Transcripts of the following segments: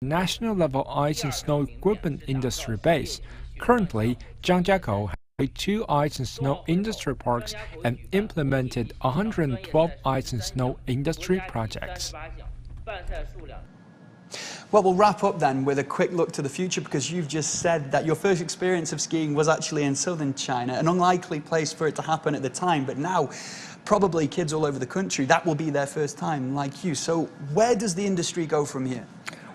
national-level ice and snow equipment industry base. Currently, Zhangjiakou has 2 ice and snow industry parks and implemented 112 ice and snow industry projects. Well, we'll wrap up then with a quick look to the future, because you've just said that your first experience of skiing was actually in southern China, an unlikely place for it to happen at the time, but now probably kids all over the country, that will be their first time, like you. So where does the industry go from here?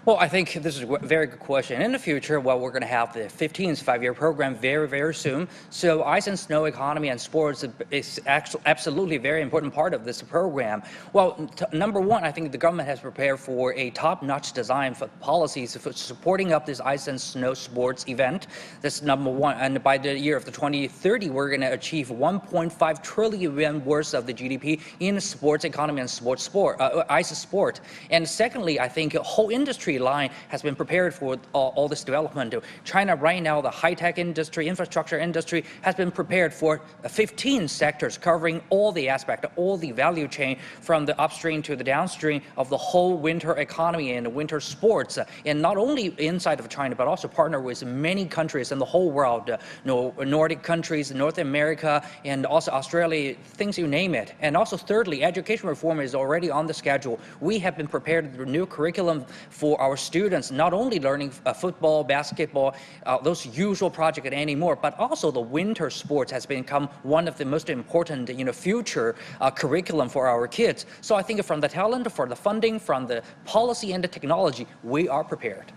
Well, I think this is a very good question. In the future, well, we're going to have the 15th five-year program very, very soon. So ice and snow economy and sports is actually absolutely a very important part of this program. Well, number one, I think the government has prepared for a top-notch design for policies for supporting up this ice and snow sports event. That's number one. And by the year of the 2030, we're going to achieve 1.5 trillion yuan worth of the GDP in sports economy and ice sport. And secondly, I think a whole industry line has been prepared for all this development. China right now, the high-tech industry, infrastructure industry, has been prepared for 15 sectors covering all the aspects, all the value chain from the upstream to the downstream of the whole winter economy and winter sports. And not only inside of China, but also partner with many countries in the whole world, Nordic countries, North America, and also Australia, things you name it. And also thirdly, education reform is already on the schedule. We have been prepared with a new curriculum for our students, not only learning football, basketball, those usual projects anymore, but also the winter sports has become one of the most important, future curriculum for our kids. So I think from the talent, for the funding, from the policy and the technology, we are prepared.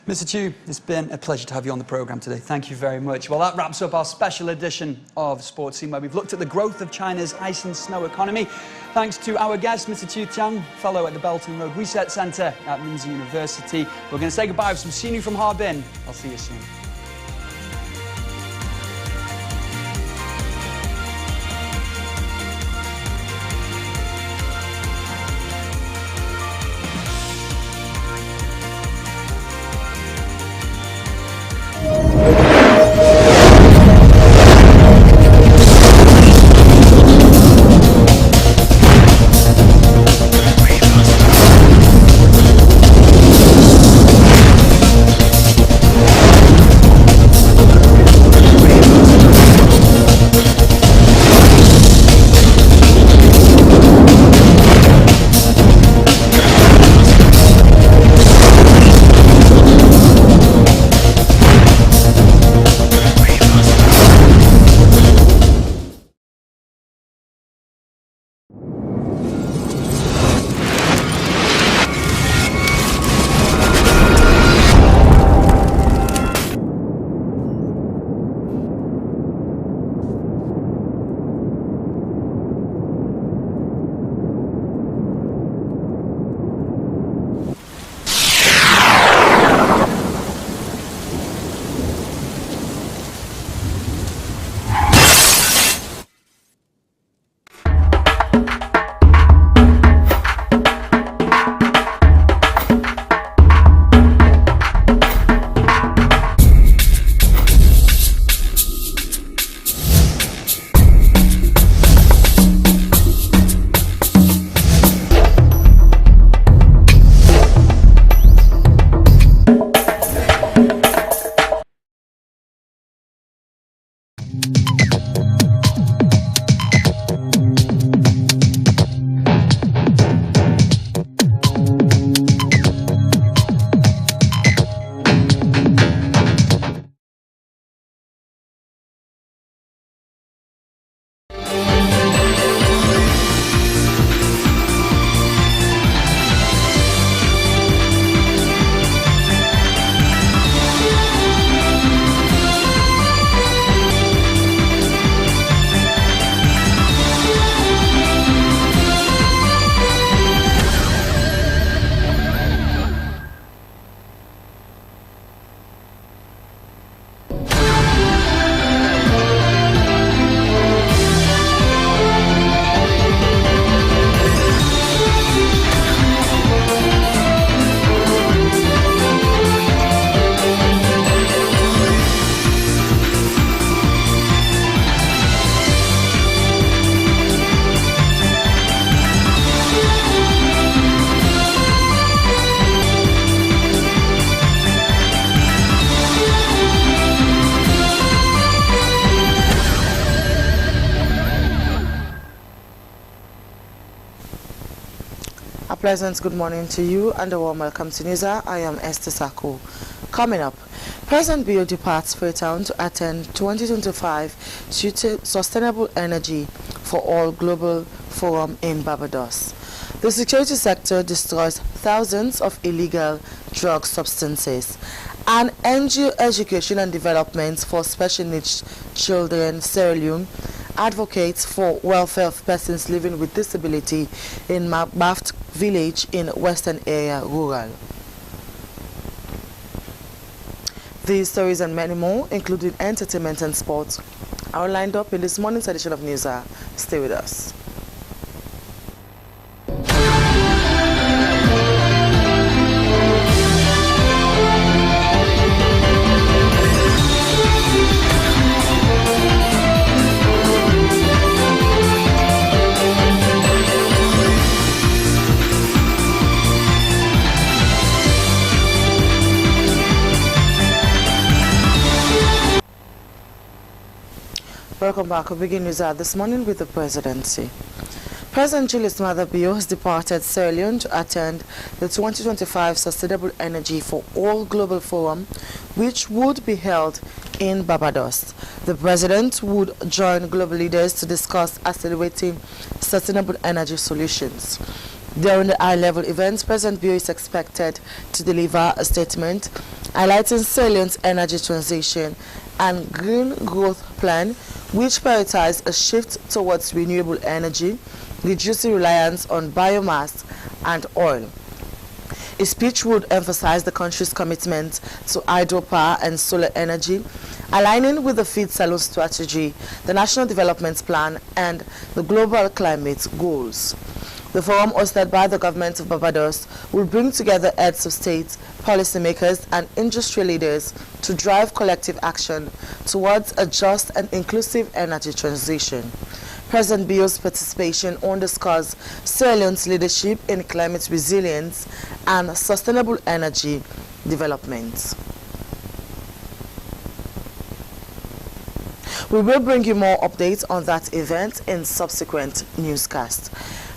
Mr. Chu, it's been a pleasure to have you on the programme today. Thank you very much. Well, that wraps up our special edition of Sports Scene, where we've looked at the growth of China's ice and snow economy. Thanks to our guest, Mr. Chu Tiang, fellow at the Belton Road Research Centre at Minzi University. We're going to say goodbye with some scenery from Harbin. I'll see you soon. pleasant good morning to you and a warm welcome to News Hour. I am Esther Sako. Coming up, President Biyo departs Freetown to attend 2025 Sustainable Energy for All Global Forum in Barbados. The security sector destroys thousands of illegal drug substances. And NGO Education and Development for Special Needs Children, Sierra Leone, advocates for welfare of persons living with disability in Mabaft village in Western Area Rural. These stories and many more, including entertainment and sports, are lined up in this morning's edition of News Hour. Stay with us. Welcome back. We begin news hour this morning with the presidency. President Julius Maada Bio has departed Sierra Leone to attend the 2025 Sustainable Energy for All Global Forum, which would be held in Barbados. The president would join global leaders to discuss accelerating sustainable energy solutions. During the high-level event, President Bio is expected to deliver a statement highlighting Sierra Leone's energy transition and green growth plan, which prioritize a shift towards renewable energy, reducing reliance on biomass and oil. His speech would emphasize the country's commitment to hydropower and solar energy, aligning with the Feed Salon strategy, the National Development Plan, and the global climate goals. The forum, hosted by the government of Barbados, will bring together heads of state, policymakers, and industry leaders to drive collective action towards a just and inclusive energy transition. President Bio's participation underscores Sierra Leone's leadership in climate resilience and sustainable energy development. We will bring you more updates on that event in subsequent newscasts.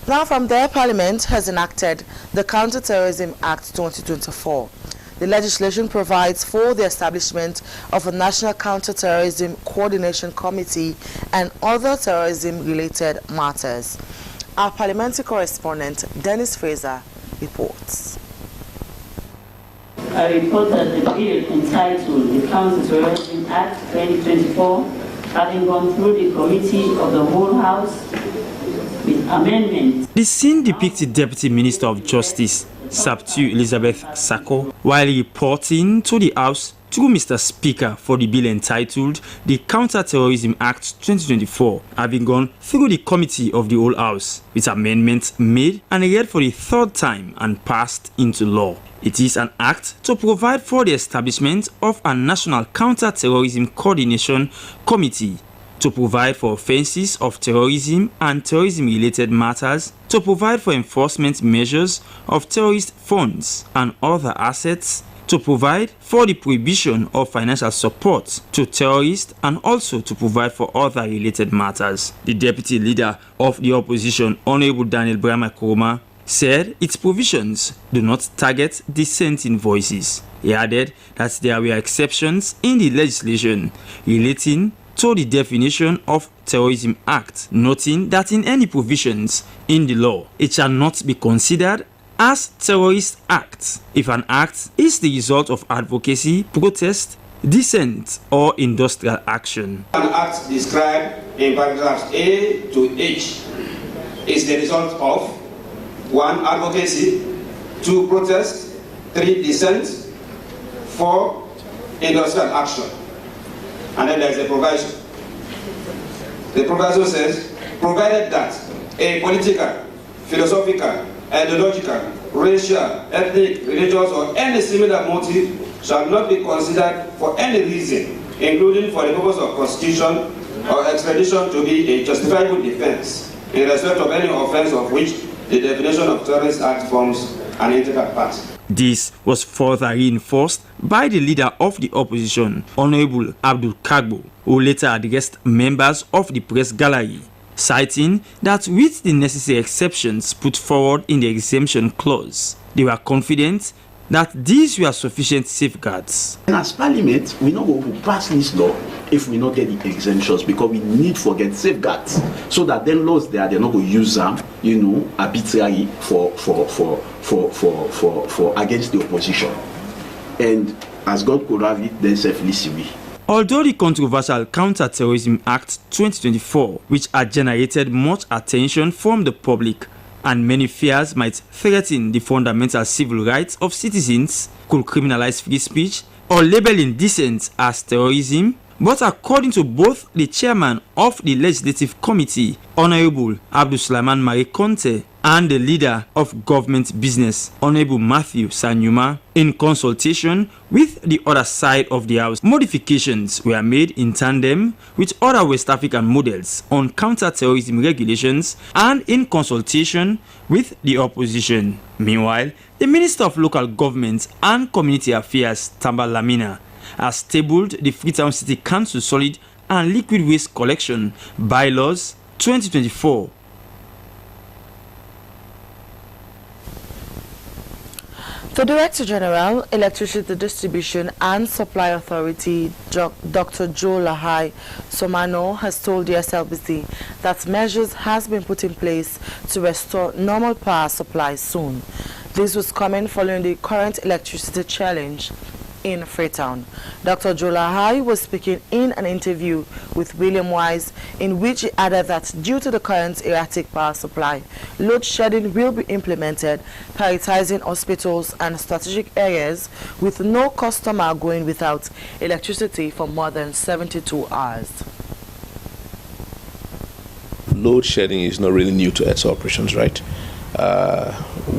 Now from there, Parliament has enacted the Counter-Terrorism Act 2024. The legislation provides for the establishment of a National Counter-Terrorism Coordination Committee and other terrorism-related matters. Our parliamentary correspondent, Dennis Fraser, reports. I report that the bill entitled the Counter-Terrorism Act 2024, having gone through the Committee of the Whole House, with amendments. The scene depicted Deputy Minister of Justice, Sabtu Elizabeth Sako, while reporting to the House through Mr. Speaker for the bill entitled the Counter-Terrorism Act 2024, having gone through the Committee of the Whole House, with amendments made and read for the third time and passed into law. It is an act to provide for the establishment of a National Counter-Terrorism Coordination Committee, to provide for offences of terrorism and terrorism-related matters, to provide for enforcement measures of terrorist funds and other assets, to provide for the prohibition of financial support to terrorists, and also to provide for other related matters. The Deputy Leader of the Opposition, Honorable Daniel Brahma Kuruma, said its provisions do not target dissenting voices. He added that there were exceptions in the legislation relating to the definition of Terrorism Act, noting that in any provisions in the law, it shall not be considered as terrorist act if an act is the result of advocacy, protest, dissent, or industrial action. An act described in paragraphs A to H is the result of 1. Advocacy, 2. Protest, 3. Dissent, 4. Industrial action. And then there is a proviso. The proviso says, provided that a political, philosophical, ideological, racial, ethnic, religious, or any similar motive shall not be considered for any reason, including for the purpose of prosecution or extradition, to be a justifiable defense in respect of any offense of which the definition of terrorist act forms an integral part. This was further reinforced by the leader of the opposition, Honorable Abdul Kagbo, who later addressed members of the press gallery. citing that with the necessary exceptions put forward in the exemption clause, they were confident that these were sufficient safeguards. And as Parliament, we not going to pass this law if we not get the exemptions, because we need to get safeguards, so that then laws they're not going to use them, arbitrarily for against the opposition. And as God could have it, then safely see. Although the controversial Counter-Terrorism Act 2024, which had generated much attention from the public and many fears might threaten the fundamental civil rights of citizens, could criminalize free speech or label indecent as terrorism, but according to both the chairman of the Legislative Committee, Honorable Abdul Sulaiman Mare Conte, and the leader of government business, Honorable Matthew Sanyuma, in consultation with the other side of the House, modifications were made in tandem with other West African models on counter-terrorism regulations and in consultation with the opposition. Meanwhile, the Minister of Local Government and Community Affairs, Tamba Lamina, has tabled the Freetown City Council Solid and Liquid Waste Collection Bylaws 2024. The Director General, Electricity Distribution and Supply Authority, Dr. Joe Lahai Somano, has told the SLBC that measures has been put in place to restore normal power supply soon. This was coming following the current electricity challenge in Freetown. Dr. Joe Lahai was speaking in an interview with William Wise, in which he added that due to the current erratic power supply, load shedding will be implemented, prioritizing hospitals and strategic areas with no customer going without electricity for more than 72 hours. Load shedding is not really new to ETSA operations, right?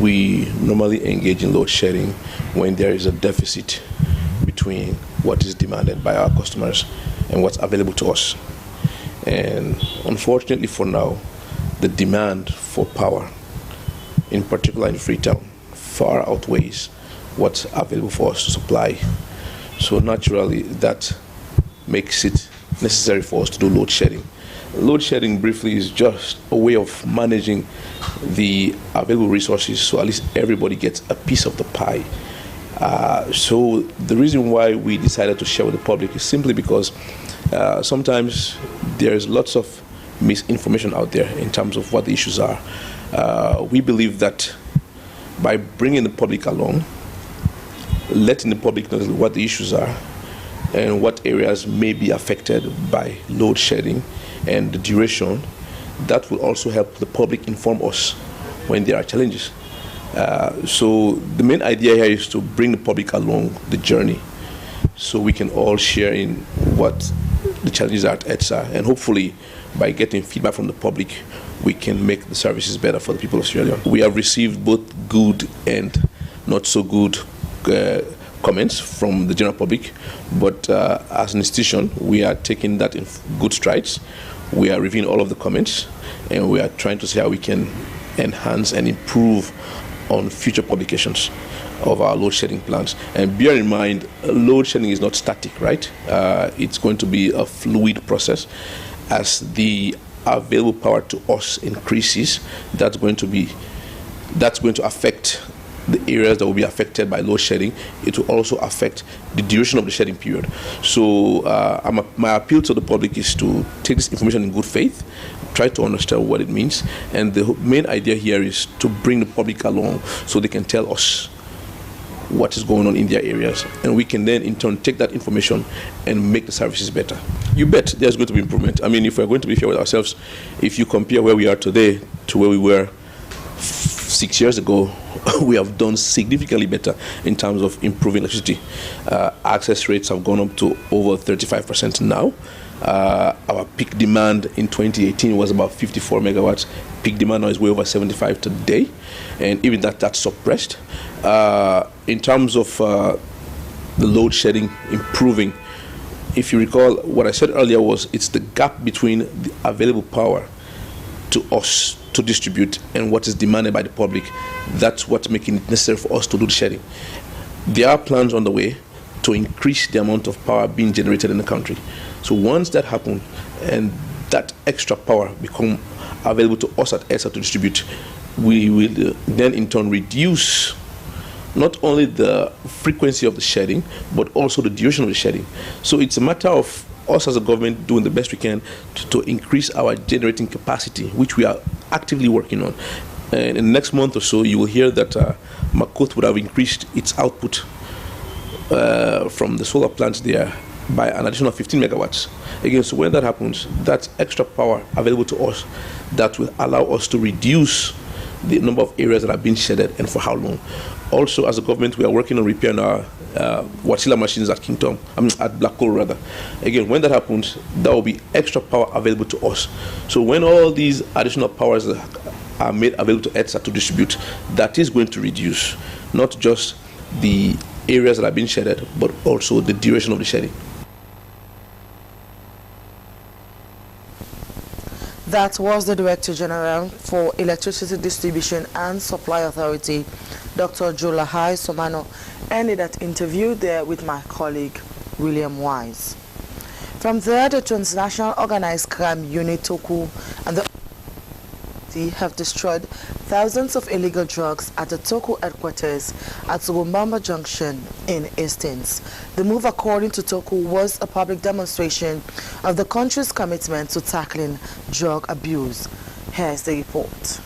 We normally engage in load shedding when there is a deficit between what is demanded by our customers and what's available to us. And unfortunately for now, the demand for power, in particular in Freetown, far outweighs what's available for us to supply. So naturally, that makes it necessary for us to do load shedding. Load shedding, briefly, is just a way of managing the available resources so at least everybody gets a piece of the pie. So the reason why we decided to share with the public is simply because sometimes there's lots of misinformation out there in terms of what the issues are. We believe that by bringing the public along, letting the public know what the issues are and what areas may be affected by load shedding and the duration, that will also help the public inform us when there are challenges. So the main idea here is to bring the public along the journey so we can all share in what the challenges are at ETSA, and hopefully by getting feedback from the public we can make the services better for the people of Sierra Leone. We have received both good and not so good comments from the general public, but as an institution we are taking that in good strides. We are reviewing all of the comments and we are trying to see how we can enhance and improve on future publications of our load shedding plans. And bear in mind, load shedding is not static, right? It's going to be a fluid process. As the available power to us increases, that's going to affect the areas that will be affected by load shedding. It will also affect the duration of the shedding period. So my appeal to the public is to take this information in good faith, try to understand what it means, and the main idea here is to bring the public along so they can tell us what is going on in their areas, and we can then in turn take that information and make the services better. You bet there's going to be improvement. I mean, if we're going to be fair with ourselves, if you compare where we are today to where we were 6 years ago, we have done significantly better in terms of improving electricity. Access rates have gone up to over 35% now. Our peak demand in 2018 was about 54 megawatts. Peak demand now is way over 75 today, and even that's suppressed. In terms of the load shedding improving, if you recall, what I said earlier was it's the gap between the available power to us to distribute and what is demanded by the public. That's what's making it necessary for us to do the shedding. There are plans on the way to increase the amount of power being generated in the country. So once that happens and that extra power become available to us at EDSA to distribute, we will then in turn reduce not only the frequency of the shedding, but also the duration of the shedding. So it's a matter of us as a government doing the best we can to increase our generating capacity, which we are actively working on. And in the next month or so, you will hear that Makot would have increased its output from the solar plants there by an additional 15 megawatts. Again, so when that happens, that's extra power available to us that will allow us to reduce the number of areas that have been shedded and for how long. Also, as a government, we are working on repairing our Watchila machines at at Black Coal rather. Again, when that happens, there will be extra power available to us. So when all these additional powers are made available to EDSA to distribute, that is going to reduce not just the areas that have been shedded, but also the duration of the shedding. That was the Director General for Electricity Distribution and Supply Authority, Dr. Jolahai Somano, ended that interview there with my colleague, William Wise. From there, the Transnational Organized Crime Unit, Toku, and the have destroyed thousands of illegal drugs at the Toku headquarters at Sugumbamba Junction in Hastings. The move, according to Toku, was a public demonstration of the country's commitment to tackling drug abuse. Here's the report.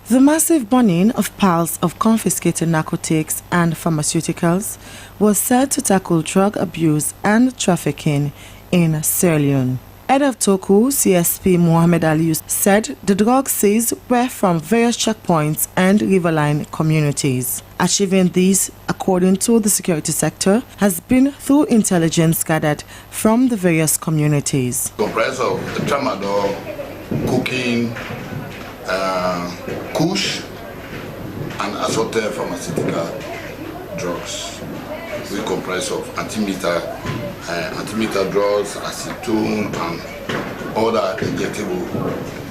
The massive burning of piles of confiscated narcotics and pharmaceuticals was said to tackle drug abuse and trafficking in Sierra Leone. Head of Toku, CSP Mohammed Ali, said the drugs seized were from various checkpoints and riverine communities. Achieving these, according to the security sector, has been through intelligence gathered from the various communities. Comprised of tramadol, cocaine, kush, and assorted pharmaceutical drugs. We comprise of antimeter drugs, acetone, and other injectable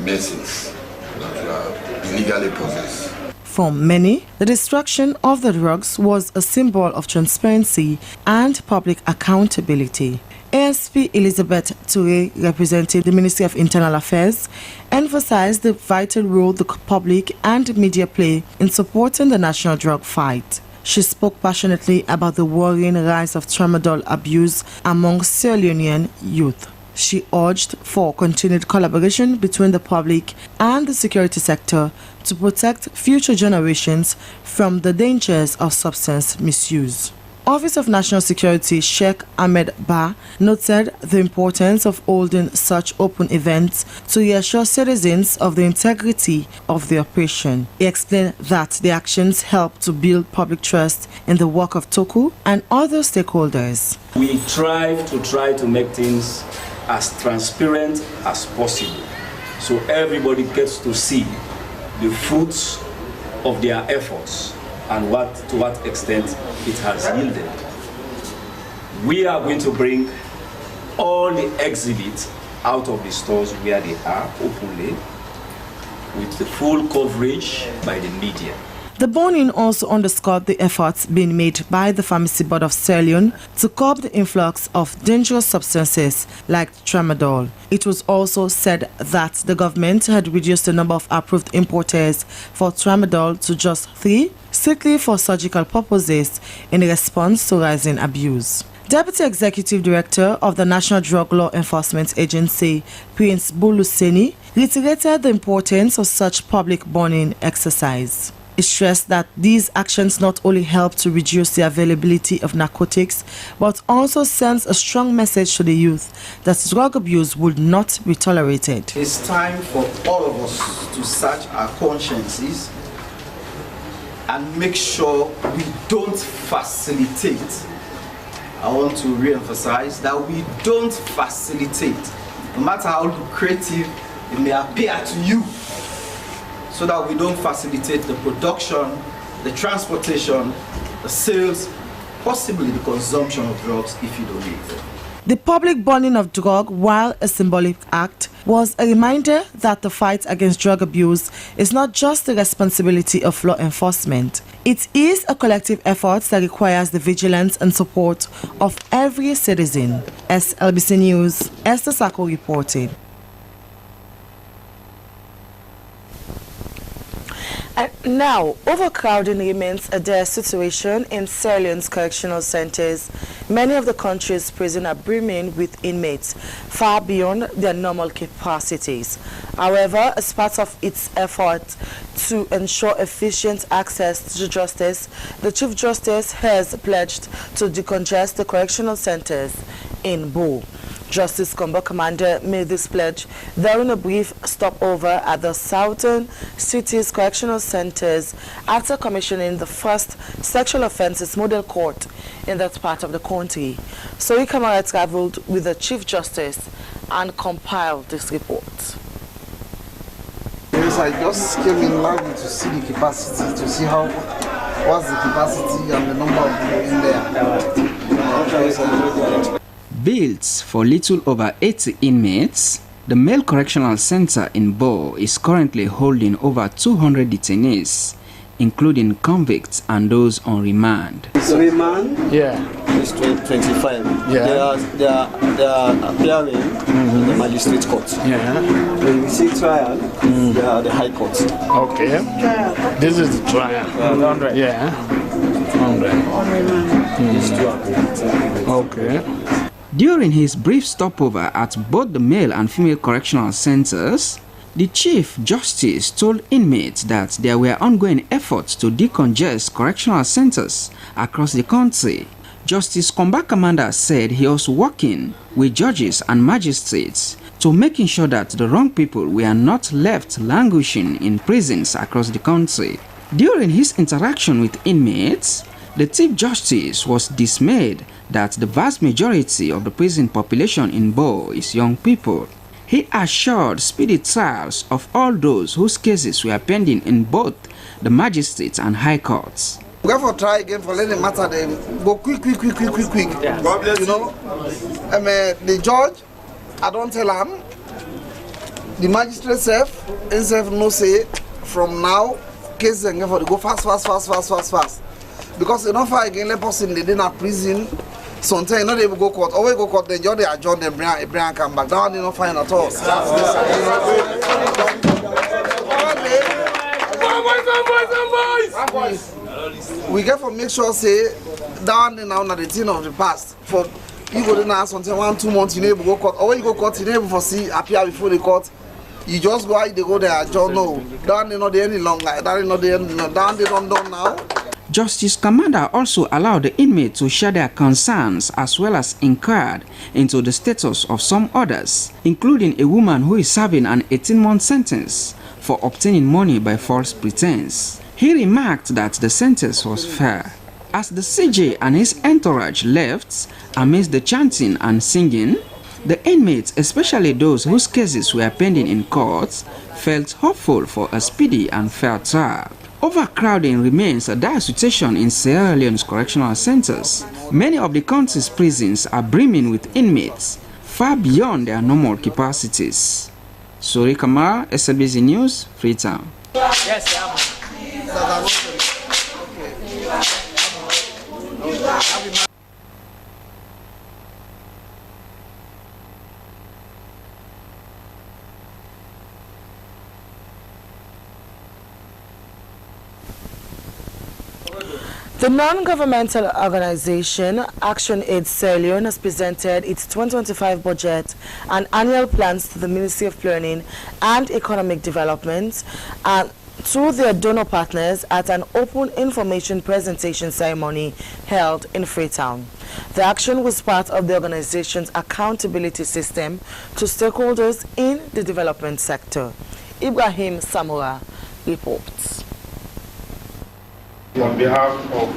medicines that are illegally possessed. For many, the destruction of the drugs was a symbol of transparency and public accountability. ASP Elizabeth Toure, representing the Ministry of Internal Affairs, emphasized the vital role the public and media play in supporting the national drug fight. She spoke passionately about the worrying rise of tramadol abuse among Sierra Leonean youth. She urged for continued collaboration between the public and the security sector to protect future generations from the dangers of substance misuse. Office of National Security Sheikh Ahmed Ba noted the importance of holding such open events to reassure citizens of the integrity of the operation. He explained that the actions help to build public trust in the work of Toku and other stakeholders. We try to make things as transparent as possible, so everybody gets to see the fruits of their efforts and to what extent it has yielded. We are going to bring all the exhibits out of the stores where they are openly, with the full coverage by the media. The burning also underscored the efforts being made by the Pharmacy Board of Sierra Leone to curb the influx of dangerous substances like tramadol. It was also said that the government had reduced the number of approved importers for tramadol to just 3, strictly for surgical purposes, in response to rising abuse. Deputy Executive Director of the National Drug Law Enforcement Agency, Prince Buluseni, reiterated the importance of such public burning exercise. He stressed that these actions not only help to reduce the availability of narcotics, but also sends a strong message to the youth that drug abuse would not be tolerated. It's time for all of us to search our consciences and make sure we don't facilitate. I want to re-emphasize that we don't facilitate, no matter how lucrative it may appear to you, so that we don't facilitate the production, the transportation, the sales, possibly the consumption of drugs if you don't need them. The public burning of drug, while a symbolic act, was a reminder that the fight against drug abuse is not just the responsibility of law enforcement. It is a collective effort that requires the vigilance and support of every citizen. Slbc News, Esther Sako reported. Now, overcrowding remains a dire situation in Sierra Leone's correctional centers. Many of the country's prisons are brimming with inmates, far beyond their normal capacities. However, as part of its effort to ensure efficient access to justice, the Chief Justice has pledged to decongest the correctional centers in Bo. Justice Combo Commander made this pledge during a brief stopover at the Southern City's correctional centers after commissioning the first sexual offences model court in that part of the country. So he traveled with the Chief Justice and compiled this report. Yes, I just came in now to see the capacity, to see what's the capacity and the number of people in there. Built for little over 80 inmates, the male correctional center in Bo is currently holding over 200 detainees, including convicts and those on remand. Remand? Yeah. It's 25. Yeah. They are appearing in the magistrate court. Yeah. When we say trial, they are the high court. Okay. This is the trial. 100. Yeah. 100. Okay. During his brief stopover at both the male and female correctional centers, the Chief Justice told inmates that there were ongoing efforts to decongest correctional centers across the country. Justice Combat Commander said he was working with judges and magistrates to making sure that the wrong people were not left languishing in prisons across the country. During his interaction with inmates, the Chief Justice was dismayed that the vast majority of the prison population in Bo is young people. He assured speedy trials of all those whose cases were pending in both the magistrates and high courts. We have to try again for letting matter them go quick. Yeah. God bless you. Know, the judge, I don't tell him. The magistrate himself no say from now cases and go fast. Because you know, for again, let person they didn't prison. Sometimes you know they will go court. Always go court. Then they adjourn them, bring come back. That one they don't find at all. We get to make sure say that one now not the thing of the past. For you go there something 1-2 months you never go court. Or when you go court you never for see appear before the court. You just go out, they go there adjourn. No, that one they not there any longer. That one not there. That one they don't done now. Justice Commander also allowed the inmates to share their concerns as well as inquired into the status of some others, including a woman who is serving an 18-month sentence for obtaining money by false pretense. He remarked that the sentence was fair. As the CJ and his entourage left, amidst the chanting and singing, the inmates, especially those whose cases were pending in courts, felt hopeful for a speedy and fair trial. Overcrowding remains a dire situation in Sierra Leone's correctional centers. Many of the country's prisons are brimming with inmates, far beyond their normal capacities. Suri Kamara, Slbc News, Freetown. Yes, The non-governmental organization Action Aid Sierra Leone has presented its 2025 budget and annual plans to the Ministry of Planning and Economic Development and to their donor partners at an open information presentation ceremony held in Freetown. The action was part of the organization's accountability system to stakeholders in the development sector. Ibrahim Samura reports. On behalf of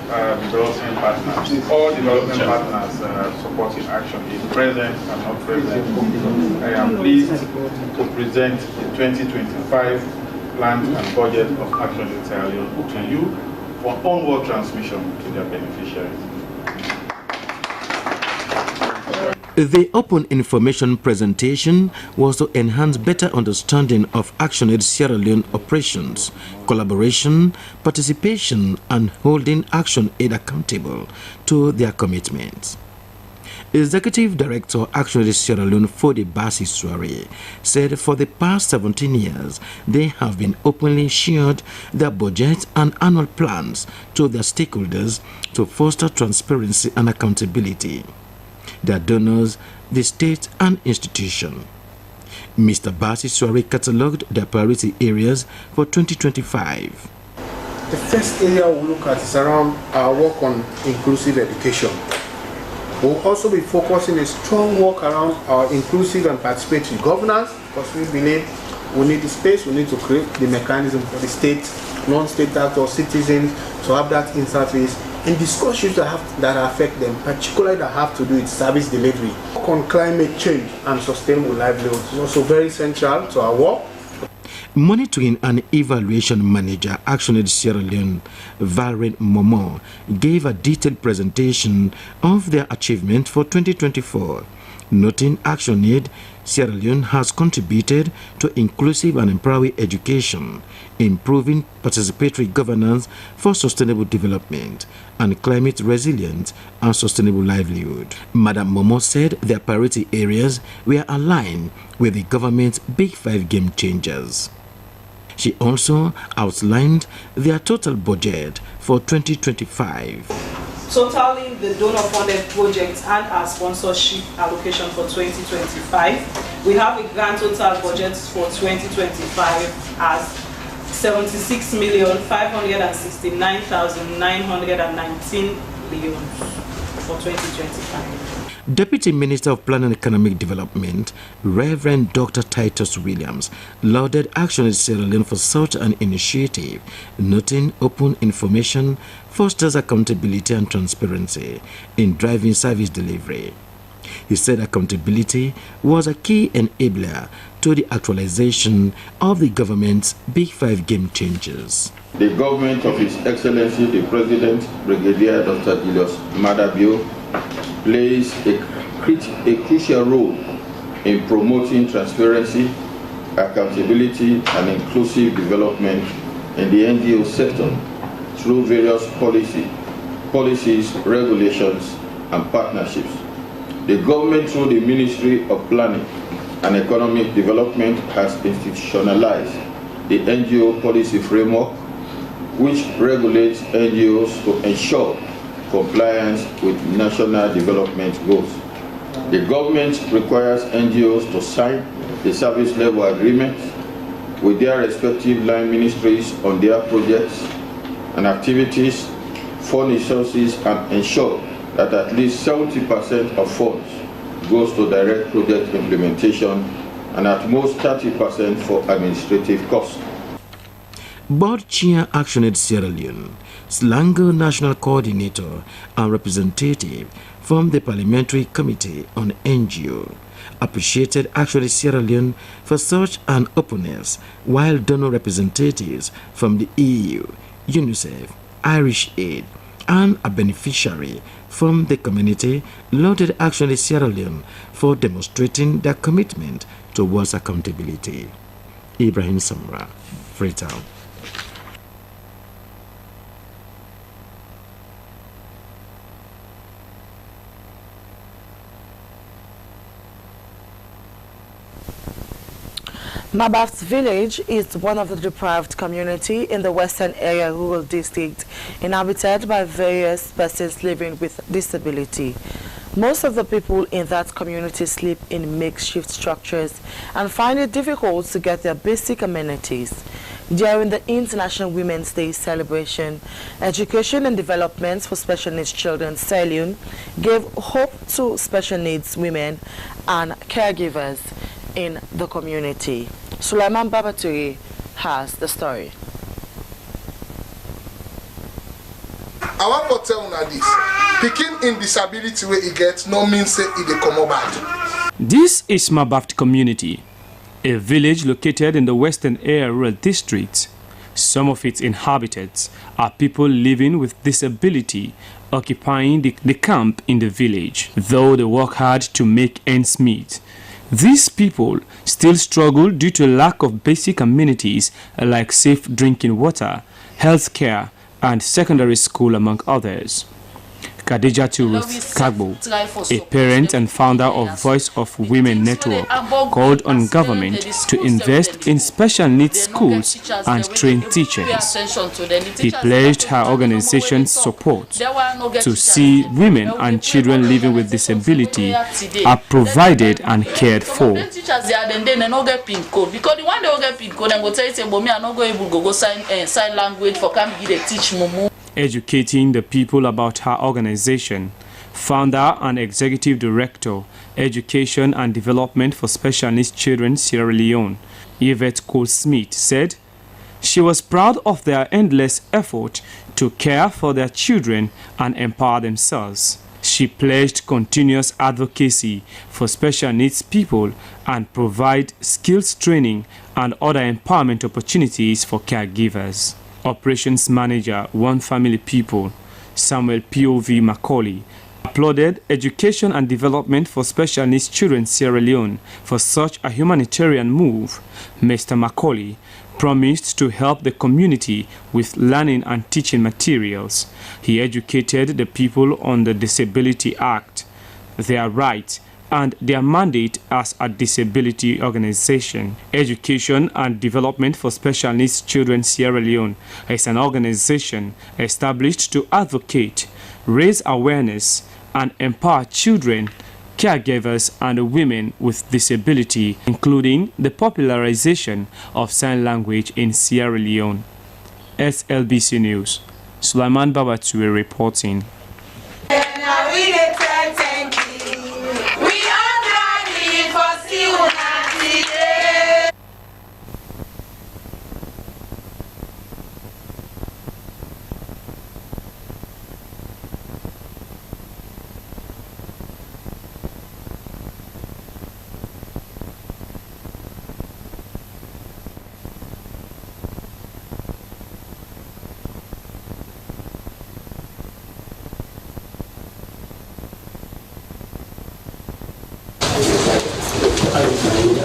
development partners, all development partners supporting Action is present and not present. I am pleased to present the 2025 plan and budget of Action in Sierra Leone to you for onward transmission to their beneficiaries. The open information presentation was to enhance better understanding of ActionAid Sierra Leone operations, collaboration, participation, and holding ActionAid accountable to their commitments. Executive Director ActionAid Sierra Leone Slbc Tv said for the past 17 years they have been openly shared their budget and annual plans to their stakeholders to foster transparency and accountability. Their donors, the state and institution. Mr. Slbc Tv catalogued their priority areas for 2025. The first area we'll look at is around our work on inclusive education. We'll also be focusing a strong work around our inclusive and participatory governance, because we believe we need the space, we need to create the mechanism for the state, non-state actors, citizens to have that interface in discussions that affect them, particularly that have to do with service delivery. Work on climate change and sustainable livelihoods is also very central to our work. Monitoring and Evaluation Manager ActionAid Sierra Leone, Varen Momo, gave a detailed presentation of their achievement for 2024, noting ActionAid Sierra Leone has contributed to inclusive and empowering education, improving participatory governance for sustainable development, and climate resilient and sustainable livelihood. Madam Momo said their priority areas were aligned with the government's Big Five game changers. She also outlined their total budget for 2025. Totaling the donor-funded projects and our sponsorship allocation for 2025, we have a grand total budget for 2025 as 76,569,919 billion for 2025. Deputy Minister of Planning and Economic Development, Reverend Dr. Titus Williams, lauded ActionAid Sierra Leone for such an initiative, noting open information fosters accountability and transparency in driving service delivery. He said accountability was a key enabler to the actualization of the government's Big Five game changers. The government of His Excellency the President, Brigadier Dr. Julius Madabio, plays a crucial role in promoting transparency, accountability, and inclusive development in the NGO sector through various policies, regulations, and partnerships. The government, through the Ministry of Planning and Economic Development, has institutionalized the NGO policy framework, which regulates NGOs to ensure compliance with national development goals. The government requires NGOs to sign the service level agreement with their respective line ministries on their projects and activities, fund resources, and ensure that at least 70% of funds goes to direct project implementation and at most 30% for administrative costs. Board Chair ActionAid Sierra Leone, Slango National Coordinator and representative from the Parliamentary Committee on NGO, appreciated ActionAid Sierra Leone for such an openness, while donor representatives from the EU, UNICEF, Irish Aid, and a beneficiary from the community lauded ActionAid Sierra Leone for demonstrating their commitment towards accountability. Ibrahim Samra, Freetown. Mabaft village is one of the deprived community in the Western Area Rural District, inhabited by various persons living with disability. Most of the people in that community sleep in makeshift structures and find it difficult to get their basic amenities. During the International Women's Day celebration, Education and Development for Special Needs Children Sierra Leone gave hope to special needs women and caregivers in the community. Sulaiman Babaturi has the story. I want to tell you this. Picking in disability where it gets no means say it dey come bad. This is Mabaft community, a village located in the Western Area Rural District. Some of its inhabitants are people living with disability occupying the camp in the village. Though they work hard to make ends meet, these people still struggle due to lack of basic amenities like safe drinking water, health care, and secondary school, among others. Khadijatu Ruth Kagbo, a parent and founder of Voice of Women Network, called on government to invest in special needs schools and train teachers. He pledged her organization's support to see women and children living with disability are provided and cared for. Educating the people about her organization, founder and executive director, Education and Development for Special Needs Children, Sierra Leone, Yvette Cole-Smith, said she was proud of their endless effort to care for their children and empower themselves. She pledged continuous advocacy for special needs people and provide skills training and other empowerment opportunities for caregivers. Operations Manager, One Family People, Samuel P.O.V. Macaulay, applauded Education and Development for Special Needs Children Sierra Leone for such a humanitarian move. Mr. Macaulay promised to help the community with learning and teaching materials. He educated the people on the Disability Act, their rights, and their mandate as a disability organization. Education and Development for Special Needs Children Sierra Leone is an organization established to advocate, raise awareness, and empower children, caregivers, and women with disability, including the popularization of sign language in Sierra Leone. SLBC News, Sulaiman Babature reporting.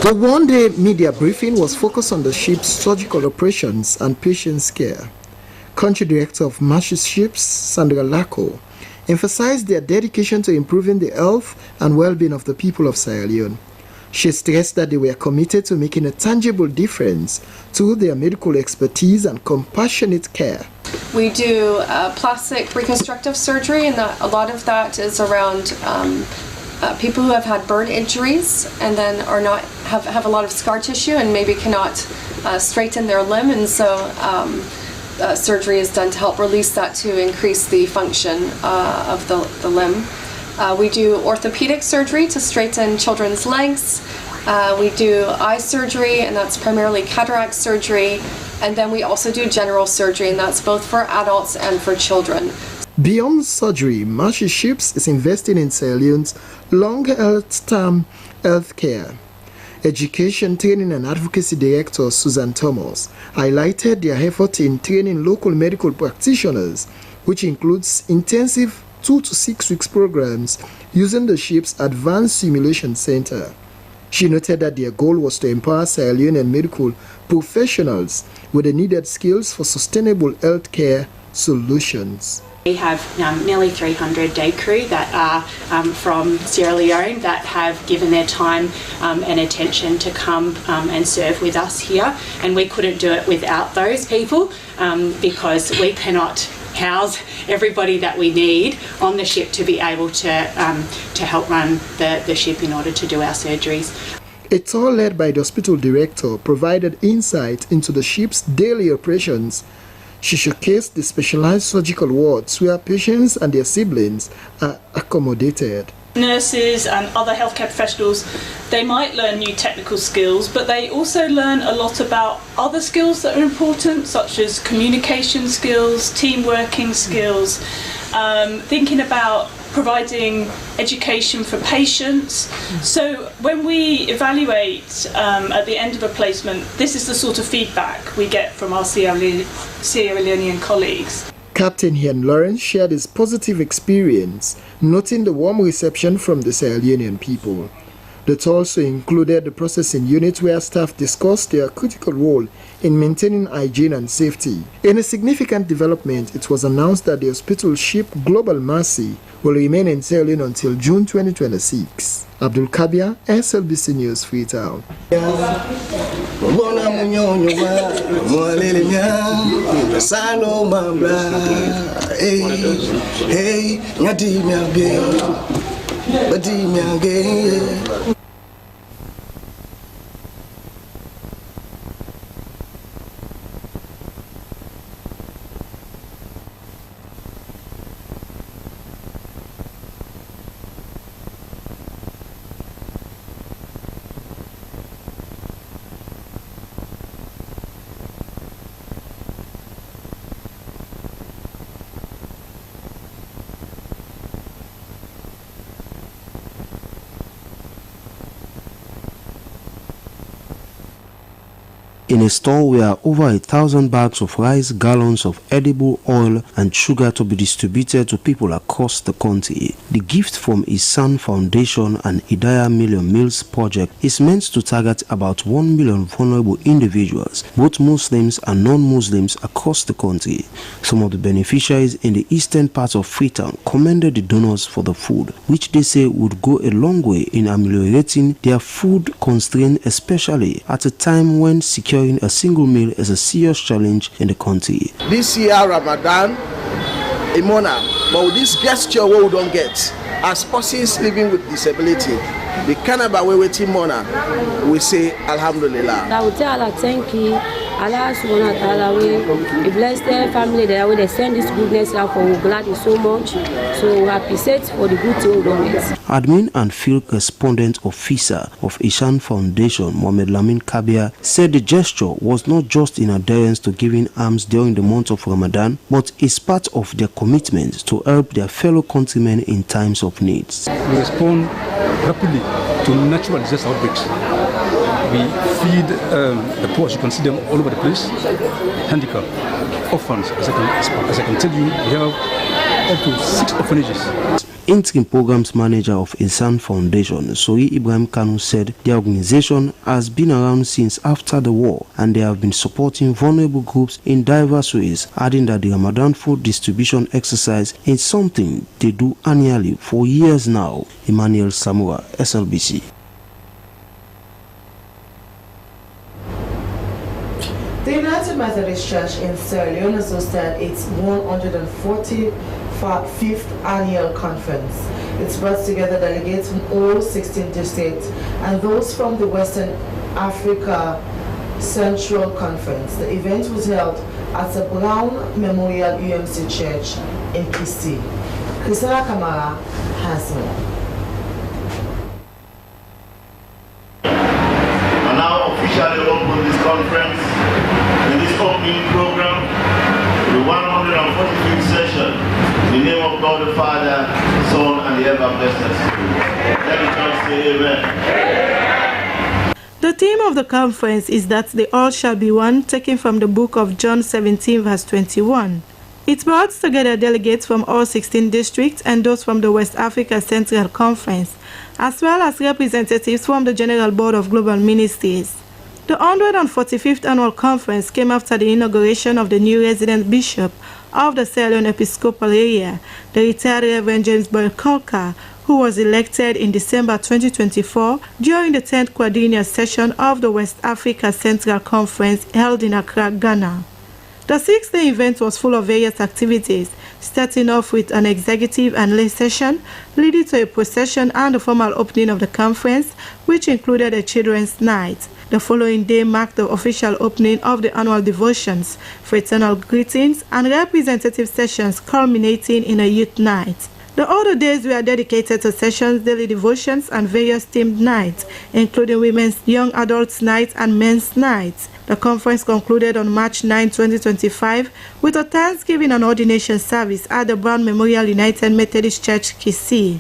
The one-day media briefing was focused on the ship's surgical operations and patient care. Country Director of Marshes Ships, Sandra Lacko, emphasized their dedication to improving the health and well-being of the people of Sierra Leone. She stressed that they were committed to making a tangible difference through their medical expertise and compassionate care. We do plastic reconstructive surgery, and a lot of that is around people who have had burn injuries and then are not have a lot of scar tissue and maybe cannot straighten their limb, and so surgery is done to help release that to increase the function of the limb. We do orthopedic surgery to straighten children's legs. We do eye surgery, and that's primarily cataract surgery. And then we also do general surgery, and that's both for adults and for children. Beyond surgery, Marshes Ships is investing in Sierra Leone's long-term health care. Education, Training and Advocacy Director Susan Thomas highlighted their effort in training local medical practitioners, which includes intensive 2 to 6 weeks programs using the ship's Advanced Simulation Center. She noted that their goal was to empower Sierra Leonean medical professionals with the needed skills for sustainable healthcare solutions. We have nearly 300 day crew that are from Sierra Leone that have given their time and attention to come and serve with us here, and we couldn't do it without those people because we cannot house everybody that we need on the ship to be able to help run the ship in order to do our surgeries. A tour led by the hospital director provided insight into the ship's daily operations. She showcased the specialized surgical wards where patients and their siblings are accommodated. Nurses and other healthcare professionals, they might learn new technical skills, but they also learn a lot about other skills that are important, such as communication skills, team working skills, thinking about providing education for patients. So when we evaluate at the end of a placement, this is the sort of feedback we get from our Sierra Leonean colleagues. Captain Ian Lawrence shared his positive experience, noting the warm reception from the Sierra Leonean people. That also included the processing unit where staff discussed their critical role in maintaining hygiene and safety. In a significant development, it was announced that the hospital ship Global Mercy will remain in Sierra Leone until June 2026. Abdul Kabia, SLBC News, Freetown. In a store where over 1,000 bags of rice, gallons of edible oil and sugar to be distributed to people across the country. The gift from Isan Foundation and Idaya Million Meals project is meant to target about 1 million vulnerable individuals, both Muslims and non-Muslims across the country. Some of the beneficiaries in the eastern part of Freetown commended the donors for the food, which they say would go a long way in ameliorating their food constraint, especially at a time when securing a single meal is a serious challenge in the country. This year Ramadan, Imona, but with this gesture we don't get, as persons living with disability, the Kenema we waiting Mona, we say Alhamdulillah. I will tell Allah thank you. Allah subhanahu wa ta'ala, we bless their family, they send this goodness out for we're glad so much. So we appreciate for the good thing we don't get. Admin and field correspondent officer of Ishan Foundation, Mohamed Lamin Kabia, said the gesture was not just in adherence to giving alms during the month of Ramadan, but is part of their commitment to help their fellow countrymen in times of needs. We respond rapidly to natural disaster outbreaks. We feed the poor, as you can see them all over the place, handicapped, orphans. As I can tell you, we have up to 6 orphanages. Interim Programs Manager of Isan Foundation, Soyi Ibrahim Kanu, said the organization has been around since after the war and they have been supporting vulnerable groups in diverse ways, adding that the Ramadan food distribution exercise is something they do annually for years now. Emmanuel Samura, SLBC. The United Methodist Church in Sierra Leone has hosted its 145th annual conference. It brought together delegates from all 16 districts and those from the Western Africa Central Conference. The event was held at the Brown Memorial UMC Church in Kisti. Christina Kamara has more. I now officially open this conference. In this opening program, the 145th session, in the name of God the Father, Son, and the ever-blessed Spirit. Let the church say amen. The theme of the conference is that they all shall be one, taken from the book of John 17, verse 21. It brought together delegates from all 16 districts and those from the West Africa Central Conference, as well as representatives from the General Board of Global Ministries. The 145th annual conference came after the inauguration of the new resident bishop of the Sierra Leone Episcopal area, the retired Reverend James Boyle Kolka, who was elected in December 2024 during the 10th quadrennial session of the West Africa Central Conference held in Accra, Ghana. The 6-day event was full of various activities, starting off with an executive and lay session, leading to a procession and the formal opening of the conference, which included a children's night. The following day marked the official opening of the annual devotions, fraternal greetings, and representative sessions culminating in a youth night. The other days were dedicated to sessions, daily devotions, and various themed nights, including women's, young adults' nights, and men's nights. The conference concluded on March 9, 2025, with a Thanksgiving and ordination service at the Brown Memorial United Methodist Church, Kisii.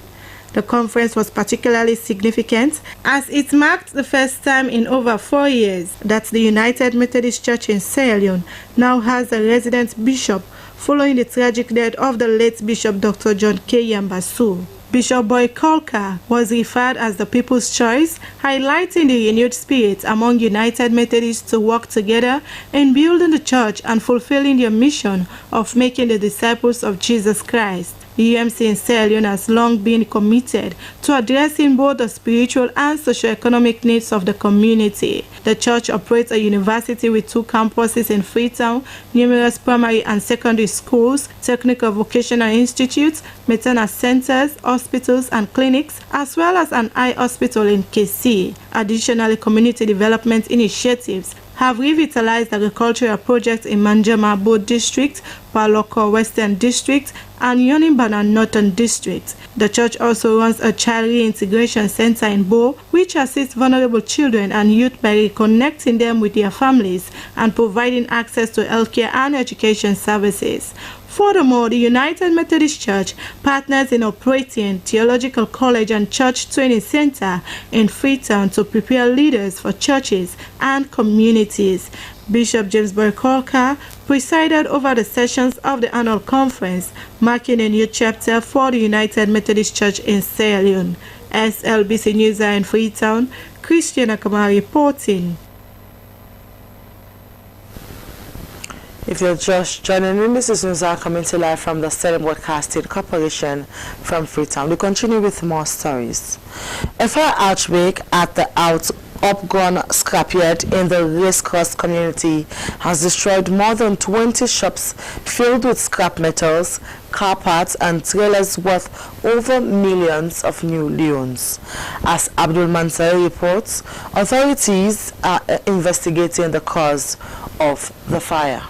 The conference was particularly significant as it marked the first time in over 4 years that the United Methodist Church in Sierra Leone now has a resident bishop following the tragic death of the late Bishop Dr. John K. Yambasu. Bishop Boy Kolka was referred as the People's Choice, highlighting the renewed spirit among United Methodists to work together in building the church and fulfilling their mission of making the disciples of Jesus Christ. UMC in Sierra Leone has long been committed to addressing both the spiritual and socio-economic needs of the community. The church operates a university with 2 campuses in Freetown, numerous primary and secondary schools, technical vocational institutes, maternal centers, hospitals and clinics, as well as an eye hospital in Kisii. Additionally, community development initiatives have revitalized agricultural projects in Manjama Board District, Paloko Western District, and Yonimban Northern District. The church also runs a child reintegration center in Bo, which assists vulnerable children and youth by reconnecting them with their families and providing access to healthcare and education services. Furthermore, the United Methodist Church partners in operating Theological College and Church Training Center in Freetown to prepare leaders for churches and communities. Bishop James Boykolka presided over the sessions of the annual conference, marking a new chapter for the United Methodist Church in Sierra Leone. SLBC News in Freetown, Christian Akama reporting. If you're just joining in, this is news coming to live from the Slbc Broadcasting Corporation from Freetown. We continue with more stories. A fire outbreak at the upgone scrapyard in the racecourse community has destroyed more than 20 shops filled with scrap metals, car parts and trailers worth over millions of new leones. As Abdul Mansari reports, authorities are investigating the cause of the fire.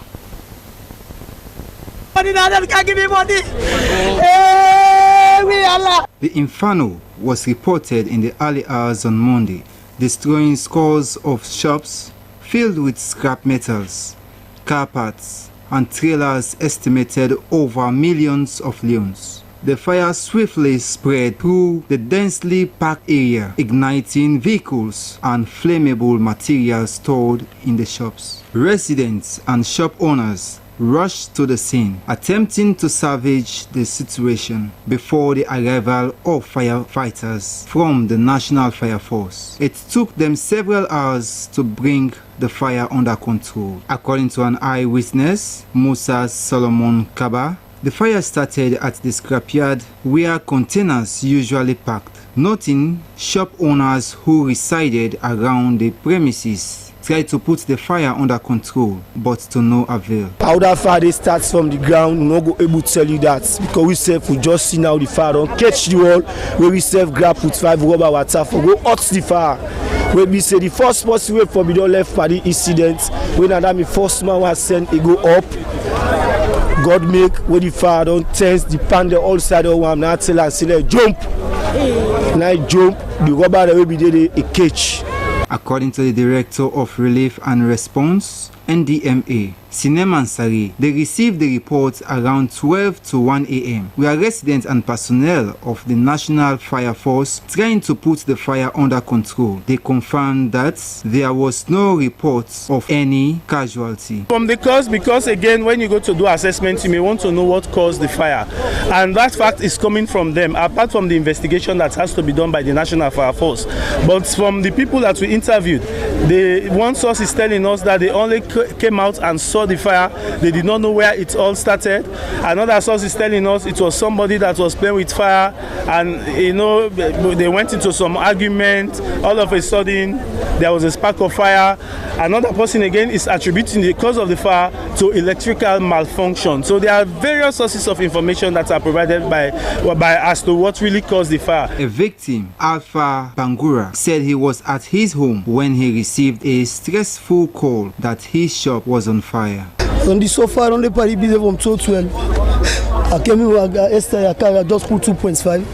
The inferno was reported in the early hours on Monday, destroying scores of shops filled with scrap metals, car parts, and trailers estimated over millions of leones. The fire swiftly spread through the densely packed area, igniting vehicles and flammable materials stored in the shops. Residents and shop owners rushed to the scene, attempting to salvage the situation before the arrival of firefighters from the National Fire Force. It took them several hours to bring the fire under control. According to an eyewitness, Musa Solomon Kaba, the fire started at the scrapyard where containers usually packed, noting shop owners who resided around the premises tried to put the fire under control, but to no avail. How that fire starts from the ground, we not go able to tell you that because we self we just see now the fire don't catch the wall where we self grab with 5 rubber water for go out the fire. Where we say the first possible for me don't left for the incident when Adam the first man was sent it go up. God make where the fire don't tense the pan the all side of one now tell and say jump. Now jump the rubber that will be there a catch. According to the Director of Relief and Response, NDMA, Kenema, they received the report around 12 to 1 a.m. where residents and personnel of the National Fire Force trying to put the fire under control. They confirmed that there was no reports of any casualty. From the cause, because again, when you go to do assessment, you may want to know what caused the fire. And that fact is coming from them, apart from the investigation that has to be done by the National Fire Force. But from the people that we interviewed, one source is telling us that they only came out and saw the fire. They did not know where it all started. Another source is telling us it was somebody that was playing with fire and they went into some argument. All of a sudden there was a spark of fire. Another person again is attributing the cause of the fire to electrical malfunction. So there are various sources of information that are provided by as to what really caused the fire. A victim, Alpha Bangura, said he was at his home when he received a stressful call that his shop was on fire. On the sofa, I don't pay business from 212. I came in with Esther, I just put 2.5.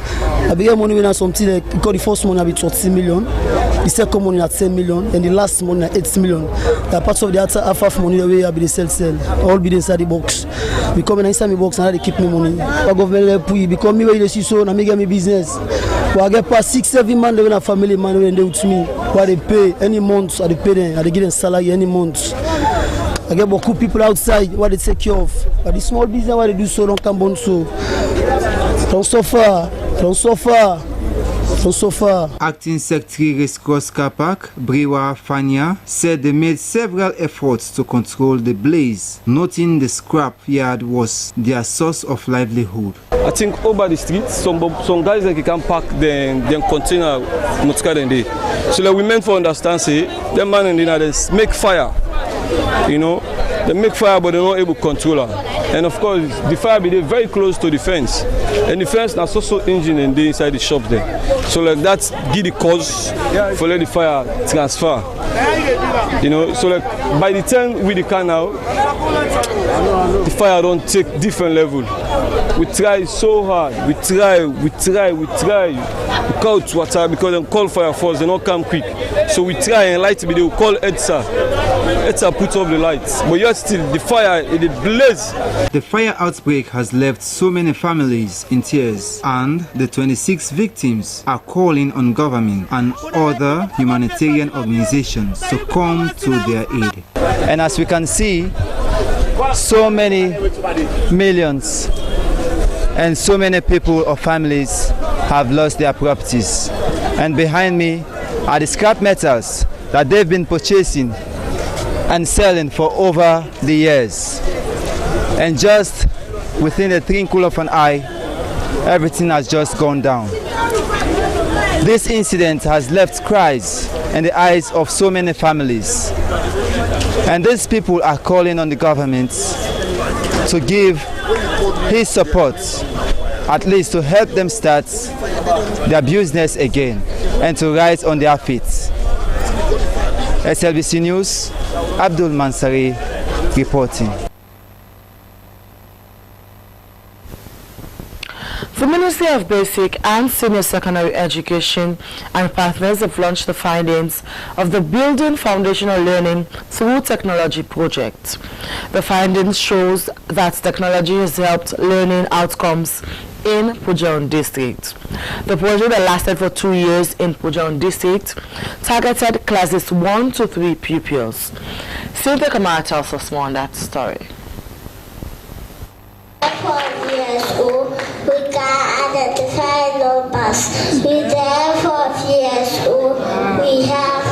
I began money when I something like, because the first money I be 30 million, the second money at 10 million, and the last money at 8 million. The part of the other half money the way I be the sell. All be inside the box. Because when I inside my box, and they keep me money. I government pay because me where they see so, and I make me business. But I get past 6-7 man, they when a family man when they with me. What they pay any month, I they pay them, I they give them salary any month. I get beaucoup people outside what they take care of. But the small business what they do so long can bond so. Don't suffer. Acting Secretary Race Cross Car Park, Brewa Fania, said they made several efforts to control the blaze, noting the scrap yard was their source of livelihood. I think over the streets, some guys that can park them container mutka than they. So like we meant for understand say, them man and they make fire. You know, they make fire but they're not able to control her. And of course, the fire be very close to the fence. And the fence now so engine and they inside the shop there. So like that's give the cause for let the fire transfer. You know, so like by the time we the car now, the fire don't take different level. We try so hard, we try. We count water because they call fire force, they don't come quick. So we try and light they will call EDSA. EDSA put off the lights. But yet still the fire, it blaze. The fire outbreak has left so many families in tears, and the 26 victims are calling on government and other humanitarian organizations to come to their aid. And as we can see, so many millions and so many people or families have lost their properties. And behind me are the scrap metals that they've been purchasing and selling for over the years. And just within the twinkle of an eye, everything has just gone down. This incident has left cries in the eyes of so many families. And these people are calling on the government to give his support, at least to help them start their business again and to rise on their feet. SLBC News, Abdul Mansari reporting. The Ministry of Basic and Senior Secondary Education and partners have launched the findings of the Building Foundational Learning Through Technology project. The findings shows that technology has helped learning outcomes in Pujaun District. The project that lasted for 2 years in Pujaun District targeted classes 1 to 3 pupils. Cynthia Kamara tells us more on that story. We can identify numbers. We there 4 years old. We have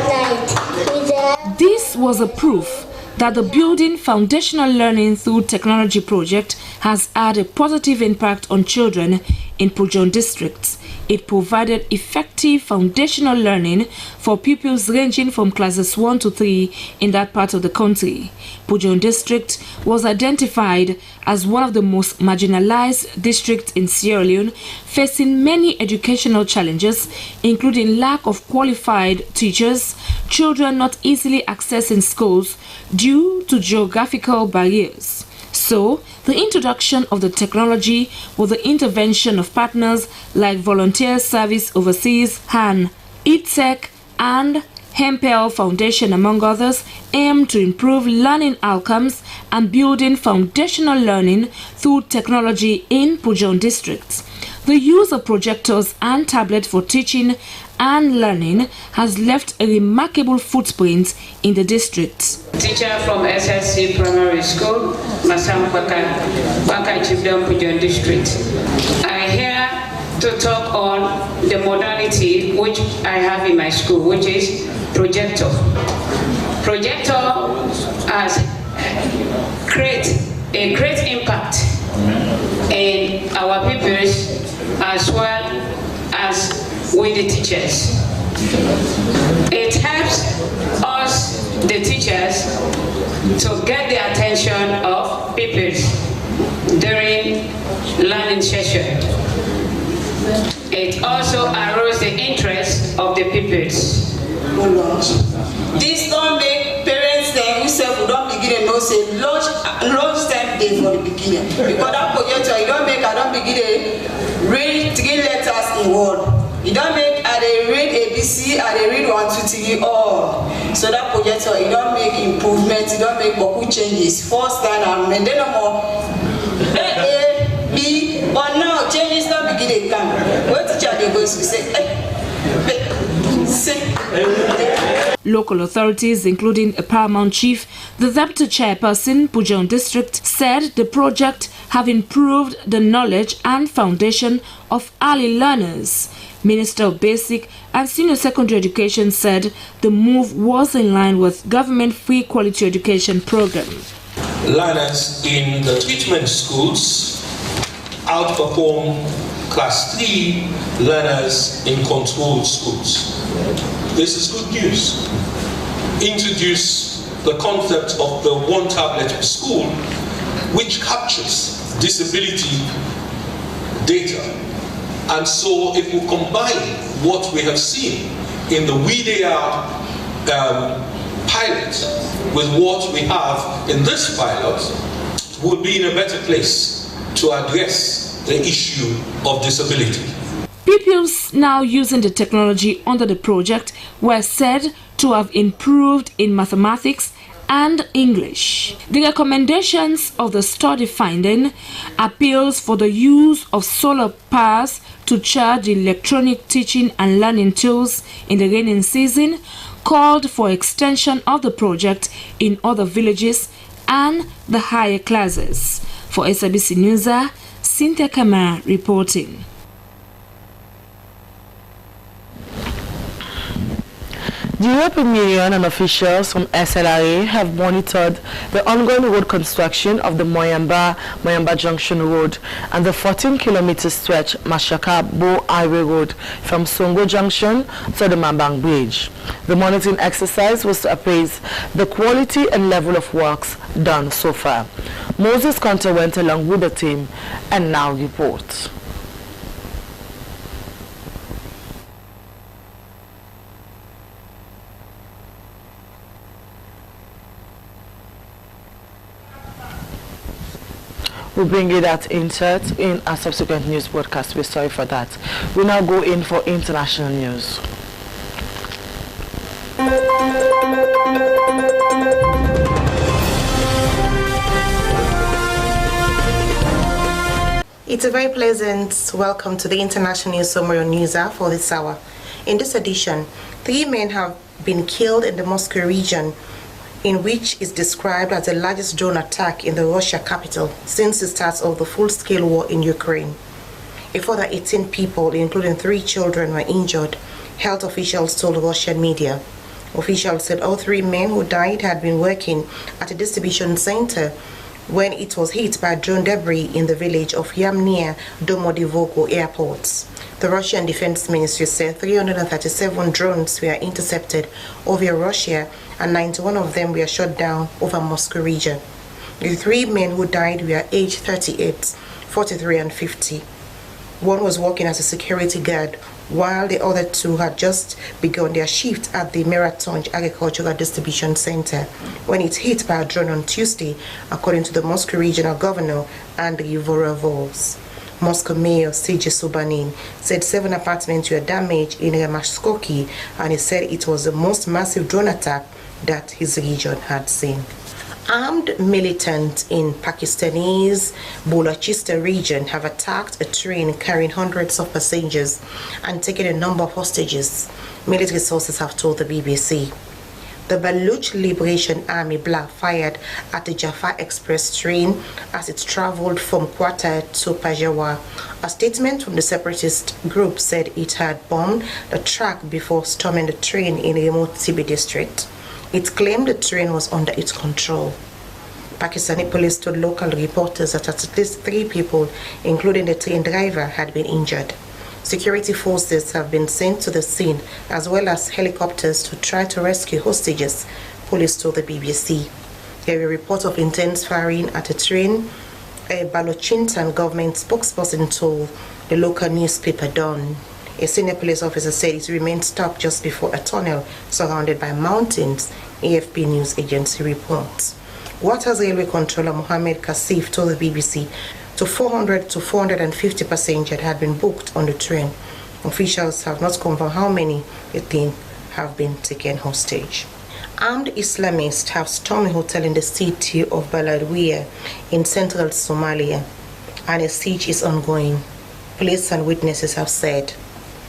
9. This was a proof that the Building Foundational Learning Through Technology project has had a positive impact on children in Pujaun districts. It provided effective foundational learning for pupils ranging from classes 1 to 3 in that part of the country. Pujaun district was identified as one of the most marginalized districts in Sierra Leone, facing many educational challenges, including lack of qualified teachers, children not easily accessing schools due to geographical barriers. So, the introduction of the technology with the intervention of partners like Volunteer Service Overseas, HAN, EdTech, and Hempel Foundation, among others, aim to improve learning outcomes and building foundational learning through technology in Pujaun districts. The use of projectors and tablets for teaching and learning has left a remarkable footprint in the district. Teacher from SSC Primary School, Masam Baka Chibdom Pujaun district. I'm here to talk on the modality which I have in my school, which is projector. Projector has created a great impact in our pupils as well as with the teachers. It helps us, the teachers, to get the attention of pupils during learning session. It also arouses the interest of the pupils. This don't make parents themselves don't begin to know say day for the beginning. Because that projector, you don't make, I don't begin to read 3 letters in word. You don't make, I read ABC, I read 1, 2, 3, all. So that projector, you don't make improvements, you don't make beaucoup changes. First time, and then no more. A, B, but now changes not begin to come. What teacher they go to say? Local authorities, including a paramount chief, the deputy chairperson, Pujon District, said the project have improved the knowledge and foundation of early learners. Minister of Basic and Senior Secondary Education said the move was in line with government free quality education program. Learners in the treatment schools outperform Class 3 learners in controlled schools. This is good news. Introduce the concept of the 1 tablet per school, which captures disability data. And so if we combine what we have seen in the WeDAR pilot with what we have in this pilot, we'll be in a better place to address the issue of disability. Pupils now using the technology under the project were said to have improved in mathematics and English. The recommendations of the study finding appeals for the use of solar powers to charge electronic teaching and learning tools in the rainy season, called for extension of the project in other villages and the higher classes. For Slbc News, Cynthia Kamara reporting. The European Union and officials from SLRA have monitored the ongoing road construction of the Moyamba Junction Road and the 14-kilometer stretch Mashaka-Bo Highway Road from Songo Junction to the Mambang Bridge. The monitoring exercise was to appraise the quality and level of works done so far. Moses Conter went along with the team and now reports. We'll bring you that insert in a subsequent news broadcast. We're sorry for that. We now go in for international news. It's a very pleasant welcome to the International News Summary on Newsa for this hour. In this edition, 3 men have been killed in the Moscow region, in which is described as the largest drone attack in the Russia capital since the start of the full-scale war in Ukraine. A further 18 people, including 3 children, were injured, health officials told Russian media. Officials said all 3 men who died had been working at a distribution center when it was hit by drone debris in the village of Yam near Domodivogo airport. The Russian Defense Ministry said 337 drones were intercepted over Russia and 91 of them were shot down over Moscow region. The 3 men who died were aged 38, 43 and 50. One was working as a security guard, while the other 2 had just begun their shift at the Meratonj Agricultural Distribution Center when it hit by a drone on Tuesday, according to the Moscow Regional Governor Andriy Vorovos. Moscow Mayor Sergei Sobyanin said 7 apartments were damaged in Ramashkoki, and he said it was the most massive drone attack that his region had seen. Armed militants in Pakistan's Balochistan region have attacked a train carrying hundreds of passengers and taken a number of hostages, military sources have told the BBC. The Baloch Liberation Army BLA fired at the Jaffa Express train as it traveled from Quetta to Peshawar. A statement from the separatist group said it had bombed the track before storming the train in a remote Tibet district. It claimed the train was under its control. Pakistani police told local reporters that at least 3 people, including the train driver, had been injured. Security forces have been sent to the scene, as well as helicopters to try to rescue hostages, police told the BBC. There were reports of intense firing at a train, a Balochistan government spokesperson told the local newspaper Dawn. A senior police officer said it remained stuck just before a tunnel surrounded by mountains, AFP news agency reports. Waters Railway Controller Mohammed Kasif told the BBC to 400 to 450 passengers had been booked on the train. Officials have not confirmed how many they think have been taken hostage. Armed Islamists have stormed a hotel in the city of Baladwiya in central Somalia, and a siege is ongoing. Police and witnesses have said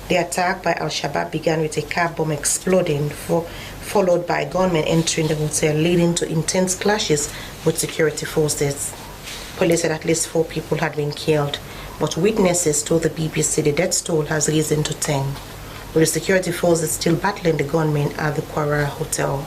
the attack by Al-Shabaab began with a car bomb exploding, followed by gunmen entering the hotel, leading to intense clashes with security forces. Police said at least 4 people had been killed, but witnesses told the BBC the death toll has risen to 10, with the security forces still battling the gunmen at the Kwara Hotel.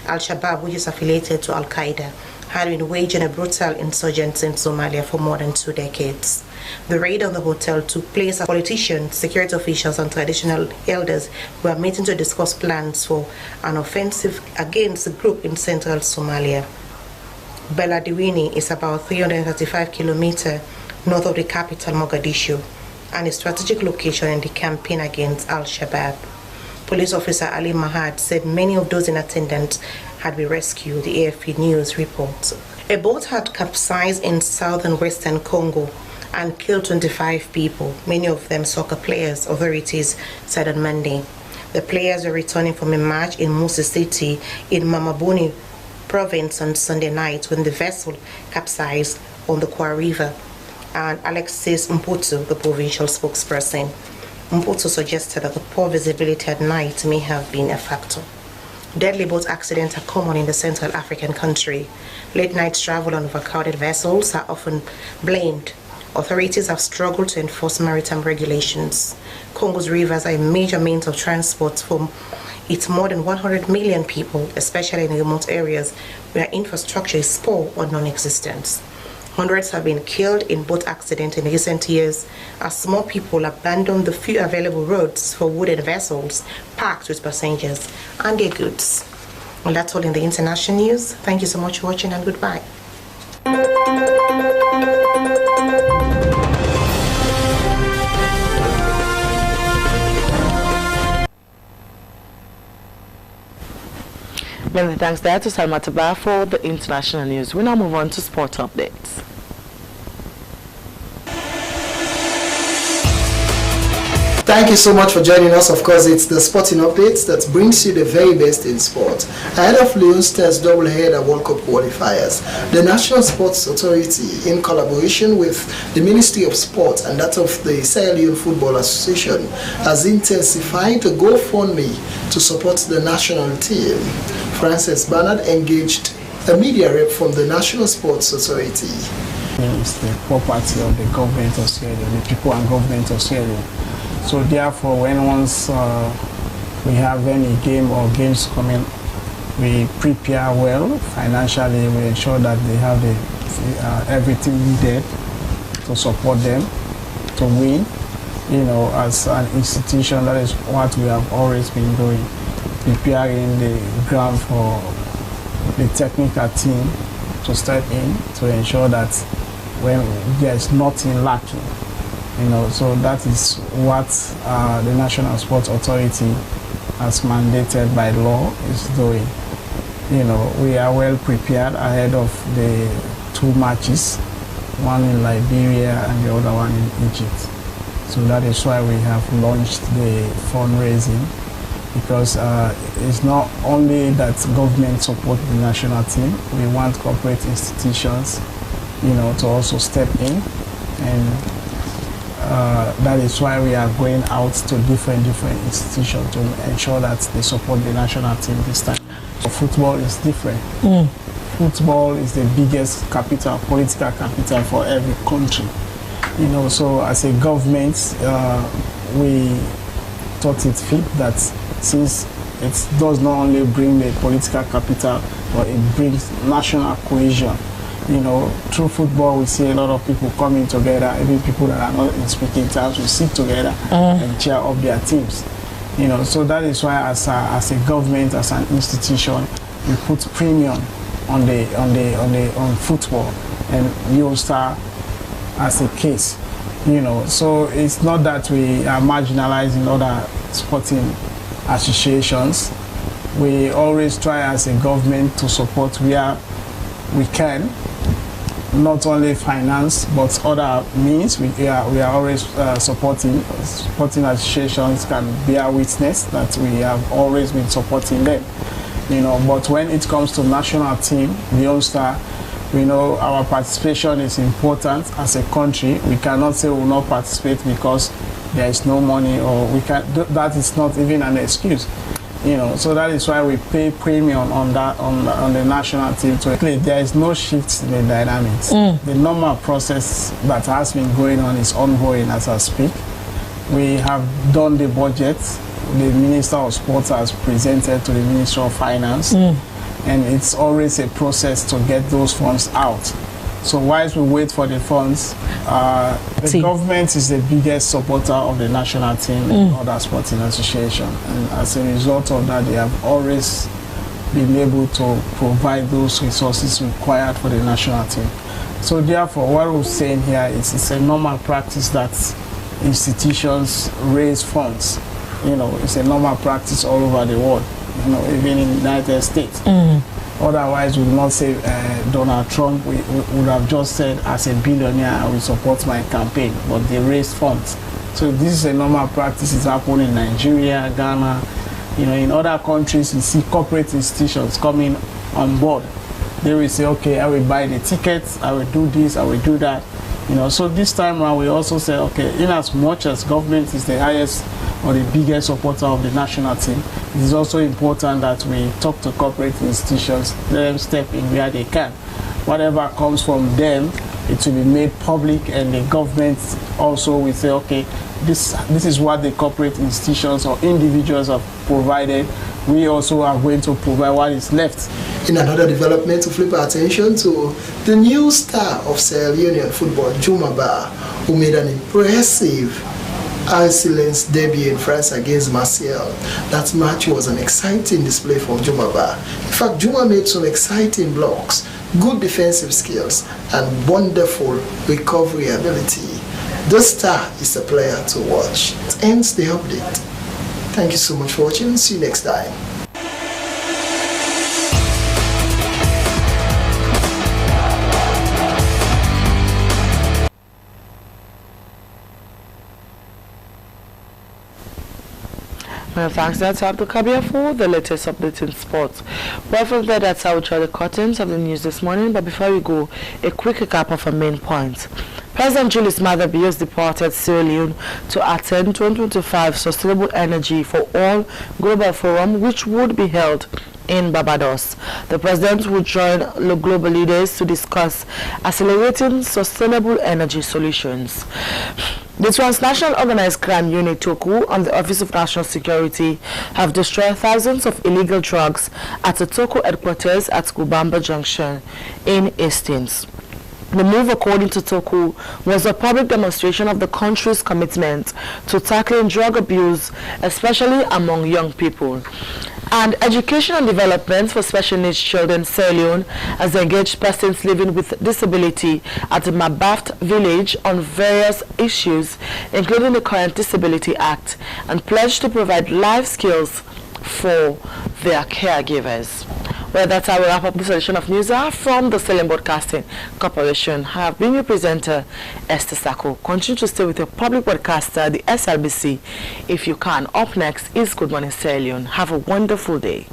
Al-Shabaab, which is affiliated to Al-Qaeda, had been waging a brutal insurgency in Somalia for more than 2 decades. The raid on the hotel took place as politicians, security officials, and traditional elders were meeting to discuss plans for an offensive against the group in central Somalia. Beledweyne is about 335 kilometers north of the capital, Mogadishu, and a strategic location in the campaign against Al-Shabaab. Police officer Ali Mahad said many of those in attendance had been rescued, the AFP News reports. A boat had capsized in southern western Congo and killed 25 people, many of them soccer players, authorities said on Monday. The players were returning from a match in Musi City in Mamaboni province on Sunday night when the vessel capsized on the Kwa River, and Alexis Mputu, the provincial spokesperson. Mputu suggested that the poor visibility at night may have been a factor. Deadly boat accidents are common in the Central African country. Late-night travel on overcrowded vessels are often blamed. Authorities have struggled to enforce maritime regulations. Congo's rivers are a major means of transport for its more than 100 million people, especially in remote areas where infrastructure is poor or non-existent. Hundreds have been killed in boat accidents in recent years as more people abandon the few available roads for wooden vessels packed with passengers and their goods. Well, that's all in the international news. Thank you so much for watching, and goodbye. Many thanks there to Salma Tabar for the international news. We now move on to sport updates. Thank you so much for joining us. Of course, it's the sporting updates that brings you the very best in sport. Ahead of Leon Stars double-header World Cup qualifiers, the National Sports Authority, in collaboration with the Ministry of Sport and that of the Sierra Leone Football Association, has intensified a GoFundMe to support the national team. Frances Bernard engaged a media rep from the National Sports Authority. It's the property of the government of Sierra Leone, the people and government of Sierra Leone. So therefore, when once we have any game or games coming, we prepare well financially. We ensure that they have everything needed to support them to win. You know, as an institution, that is what we have always been doing, preparing the ground for the technical team to step in to ensure that when there is nothing lacking. You know, so that is what the National Sports Authority, as mandated by law, is doing. You know, we are well prepared ahead of the 2 matches, one in Liberia and the other one in Egypt. So that is why we have launched the fundraising, because it's not only that government support the national team, we want corporate institutions, you know, to also step in, and that is why we are going out to different institutions to ensure that they support the national team this time. So football is different. Football is the biggest capital, political capital for every country. You know, so as a government, we thought it fit that since it does not only bring the political capital, but it brings national cohesion. You know, through football, we see a lot of people coming together, even people that are not in speaking terms, we sit together and cheer up their teams. You know, so that is why, as a government, as an institution, we put premium on football, and Eurostar as a case. You know, so it's not that we are marginalizing other sporting associations. We always try as a government to support where we can, not only finance but other means. We are always supporting associations can bear witness that we have always been supporting them. But when it comes to national team, the All-Star, we know our participation is important as a country. We cannot say we will not participate because there is no money, or we can. That is not even an excuse. So that is why we pay premium on that on the national team to play. There is no shift in the dynamics. The normal process that has been going on is ongoing as I speak. We have done the budget. The Minister of Sports has presented to the Minister of Finance, and it's always a process to get those funds out. So whilst we wait for the funds, the government is the biggest supporter of the national team and other sporting associations. And as a result of that, they have always been able to provide those resources required for the national team. So therefore, what we're saying here is it's a normal practice that institutions raise funds. It's a normal practice all over the world, even in the United States. Otherwise, we would not say Donald Trump. We would have just said, as a billionaire, I will support my campaign, but they raised funds. So this is a normal practice. It's happening in Nigeria, Ghana. In other countries, you see corporate institutions coming on board. They will say, okay, I will buy the tickets, I will do this, I will do that. So this time around, we also say, okay, in as much as government is the highest or the biggest supporter of the national team, it is also important that we talk to corporate institutions, let them step in where they can. Whatever comes from them, it will be made public, and the government also will say, okay, this is what the corporate institutions or individuals have provided. We also are going to provide what is left. In another development, to flip our attention to the new star of Sierra Leone football, Juma Ba, who made an impressive excellence debut in France against Marseille. That match was an exciting display for Juma Ba. In fact, Juma made some exciting blocks, good defensive skills, and wonderful recovery ability. The star is a player to watch. It ends the update. Thank you so much for watching. See you next time. Thanks, that's Abdul Kabir for the latest update in sports. Well, from there, that's how we try the curtains of the news this morning. But before we go, a quick recap of our main points. President Julius Maada Bio departed Sierra Leone to attend 2025 Sustainable Energy for All Global Forum, which would be held in Barbados. The president will join the global leaders to discuss accelerating sustainable energy solutions. The Transnational Organized Crime Unit Toku and the Office of National Security have destroyed thousands of illegal drugs at the Toku headquarters at Kubamba Junction in Hastings. The move, according to Toku, was a public demonstration of the country's commitment to tackling drug abuse, especially among young people. And Education and Development for Special Needs Children Sierra Leone has engaged persons living with disability at the Mabaft village on various issues, including the current Disability Act, and pledged to provide life skills for their caregivers. Well, that's how we wrap up this edition of News Hour from the Sierra Leone Broadcasting Corporation. I have been your presenter, Esther Sako. Continue to stay with your public broadcaster, the SLBC, if you can. Up next is Good Morning Sierra Leone. Have a wonderful day.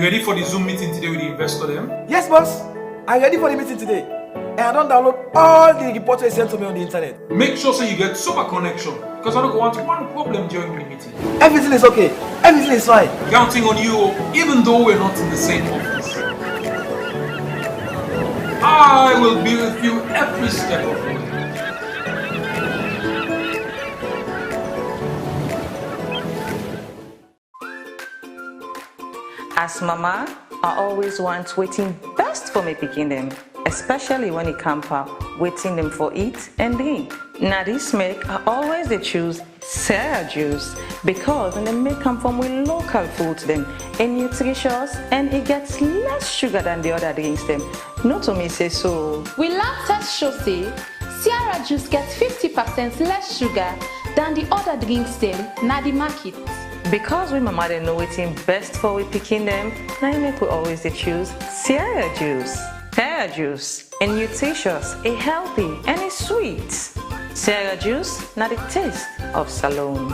Ready for the Zoom meeting today with the investor then? Yes, boss. I'm ready for the meeting today. And I don't download all the reports they sent to me on the internet. Make sure so you get super connection, because I don't want one problem during the meeting. Everything is okay. Everything is fine. Counting on you, even though we're not in the same office. I will be with you every step of the way. As mama, I always want waiting best for me picking them, especially when it comes up waiting them for eat and drink. Now this make I always they choose Sierra juice because they make come from with local foods them and nutritious and it gets less sugar than the other drinks them. Not to me say so. We lab test show say Sierra juice gets 50% less sugar than the other drinks them na the market. Because we mama they know waiting best for we picking them, now make we always they choose Sierra juice. Sierra juice is nutritious, it's healthy and it's sweet. Sierra juice, not the taste of Salome.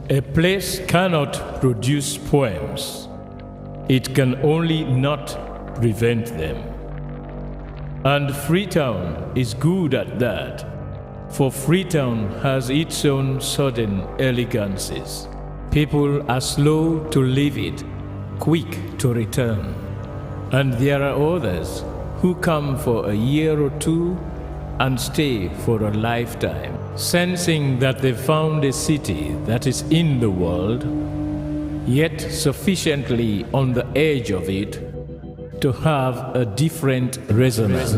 A place cannot produce poems. It can only not prevent them. And Freetown is good at that, for Freetown has its own sudden elegances. People are slow to leave it, quick to return. And there are others who come for a year or two and stay for a lifetime, sensing that they found a city that is in the world, yet sufficiently on the edge of it to have a different resonance.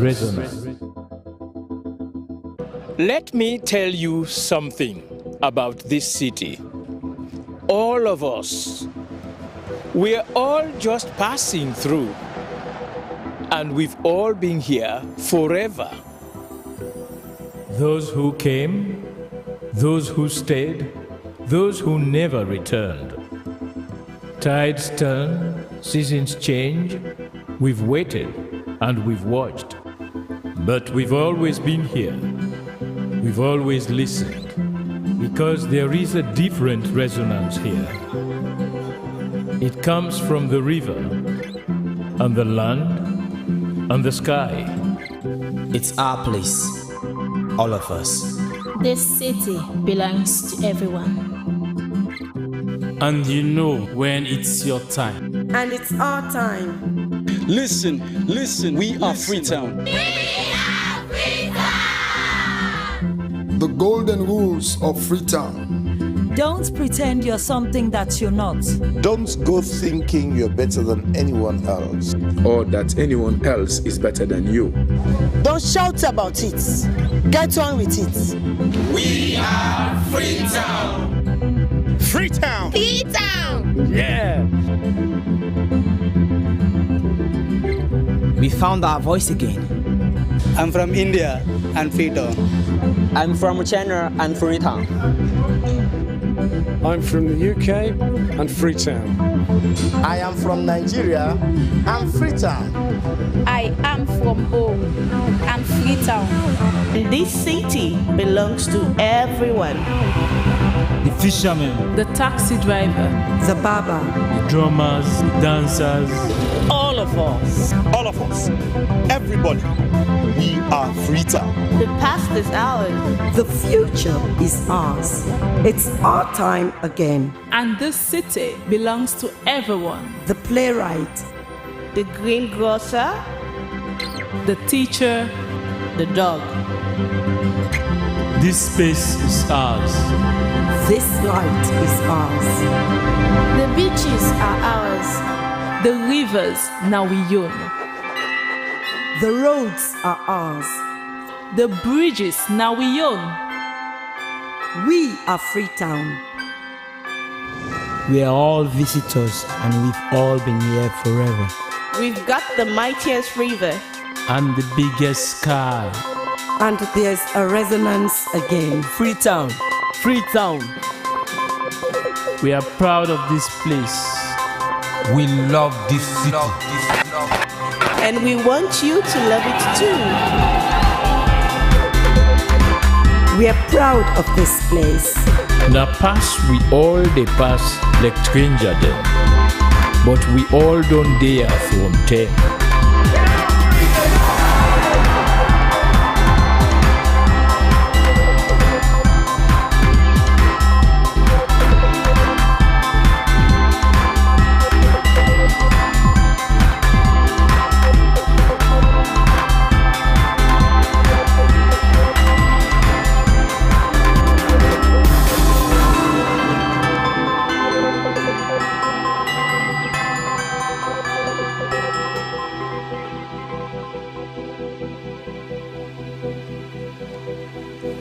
Let me tell you something about this city. All of us, we're all just passing through, and we've all been here forever. Those who came, those who stayed, those who never returned. Tides turn, seasons change, we've waited and we've watched. But we've always been here. We've always listened, because there is a different resonance here. It comes from the river, and the land, and the sky. It's our place. All of us. This city belongs to everyone. And you know when it's your time. And it's our time. Listen, we are Freetown. We are Freetown! The golden rules of Freetown. Don't pretend you're something that you're not. Don't go thinking you're better than anyone else. Or that anyone else is better than you. Don't shout about it. Get on with it. We are Freetown. Freetown. Freetown. Yeah. With found our voice again. I'm from India and Freetown. I'm from China and Freetown. I'm from the UK and Freetown. I am from Nigeria and Freetown. I am from home and Freetown. This city belongs to everyone. The fishermen, The taxi driver, The barber, the drummers, the dancers. all of us. All of us, everybody, we are Freetown. The past is ours. The future is ours. It's our time again. and this city belongs to everyone. The playwright, The greengrocer, The teacher, the dog. This space is ours. this light is ours. the beaches are ours. The rivers now we own. The roads are ours. The bridges now we own. We are Freetown. We are all visitors and we've all been here forever. We've got the mightiest river. And the biggest sky. And there's a resonance again. Freetown, Freetown. We are proud of this place. We love this city. And we want you to love it too. We are proud of this place. Na pass we all dey pass like stranger dem, but we all don dey here from tey.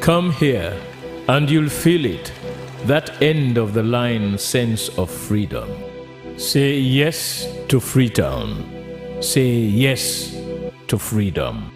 Come here, and you'll feel it, that end of the line sense of freedom. Say yes to Freetown. Say yes to freedom.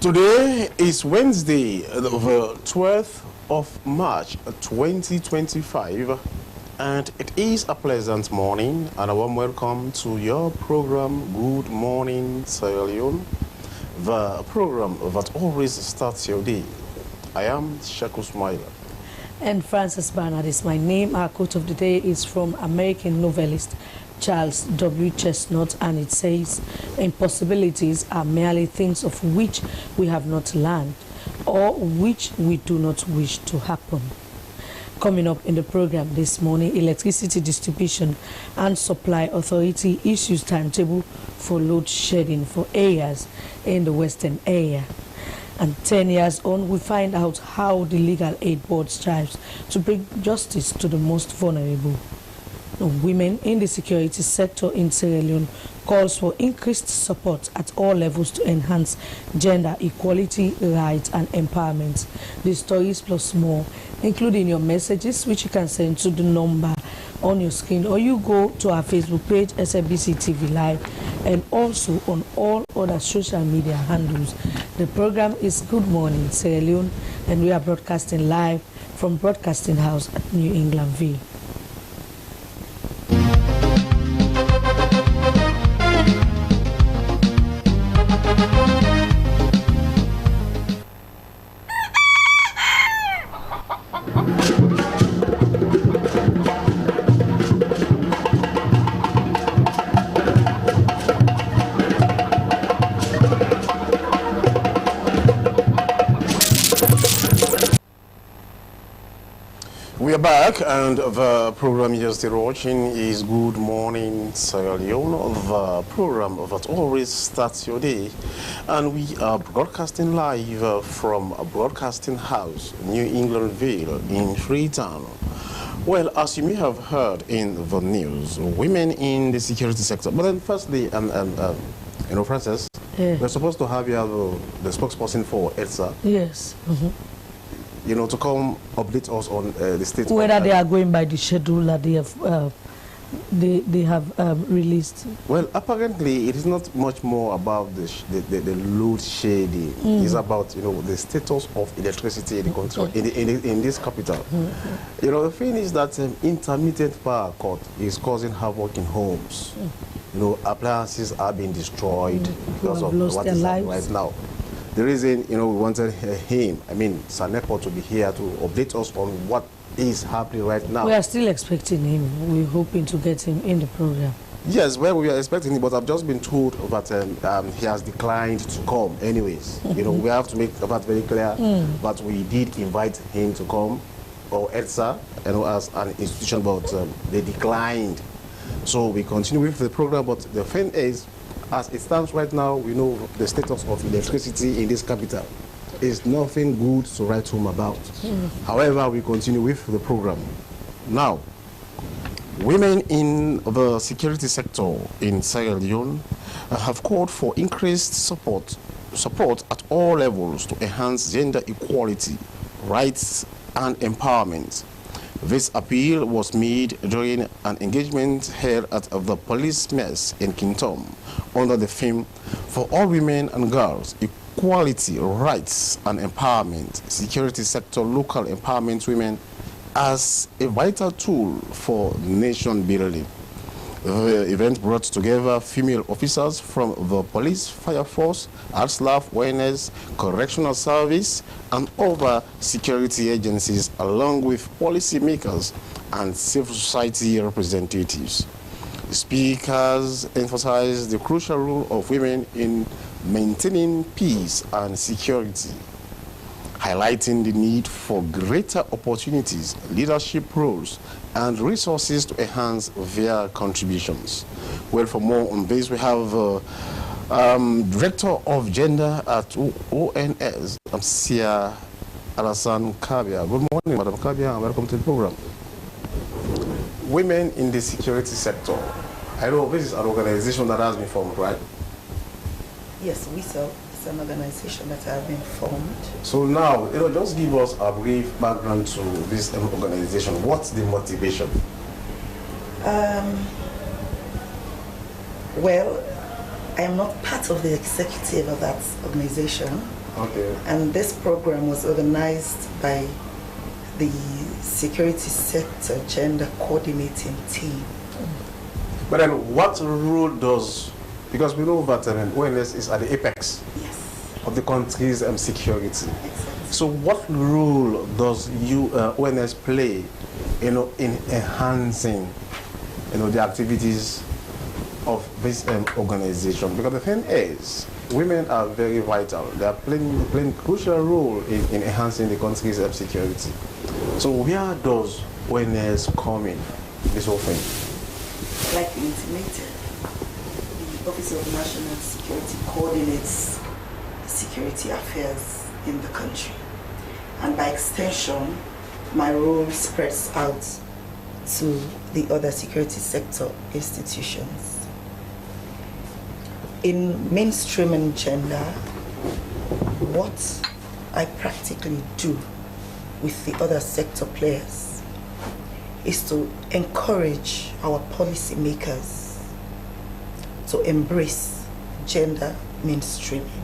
Today is Wednesday, the 12th of March 2025, and it is a pleasant morning and a warm welcome to your program, Good Morning Sierra Leone, the program that always starts your day. I am Shaku Smiler. And Francis Barnard is my name. Our quote of the day is from American novelist Charles W. Chestnut, and it says, "Impossibilities are merely things of which we have not learned or which we do not wish to happen." Coming up in the program this morning, Electricity Distribution and Supply Authority issues timetable for load shedding for areas in the Western area. And 10 years on, we find out how the Legal Aid Board strives to bring justice to the most vulnerable. Women in the security sector in Sierra Leone calls for increased support at all levels to enhance gender equality, rights and empowerment. The stories plus more, including your messages, which you can send to the number on your screen, or you go to our Facebook page, Slbc TV Live, and also on all other social media handles. The program is Good Morning Sierra Leone, and we are broadcasting live from Broadcasting House at New England View. We are back, and the program you're still watching is Good Morning Sierra Leone. The program that always starts your day, and we are broadcasting live from a broadcasting house, New Englandville in Freetown. Well, as you may have heard in the news, women in the security sector. But then, firstly, Francis, we're supposed to have the spokesperson for EDSA. Yes. To come update us on the state. Whether they are going by the schedule that they have released. Well, apparently it is not much more about the load shedding. It's about the status of electricity in the country, in this capital. The thing is that intermittent power cut is causing havoc in homes. Appliances are being destroyed because of what is happening right now. The reason, we wanted him, Sanepo, to be here to update us on what is happening right now. We are still expecting him. We're hoping to get him in the program. Yes, well, we are expecting him, but I've just been told that he has declined to come anyways. We have to make that very clear, but we did invite him to come, or EDSA, as an institution, but they declined. So we continue with the program, but the thing is, as it stands right now, we know the status of electricity in this capital is nothing good to write home about. However, we continue with the program. Now, women in the security sector in Sierra Leone have called for increased support at all levels to enhance gender equality, rights, and empowerment. This appeal was made during an engagement held at the police mess in Kintom under the theme "For All Women and Girls, Equality, Rights and Empowerment, Security Sector Local Empowerment Women as a Vital Tool for Nation Building." The event brought together female officers from the police, fire force, ASLAF, awareness, correctional service, and other security agencies, along with policymakers and civil society representatives. The speakers emphasized the crucial role of women in maintaining peace and security, highlighting the need for greater opportunities, leadership roles, and resources to enhance their contributions. Well, for more on this, we have Director of Gender at ONS, Sierra Leone Kabia. Good morning, Madam Kabia, and welcome to the program. Women in the security sector. I know this is an organization that has been formed, right? Yes, it's an organization that has been formed. So now, just give us a brief background to this organization. What's the motivation? Well, I am not part of the executive of that organization. Okay. And this program was organized by the Security Sector Gender Coordinating Team. But then what role does, because we know that ONS is at the apex of the country's security. Exactly. So what role does ONS play, in enhancing, the activities of this organization? Because the thing is, women are very vital. They are playing a crucial role in enhancing the country's security. So where does ONS come in, this whole thing? Like we intimated, the Office of National Security coordinates security affairs in the country. And by extension, my role spreads out to the other security sector institutions. In mainstreaming gender, what I practically do with the other sector players is to encourage our policymakers to embrace gender mainstreaming,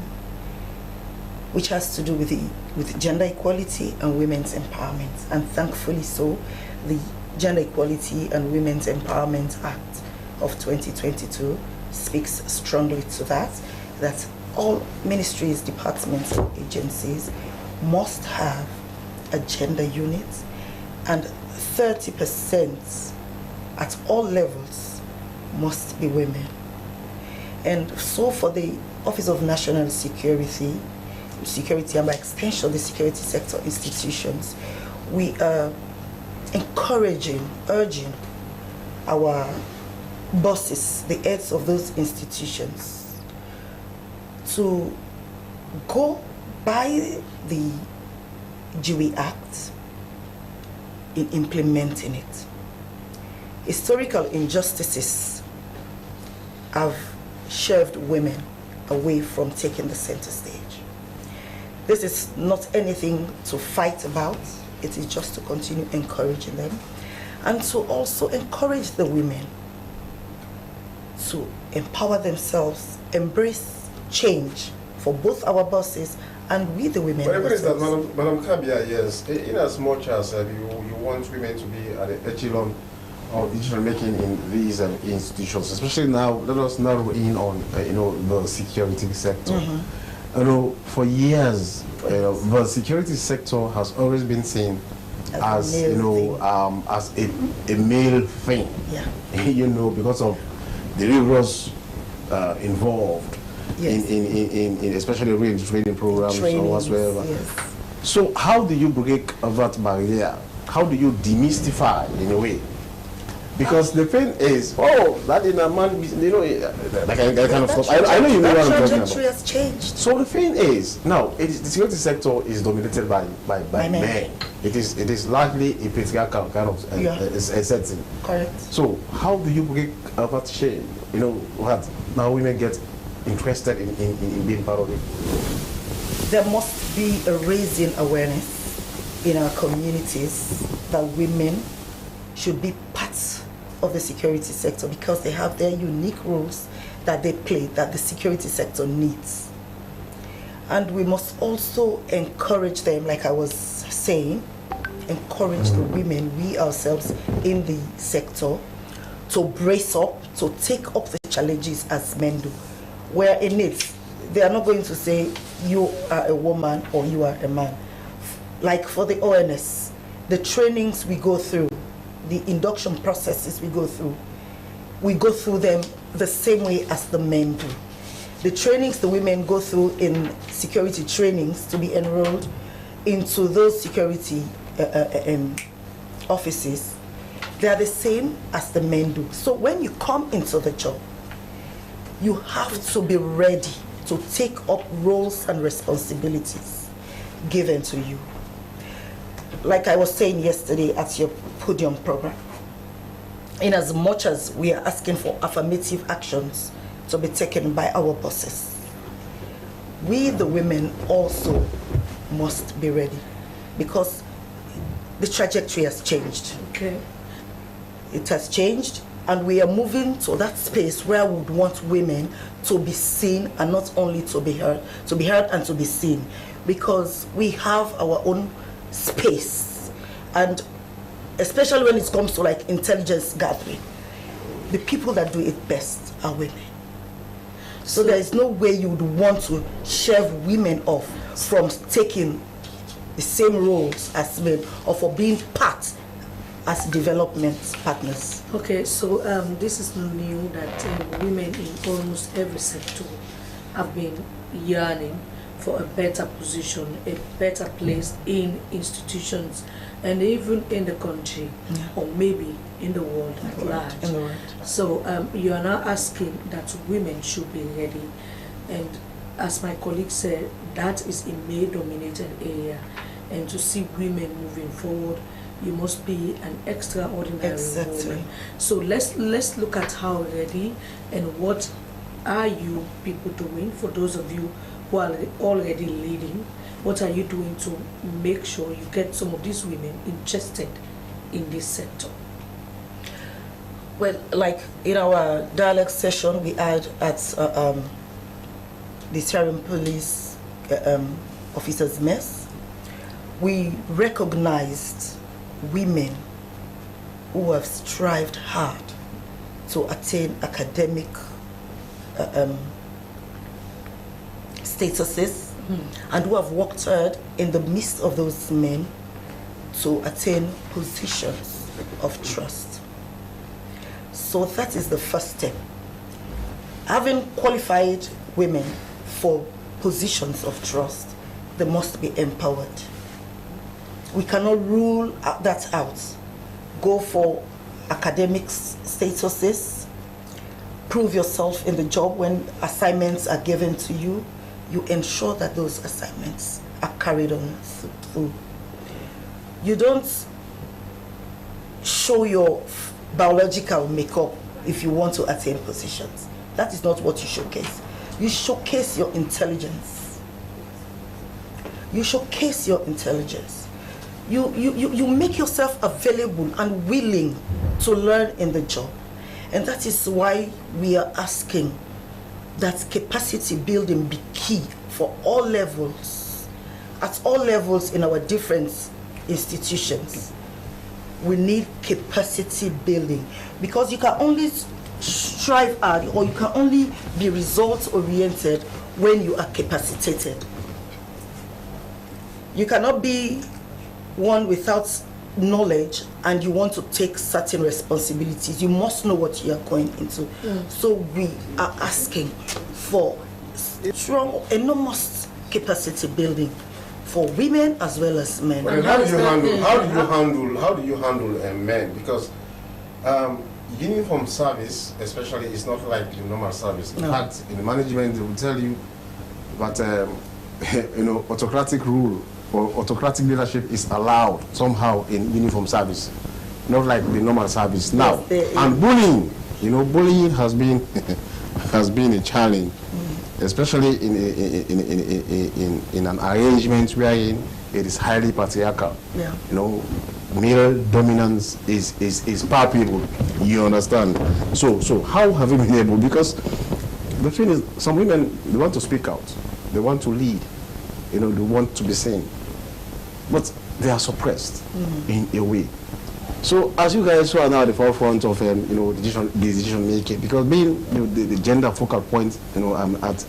which has to do with gender equality and women's empowerment. And thankfully so, the Gender Equality and Women's Empowerment Act of 2022 speaks strongly to that all ministries, departments, and agencies must have a gender unit, and 30% at all levels must be women. And so for the Office of National Security, and by extension the security sector institutions, we are urging our bosses, the heads of those institutions, to go by the Dewey Act in implementing it. Historical injustices have shoved women away from taking the center stage. This is not anything to fight about. It is just to continue encouraging them and to also encourage the women to empower themselves, embrace change for both our bosses and we the women. But the is that, Madam Kabia, yes, in as much as you want women to be at the echelon of decision making in these institutions, especially now, let us narrow in on the security sector. You know, for years, the security sector has always been seen as as a male thing. Yeah. Because of the rigorous involved in especially range training programs or whatsoever. Yes. So how do you break that barrier? How do you demystify in a way? Because the thing is, that in a man, like I kind of stuff. I know you know what I'm talking about. Has changed. So the thing is, now the security sector is dominated by men. It is largely a patriarchal kind of a setting. Correct. So how do you break that chain? What now women get interested in being part of it? There must be a raising awareness in our communities that women should be part of the security sector because they have their unique roles that they play that the security sector needs. And we must also encourage them, like I was saying, encourage the women, we ourselves in the sector, to brace up, to take up the challenges as men do. Where in it, they are not going to say you are a woman or you are a man. Like for the ONS, the trainings we go through, the induction processes we go through them the same way as the men do. The trainings the women go through in security trainings to be enrolled into those security offices, they are the same as the men do. So when you come into the job, you have to be ready to take up roles and responsibilities given to you. Like I was saying yesterday at your podium program, in as much as we are asking for affirmative actions to be taken by our bosses, we the women also must be ready because the trajectory has changed. Okay. It has changed and we are moving to that space where we would want women to be seen and not only to be heard and to be seen, because we have our own space, and especially when it comes to like intelligence gathering, the people that do it best are women. So there is no way you would want to shove women off from taking the same roles as men or for being part as development partners. Okay, so this is not new that women in almost every sector have been yearning for a better position, a better place in institutions, and even in the country, or maybe in the world at large. So you are now asking that women should be ready, and as my colleague said, that is a male-dominated area, and to see women moving forward, you must be an extraordinary woman. So let's look at how ready and what are you people doing for those of you who are already leading. What are you doing to make sure you get some of these women interested in this sector? Well, like in our dialogue session we had at the Sierra Leone Police Officers Mess, we recognized women who have strived hard to attain academic statuses and who have worked hard in the midst of those men to attain positions of trust. So that is the first step. Having qualified women for positions of trust, they must be empowered. We cannot rule that out go for academic statuses, prove yourself in the job. When assignments are given to you, you ensure that those assignments are carried on through. You don't show your biological makeup if you want to attain positions. That is not what you showcase. You showcase your intelligence. You showcase your intelligence. You make yourself available and willing to learn in the job. And that is why we are asking that capacity building be key for all levels, at all levels in our different institutions. We need capacity building, because you can only strive hard, or you can only be results oriented when you are capacitated. You cannot be one without knowledge and you want to take certain responsibilities. You must know what you are going into. So we are asking for strong, enormous capacity building for women as well as men. Well, how do you handle men? Because uniform service, especially, is not like the normal service. In fact, in the management, they will tell you that autocratic rule or autocratic leadership is allowed somehow in uniform service, not like the normal service now. And bullying, bullying has been a challenge, especially in an arrangement wherein it is highly patriarchal. Male dominance is palpable. You understand? So how have you been able? Because the thing is, some women, they want to speak out, they want to lead, they want to be seen, but they are suppressed in a way. So as you guys are now at the forefront of decision making, because being the gender focal point, at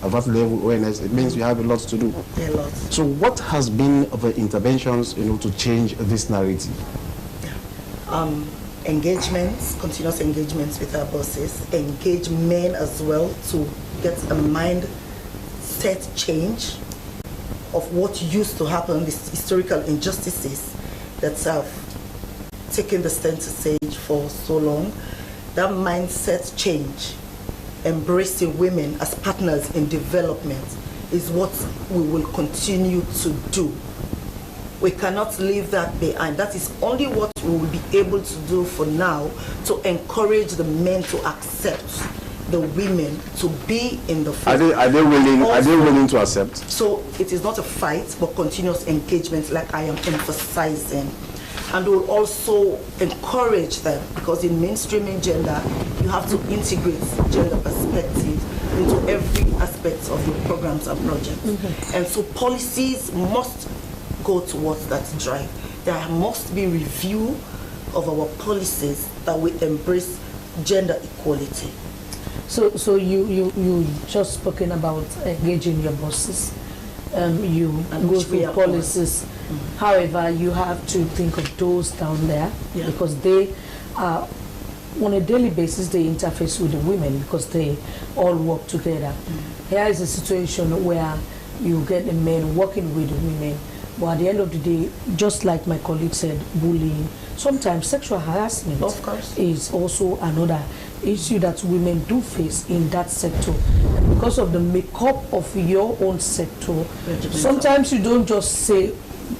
a vast level awareness, it means we have a lot to do. A lot. So what has been the interventions, to change this narrative? Engagements, continuous engagements with our bosses, engage men as well to get a mindset change of what used to happen, these historical injustices that have taken the center stage for so long. That mindset change, embracing women as partners in development, is what we will continue to do. We cannot leave that behind. That is only what we will be able to do for now, to encourage the men to accept the women to be in the fight. Are they willing to accept? So it is not a fight, but continuous engagement, like I am emphasizing. And we'll also encourage them, because in mainstreaming gender, you have to integrate gender perspective into every aspect of your programs and projects. And so policies must go towards that drive. There must be review of our policies that will embrace gender equality. So you just spoken about engaging your bosses. You go through policies. However, you have to think of those down there, because they are, on a daily basis, they interface with the women, because they all work together. Here is a situation where you get the men working with the women, but at the end of the day, just like my colleague said, bullying, sometimes sexual harassment is also another issue that women do face in that sector. And because of the makeup of your own sector, sometimes you don't just say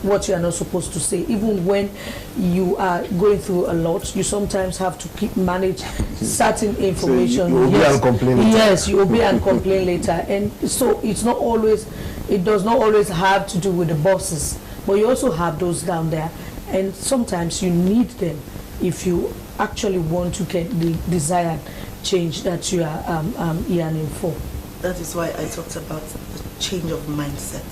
what you are not supposed to say. Even when you are going through a lot, you sometimes have to manage certain information. So you obey and complain later. Yes, you obey and complain later. And so it does not always have to do with the bosses, but you also have those down there. And sometimes you need them if you actually want to get the desired change that you are yearning for. That is why I talked about the change of mindset.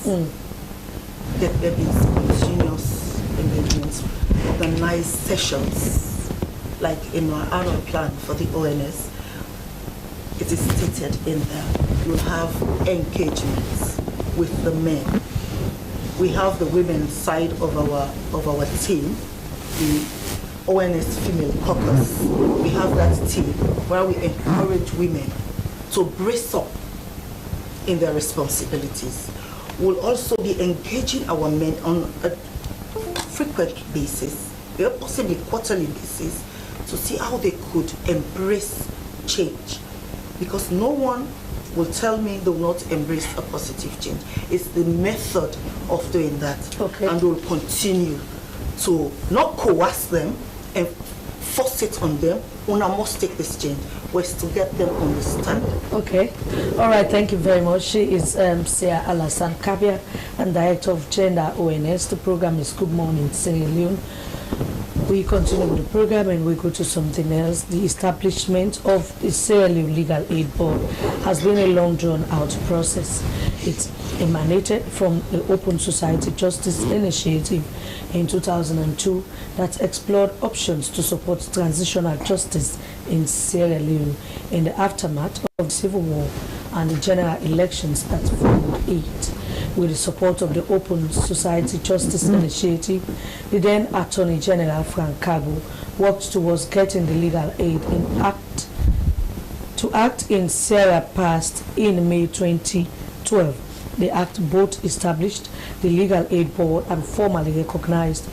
There is continuous engagements, organize sessions, like in our annual plan for the ONS. It is stated in there. You'll have engagements with the men. We have the women's side of our team, the ONS Female Caucus. We have that team where we encourage women to brace up in their responsibilities. We'll also be engaging our men on a frequent basis possibly quarterly basis, to see how they could embrace change. Because no one will tell me they will not embrace a positive change. It's the method of doing that. Okay. And we'll continue to not coerce them and force it on them. Una must take this change, was to get them to understand. Okay. All right. Thank you very much. She is Sia Alassane Kabia, and Director of Gender ONS. The program is Good Morning Sierra Leone. We continue with the program and we go to something else. The establishment of the Sierra Leone Legal Aid Board has been a long drawn out process. It emanated from the Open Society Justice Initiative in 2002 that explored options to support transitional justice in Sierra Leone in the aftermath of the Civil War and the general elections that followed it. With the support of the Open Society Justice Initiative, the then Attorney General Frank Kago worked towards getting the legal aid to act in Sierra passed in May 2012. The act both established the Legal Aid Board and formally recognized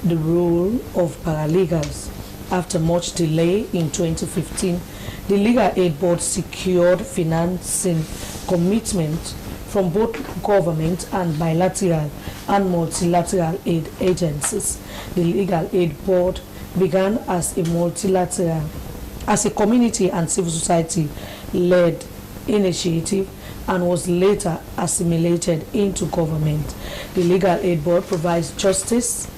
the role of paralegals. After much delay in 2015, the Legal Aid Board secured financing commitments from both government and bilateral and multilateral aid agencies. The Legal Aid Board began as a community and civil society-led initiative and was later assimilated into government. The Legal Aid Board provides justice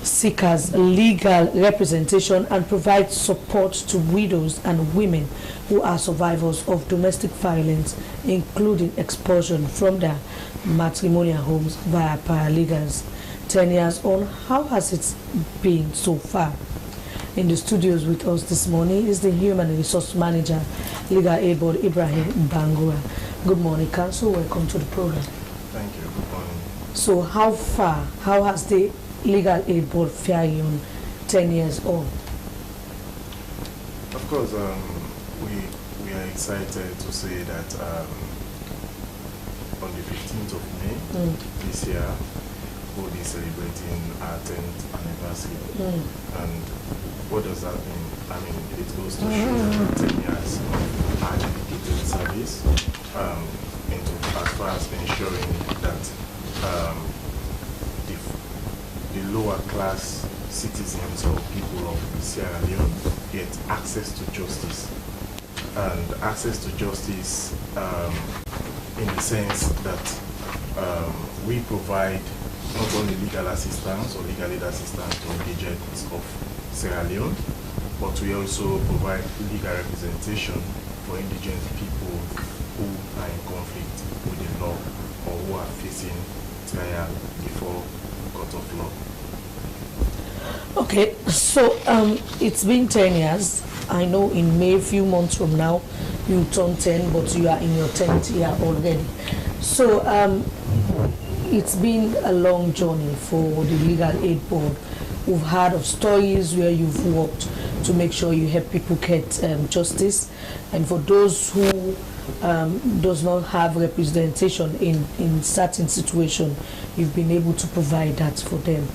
seekers legal representation and provides support to widows and women who are survivors of domestic violence, including expulsion from their matrimonial homes via paralegals. 10 years on, how has it been so far? In the studios with us this morning is the Human Resource Manager, Legal Aid Board, Ibrahim Bangura. Good morning, Council. Welcome to the program. Thank you. Good morning. So how has the Legal Aid Board fared on 10 years on? Of course, we are excited to say that on the 15th of May this year, we'll be celebrating our 10th anniversary. And what does that mean? I mean, it goes to show that 10 years of our dedicated service as far as ensuring that the lower class citizens or people of Sierra Leone get access to justice. And access to justice in the sense that we provide not only legal assistance or legal aid assistance to indigents of Sierra Leone, but we also provide legal representation for indigent people who are in conflict with the law or who are facing trial before court of law. Okay, so it's been 10 years. I know in May, a few months from now, you turn 10, but you are in your 10th year already. So it's been a long journey for the Legal Aid Board. We've heard of stories where you've worked to make sure you help people get justice, and for those who does not have representation in certain situations, you've been able to provide that for them.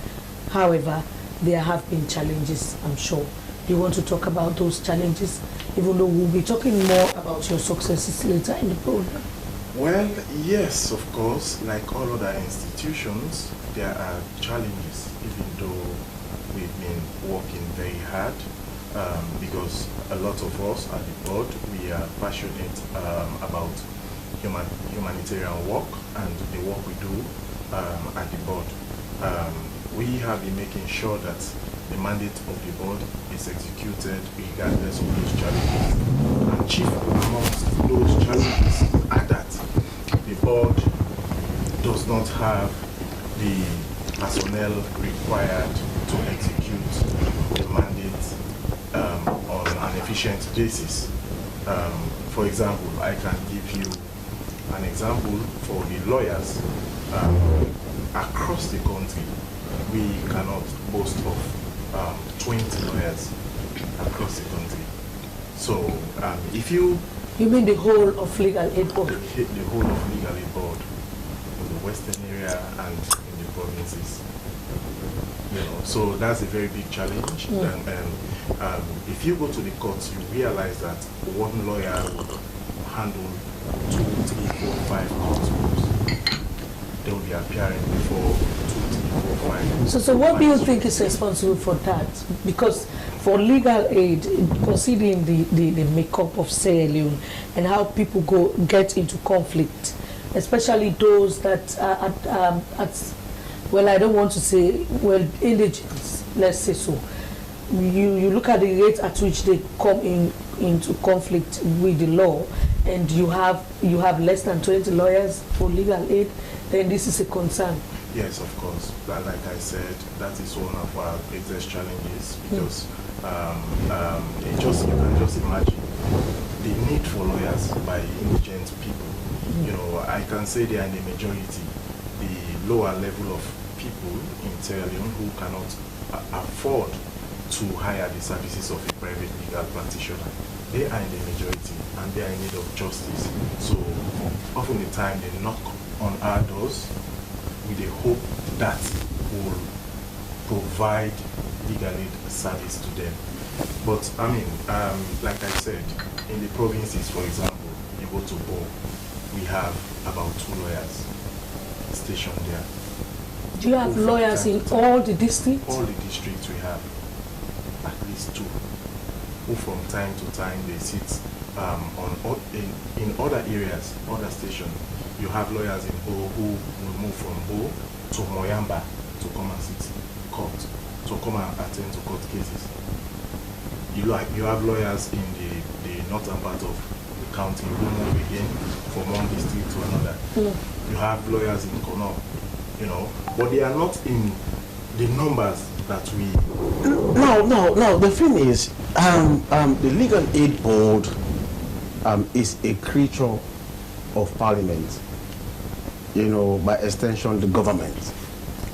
However, there have been challenges, I'm sure. You want to talk about those challenges, even though we'll be talking more about your successes later in the program? Well, yes, of course. Like all other institutions, there are challenges, even though we've been working very hard, because a lot of us at the board, we are passionate about humanitarian work and the work we do at the board. We have been making sure that the mandate of the board is executed regardless of those challenges. And chief amongst those challenges are that the board does not have the personnel required to execute the mandate on an efficient basis. For example, I can give you an example for the lawyers across the country. We cannot boast of 20 lawyers across the country. So if you... You mean the whole of Legal Aid Board? The whole of Legal Aid Board. western area and in the provinces. So that's a very big challenge. And if you go to the courts, you realize that one lawyer will handle 2, 3, 4, 5 courtrooms. They will be appearing before 2, 3, 4, 5. So what do you think is responsible for that? Because for legal aid, considering the makeup of Sierra Leone and how people get into conflict, especially those that are at well, I don't want to say, well, indigents, let's say so. You look at the rate at which they come into conflict with the law, and you have less than 20 lawyers for legal aid, then this is a concern. Yes, of course. But like I said, that is one of our greatest challenges, because you can just imagine the need for lawyers by indigent people. I can say they are in the majority. The lower level of people in Sierra Leone who cannot afford to hire the services of a private legal practitioner. They are in the majority and they are in need of justice. So often the time they knock on our doors with the hope that we'll provide legal aid service to them. But like I said, in the provinces, for example, you go to Bo, we have about 2 lawyers stationed there. Do you have lawyers in all the districts? All the districts we have at least 2, who from time to time they sit in other areas, other stations. You have lawyers in Bo who will move from Bo to Moyamba to come and sit court, to come and attend to court cases. You have lawyers in the northern part of the county who move again from one district to another. You have lawyers in Kono, but they are not in the numbers that we... No, the thing is, the Legal Aid Board is a creature of Parliament, by extension the government.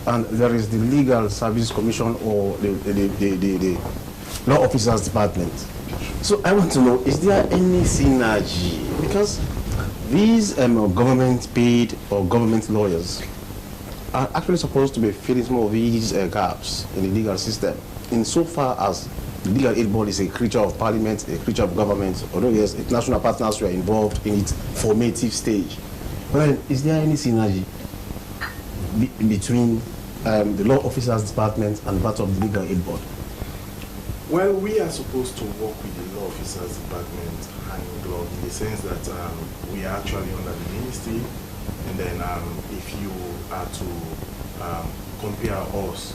And there is the Legal Service Commission or the Law Officers Department. So I want to know, is there any synergy? Because these government paid or government lawyers are actually supposed to be filling some of these gaps in the legal system, insofar as the Legal Aid Board is a creature of Parliament, a creature of government, although yes, international partners were involved in its formative stage. But is there any synergy between the Law Officers Department and that of the Legal Aid Board? Well, we are supposed to work with the Law Officers Department hand in glove, in the sense that we are actually under the ministry, and then if you are to compare us,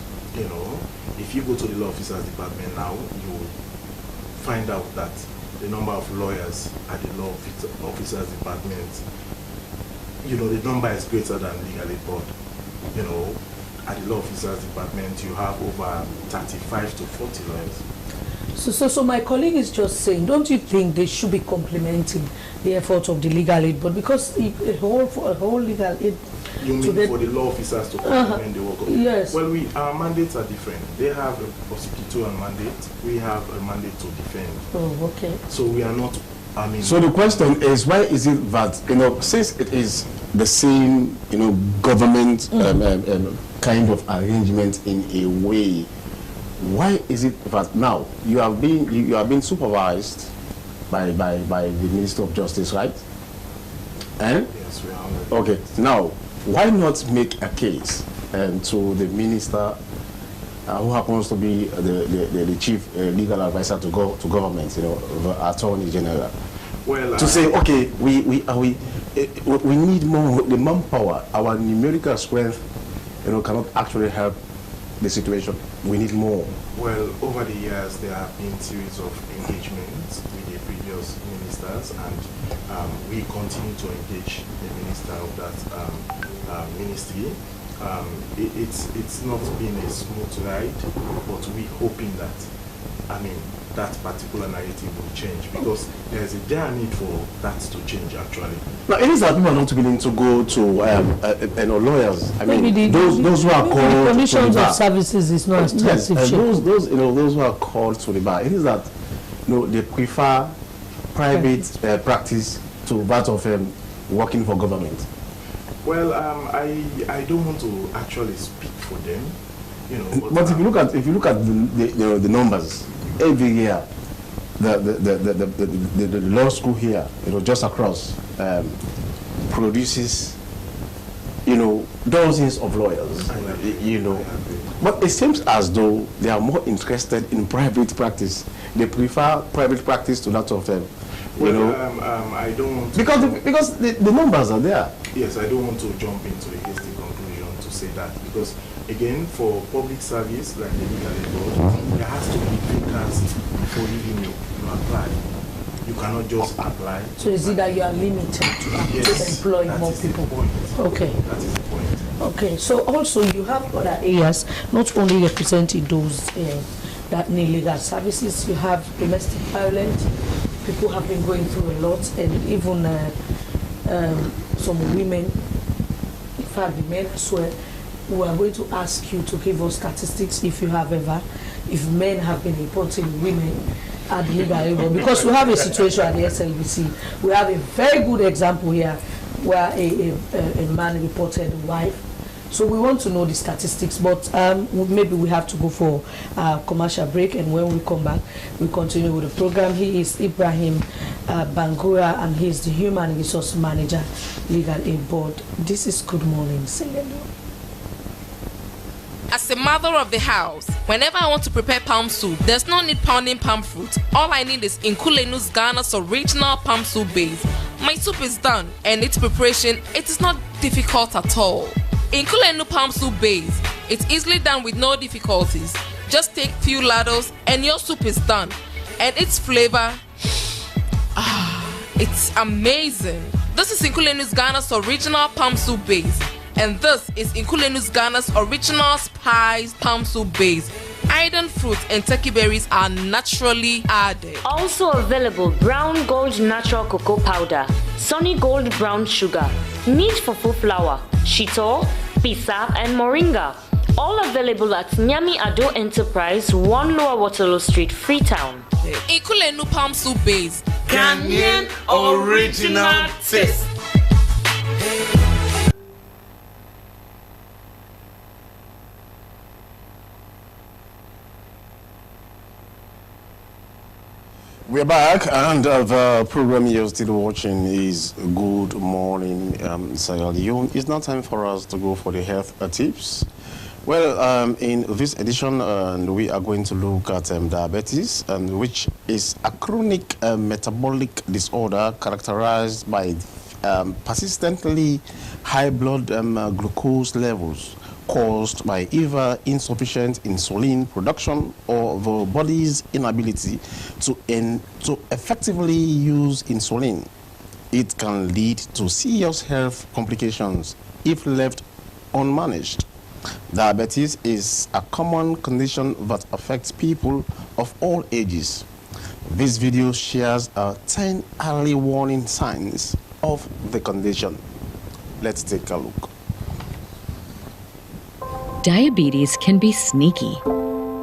if you go to the Law Officers Department now, you find out that the number of lawyers at the Law Officers Department, the number is greater than Legal Aid Board. At the Law Officers Department, you have over 35 to 40 lawyers. So my colleague is just saying, don't you think they should be complementing the efforts of the Legal Aid Board? Because a whole legal aid... You mean for the law officers to complement the work of... Yes. Well, our mandates are different. They have a prosecutorial mandate. We have a mandate to defend. Oh, okay. So we are not... So the question is, why is it that, since it is the same, government kind of arrangement in a way, why is it that now you have been supervised by the Minister of Justice, right? And yes, we are. Okay, now why not make a case to the minister who happens to be the chief legal advisor to government, the Attorney General, to say, okay, we need more the manpower. Our numerical strength, cannot actually help the situation. We need more. Well, over the years, there have been series of engagements with the previous ministers, and we continue to engage the minister of that ministry. It's not been a smooth ride, but we're hoping that, that particular narrative will change, because there's a dire need for that to change actually. Now, it is that people are not willing to go to lawyers. Those who are called the commissions to the bar. of services is not yes, expensive. those who are called to the bar. It is that they prefer private practice to that of working for government. Well, I don't want to actually speak for them, you know. But if you look at the numbers every year, the law school here, you know, just across, produces, you know, dozens of lawyers, you know. But it seems as though they are more interested in private practice. They prefer private practice to that of them. You know, I don't want to because the numbers are there. Yes, I don't want to jump into a hasty conclusion to say that, because again, for public service like the legal aid board, there has to be precursors before even you apply. You cannot just apply. So is it that you are limited to employ more people? Okay. That is the point. Okay. So also you have other areas, not only representing those that need legal services. You have domestic violence. People have been going through a lot, and even some women, in fact the men as well. We are going to ask you to give us statistics, if you have ever, if men have been reporting women at the legal aid, because we have a situation at the SLBC. We have a very good example here where a man reported a wife. So we want to know the statistics, but maybe we have to go for a commercial break, and when we come back, we continue with the program. He is Ibrahim Bangura, and he is the Human Resource Manager, Legal Aid Board. This is Good Morning, Sierra Leone. As a mother of the house, whenever I want to prepare palm soup, there's no need pounding palm fruit. All I need is Nkulenu's Ghana's original palm soup base. My soup is done, and its preparation, it is not difficult at all. Nkulenu palm soup base, it's easily done with no difficulties. Just take few ladles and your soup is done. And its flavor, it's amazing. This is Nkulenu's Ghana's original palm soup base. And this is Nkulenu's Ghana's original spiced palm soup base. Iron fruit and turkey berries are naturally added. Also available Brown Gold natural cocoa powder, Sunny Gold brown sugar, meat fufu flour, shito, pisa, and moringa. All available at Nyami Ado Enterprise, 1 Lower Waterloo Street, Freetown. Nkulenu palm soup base. Ghanaian original taste. We're back, and the program you're still watching is Good Morning Sierra Leone. It's now time for us to go for the health tips. Well, in this edition, we are going to look at diabetes, which is a chronic metabolic disorder characterized by persistently high blood glucose levels caused by either insufficient insulin production or the body's inability to effectively use insulin. It can lead to serious health complications if left unmanaged. Diabetes is a common condition that affects people of all ages. This video shares 10 early warning signs of the condition. Let's take a look. Diabetes can be sneaky.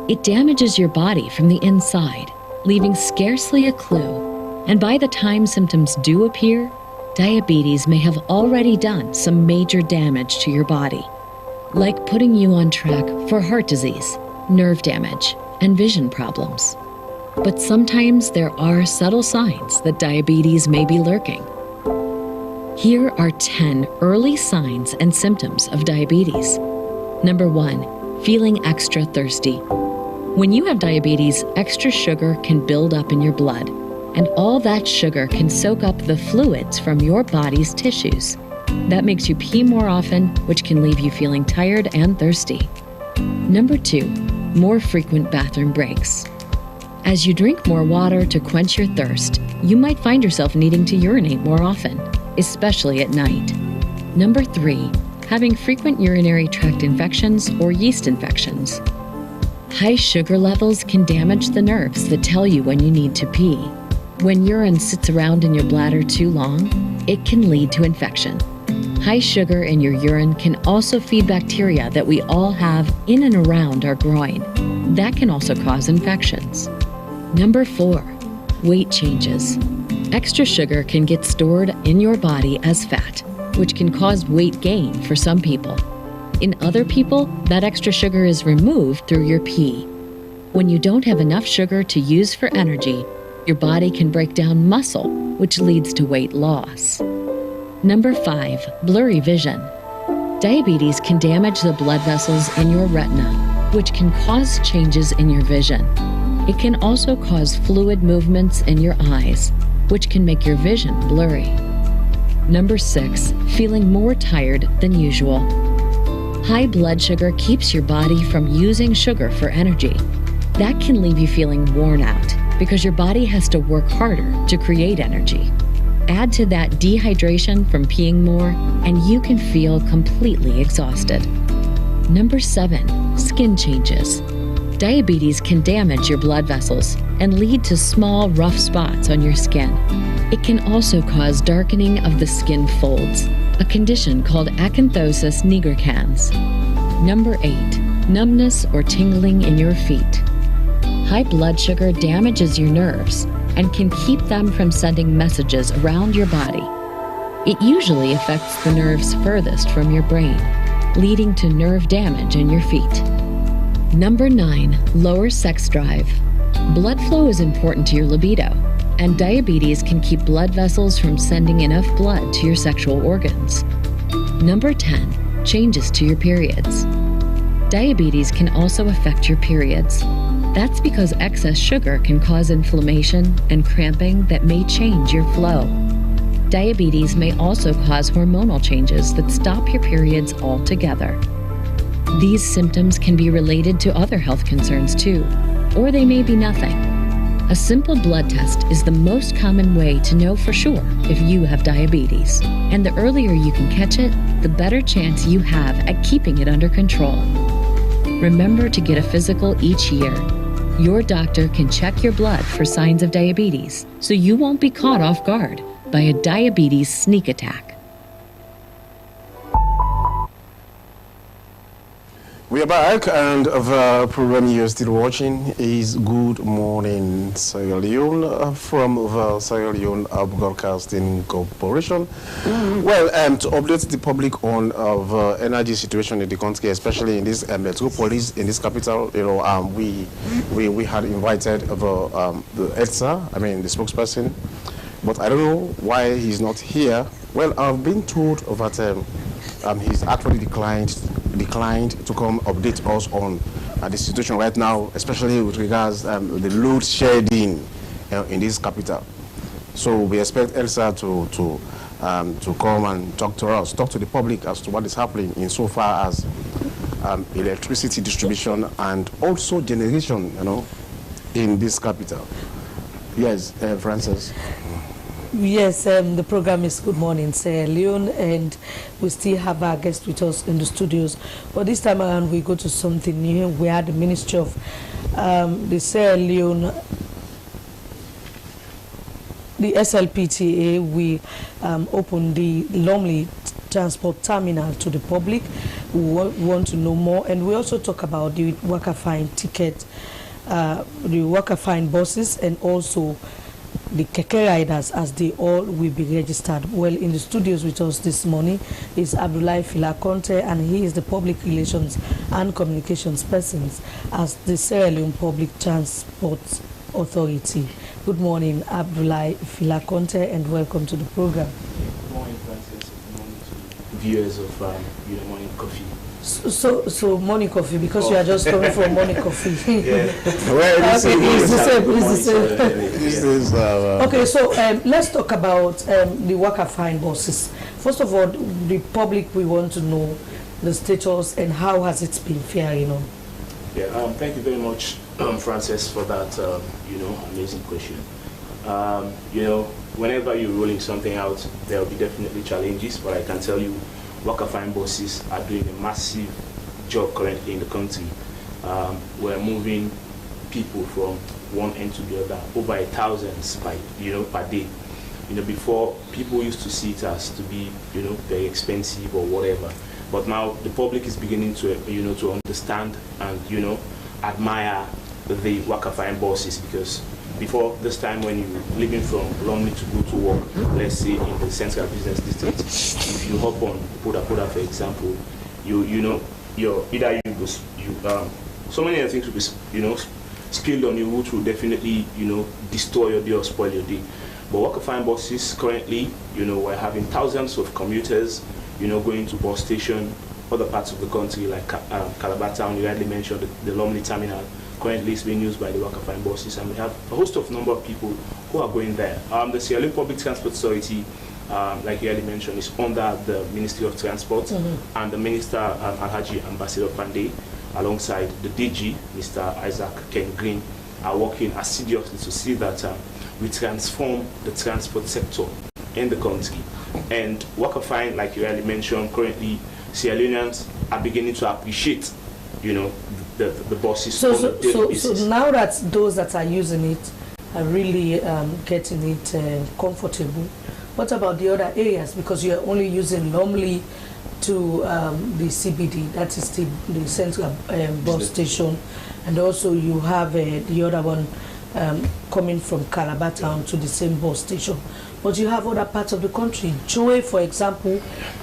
It damages your body from the inside, leaving scarcely a clue. And by the time symptoms do appear, diabetes may have already done some major damage to your body, like putting you on track for heart disease, nerve damage, and vision problems. But sometimes there are subtle signs that diabetes may be lurking. Here are 10 early signs and symptoms of diabetes. Number 1, feeling extra thirsty. When you have diabetes, extra sugar can build up in your blood, and all that sugar can soak up the fluids from your body's tissues. That makes you pee more often, which can leave you feeling tired and thirsty. Number 2, more frequent bathroom breaks. As you drink more water to quench your thirst, you might find yourself needing to urinate more often, especially at night. Number 3, having frequent urinary tract infections or yeast infections. High sugar levels can damage the nerves that tell you when you need to pee. When urine sits around in your bladder too long, it can lead to infection. High sugar in your urine can also feed bacteria that we all have in and around our groin. That can also cause infections. Number 4, weight changes. Extra sugar can get stored in your body as fat. which can cause weight gain for some people. In other people, that extra sugar is removed through your pee. When you don't have enough sugar to use for energy, your body can break down muscle, which leads to weight loss. Number 5, blurry vision. Diabetes can damage the blood vessels in your retina, which can cause changes in your vision. It can also cause fluid movements in your eyes, which can make your vision blurry. Number 6, feeling more tired than usual. High blood sugar keeps your body from using sugar for energy. That can leave you feeling worn out because your body has to work harder to create energy. Add to that dehydration from peeing more, and you can feel completely exhausted. Number 7, skin changes. Diabetes can damage your blood vessels and lead to small, rough spots on your skin. It can also cause darkening of the skin folds, a condition called acanthosis nigricans. Number 8, numbness or tingling in your feet. High blood sugar damages your nerves and can keep them from sending messages around your body. It usually affects the nerves furthest from your brain, leading to nerve damage in your feet. Number 9, lower sex drive. Blood flow is important to your libido, and diabetes can keep blood vessels from sending enough blood to your sexual organs. Number 10, changes to your periods. Diabetes can also affect your periods. That's because excess sugar can cause inflammation and cramping that may change your flow. Diabetes may also cause hormonal changes that stop your periods altogether. These symptoms can be related to other health concerns too, or they may be nothing. A simple blood test is the most common way to know for sure if you have diabetes. And the earlier you can catch it, the better chance you have at keeping it under control. Remember to get a physical each year. Your doctor can check your blood for signs of diabetes, so you won't be caught off guard by a diabetes sneak attack. We are back, and the program you're still watching is Good Morning Sierra Leone from the Sierra Leone Broadcasting Corporation. Well, to update the public on the energy situation in the country, especially in this metropolis, in this capital, we had invited the EDSA, the spokesperson, but I don't know why he's not here. Well, I've been told that he's actually declined to come update us on the situation right now, especially with regards the load shedding in this capital. So we expect ELSA to come and talk to the public as to what is happening insofar as electricity distribution and also generation, in this capital. Yes, Francis. Yes, the program is Good Morning Sierra Leone, and we still have our guest with us in the studios. But this time around, we go to something new. We had the Ministry of the Sierra Leone, the SLPTA. We opened the Lumley Transport Terminal to the public. We want to know more, and we also talk about the Wakafine ticket, the Wakafine buses, and also the Keke riders, as they all will be registered. Well, in the studios with us this morning is Abdullahi Filaconte, and he is the Public Relations and Communications person as the Sierra Leone Public Transport Authority. Good morning, Abdullahi Filaconte, and welcome to the program. Good morning, Francis. Good morning to viewers of Morning Coffee. So morning coffee, because you are just coming from morning coffee. Yeah. Okay, so let's talk about the Wakafine buses. First of all, the public, we want to know the status and how has it been faring on. Yeah, thank you very much, Francis, for that amazing question. Whenever you're rolling something out, there will be definitely challenges, but I can tell you Wakafine buses are doing a massive job currently in the country. We're moving people from one end to the other, over 1,000 per day. Before, people used to see it as to be very expensive or whatever, but now the public is beginning to to understand and admire the Wakafine buses, because before this time when you're leaving from Lumley to go to work, let's say in the central business district, if you hop on Poda for example, you know so many other things will be spilled on you, which will definitely destroy your day or spoil your day. But Walker-Fine buses currently, we're having thousands of commuters, going to bus station, other parts of the country like Calabar Town. You rightly mentioned the Lumley terminal. Currently it's being used by the Walker-Fine buses, and we have a host of number of people who are going there. The Sierra Leone Public Transport Authority, like you already mentioned, is under the Ministry of Transport, and the Minister, Alhaji Ambassador Pandey, alongside the DG, Mr. Isaac Ken Green, are working assiduously to see that we transform the transport sector in the country. And Walker-Fine, like you already mentioned, currently Sierra Leoneans are beginning to appreciate, the buses on a daily basis. So now that those that are using it are really getting it comfortable, what about the other areas? Because you're only using Lumley to the CBD, that is the central bus station, and also you have the other one coming from Calabar Town to the same bus station. But you have other parts of the country. Joy, for example,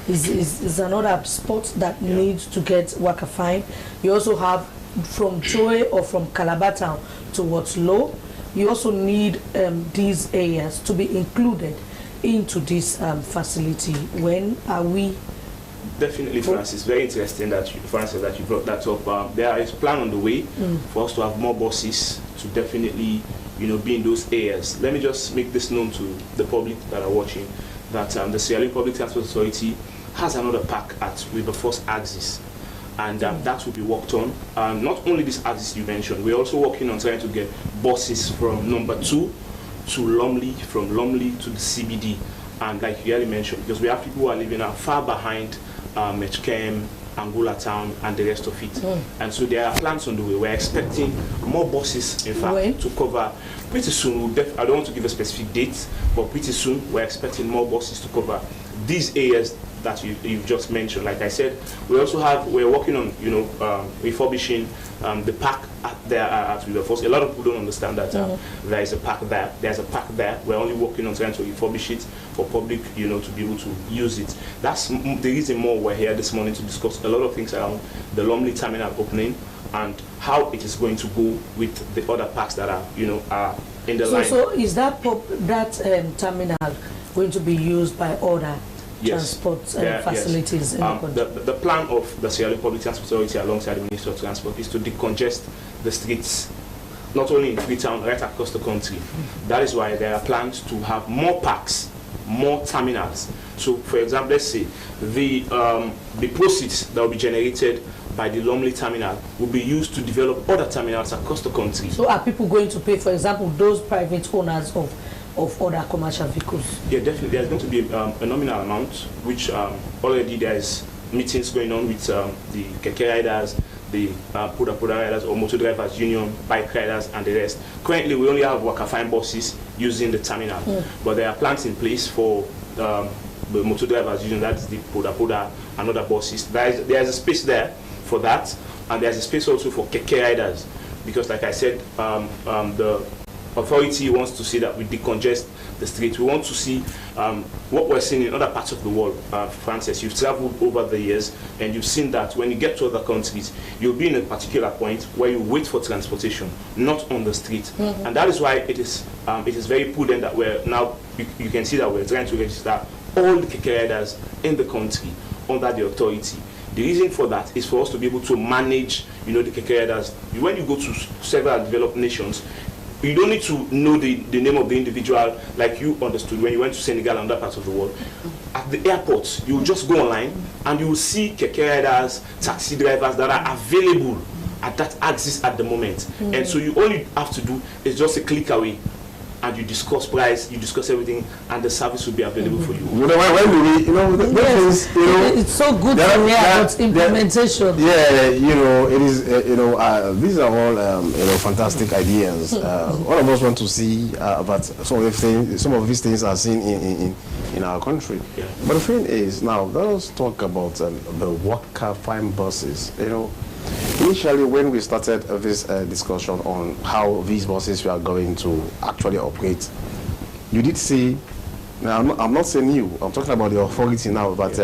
is another spot that needs to get Walker-Fine. You also have from Joy or from Calabar Town towards Low. You also need these areas to be included into this facility. When are we? Definitely, Francis. Very interesting that you brought that up. There is a plan on the way for us to have more buses to definitely, be in those areas. Let me just make this known to the public that are watching that the Sierra Leone Public Transport Authority has another park at Wilberforce axis, and that will be worked on. Not only this axis you mentioned, we're also working on trying to get buses from number 2 to Lumley, from Lumley to the CBD, and like you already mentioned, because we have people who are living out far behind Mechkem, Angola Town, and the rest of it. And so there are plans on the way. We're expecting more buses, in fact, to cover pretty soon. I don't want to give a specific date, but pretty soon we're expecting more buses to cover these areas that you've just mentioned. Like I said, we're working on refurbishing the park at Wilberforce. A lot of people don't understand that there is a park there. There's a park there. We're only working on trying to refurbish it for public, to be able to use it. That's the reason more we're here this morning to discuss a lot of things around the Lumley terminal opening and how it is going to go with the other parks that are, are in the line. So is that terminal going to be used by other transport facilities in the country? The plan of the Sierra Leone Public Transport Authority alongside the Ministry of Transport is to decongest the streets, not only in Freetown, right across the country. That is why there are plans to have more parks, more terminals. So, for example, let's say the proceeds that will be generated by the Lumley terminal will be used to develop other terminals across the country. So are people going to pay, for example, those private owners of other commercial vehicles? Yeah, definitely. There's going to be a nominal amount, which already there's meetings going on with the keke riders, the Poda riders or motor drivers union, bike riders, and the rest. Currently, we only have Walker-Fine buses using the terminal, but there are plans in place for the motor drivers union, that's the Poda and other buses. There's a space there for that, and there's a space also for keke riders, because like I said, the authority wants to see that we decongest the street. We want to see what we're seeing in other parts of the world. Francis, you've traveled over the years and you've seen that when you get to other countries, you'll be in a particular point where you wait for transportation, not on the street. And that is why it is very prudent that we're now, you can see that we're trying to register all the keke riders in the country under the authority. The reason for that is for us to be able to manage, the keke riders. When you go to several developed nations, you don't need to know the name of the individual like you understood when you went to Senegal and other parts of the world. At the airports, you will just go online and you will see keke riders, taxi drivers that are available at that axis at the moment. And so you only have to do is just a click away, and you discuss price, you discuss everything, and the service will be available for you. When do we, it's so good to hear about implementation. It is, these are all, fantastic ideas. All of us want to see about some of these things are seen in our country. But the thing is, now let us talk about the Walker-Fine buses. initially, when we started this discussion on how these buses were going to actually operate, you did see, now I'm not saying you, I'm talking about the authority now, but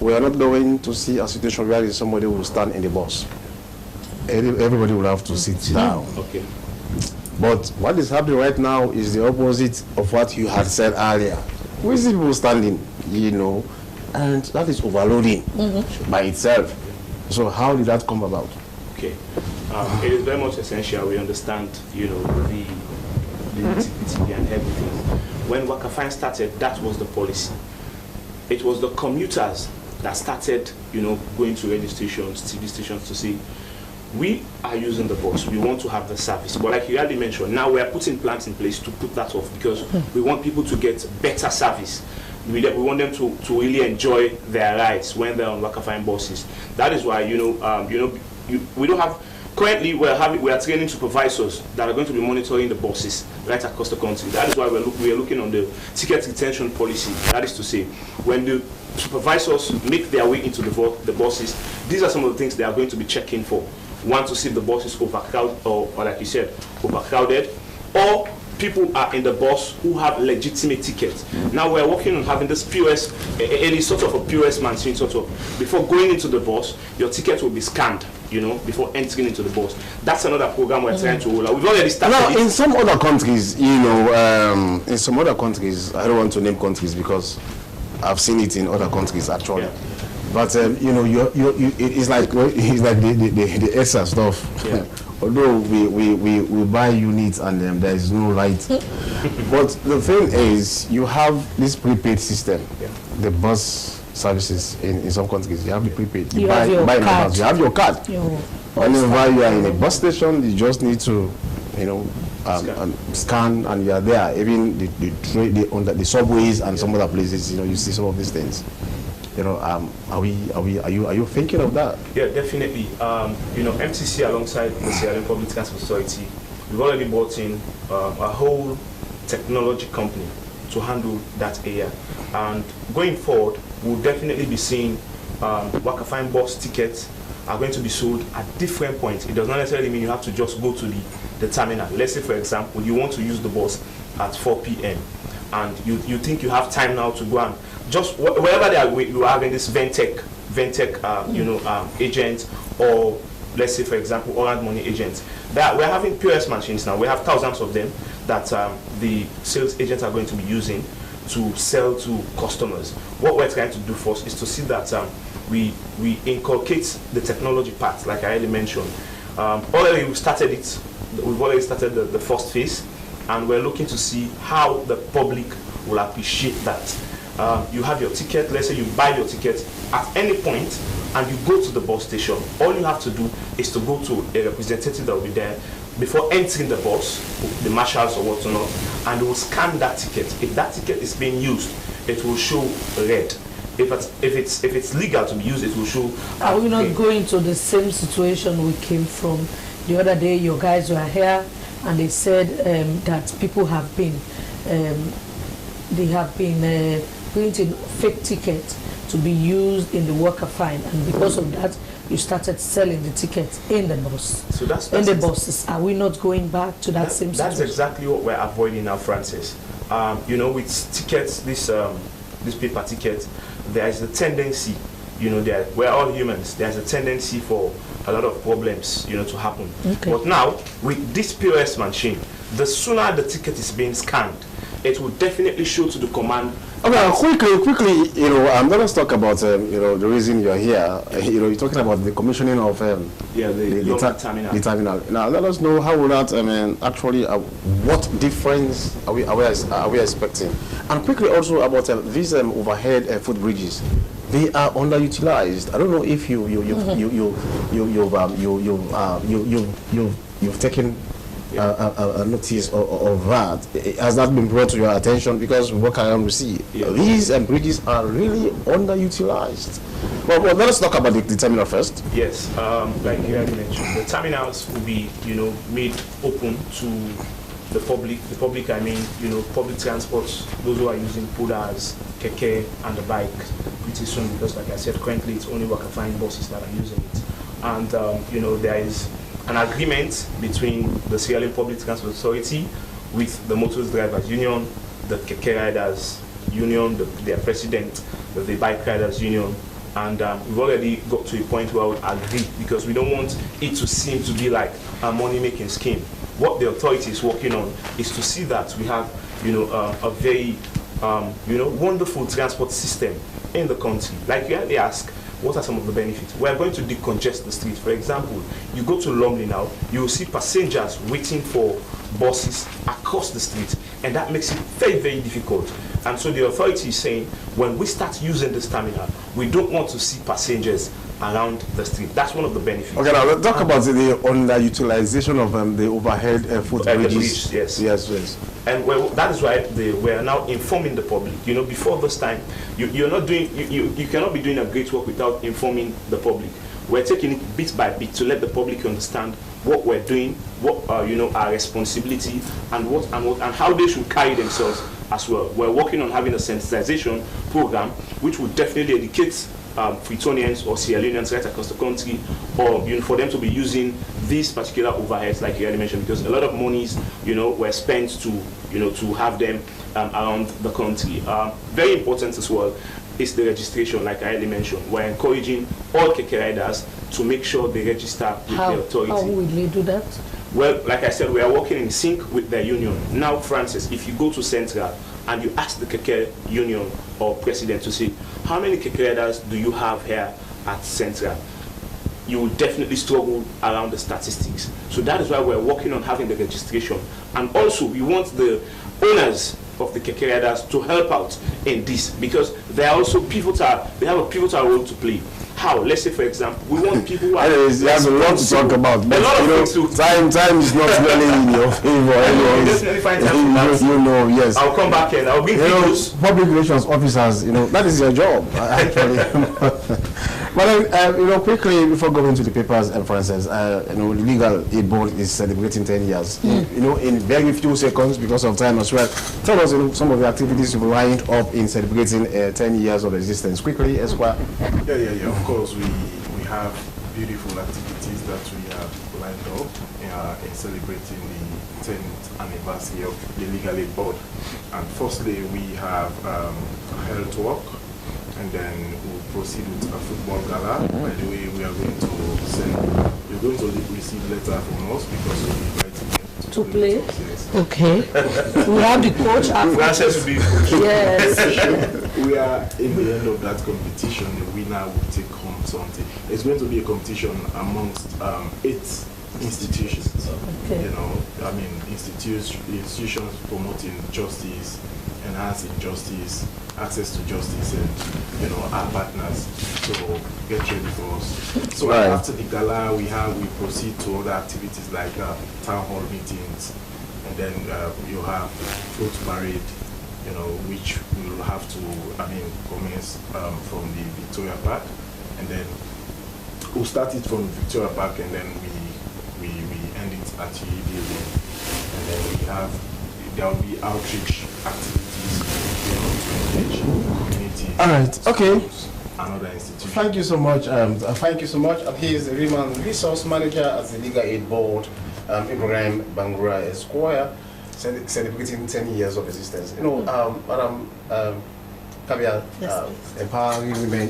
we are not going to see a situation where somebody will stand in the bus. Everybody will have to sit down. Okay. But what is happening right now is the opposite of what you had said earlier. We see people standing, you know, and that is overloading by itself. So how did that come about? Okay. It is very much essential we understand, you know, the nitty-gritty and everything. When Wakafine started, that was the policy. It was the commuters that started, you know, going to radio stations, TV stations to say, we are using the bus, we want to have the service. But like you already mentioned, now we are putting plans in place to put that off because we want people to get better service. We want them to really enjoy their rides when they're on Wakafine buses. That is why, we don't have, currently we are training supervisors that are going to be monitoring the buses right across the country. That is why we are looking on the ticket retention policy. That is to say, when the supervisors make their way into the buses, these are some of the things they are going to be checking for. One, to see if the bus is overcrowded, or like you said, overcrowded, or people are in the bus who have legitimate tickets. Now we're working on having this POS, any sort of a POS machine, sort of, before going into the bus, your ticket will be scanned, you know, before entering into the bus. That's another program we're trying to roll out. We've already started. Now, in some other countries, you know, in some other countries, I don't want to name countries because I've seen it in other countries actually. Yeah. But you know, it's like the extra stuff. Yeah. Although we buy units and there is no light. But the thing is, you have this prepaid system. Yeah. The bus services in some countries, you have the prepaid. You have your card. You have your card. Whenever you are in a bus station, you just need to, you know, scan and you are there. Even the subways and some other places, you know, you see some of these things. You know, are you thinking of that? Yeah, definitely. You know, MTC alongside the Sierra Leone Public Transport Authority, we've already brought in a whole technology company to handle that area. And going forward, we'll definitely be seeing Wakafine bus tickets are going to be sold at different points. It does not necessarily mean you have to just go to the terminal. Let's say, for example, you want to use the bus at 4 p.m. and you think you have time now to go and just wherever they are, you are having this Ventec agent, or let's say, for example, Orange Money agents. That we're having POS machines now. We have thousands of them that the sales agents are going to be using to sell to customers. What we're trying to do first is to see that we inculcate the technology part, like I already mentioned. Already we've started it. We've already started the first phase, and we're looking to see how the public will appreciate that. You have your ticket, let's say you buy your ticket at any point and you go to the bus station. All you have to do is to go to a representative that will be there before entering the bus, the marshals or whatnot, and they will scan that ticket. If that ticket is being used, it will show red. If it's legal to be used, it will show. Are we not going to the same situation we came from the other day? Your guys were here and they said that people have been printing fake tickets to be used in the Wakafine, and because of that, you started selling the tickets in the bus. So that's in the buses. Are we not going back to that same situation? That's exactly what we're avoiding now, Francis. You know, with tickets, this paper ticket, there is a tendency, you know, we're all humans. There's a tendency for a lot of problems, you know, to happen. Okay. But now, with this POS machine, the sooner the ticket is being scanned, it will definitely show to the command. Okay, quickly, you know, let us talk about, you know, the reason you're here. You know, you're talking about the commissioning of the terminal. Now, let us know how will that, actually, what difference are we expecting? And quickly also about these overhead footbridges. They are underutilized. I don't know if you've taken a notice of that. Has that been brought to your attention? Because what I am see, these bridges are really underutilized. But let us talk about the terminal first. Yes, like you already mentioned, the terminals will be, you know, made open to the public. The public, I mean, you know, public transport, those who are using Pudas, Keke, and the bike pretty soon, because like I said, currently it's only Wakafine buses that are using it. and there is an agreement between the Sierra Leone Public Transport Authority with the Motors Drivers Union, the Keke Riders Union, their president, the Bike Riders Union, and we've already got to a point where we agree, because we don't want it to seem to be like a money-making scheme. What the authority is working on is to see that we have, a very, wonderful transport system in the country. Like you already ask, what are some of the benefits? We are going to decongest the streets. For example, you go to Lumley now, you will see passengers waiting for buses across the street, and that makes it very, very difficult. And so the authority is saying, when we start using this terminal, we don't want to see passengers around the street. That's one of the benefits. Okay, now let's talk about the underutilization of the overhead footbridges. Yes. And that is why we are now informing the public. Before this time, you cannot be doing a great work without informing the public. We're taking it bit by bit to let the public understand what we're doing, what our responsibility, and how they should carry themselves as well. We're working on having a sensitization program, which will definitely educate Freetonians or Sierra Leoneans right across the country, or for them to be using these particular overheads, like you already mentioned, because a lot of monies, were spent to have them around the country. Very important as well is the registration, like I already mentioned. We're encouraging all Keke riders to make sure they register with the authority. How will they do that? Well, like I said, we are working in sync with the union. Now, Francis, if you go to Central and you ask the Keke union or president to say, how many Keke riders do you have here at Central? You will definitely struggle around the statistics. So that is why we're working on having the registration. And also, we want the owners of the Keke riders to help out in this, because they are also pivotal. They have a pivotal role to play. How? Let's say, for example, we want people who are... Anyways, you have a lot to talk about. But time is not really in your favor. Anyways, definitely find time for that. Yes. I'll come back and I'll bring videos. Public relations officers, that is your job, actually. But then, quickly before going to the papers and for instance, the Legal Aid Board is celebrating 10 years. In very few seconds, because of time as well, tell us some of the activities you've lined up in celebrating 10 years of existence. Quickly, Esquire. Yeah. Of course, we have beautiful activities that we have lined up in celebrating the 10th anniversary of the Legal Aid Board. And firstly, we have health walk, and then we'll proceed with a football gala. By the way, you're going to receive letter from us because we'll be inviting you to play. Yes. Okay. We have the coach after. Yes. We are in the end of that competition. The winner will take home something. It's going to be a competition amongst 8 institutions. Okay. Institutions promoting justice, enhancing justice, access to justice, and our partners. So get ready for us. So after the gala, we proceed to other activities like town hall meetings, and then you have float parade, which will have to commence from the Victoria Park, and then we'll start it from Victoria Park, and then we end it at UED, and then there will be outreach activities to engage community. All right. Okay. Another institution. Thank you so much. Thank you so much. He is the Resource Manager at the Legal Aid Board, Ibrahim Bangura Esquire, celebrating 10 years of existence. Madam Kabia, empowering women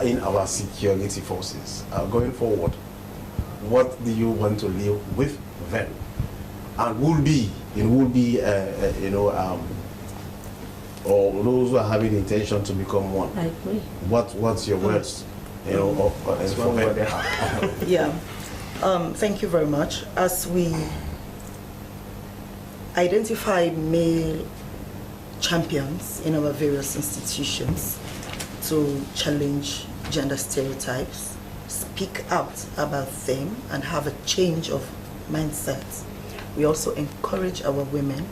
in our security forces. Going forward, what do you want to live with them? And will be or those who are having the intention to become one. I agree. What's your words? For them? Yeah. Thank you very much. As we identify male champions in our various institutions to challenge gender stereotypes, speak out about them, and have a change of mindset, we also encourage our women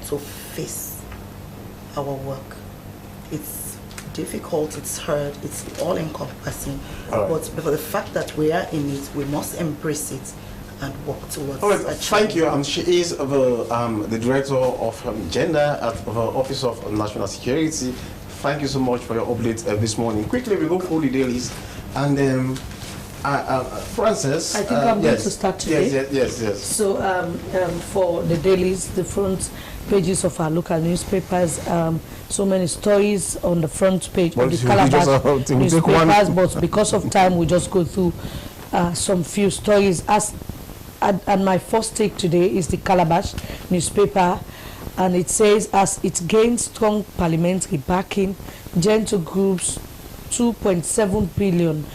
to face our work. It's difficult, it's hard, it's all-encompassing, but for the fact that we are in it, we must embrace it and work towards it. Thank you. She is the Director of Gender at the Office of National Security. Thank you so much for your update this morning. Quickly, we go through the dailies, and Francis, I think I'm going yes. to start today. Yes. So for the dailies, the front pages of our local newspapers, so many stories on the front page of the Calabash newspapers, but because of time, we just go through some few stories. And my first take today is the Calabash newspaper, and it says, as it gains strong parliamentary backing, Gento Group's $2.7 billion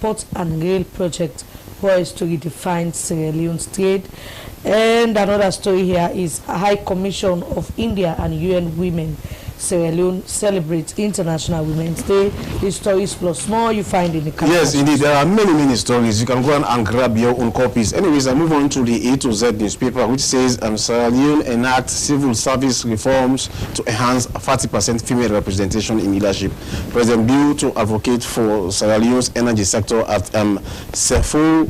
port and rail project poised to redefine Sierra Leone's trade. And another story here is High Commission of India and UN Women Sierra Leone celebrates International Women's Day. These stories plus more you find in the Calabash. Yes, indeed. There are many stories. You can go and grab your own copies. Anyways, I move on to the A to Z newspaper, which says Sierra Leone enacts civil service reforms to enhance 40% female representation in leadership. President bill to advocate for Sierra Leone's energy sector at Sephoral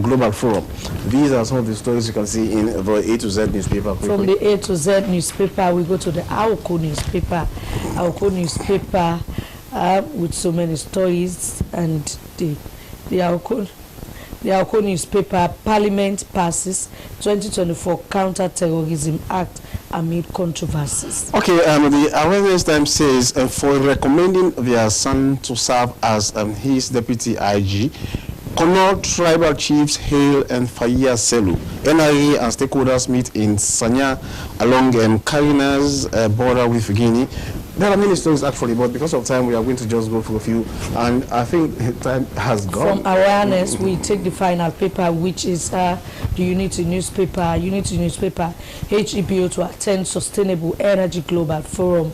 Global Forum. These are some of the stories you can see in the A to Z newspaper. From the A to Z newspaper, we go to the Aoko newspaper. Aoko newspaper with so many stories, and the Aoko newspaper, Parliament passes 2024 Counter-Terrorism Act amid controversies. Okay, the Awareness Times says for recommending their son to serve as his deputy IG, Kono tribal chiefs hail and fire Selu. NRA and stakeholders meet in Sanya along Karina's border with Guinea. There are many stories actually, but because of time, we are going to just go for a few. And I think time has gone. From Awareness, we take the final paper, which is the Unity newspaper, HEPO to attend Sustainable Energy Global Forum.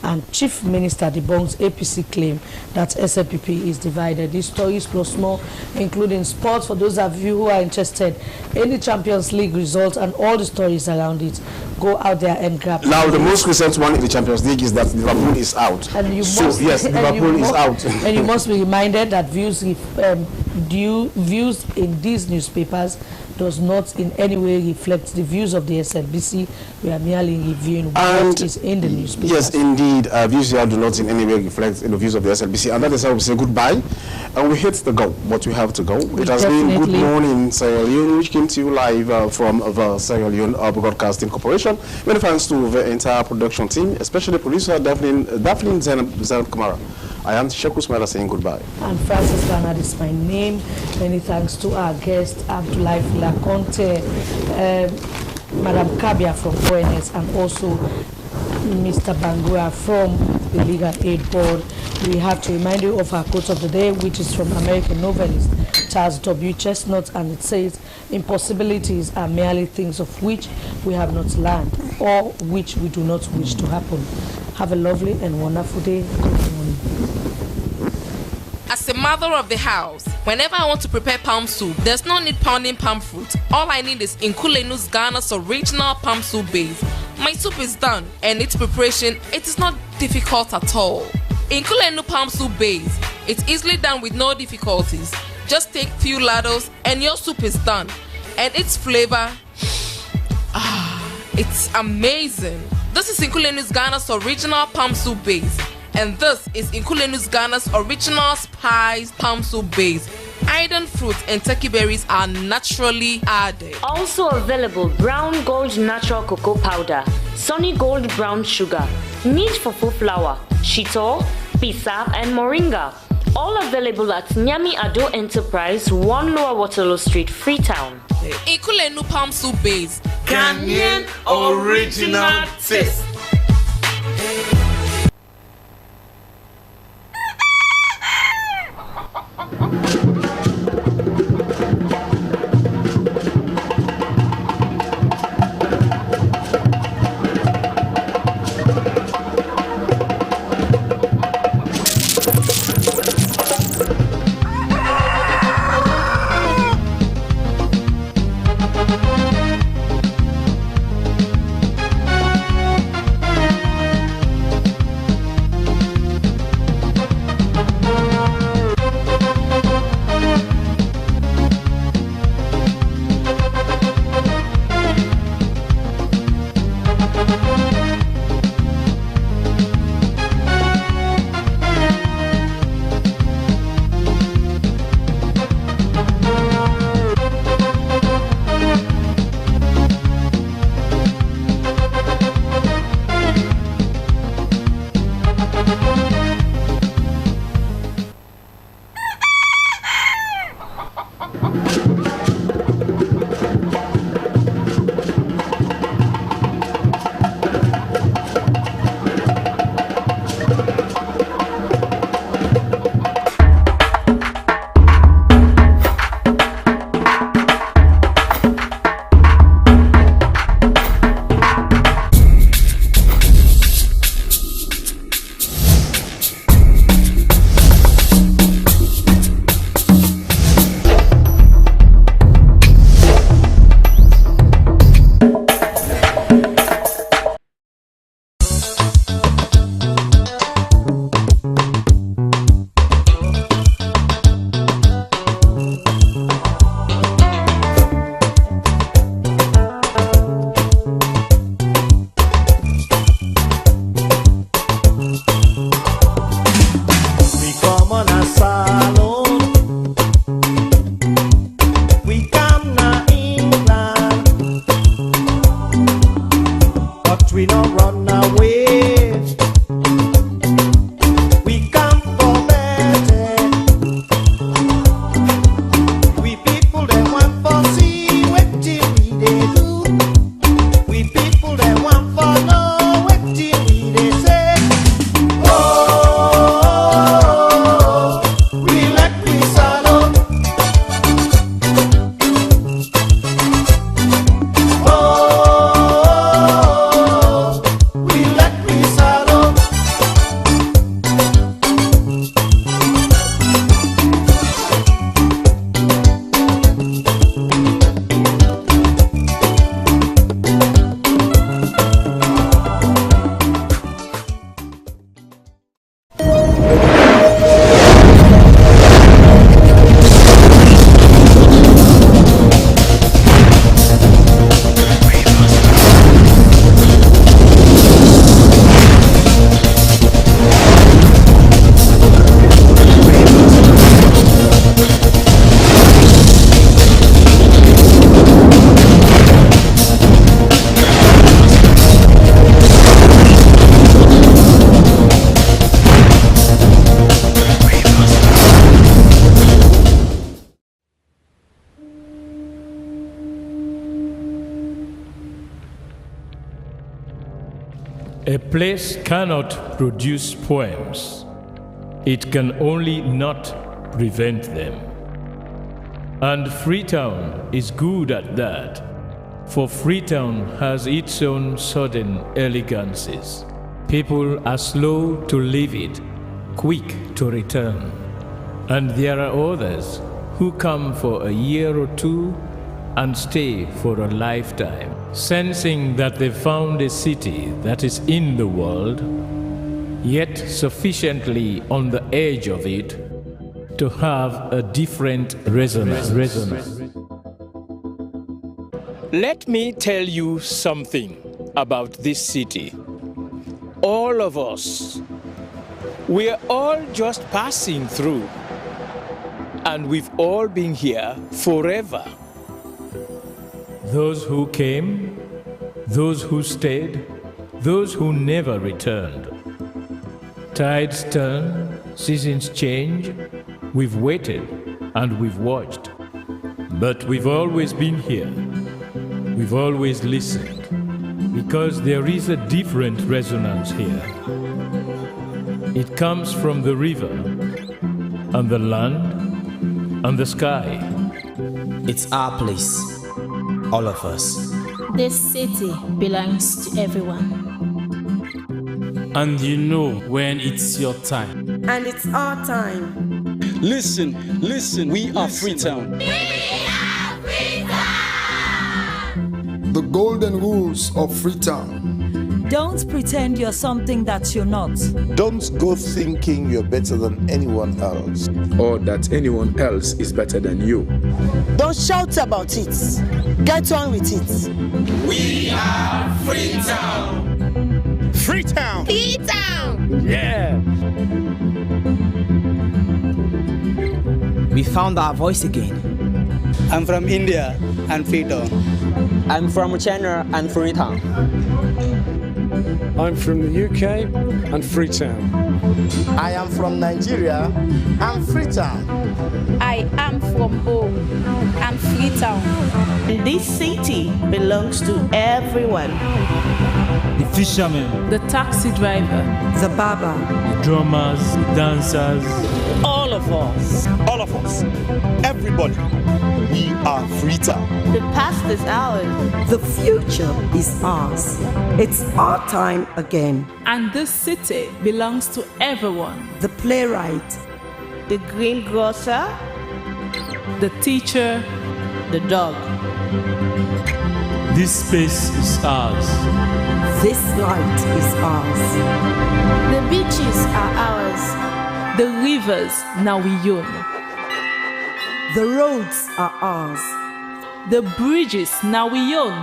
And Chief Minister debunks APC claim that SLPP is divided. These stories plus more, including sports, for those of you who are interested in the Champions League results and all the stories around it, go out there and grab. Now, the most recent one in the Champions League is that Liverpool is out. And you so, must, yes, Liverpool is out. And you must be reminded that views in these newspapers does not in any way reflect the views of the SLBC. We are merely reviewing what is in the newspaper. Yes, indeed, views here do not in any way reflect the views of the SLBC. And that is how we say goodbye. And we hate to go, but we have to go. It has been Good Morning Sierra Leone, which came to you live from the Sierra Leone Broadcasting Corporation. Many thanks to the entire production team, especially producer Daphne Zainab Kamara. I am Sheku Smela saying goodbye. And Francis Bernard is my name. Many thanks to our guest, Abdoulaye Filaconte, Madam Kabia from ONS, and also Mr. Bangura from the Legal Aid Board. We have to remind you of our quote of the day, which is from American novelist Charles W. Chestnut, and it says, impossibilities are merely things of which we have not learned or which we do not wish to happen. Have a lovely and wonderful day. Good morning. As a mother of the house, whenever I want to prepare palm soup, there's no need pounding palm fruit. All I need is Nkulenu's Ghana's original palm soup base. My soup is done, and its preparation, it is not difficult at all. Nkulenu palm soup base, it's easily done with no difficulties. Just take few ladles and your soup is done. And its flavor, it's amazing. This is Nkulenu's Ghana's original palm soup base. And this is Nkulenu's Ghana's original spiced palm soup base. Iron fruit and turkey berries are naturally added. Also available Brown Gold Natural Cocoa Powder, Sunny Gold Brown Sugar, Neat Fufu Flour, Shito, Pisap and Moringa. All available at Nyami Ado Enterprise, 1 Lower Waterloo Street, Freetown. Nkulenu palm soup base. Ghanaian original taste. A place cannot produce poems. It can only not prevent them. And Freetown is good at that, for Freetown has its own sudden elegances. People are slow to leave it, quick to return. And there are others who come for a year or two and stay for a lifetime, sensing that they found a city that is in the world, yet sufficiently on the edge of it to have a different resonance. Let me tell you something about this city. All of us, we're all just passing through, and we've all been here forever. Those who came, those who stayed, those who never returned. Tides turn, seasons change, we've waited and we've watched. But we've always been here, we've always listened, because there is a different resonance here. It comes from the river, and the land, and the sky. It's our place. All of us. This city belongs to everyone. And you know when it's your time. And it's our time. Listen, we are Freetown. We are Freetown! The golden rules of Freetown. Don't pretend you're something that you're not. Don't go thinking you're better than anyone else, or that anyone else is better than you. Don't shout about it. Get on with it. We are Freetown! Freetown! Freetown! Yeah! We found our voice again. I'm from India and Freetown. I'm from China and Freetown. I'm from the UK and Freetown. I am from Nigeria and Freetown. I am from home. Freetown. And this city belongs to everyone. The fishermen, The taxi driver, The barber, the drummers, the dancers. All of us. All of us. Everybody. We are Freetown. The past is ours. the future is ours. It's our time again. and this city belongs to everyone. The playwright, The greengrocer, The teacher, the dog. This space is ours. this light is ours. the beaches are ours. The rivers now we own. The roads are ours. The bridges now we own.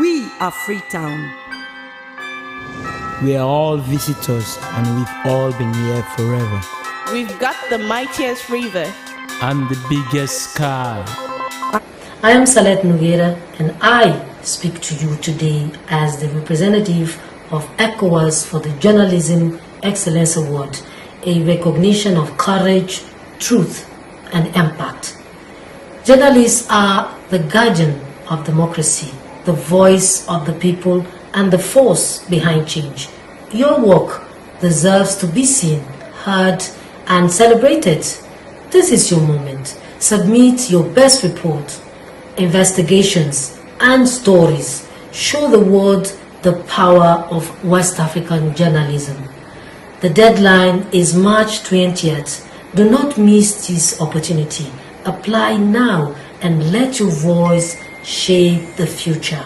We are Freetown. We are all visitors and we've all been here forever. We've got the mightiest river. And the biggest sky. I am Salet Noguera and I speak to you today as the representative of ECOWAS for the Journalism Excellence Award, a recognition of courage, truth, and impact. Journalists are the guardian of democracy, the voice of the people, and the force behind change. Your work deserves to be seen, heard, and celebrated. This is your moment. Submit your best report, investigations, and stories. Show the world the power of West African journalism. The deadline is March 20th. Do not miss this opportunity. Apply now and let your voice shape the future.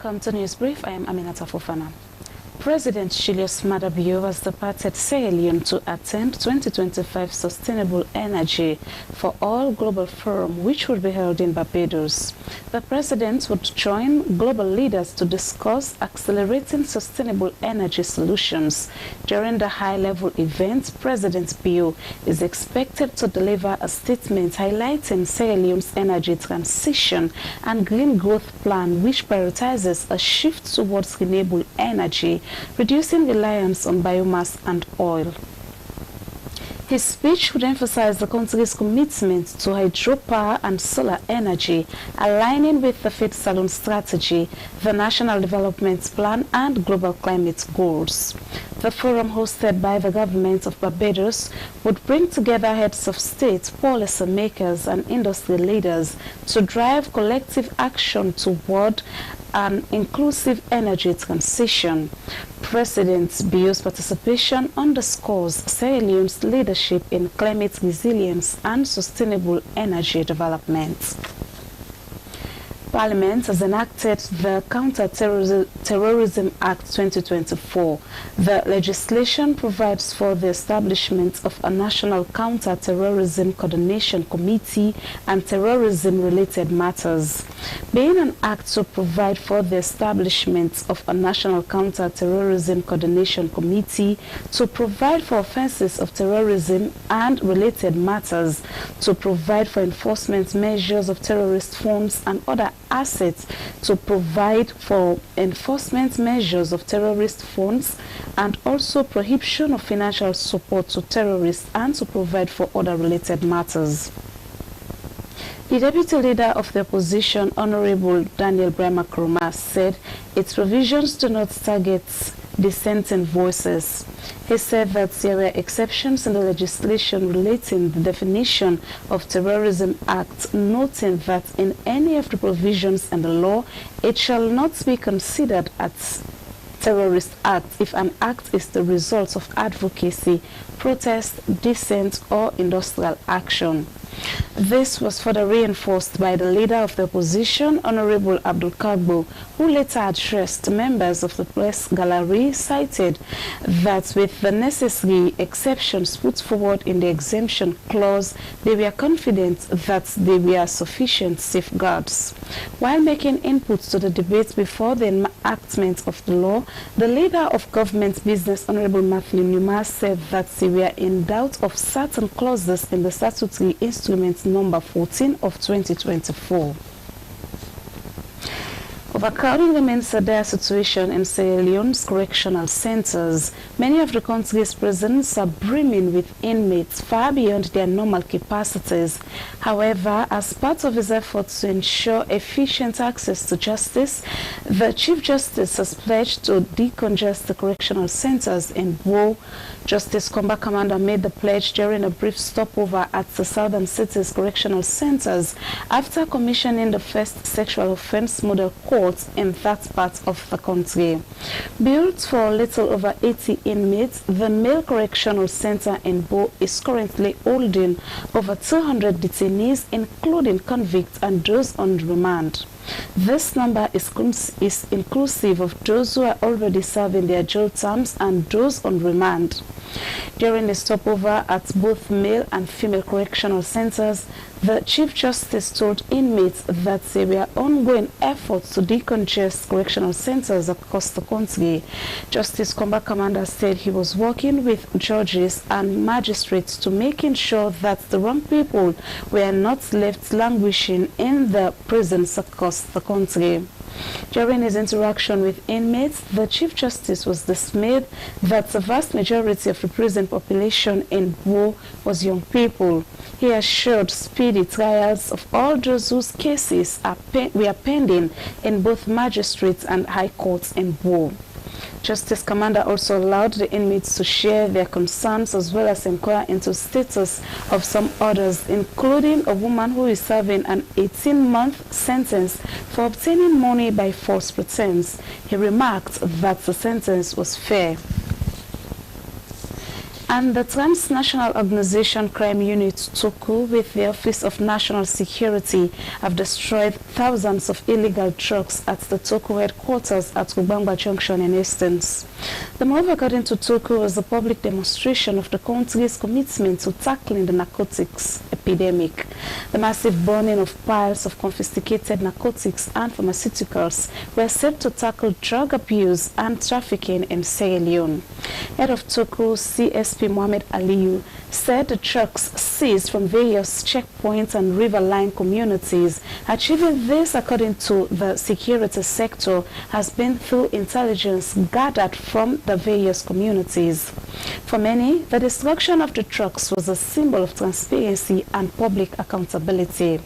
Welcome to News Brief. I am Aminata Fofana. President Julius Maada Bio has departed Sierra Leone to attend 2025 Sustainable Energy for All Global Forum, which will be held in Barbados. The president would join global leaders to discuss accelerating sustainable energy solutions. During the high-level event, President Bio is expected to deliver a statement highlighting Sierra Leone's energy transition and green growth plan, which prioritizes a shift towards renewable energy, reducing reliance on biomass and oil. His speech would emphasize the country's commitment to hydropower and solar energy, aligning with the Fit Salon strategy, the National Development Plan, and global climate goals. The forum, hosted by the government of Barbados, would bring together heads of state, policy makers, and industry leaders to drive collective action toward an inclusive energy transition. President Bio's participation underscores Sierra Leone's leadership in climate resilience and sustainable energy development. Parliament has enacted the Counter-Terrorism Act 2024. The legislation provides for the establishment of a National Counter-Terrorism Coordination Committee and terrorism-related matters. Being an act to provide for the establishment of a National Counter-Terrorism Coordination Committee, to provide for offenses of terrorism and related matters, to provide for enforcement measures of terrorist funds and other assets, to provide for enforcement measures of terrorist funds and also prohibition of financial support to terrorists, and to provide for other related matters. The deputy leader of the opposition, Honorable Daniel Brahma Kuruma, said its provisions do not target dissenting voices. He said that there were exceptions in the legislation relating the definition of Terrorism Act, noting that in any of the provisions in the law, it shall not be considered as terrorist act if an act is the result of advocacy, protest, dissent, or industrial action. This was further reinforced by the leader of the opposition, Honorable Abdul Kagbo, who later addressed members of the press gallery, cited that with the necessary exceptions put forward in the exemption clause, they were confident that there were sufficient safeguards. While making inputs to the debate before the enactment of the law, the leader of government business, Honorable Matthew Numa, said that they were in doubt of certain clauses in the statutory instrument number 14 of 2024. Overcrowding remains a dire situation in Sierra Leone's correctional centers. Many of the country's prisons are brimming with inmates far beyond their normal capacities. However, as part of his efforts to ensure efficient access to justice, the Chief Justice has pledged to decongest the correctional centers in Wo. Justice Komba Commander made the pledge during a brief stopover at the Southern City's correctional centers after commissioning the first sexual offense model court in that part of the country. Built for a little over 80 inmates, the male correctional center in Bo is currently holding over 200 detainees, including convicts and those on remand. This number is inclusive of those who are already serving their jail terms and those on remand. During a stopover at both male and female correctional centers, the Chief Justice told inmates that there were ongoing efforts to decongest correctional centers across the country. Justice Komba Commander said he was working with judges and magistrates to making sure that the wrong people were not left languishing in the prisons across the country. During his interaction with inmates, the Chief Justice was dismayed that the vast majority of the prison population in Wo was young people. He assured speedy trials of all those whose cases were pending in both magistrates and high courts in Wo. Justice Commander also allowed the inmates to share their concerns as well as inquire into status of some others, including a woman who is serving an 18-month sentence for obtaining money by false pretense. He remarked that the sentence was fair. And the transnational organization crime unit Toku with the Office of National Security have destroyed thousands of illegal drugs at the Toku headquarters at Rubangba Junction in Hastings. The move, according to Toku, was a public demonstration of the country's commitment to tackling the narcotics epidemic. The massive burning of piles of confiscated narcotics and pharmaceuticals were set to tackle drug abuse and trafficking in Sierra Leone. Head of Toku, CSP Mohamed Aliyu, said the trucks seized from various checkpoints and riverline communities. Achieving this, according to the security sector, has been through intelligence gathered from the various communities. For many, the destruction of the trucks was a symbol of transparency and public accountability.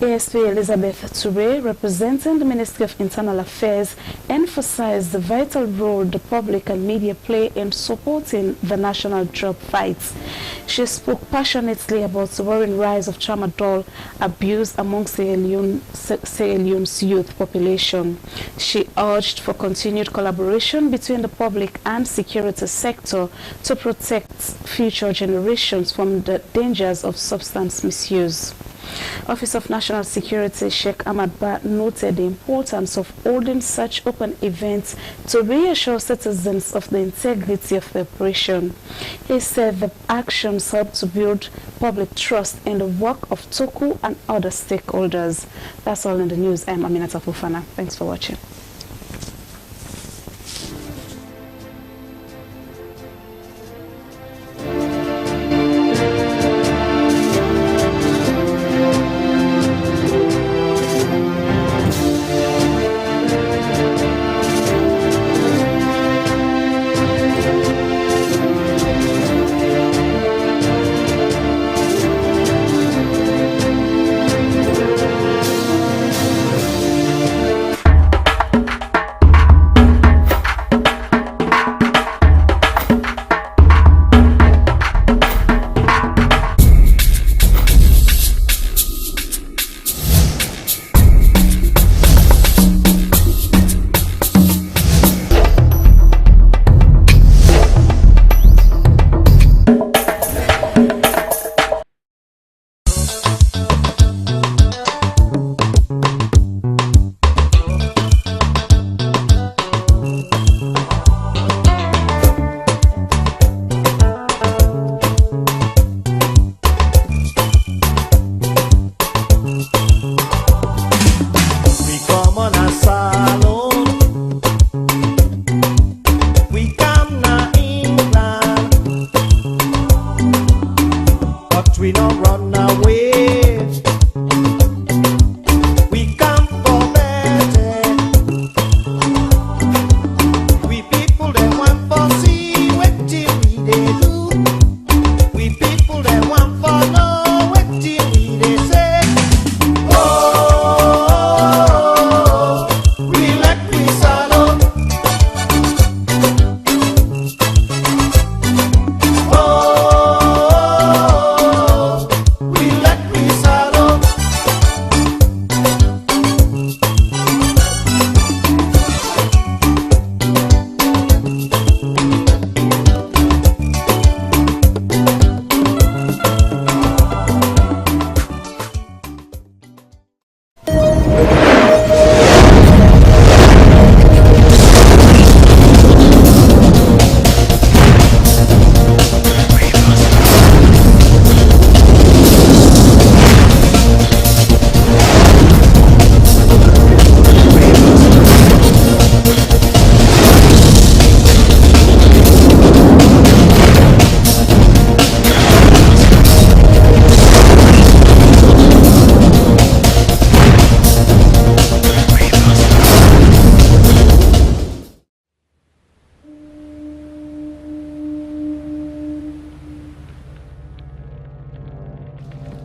ASP Elizabeth Toure, representing the Ministry of Internal Affairs, emphasized the vital role the public and media play in supporting the national drug fight. She spoke passionately about the worrying rise of tramadol abuse among Sierra Leone's youth population. She urged for continued collaboration between the public and security sector to protect future generations from the dangers of substance misuse. Office of National Security Sheikh Ahmad Ba noted the importance of holding such open events to reassure citizens of the integrity of the operation. He said the actions help to build public trust in the work of Toku and other stakeholders. That's all in the news. I'm Aminata Fofana. Thanks for watching.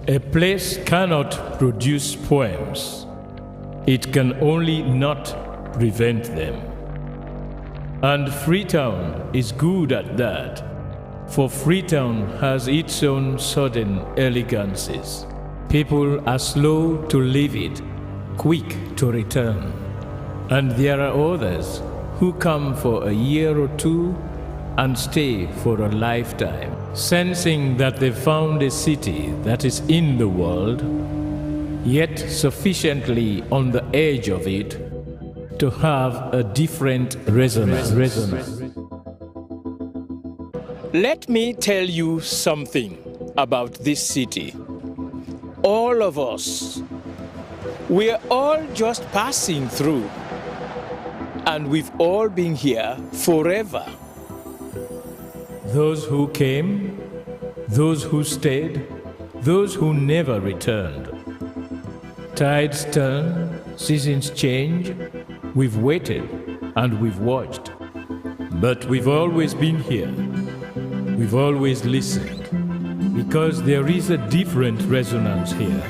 A place cannot produce poems. It can only not prevent them. And Freetown is good at that, for Freetown has its own sudden elegances. People are slow to leave it, quick to return. And there are others who come for a year or two and stay for a lifetime, sensing that they found a city that is in the world, yet sufficiently on the edge of it to have a different resonance. Let me tell you something about this city. All of us, we're all just passing through, and we've all been here forever. Those who came, those who stayed, those who never returned. Tides turn, seasons change, we've waited and we've watched. But we've always been here. We've always listened, because there is a different resonance here.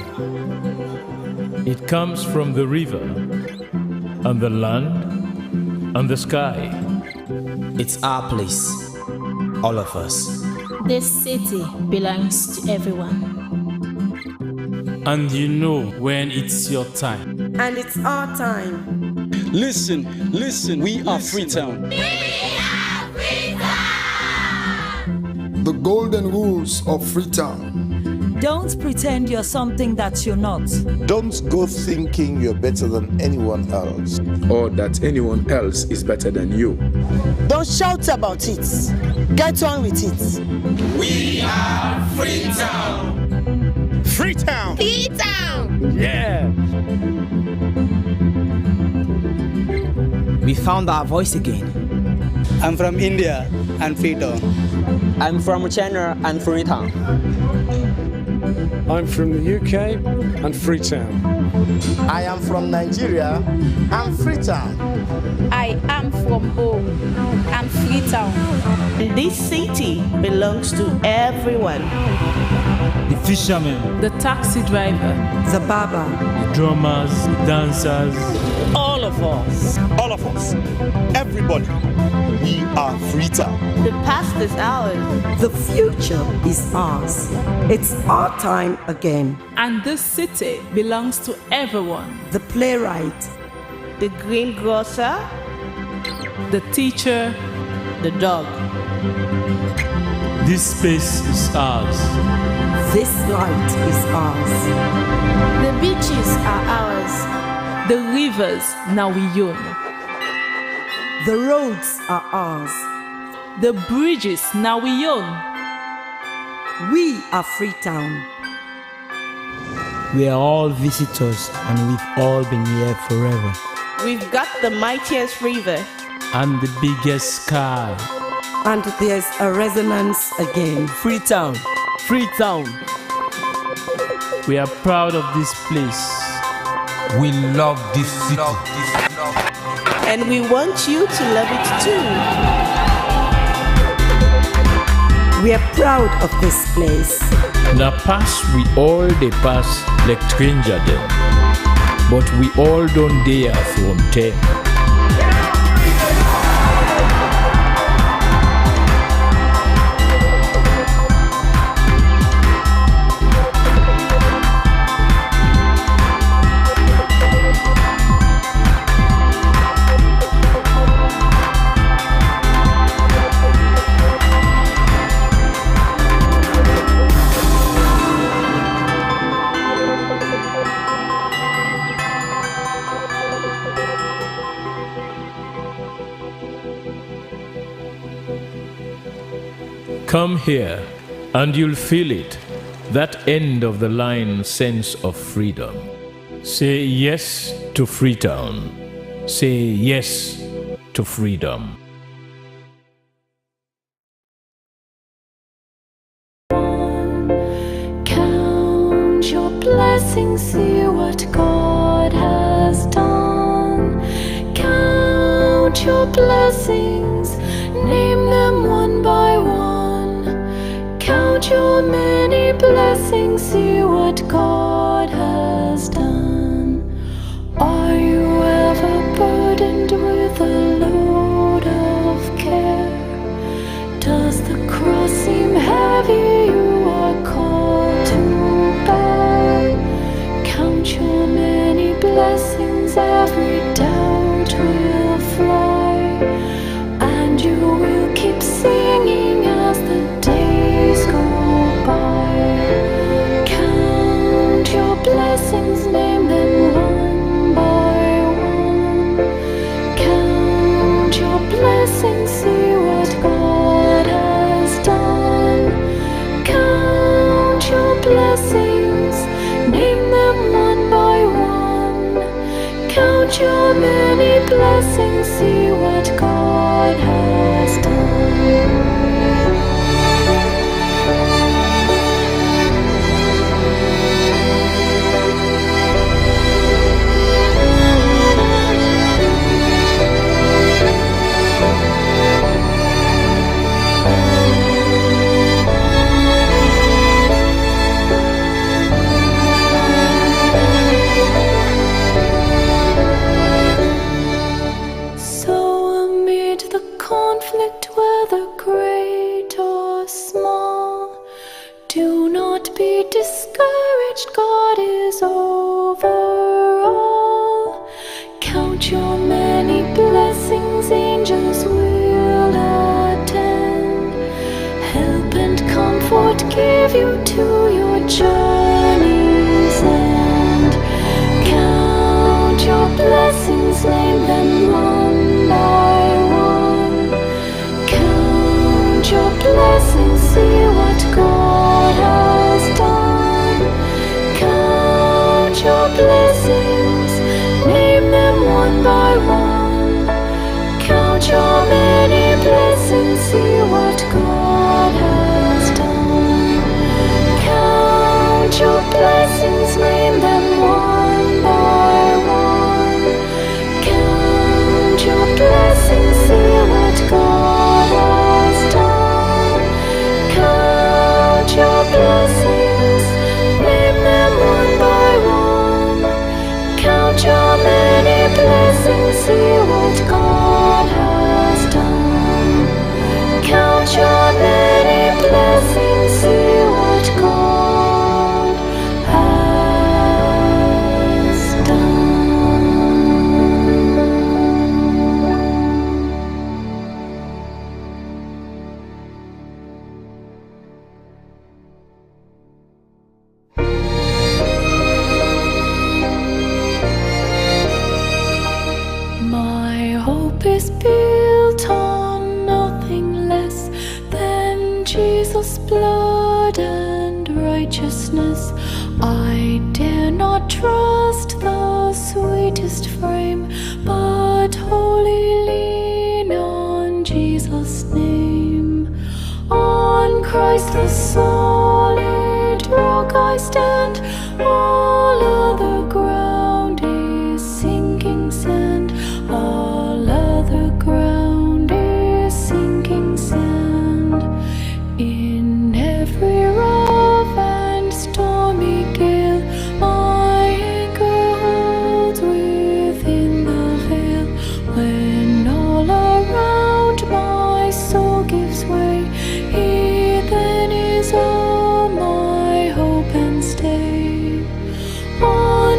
It comes from the river, and the land, and the sky. It's our place. All of us. This city belongs to everyone. And you know when it's your time. And it's our time. Listen, we are Freetown. The golden rules of Freetown. Don't pretend you're something that you're not. Don't go thinking you're better than anyone else, or that anyone else is better than you. Don't shout about it. Get on with it. We are Freetown. Freetown. Freetown. Yeah. We found our voice again. I'm from India and Freetown. I'm from China and Freetown. I'm from the UK and Freetown. I am from Nigeria and Freetown. I am from home and Freetown. This city belongs to everyone. The fishermen, The taxi driver, The barber, the drummers, the dancers. all of us. All of us, everybody, we are Freetown. The past is ours. the future is ours. It's our time again. And this city belongs to everyone. The playwright, The greengrocer, The teacher, the dog. This space is ours. this light is ours. the beaches are ours. The rivers now we own. The roads are ours. The bridges now we own. We are Freetown. We are all visitors, and we've all been here forever. We've got the mightiest river. And the biggest sky. And there's a resonance again. Freetown. Freetown. We are proud of this place. We love this city. And we want you to love it too. We are proud of this place. Na pass we all dey pass like stranger dem, but we all don dey here from ten. Come here, and you'll feel it, that end of the line sense of freedom. Say yes to Freetown. Say yes to freedom. Count your blessings, see what God has done. Count your blessings, name them one by one. Count Count your many blessings, see what God has done. Are you ever burdened with a load of care? Does the cross seem heavy you are called to bear? Count your many blessings, every doubt will fly, and you will keep singing as the days go by. Count your blessings, name them one by one. Count your blessings, see what God has done. Count your blessings, name them one by one. Count your many blessings, see what God has done. So amid the conflict, whether great or small, do not be discouraged, God is over all. Count your many blessings, angels will attend, help and comfort give you to your journey's end. Count your blessings, name them one by one. Count your blessings, see what God has done. Count your blessings, name them one by one. Count your many blessings, see what God has done. Count your blessings, name them one by one. Count your blessings, see what God has done. Count your blessings, name them one by one. Count your many blessings, see what God has done. Count your many blessings, see what God has done. My hope is built on nothing less than Jesus' blood and righteousness. I dare not trust the sweetest frame, but wholly lean on Jesus' name. On Christ the solid rock I stand, all other ground is sinking sand. All other ground is sinking sand. In every rough and stormy gale, my anchor holds within the veil. When all around my soul gives way, He then is all my hope and stay. On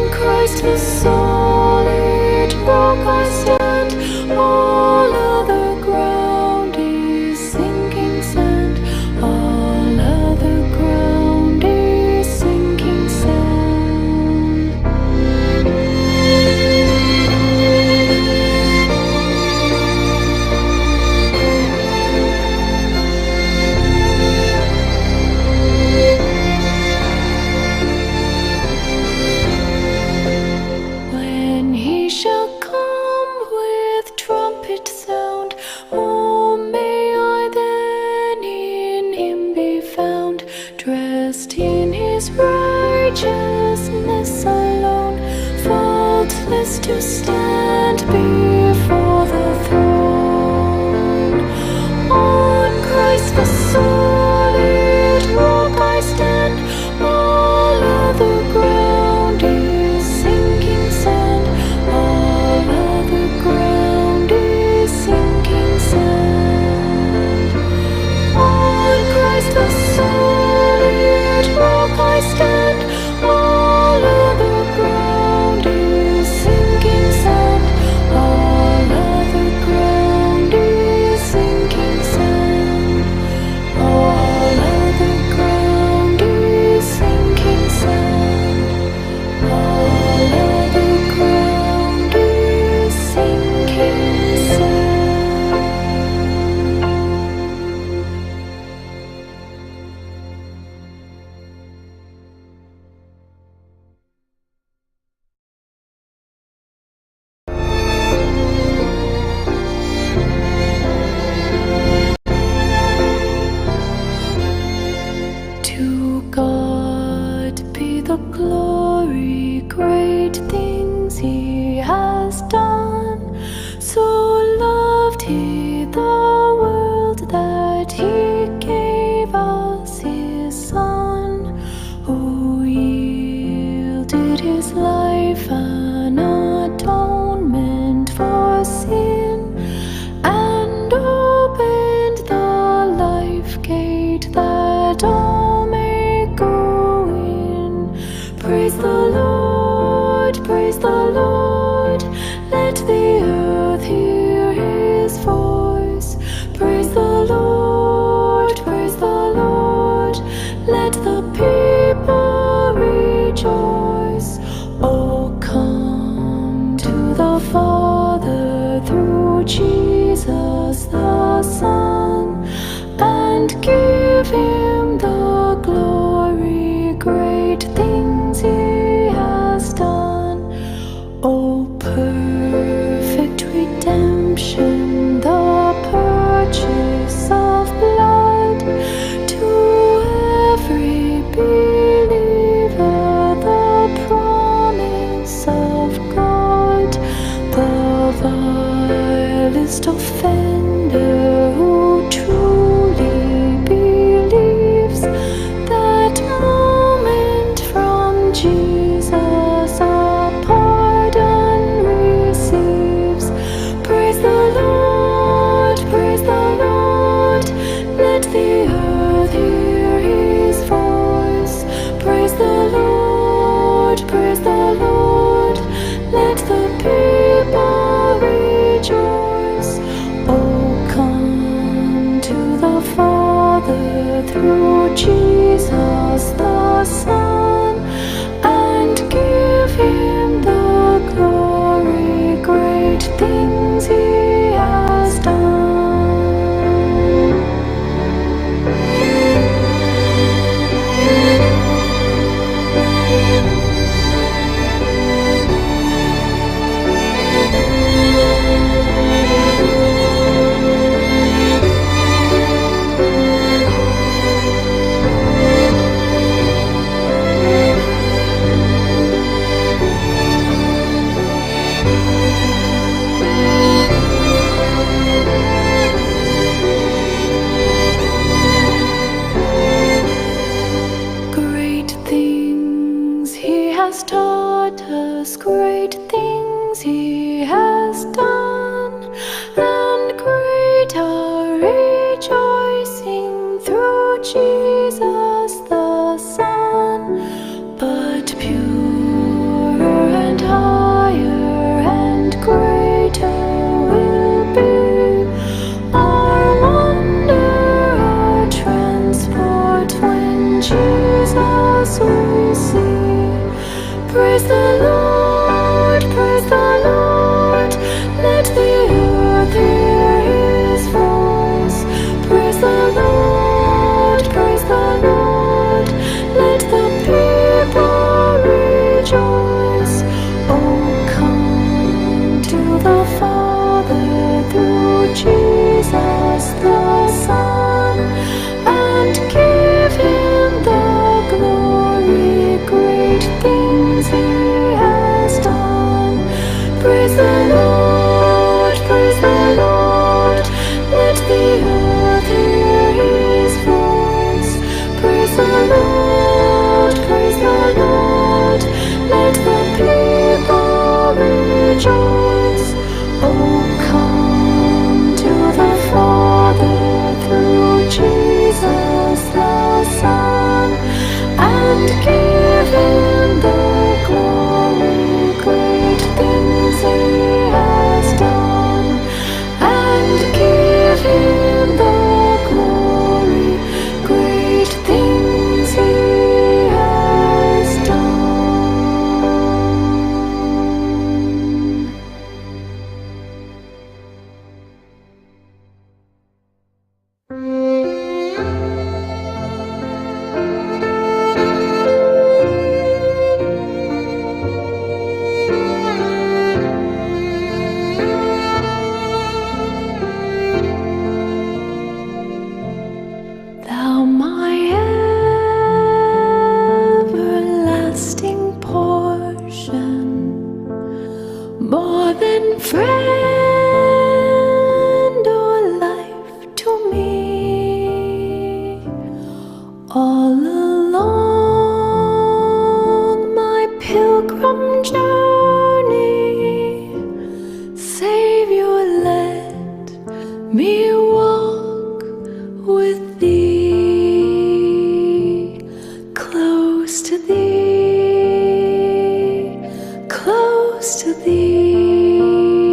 offender who truly believes that moment from Jesus a pardon receives. Praise the Lord, praise the Lord, let the earth hear his voice. Praise the Lord, praise the Lord, let the people rejoice. Oh, come to the Father through Jesus the Son, and give him the glory, great things he has done. Great things he has taught us, great things he has done, and great our rejoicing through Jesus the Son. But purer and higher and greater will be our wonder, our transport when Jesus we see. Praise the Lord, praise the Lord, let the earth hear his voice. Praise the Lord, praise the Lord, let the people rejoice. Oh, come to the Father through Jesus the Son, and give him the glory, great things he has done. Praise the Lord, praise the Lord, let the earth hear his voice. Praise the Lord, praise the Lord, let the people rejoice. Oh, come to the Father through Jesus the Son, and give him the glory, great things he has done, and give him the glory, great things he has done. Thou my everlasting portion, more than friend or life to me, all along my pilgrim journey, Savior, let me walk with thee, close to thee, close to thee,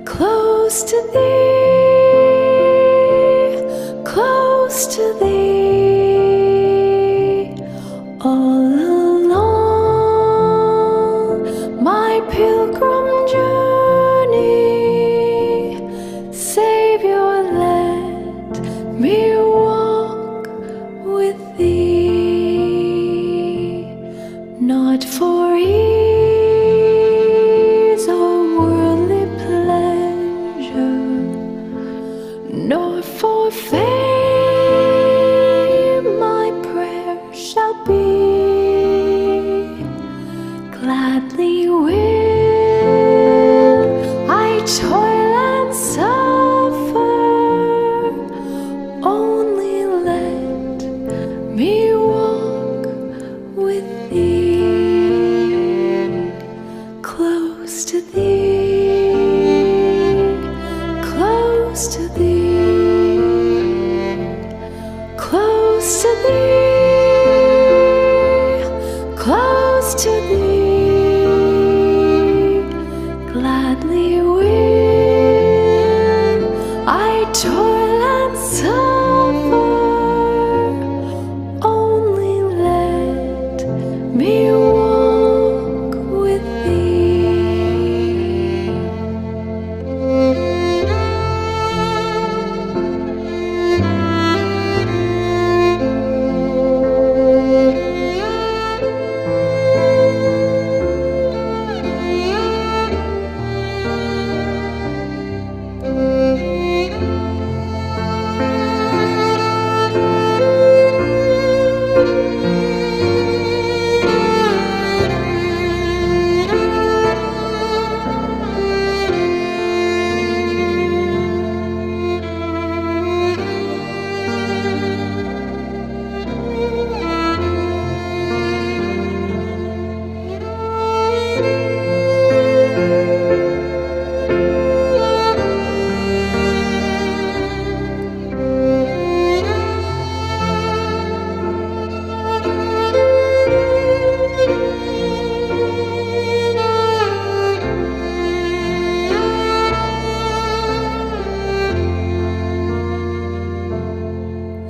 close to thee, close to thee, all along my pilgrim journey, Savior, let me walk with thee, not for ease or worldly pleasure, nor for fame my prayer shall be. Gladly will I toil and close to thee, close to thee, close to thee. Gladly will I toil and suffer. Only let me walk with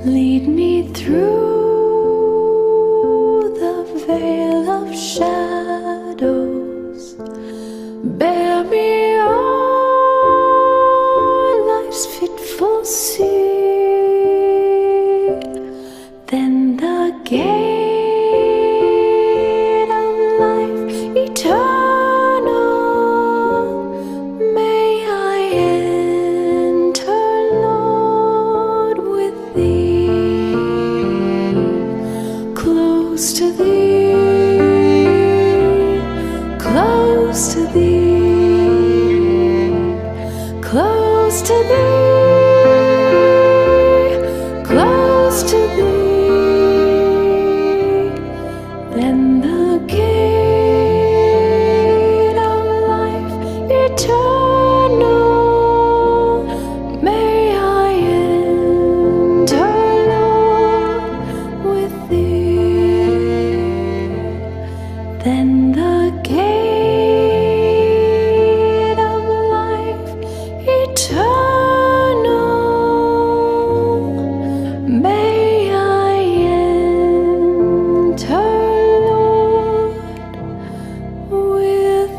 lead me through the veil of shadows, bear me o'er life's fitful sea, then the gate of life eternal may I enter, Lord, with thee, close to thee, close to thee, close to thee, close to thee. Then the gate of life eternal may I enter, Lord, with thee. Then the gate of life eternal may I enter, Lord, with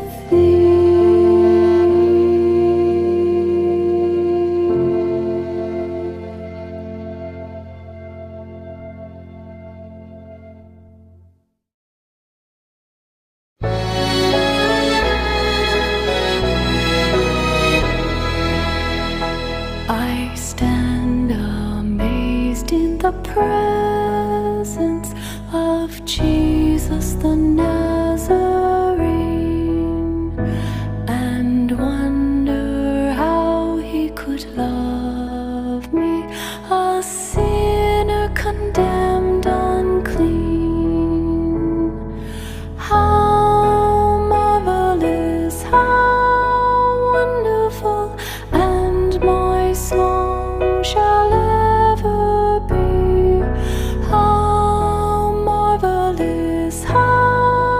I stand amazed in the presence of Jesus the Nazarene, and wonder how he could love me, a sinner condemned unclean. How marvelous, how wonderful, and my song shall ever be. How marvelous, how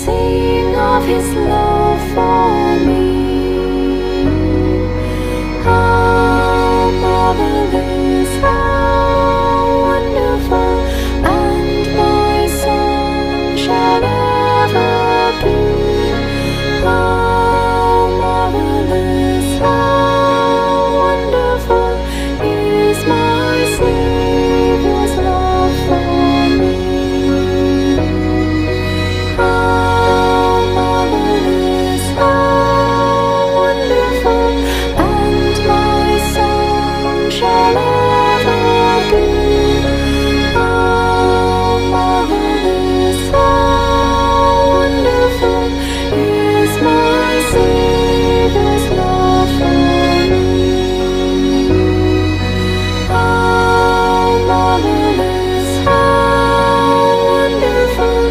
sing of his love for me. How marvelous, how wonderful, and my song shall ever be. How marvelous, how wonderful is my Savior's love for me. How marvelous, how wonderful, and my song shall ever be. How marvelous, how wonderful is my Savior's love for me. How marvelous, how wonderful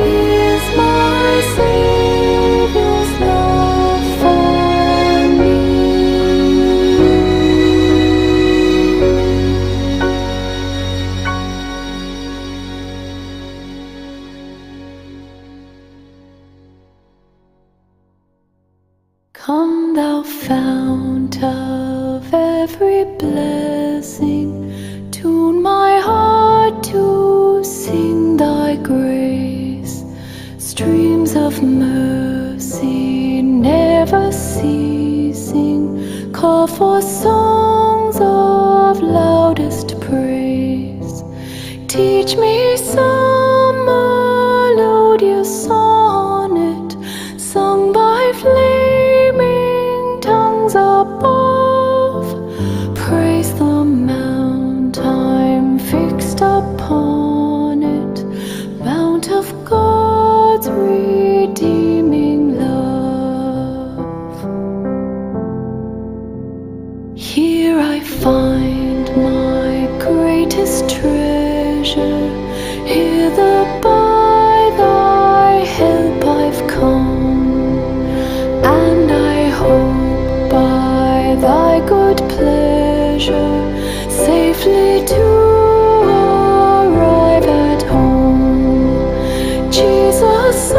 is my Savior's love for me. Come, thou fount of every blessing, tune my heart to sing thy grace. Streams of mercy never ceasing, call for songs of loudest praise. Teach me some melodious sonnet, sung by flaming tongues above. Praise the mount I'm fixed upon it, mount of God's redeeming love. Here I find my greatest treasure, hither by thy help I've come, and I hope by thy good pleasure safely to arrive at home. Jesus,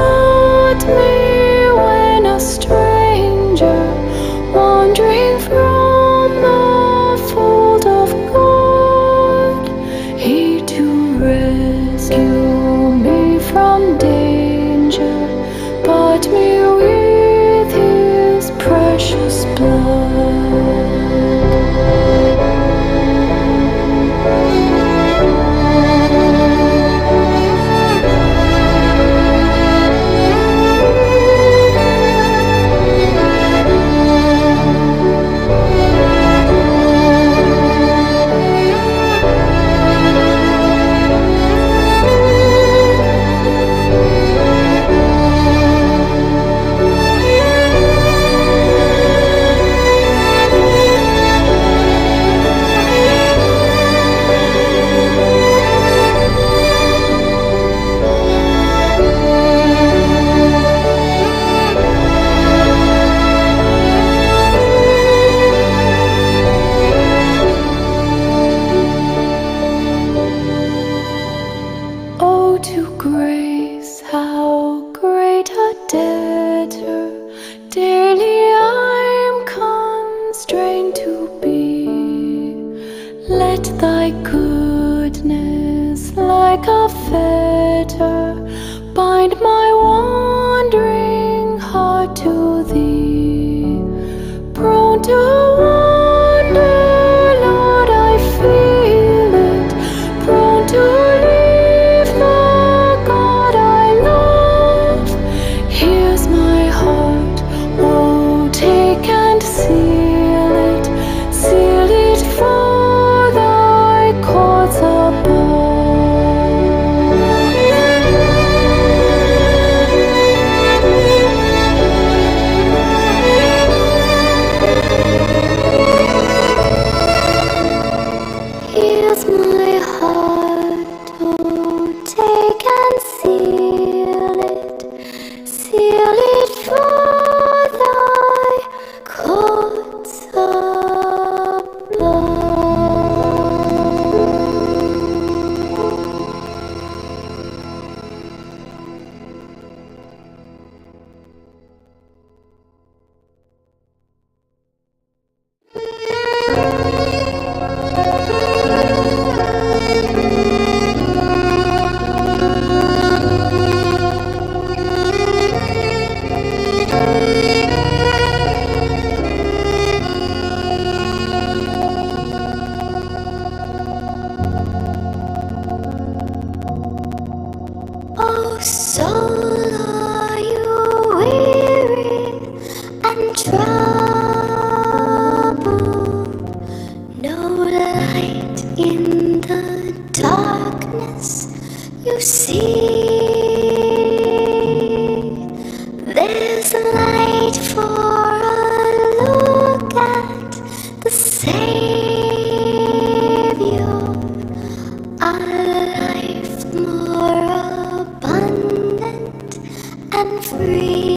and free.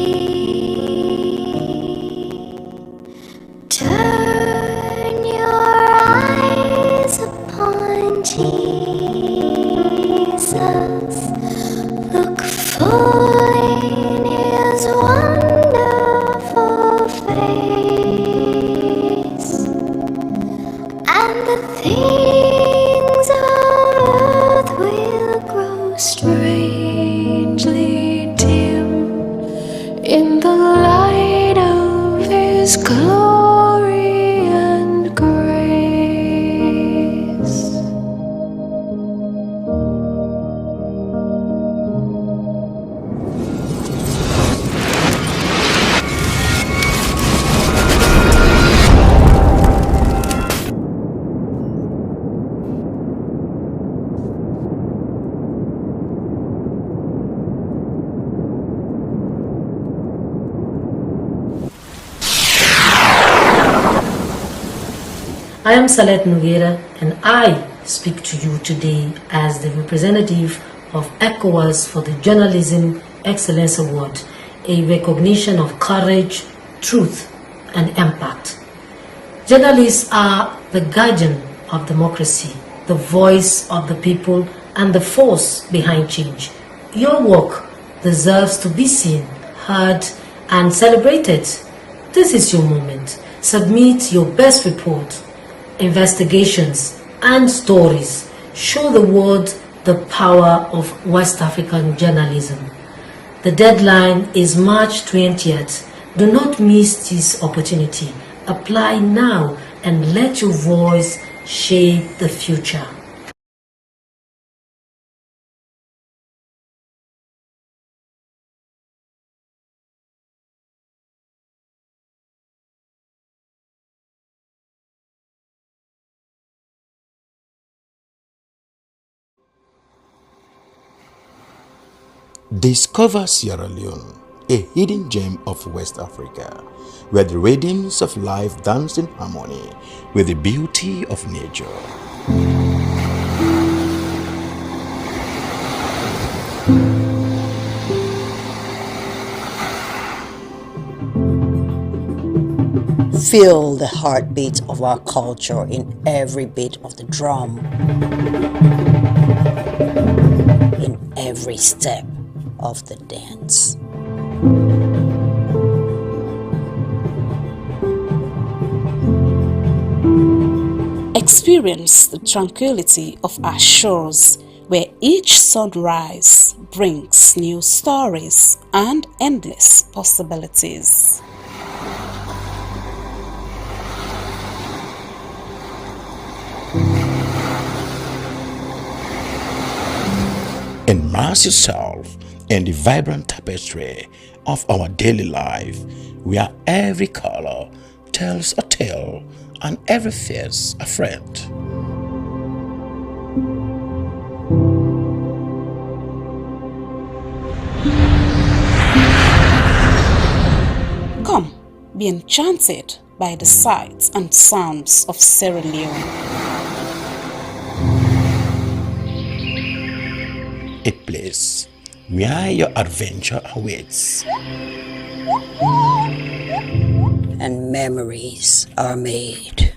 Turn your eyes upon Jesus. Look full in his wonderful face, and the things of earth will grow strangely dim in the light of his glory and grace. I am Slbc Tv, and I speak to you today as the representative of ECOWAS for the Journalism Excellence Award, a recognition of courage, truth, and impact. Journalists are the guardian of democracy, the voice of the people, and the force behind change. Your work deserves to be seen, heard, and celebrated. This is your moment. Submit your best report, investigations, and stories. Show the world the power of West African journalism. The deadline is March 20th. Do not miss this opportunity. Apply now and let your voice shape the future. Discover Sierra Leone, a hidden gem of West Africa, where the rhythms of life dance in harmony with the beauty of nature. Feel the heartbeat of our culture in every beat of the drum, in every step of the dance. Experience the tranquility of our shores, where each sunrise brings new stories and endless possibilities. Immerse yourself in the vibrant tapestry of our daily life, where every color tells a tale and every face a friend. Come, be enchanted by the sights and sounds of Sierra Leone. A place where your adventure awaits and memories are made.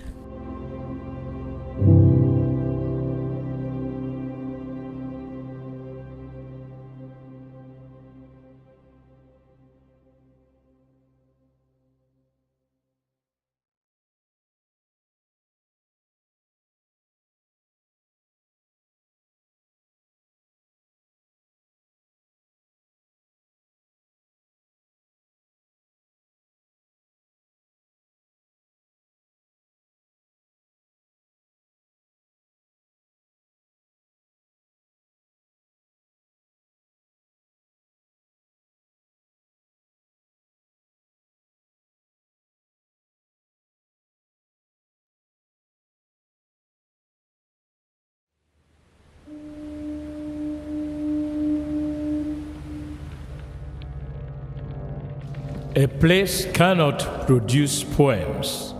A place cannot produce poems.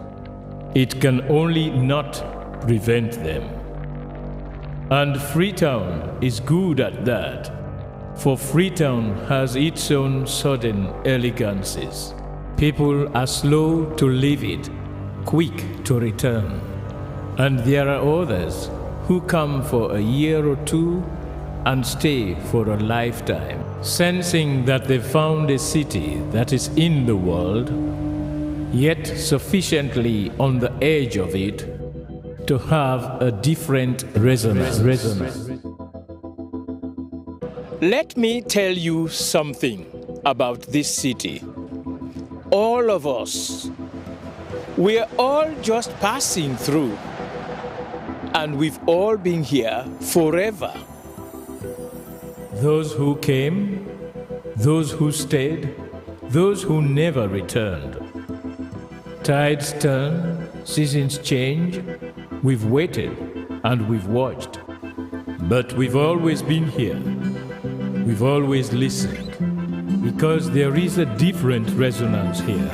It can only not prevent them. And Freetown is good at that. For Freetown has its own sudden elegances. People are slow to leave it, quick to return. And there are others who come for a year or two and stay for a lifetime, sensing that they found a city that is in the world, yet sufficiently on the edge of it to have a different resonance. Let me tell you something about this city. All of us, we're all just passing through, and we've all been here forever. Those who came, those who stayed, those who never returned. Tides turn, seasons change, we've waited and we've watched. But we've always been here. We've always listened, because there is a different resonance here.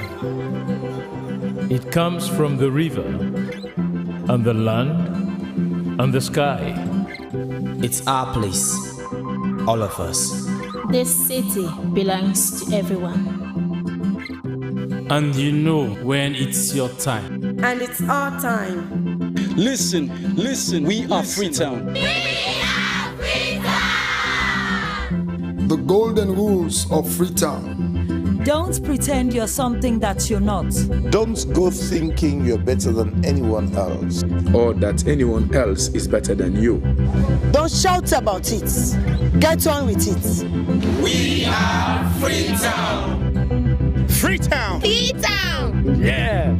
It comes from the river, and the land, and the sky. It's our place, all of us. This city belongs to everyone. And you know when it's your time. And it's our time. Listen, we are Freetown. The golden rules of Freetown. Don't pretend you're something that you're not. Don't go thinking you're better than anyone else, or that anyone else is better than you. Don't shout about it. Get on with it. We are Freetown. Freetown. Freetown. Yeah.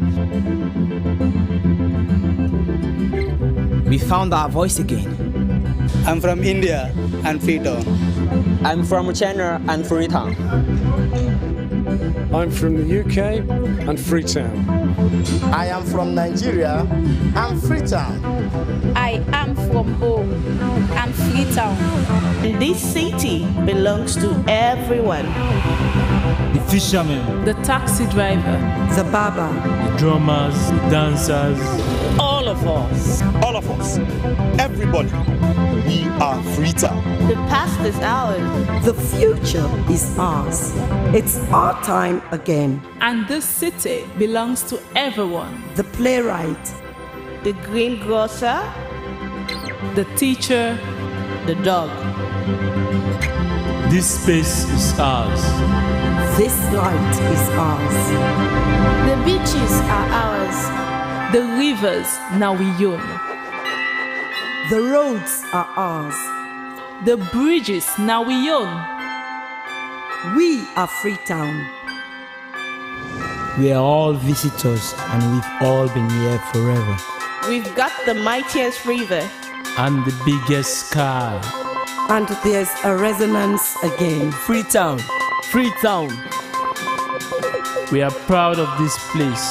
We found our voice again. I'm from India and Freetown. I'm from China and Freetown. I'm from the UK and Freetown. I am from Nigeria and Freetown. I am from home and Freetown. This city belongs to everyone. The fishermen, The taxi driver, The barber. the drummers, the dancers. All of us. All of us, everybody, we are Freetown. The past is ours. The future is ours. It's our time again. and this city belongs to everyone. The playwright, The greengrocer, The teacher, the dog. This space is ours. this light is ours. the beaches are ours. The rivers now we own. The roads are ours. The bridges now we own. We are Freetown. We are all visitors and we've all been here forever. We've got the mightiest river. And the biggest sky. And there's a resonance again. Freetown. Freetown. We are proud of this place.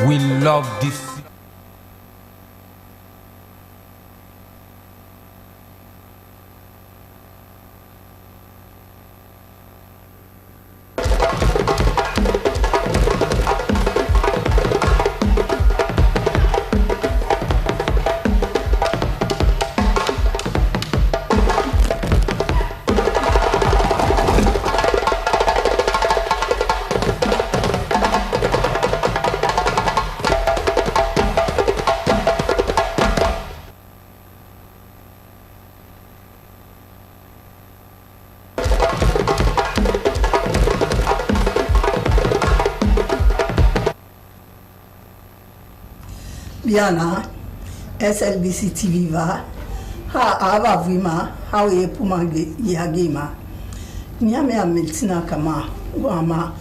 We love this. Biana, Slbc Tv va, ha ava vima, ha we pumange yagima. Nyame ya meltina kama, wama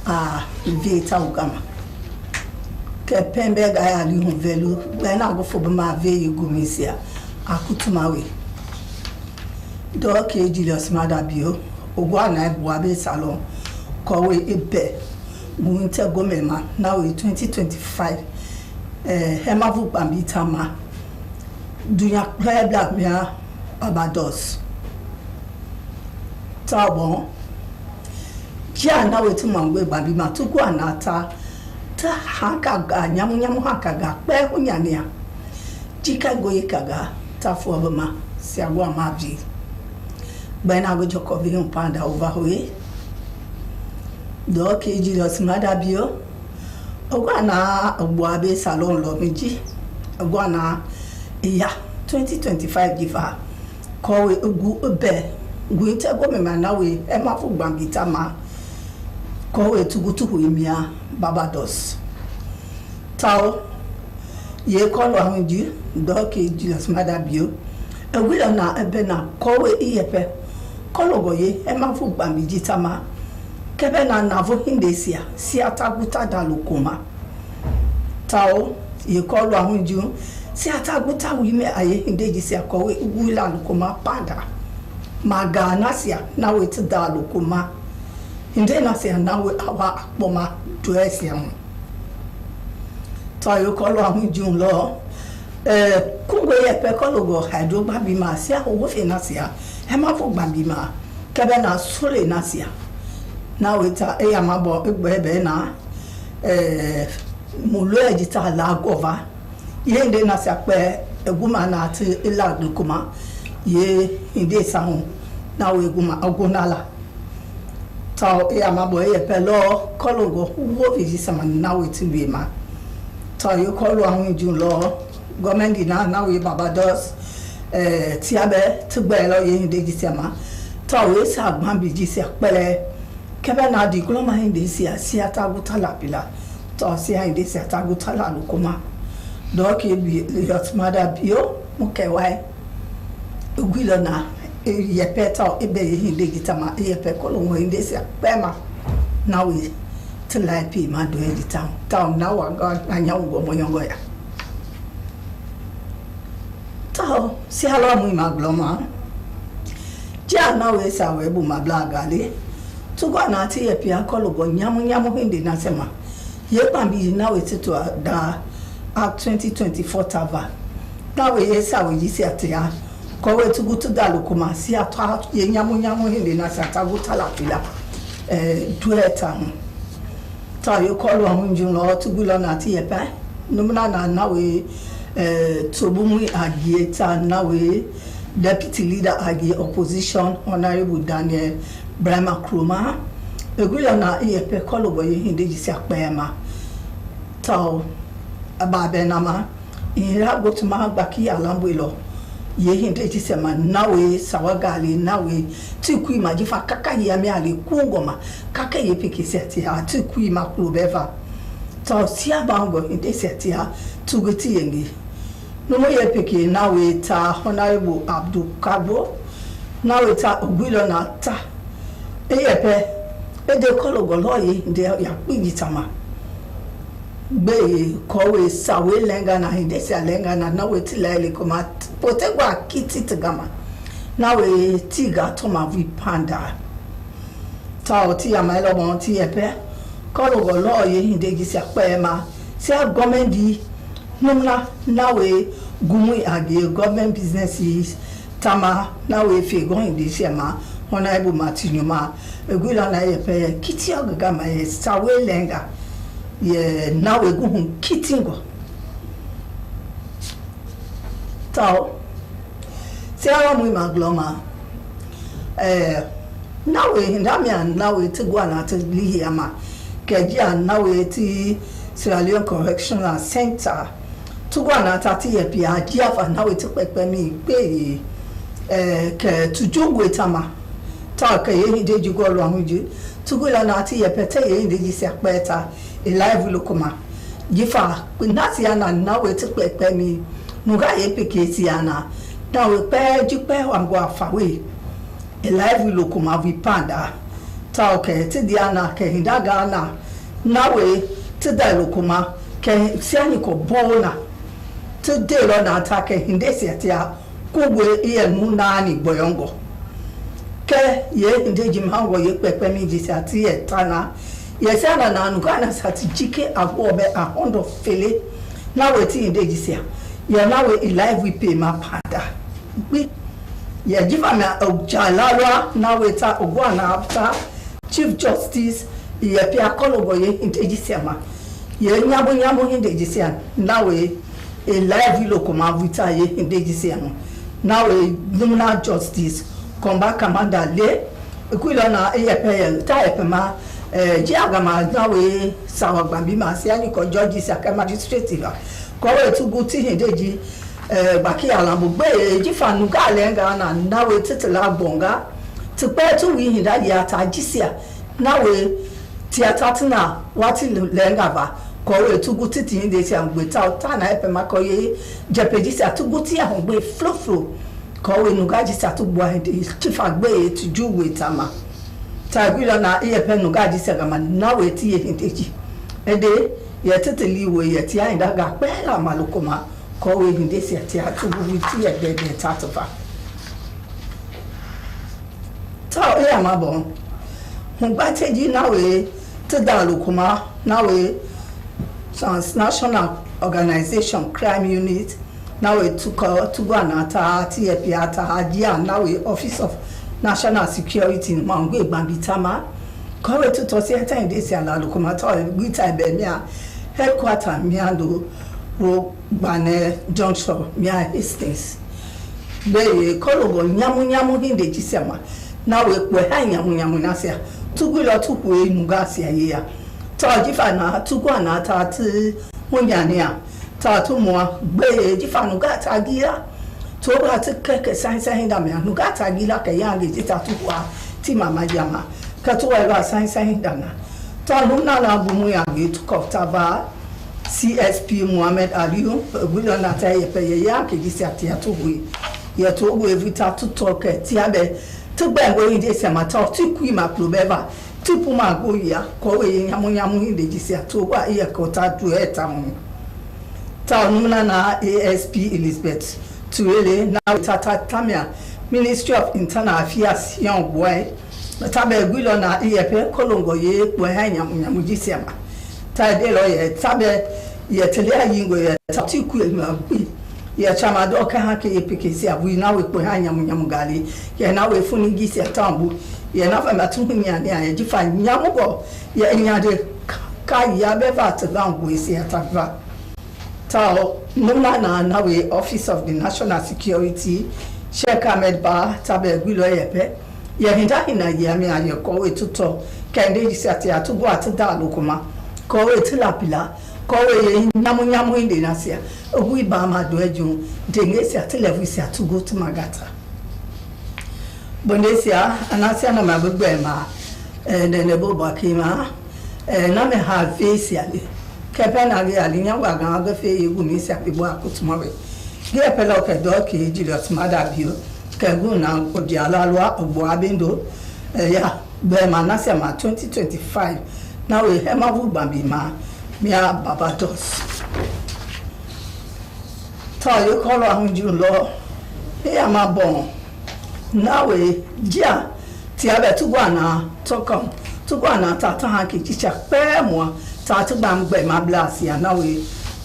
a vieta ugama. Ke pembe gaya li hunvelu, bena go fobama ve yugumisia, akutumawe. Doke Julius Madabio, ogwana ebuabe salon, kowe ebe, gunte gomema, now in 2025. Hemavu Bambitama Dunya Claire Black Mia Abados Tabon Jana wetu mangwe Bambima tuku anata ta hakaga nyamu hakaga pe hunyania Jika goye kaga ta fuabama siagwa mavi Bena go joko bi un panda over hoye. Do ke Jesus madabio. Ogwana ogwabe salon lo meji. Ogwana iya 2025 gifa. Kowe ugu ube. Gwinte go me manawe e ma fu gbangita ma. Kowe tugutu huimia Barbados. Tao ye kolo ahunji do ke Jesus madabio. Ewilo na ebe na kowe iyepe. Kologo ye e ma fu gbangita ma. Kebe na navo hindesia si ataguta dalukuma. Tao ye kolo ahunji si ataguta wime aye hindeji si akowe wila lukuma panda. Magana siya nawe tida lukuma. Hinde na siya nawe awa akpoma dress ya mu. Tao ye kolo ahunji lo. Kungwe ye pe kologo hydro babima siya uwofe na siya. Hema fu babima. Kebe na sole na siya. Na weta e amabo egbe na mulo ejita la gova yende na sape eguma na ati ila dukuma ye inde sahun na we eguma ogunala ta e amabo e pelo kologo wo visi sama na weti we ma ta yo kolo ahun ju lo gomendi na we Barbados tiabe tugbe lo ye inde jisema ta we sa gban bi jisi apele kebe na di gloma hindi si ataguta la pila to si hindi si ataguta la lukuma do ke bi yot mada bio mukewai ugwilo na yepeta ebe hindi gitama yepe kolongo hindi si pema na we tlipe ma do edita town na wa god na nyango moyongo ya to si hala mu ma gloma ja na we sa we bu ma blagali Tugo na ati ye pia kologo nyamu hindi nasema ye pambi na we titu da 2024 tava na we yesa we yisi atia ko we tugutu dalukuma si atwa ye nyamu hindi na sata gutala pila dueta ta yo kolo ahunju lo tugulo na ati ye pa numna na we tobumu agieta na we deputy leader agi opposition honorable Daniel Brahma Kruma egwilo na iyepe kologo ye hindi jisi akpema tao ababe nama ira gotuma gbaki alambwelo ye hindi jisi ma nawe sawagali nawe tikui majifa kaka ye me ale kungoma kaka ye pikiseti ha tikui maklubeva tao sia bango hindi seti ha tugeti yengi numo ye piki nawe ta honorable Abdul Kabo nawe ta ogwilo na ta eyepe ede kologo loyi nde ya pigitama be kowe sawe lenga na hinde se lenga na we tilele koma potegwa kiti tigama na we tiga toma vi panda ta oti ya mailo bon ti epe kologo loyi hinde gisi apema se gomendi numna na we gumu age government businesses tama na we fe go hinde se ma Honorable Martinuma, egwila na yepe kiti ogaga ma ye sawe lenga ye na we go kitingo tao Sierra mu magloma na we ndamia na we tigwa na tlihi ama keja na we ti Sierra Leone Correctional Center tugwa na tati yepe adia fa na we tipepe mi pe ke tujungwe tama ta ka ye hindi jigo lo ahunji tugula na ati ye pete ye hindi jisi akpeta e live lokoma jifa nasi yana na we ti pepe mi nuga ye pekesi yana na we pe jipe wango afawe e live lokoma vi panda ta ke ti diana ke hindaga na we ti da lokoma ke siani ko bona ti de lo na ta ke hindesi atia kugwe iye munani boyongo ke ye ndeji mhango ye pepe mi jisi ati ye tana ye sana na nukana sati jike awobe ahondo fele na we ti ndeji sia ye na we live we pay ma panda we ye jiva na ojalalwa na we ta ogwana after Chief Justice ye pia kologo ye ndeji sia ma ye nyabo ndeji sia na we live lokoma vita ye ndeji sia na we Lumina Justice combat commander le kuilo na epe ta epe ma jiagama na we sawa gbambi ma si ani ko judge saka magistrate la ko we tugu ti hindeji baki ala mo gbe ji fanu ga le nga na we titila bonga ti pe tu wi hinda ya ta jisia na we tiata tina wati le nga ba ko we tugu titi hinde si angbe ta na epe ma ko ye jepeji si atugu ti ahun gbe flow kowe nugaji satugwa hinde chifa gbe tujuwe tama tagwila na epe nugaji segama nawe ti hindeji ede ye teteli we ye ti ainda ga pela malukoma kowe hinde si ati atugu ti ede de tatofa ta e amabo ngbateji nawe tedalukoma nawe transnational organization crime unit now we took Tuganata, Tiepiata, Hadia, now we Office of National Security in Mangwe Bambitama. Corre to Tosiata in this and Locomotor, Guita Bemia, headquarter Miando, Bane Junction, Mia Hastings. They call Yamu in the Gisema. Now we hang Yamunasia, Tugula Tuku Mugasia here. Tajifana, Tuganata, Munyania. Tatu mwa be jifanu gata gira to ba te keke sansa hinda me anu gata gira ke yangi jitatu kwa ti mama jama ka to wa sansa hinda na ta lumna na bumu yangi to koftaba CSP Muhammad Aliyu gulo na ta ye pe ye yangi jisati atuwe ye to go evita to talk ti abe to gbe go inde se ma ta ti ku ma probeba ti pu ma go ya ko we yamu inde jisati wa ye ko ta du etamu Taununa na ASP Elizabeth Tuele na Tata Tamia Ministry of Internal Affairs young boy tabe gulo na EFE kolongo ye boy nyamujisiama tade lo ye tabe ye tele ayingo ye tatiku elmabi ye chama do ka hake ye pikesi abu na we boy nyamugali ye na we funi gisi atambu ye na fa matunya ne ye jifa nyamugo ye nyade ka ya be vat langu isi atava Tao Muna na we Office of the National Security Sheikh Ahmed Ba tabe gulo yepe ye hinda hina ye mi aye ko we tuto kende jisati atugo atada lokoma ko we tilapila ko we nyamu inde nasia ogu iba ma do eju dengesi atelevu atugo timagata bondesia anasia na mabugbe ma nene boba kima na me ha face ale kepena ge alinya wa gan ga fe yegu mi si apibo akutumawe ge pelo ke do ke Julius Madabio ke gu na ko di alalwa ogbo abendo ya be manase ma 2025 na we hema vu bambi ma mia babatos ta yo ko lo ahun ju lo e ama bon na we dia ti abe tugwana tokom tugwana tata ha ke chicha pe mo Tatu bamgbe ma blasi ya na we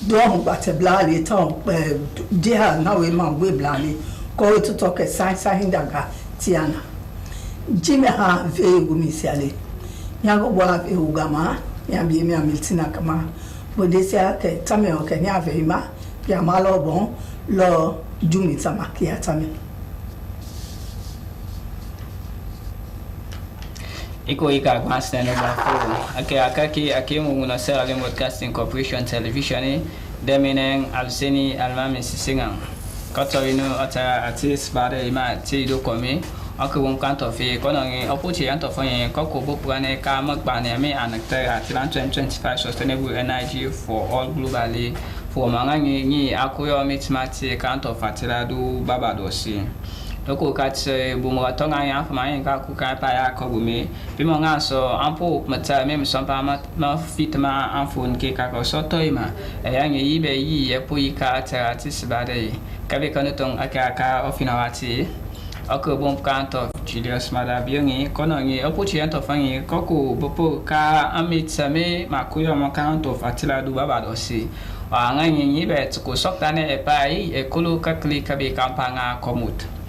do hon bate blali ton dia na we mangbe blali ko we to toke sansa hindaga tiana jime ha ve gumisiale nyago bwa ve ugama ya bi mi amiltina kama bodesia ke tame o ke nya ve ma ya malo bon lo jumi tamaki ya tame Iko ika kwa steno bafo ake akaki ake munguna Sierra Leone Broadcasting Corporation television demenen alseni almami sisinga katorino ata artist bade ima tido komi akubun kanto fi konongi opuchi anto fonye kokubu plane ka makbane me anakter atilan 2025 sustainable energy for all globally for mangangi ni akuyo mitmati kanto fatira du babadosi Loko katse bumo tonga ya fama ka ku ka pa ya ko bumi bimo nga so ampo mata mem so pa ma fitma amfon ke ka ko so toima e ya ngi be yi e po yi ka ta tisbade ka be kan tong aka ofina wati ako bom kanto Julius Madabio ngi kono ngi opo chi anto fangi koko bopo ka amitsame makuyo mo kanto fatila du baba dosi wa nga ngi be ko soktane e pai e kulu ka kli ka be kampanga komut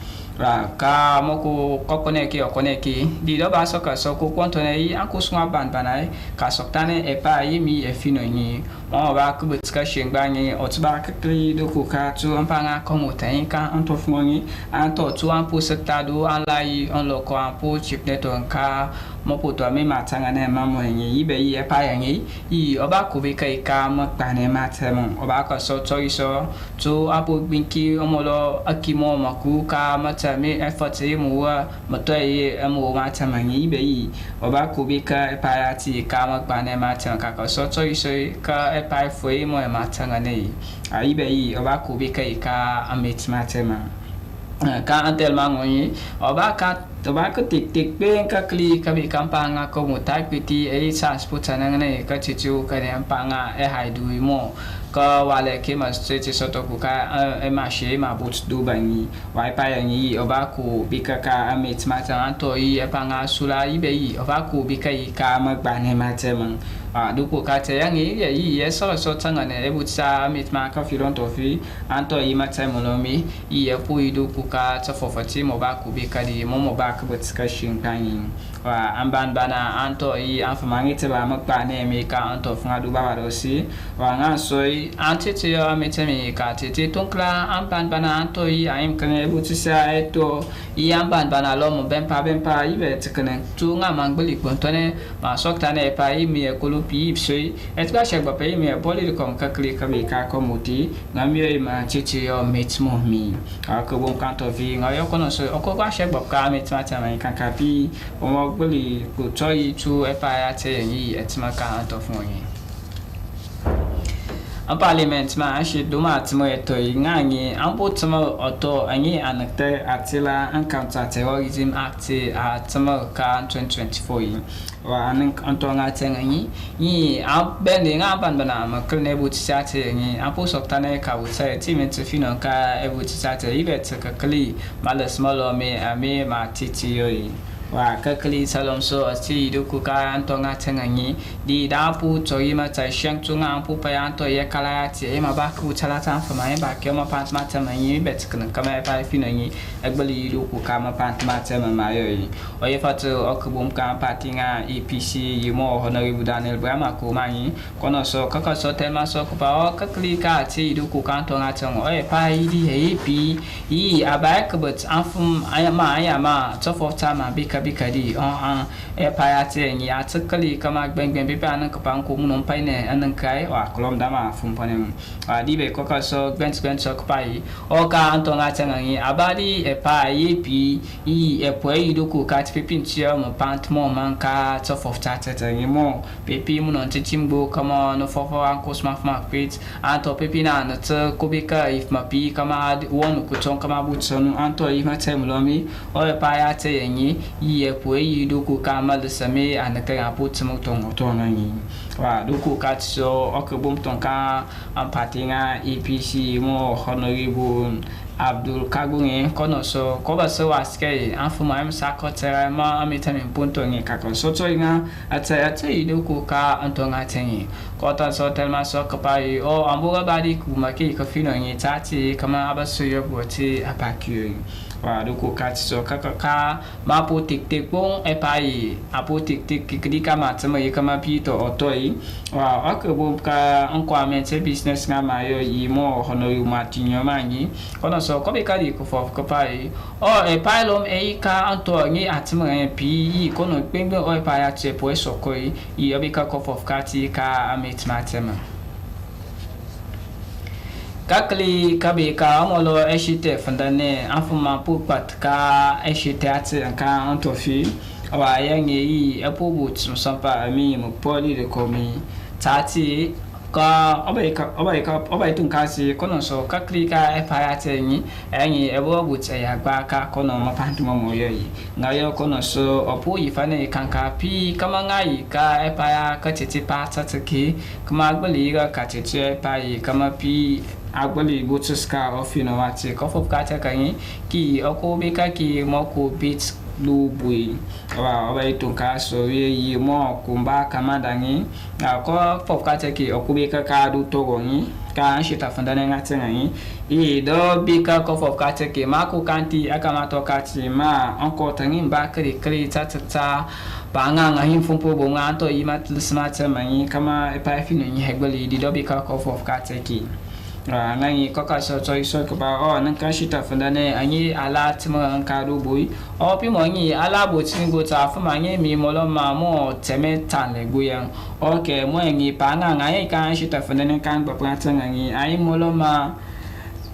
ka moko kokoneki okoneki di do baso ka soko kontone yi akusuma banbanai ka soktane e pa yi mi e fino ni on va que discussion bangé otba kakli do kuka tu ampanga commetain ka anto fongi anto tu an pour sectado en lai on lo ko an pour chip net on ka mo poto me matanga na mamo yi be yi pa yangi yi oba ko be kai ka mo pa ne matemo oba ko so so tu apo binki omolo akimo maku ka matame effort yi mo to yi mo matama yi be yi oba ko be ka pa ya ti ka mo pa ne matanga ka ko so ka e pa foi mo matanga ne yi be yi oba ko be kai ka amit matema ka antel mangoyi oba ka tik beng ka kli ka bi kampanga ko mutai piti e transportana ne ka chichu ka ne ampanga e haidu mo ka wale ke ma straight soto ku ka e ma she ma but do bangi wai pa yangi oba ku bi ka amit mata anto yi e panga sula yi be yi oba ku bi ka ma gbane matema du ku ka te yangi yi so tanga ne e butsa amit ma ka filon to fi anto yi matema no mi yi e pu du ku ka ta fofati mo ba ku bi ka di mo ba ka discussion kanyi wa amban bana anto yi anfamangi te ba makpa ne me ka anto fanga du ba do si wa nga soi antete yo ametemi ka tete tonkla amban bana anto yi aim kane butisa eto yi amban bana lo mo bempa yi be tikane tu nga mangbali kontone ma sokta ne pa yi mi ekolo pi soi etba shek ba pe mi e boli ko ka kli ka be ka komuti nga mi ma tete yo metmo mi ka ko bon kanto vi nga yo kono so ko ba shek ba ka metma ta mai kan ka pi o boli ko toyi tu e pa ya te yi etma ka anto fonyi en parlement ma ashi doma atmo eto ngani ambo tmo oto anyi anakte atila encounter terrorism act atmo ka 2024 wa anan antonga tengi yi abende ngaban bana makne butisa te ni ambo soktane ka wuta timet fino ka ebutisa te ibet ka kli malas malo me ame ma titi yoyi wa kakli salom so ati du ku ka antonga tengi di da pu choi ma chai shang chunga pu pa anto ye kala ati e ma ba ku chala ta fa mai ba ke ma pat ma tama yi bet kan ka ma pa fi na yi agbali du ku ka ma pat ma tama ma yo yi o ye fatu o ku bum ka patinga EPC yi mo honorable Daniel Brama ko ma yi kono so kaka so tema so ku pa o kakli ka ati du ku ka antonga tengo e pa yi di e pi yi abak but afum ayama to for time bi bikadi e payate ni atakali kama gbengben bi pa nan kapan ko mun pai ne anan kai wa kolom dama fum panem di be ko ka so gbent so pai o ka anto nga tangi abadi e pa pi e po e do ko ka ti pintia mo pant mo man ka to for tata ni mo pepi mun on titimbo kama no for an ko smart market anto pepi na na to ko be ka if ma pi kama won ko ton kama butson anto i ma tem lomi o e payate ni ye po yi do ko ka mal same anaka ya put mo ton ni wa do ko ka so o ko bum ton ka ampatinga EPC mo honorable Abdul Kagunge kono so ko ba so aske anfuma am sakotera ma amitami punto ni ka ko so to nga ata do ko ka antonga tengi ko ta so telma so ka pai o ambuga badi ku maki ka fino ni tati kama abaso yo boti apakyu wa do ko ka so ka ma po tik bon e pai apo tik kidi kama tama yi kama pito otoi wa akabo ka ankwamente business nga ma yo yi mo honoru matinyo manyi kono so ko be kadi ko fof ko pai o e pai lom e ka anto ni atmo e pi kono gbengbe o e pai a che po so ko yi obi ka ko fof kati ka amit matema kakli kabe ka amolo eshite fandane afuma pu pat ka eshite ati ka anto fi wa yange yi apobu tsumsampa ami mo poli de komi tati ka obai tun kasi kono so kakli ka e payate ni enyi ebo butse ya gba ka kono mapantu mo yoyi ngayo kono so opu yifane kanka pi kama ngai ka e paya ka tete pa tatake kama agbali ga ka tete pa yi kama pi agbali butsuska ofino wati ko fop ka ta kan ki oko be ka ki mo ko bit lu bui wa itu ka so ye mo kumba kamadangi ko pop ka teki okubi ka du togongi ka shita fandane ngatengi I do bika ko pop ka teki ma ku kanti akamato kati ma onko tangi ba kri tata banga ngahim fumpo bonga to imat smart mani kama pa finu ni hegbali di do bika ko pop ka teki ngangi ko ka so so ko ba nan ka shita fandane anyi ala tma ka du bui pi mo ngi ala bo tingo ta fa ma ngi mi mo lo ma mo teme tan le guyan okay mo ngi pa ngai ka shita fandane kan ba pra tan ngi ai mo lo ma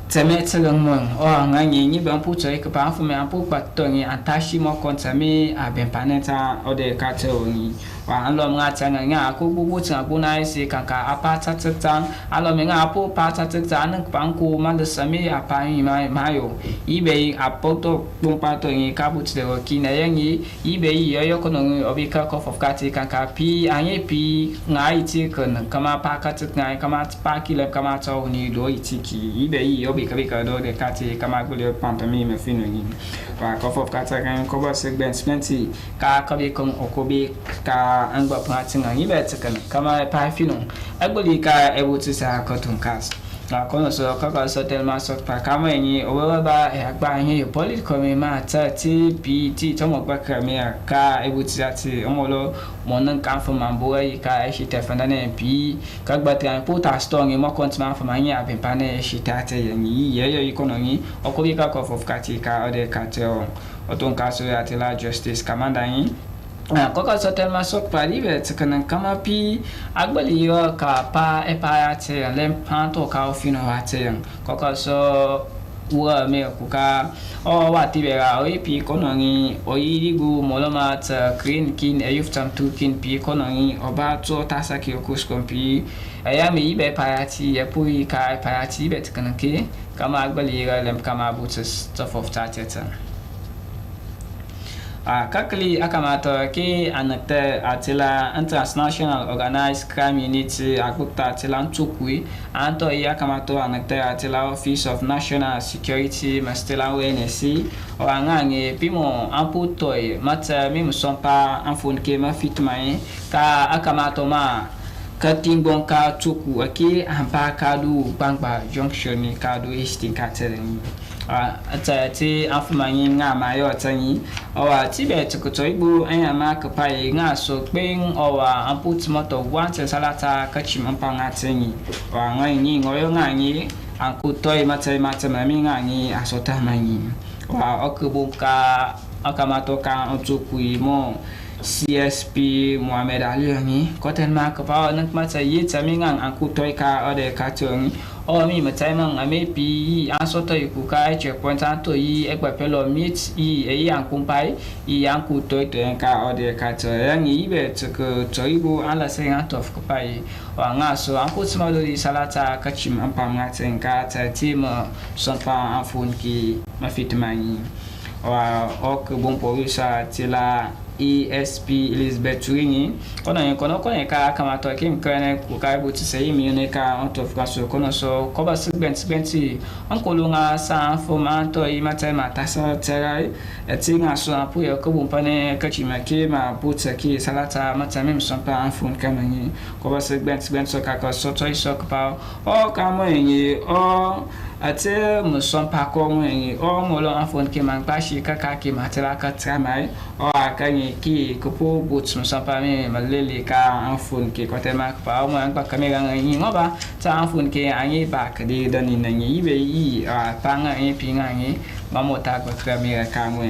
teme tseleng mo ngai ni ban pu choi ka pa fa me an pu pa to ngi antashi mo kon tame a ben paneta o de ka te ngi wa alo nga changa nga ku bu changa bu nai si kan ka apa cha chang alo me nga pu pa cha chang nan pang ku man de sami apa ni mai yo I be apo to bung pa to ngi ka bu chde wo ki na yang I be yo ko no obi ka ko of ka ti kan ka pi anye pi ngai ti kan kama pa ka chit ngai kama pa ki le kama cho ni do I ti ki I be yo bi ka do de ka ti kama ku le pantami me finu ni wa ko of ka ta kan ko ba segment plenty ka bi kon okobi ka an ba pratin an yibe tsakan kama pa fino agboli ka ebuti sa kotun kas na kono so ka so telma so pa kama yin o ba agba yin political me ma ta ti pt to mo ba ka me ka ebuti ati omolo mo nan kan fo man bo yi ka shi te fanda ne pi ka gba tra po ta strong mo konti man fo man yin aben pa ne shi ta te yin yi kono ni o ko bi ka ko of ka ti ka o de ka te o ton ka so ya te la justice kamanda yin koko so telma sok pali be tsakanan kama pi agbali yo ka pa ya te lem panto ka ofino wa te koko so wa me ku ka o wa ti be ga o pi kono ni o irigu moloma ta green kin e yuftam tu kin pi kono ni oba to tasaki okus kompi aya me ibe pa ya ti e pu ka pa ya ti be tsakanan ke kama agbali ga lem kama butus stuff of tateta kakali akamata ke anakte atila international organized crime unity akukta atila ntukui anto iya akamato anakte atila office of national security mastela WNC o angange pimo amputoi mata mim sompa anfun ke mafitmai ka akamato ma katingbon ka tuku ake ampa kadu bangba junction ni kadu easting katering atati afumani nga mayo tanyi owa tibet ko igbo anya ma kapai nga so ping owa amput moto wante salata kachim ampa nga tanyi wa nga ni ngoyo nga ni ankutoi mate mami nga ni asota manyi wa okubuka akamato ka otukui mo CSP Muhammad Ali ni koten ma ka pa nak mata yi tamingan ankutoi ka ode ka tung o mi matai man ame pi asoto ku ka checkpoint anto yi egba pelo meet yi ankumpai yi ankutoi to ka ode ka to yang yi be tsoko toibu ala sen atof ko pai wa nga so ankutma do yi salata ka chim ampam ngaten ka ta tima sonpa afun ki mafitmani wa ok bon polisa tila ESP Elizabeth Turingi kono ka kama to kim kane ku ka bu tse mi ne ka out of kaso kono so ko ba segment ankolunga sa formato I mata sa terai etinga so apu ya ko bumpa ne ka chimake ma butsa ki salata mata mem so pa anfun kamani ko ba segment so ka so to so pa o ka mo yin o ate muson pa ko ngi o mo lo afon ke man pa shi ka ki matela ka tramai o akani ki ko po but muson pa me malele ka afon ke ko tema pa o mo an pa kamera ngi ngoba ta afon ke anyi ba ka de dani ngi be yi pa ngi pinga ngi mamota ko kamera ka mo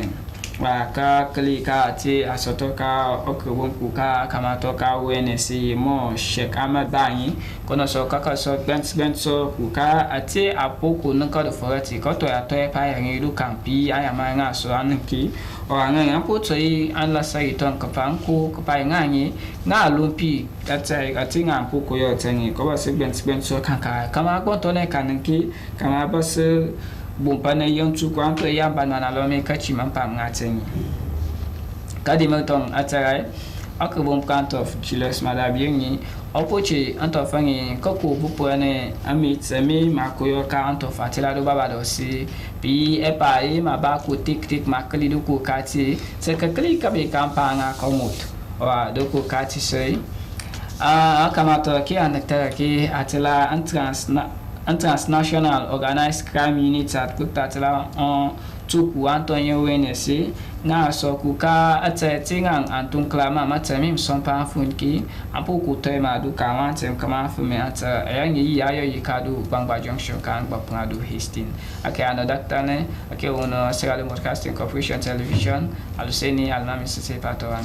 wa ka kli ka ti asoto ka okubun ku ka kamato ka WNC mo Sheikh Ahmad Bani kono so ka so bent so ku ka ati apoko nka do forati ko to ya to e pa ya ngidu kampi aya ma nga so anki o nga apo to yi an la sai ton ka panku ko pa nga ni nga lumpi ati nga apoko yo tani ko ba se bent so kan ka kama ko to ne kanki kama ba se bumpane yontu kwanto yamba na lo me kachi mampa ngatenyi kadi melton atarai akabom kanto of Julius Madabieni opoche anto fangi koko bupone amit semi makoyo ka anto fatila do babado si pi epa e mabako tik makali do ko kati se kakli ka be kampanga komut wa do ko kati sei akamato ki anekta ki atila transnational organized crime unit at kutatila on tuku Antonio Wenesi na so kuka atsetingang antun klama matami sompa funki ampo kutema du kawantem kama fume ata ayangi yayo yikadu bangba junction kan bapngadu Hastings ake ano daktane ake ono Sierra Leone Broadcasting Corporation television aluseni almami sese patowan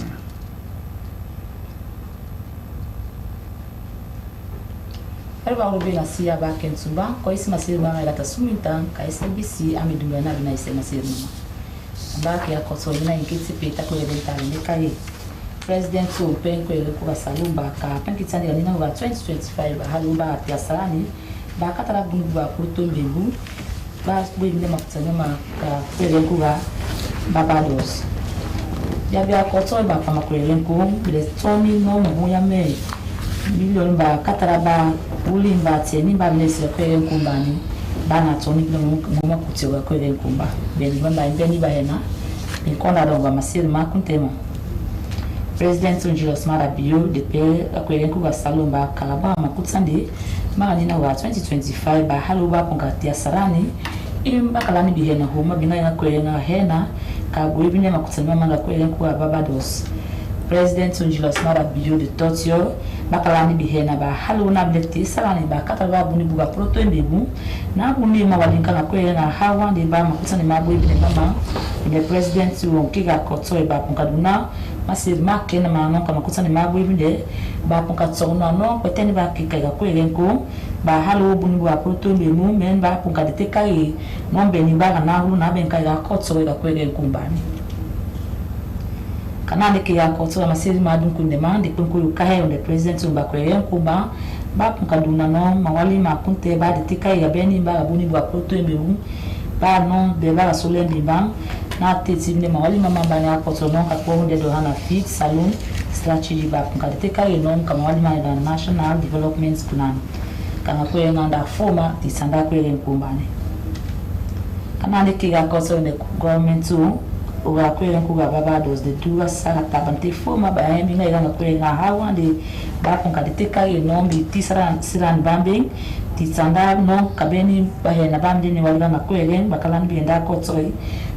Erba urubi na siya baken suba ko isi masir mga ilata sumintan ka Slbc amidunga na bina isi masir mga baki ya koso ina inkiti pita ko eventali ni kai President so pen ko ele ko salumba ka pen kitani ya nina wa 2025 halumba ya sarani ba katara bunu ba kurto mbegu ba bo imle makutsanya ma ka ele ko ba Barbados ya bia koso ba kama ko ele ko bile toni no mo ya me million ba katara ba ulimba teni ba mnesi ko ele ko bani bana toni no mo kutiwa ko ele ko ba beni banda beni ba yana nkona ronga masir makuntema President Julius Marabio de pe akwelenku wa salomba kalaba makutsande maganina wa 2025 ba haluba kongatia sarani imba kalani bihena homa bina kwelenga hena ka goibine makutsama manga kwelenku wa Barbados President Julius Marabio de Tokyo bakalani bihena ba haluna bleti sarani ba kataba buni buga proto embebu na buni mawalinka na kwelenga hawa de ba makutsane maboibine mama le president wonkiga kotso e ba punkaduna masir makena mano kama kutsani maboibinde ba punkatso no peteni ba kika ko elenko ba halu buni bua proto mbemu men ba punkadete kai nombe ni ba na hu na ben kai ga kotso e ga ko elenko mbani kanande ke ya kotso masir madun kundema de punku kahe on the president ba ko elenko ba punkaduna no mawali makunte ba de tikai ga beni ba buni bua proto mbemu ba non de la solendi bang na tetine mawali mama banya kotono ka ko de do hana fit salon strategy ba punkadete kai non kama wali na national development plan kana ko nganda forma di sanda ko len kumbane kana ne kiga koso ne government tu uga ko len kuga Barbados de duwa sala tabante forma ba yemi na ngana ko nga hawa de ba punkadete kai non bi tisaran siran bambing tisanda no kabeni bahena bamdi ni walga na kwelen bakalan bienda kotsoi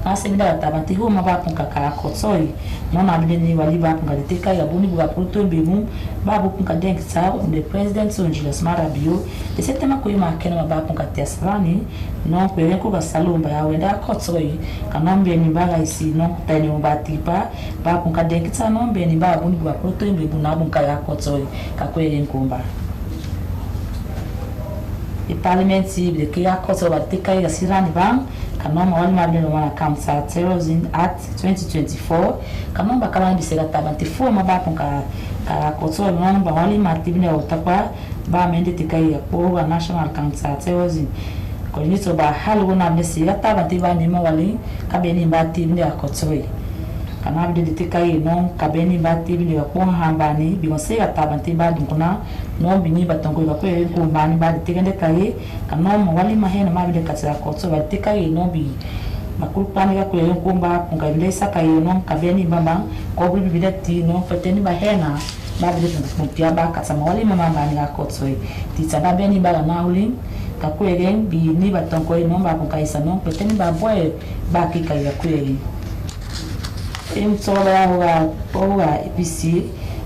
asemida tabante huma ba punka ka kotsoi no na ni wali ba punka teka ya buni buga proto mbemu ba bu punka denk sa the president Julius Marabio de setema ko yima Kenema ba punka tesrani no kwelen ko basalomba ya wenda kotsoi kanombe ni baga isi no tani ba tipa ba punka denk sa no mbe ni ba buni buga proto mbemu na bunka ya kotsoi ka kwelen kumba e parliamenti de que a coisa vai ter que sirani bang kanoma wali mabne no wana council terrorism act 2024 kanoma bakala ndi sera tabante forma ba ponka ka koso no ba wali matibne otapa ba mende tikai ya po national council terrorism ko ni so ba halu na mne sera tabante ba ni mawali kabeni ba tibne akotoi kana bide tikai no kabeni ba tibne ko hambani bi sera tabante ba dinkuna no bini batongo ba ko ko bani ba tikende kai kana mo wali mahena ma bide katsa ko so ba tikai no bi makulpani ga ko ko ba ko ga lesa kai no kabeni bamba ko bi bide ti no fateni ba hena ba bide ko pia ba katsa mo wali mama bani ga ko so ti tsaba beni ba na uli ka ko egen bi ni batongo no ba ko kai sa no fateni ba boy ba ki kai ga ko egen sola wa EPC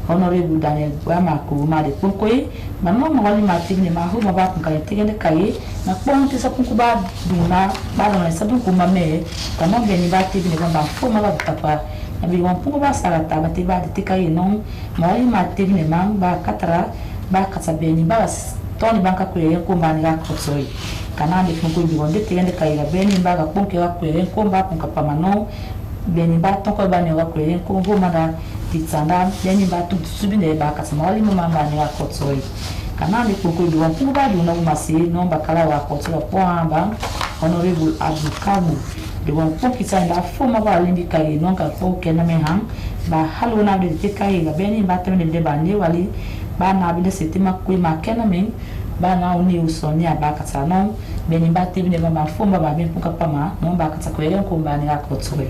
Honorable Daniel Bama ko ma de punkoy mama mo wali ma tigni ma ho ma ba kun kai tigende kai na pon ti sa punku ba duna ba na sa punku ma me kama be ni ba tigni ba fo ma ba tapa na bi won punku ba sala ta ba ti ba de tikai non mo wali ma tigni ma ba katara ba katsa be ni ba toni banka ko yen ko ma ni ga ko soi kana de punku bi won de tigende kai ga be ni ba ga punku ga ko yen ko ba punka pa mano beni ba tonko ba ne wa ko yen ko bo ma da titsanda beni ba tu subine ba ka samali mama ba ne wa ko tsoi kana le ko do wa ku ba do na ma se no ba kala wa ko tsoi po amba Honorable Abdul Kamu de wa ko kitanda fo ma ba lindi kai no ka ko Kenema han ba halu na de te kai ga beni ba te de ba ni wali ba na bi de setima ku ma kenamen ba na uni usoni aba kata no beni ba te bi de ba fomba ba ben puka pama no ba kata ko yen ko ba ni akotwe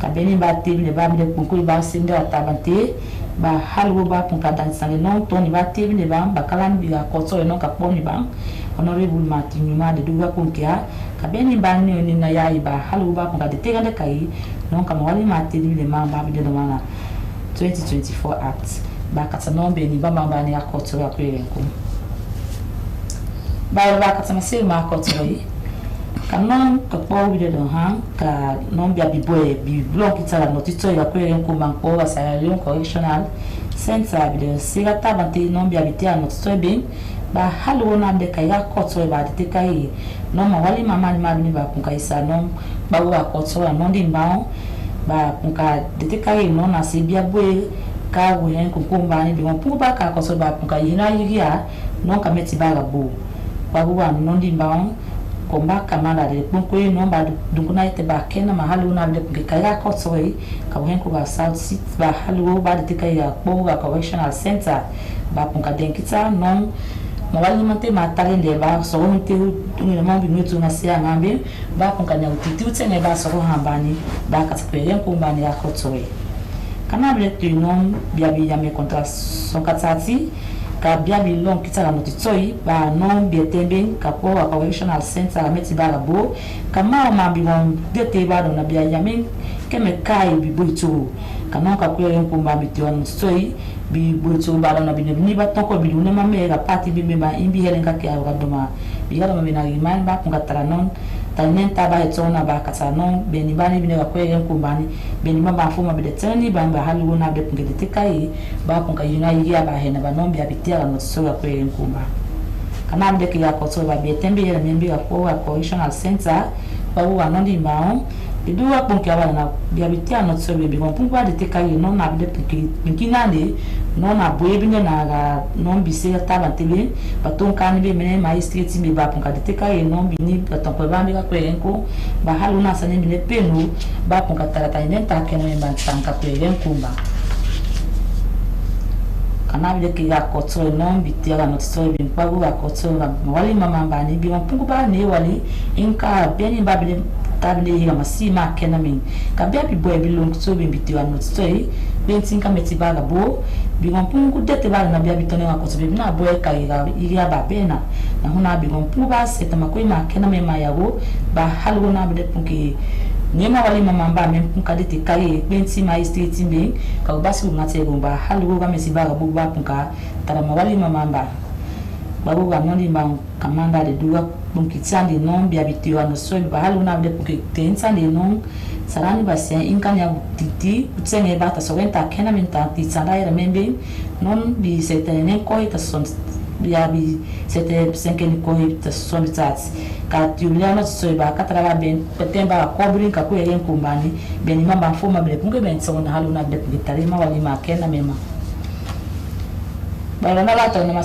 ka beni ba te bi de ba bi de ku ba sinda tabante ba halu ba puka dan sale no to ni ba te bi de ba kalan bi akotwe no ka poni ba honorable Martin Nyuma de duga kunkia kabeni bani ni na ya iba halu ba kunga de tega de kai non kama wali Martin le mamba bi de mana 2024 act ba kata non be ni ba mamba ni akoto ya kwenku ba kata masir ma akoto yi kanon ka po bi de han ka non bia bi boy bi blog kitala notito ya kwenku manko wa Sierra Leone correctional center bi de sigata bante non bia bi tia notito be ba halu na de kaya koto ba de kai no ma wali mama ni mabini ba kunka isa no ba wa koto no ndi ba kunka de kai no na se bia boy ka wo hen ko ba ni bi won pu ba ka koto ba kunka yina yigia no ka meti ba ga bo ba wa no ndi ba ko ba kamala de punko no ba dunguna ite ba kena ma halu na de kunka kaya koto ka wo hen ko ba south city ba halu ba de kai ya po ga correctional center ba kunka denkita no mawali mante matalende ba so mte ni mambi mwetu na sia ngambe ba kunkanya utiti utene ba so hambani ba katspere kumbani ya kotsoe kana bile tunon biabi ya me kontra son katsati ka biabi long kitala notitsoi ba non bietembe ka po a correctional center ameti ba labo kama mambi mon dete ba na bia ya men keme kai bi boitu kana ka kwere kumbani tion stoi bi boitu ba na bi ba tonko bi ne mamera pati bi ba imbi helen ka ke awga doma bi ga ma na iman ba kunga taranon tanen taba etona ba katano beni bani bi ne ka kwere kumbani beni ma ba fuma bi de tani ba halu na de kunga de kai ba kunga yuna yiya ba hena ba non bi abitia no so ka kwere kumba kana de ke ya ko so ba bi tembe ya membi ka ko correctional center ba wa non di mao idua punki aba na biabitia no so be bon punki de te kai no na de punki nande no na boye bi na ga non bi se ta ba tebe paton kan bi mene mai street mi ba punka de te kai no bi ni paton ko ba mi ka kwenko ba halu na sane mi le penu ba punka tarata inen ta ken me ban tanka kwenko ba kana bi de ke ga kotso no bi tia no so bi pa go ga kotso na wali mama ba ni bi punku ba ne wali inka bi ni ba bi tabile ya masima kenamin ka bia bi boy bi long so bi bitiwa no story bentin ka meti baga bo bi gon pungu dete ba na bia bitone wa ko so bi na boy ka ya ba bena na huna bi gon pu ba seta makoi ma kename ma yago ba halu na bi de punki nyema wali mama ba men punka dete kai benti ma street be ka ba si na te gon ba halu ga mesi baga bo ba punka tara ma wali mama ba babu ga nondi ma kamanda de duga punki tsandi non bi abitiwa no so ba halu na de punki tensandi non sarani ba se inkanya titi utsenge ba ta sowenta kenamenta ti tsanda era membe non bi setene ko ita son bi abi sete senkeni ko ita son tats ka tiuliano so ba katara ben petemba kobrin ka ko yen kumbani ben mamba foma be punki ben so na halu na de punki tarima wali ma kenamema But another time, I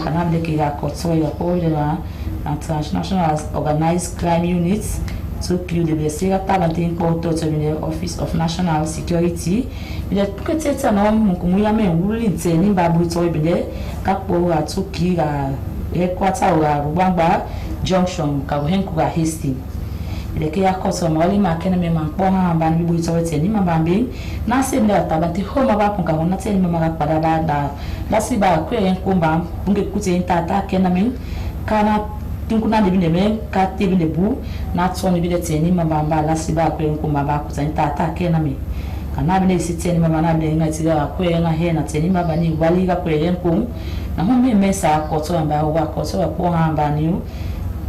can have the Kira Kotoya or the International Organized Crime Units to kill the Sierra Leone Broadcasting Office of National Security. With a Kuteta no Mukumuya ruling in Babu Toybide, Kapo to Kira headquarter or Rubamba Junction, Kawenkuga Hasty. The Kia Koto Molly Makename Mampona and Banbu Torre Nima Bambi, Nasi Delta, but the home of Apunka, not any Mamma Padada, Lasiba, Queen Kumba, Bunke Tata, Kenamin, Kana, Tunkuna de men, Cat even the boo, not only the Tenima Bamba, Lasiba, Queen Kumba, Tata, Kenami. Canabine sitting Mamma, Queen, a hen at Tenima Bani, Waliga, Queen Kum, Nahomi Mesa, Koto and Bawa, Koto, Pohan Banu.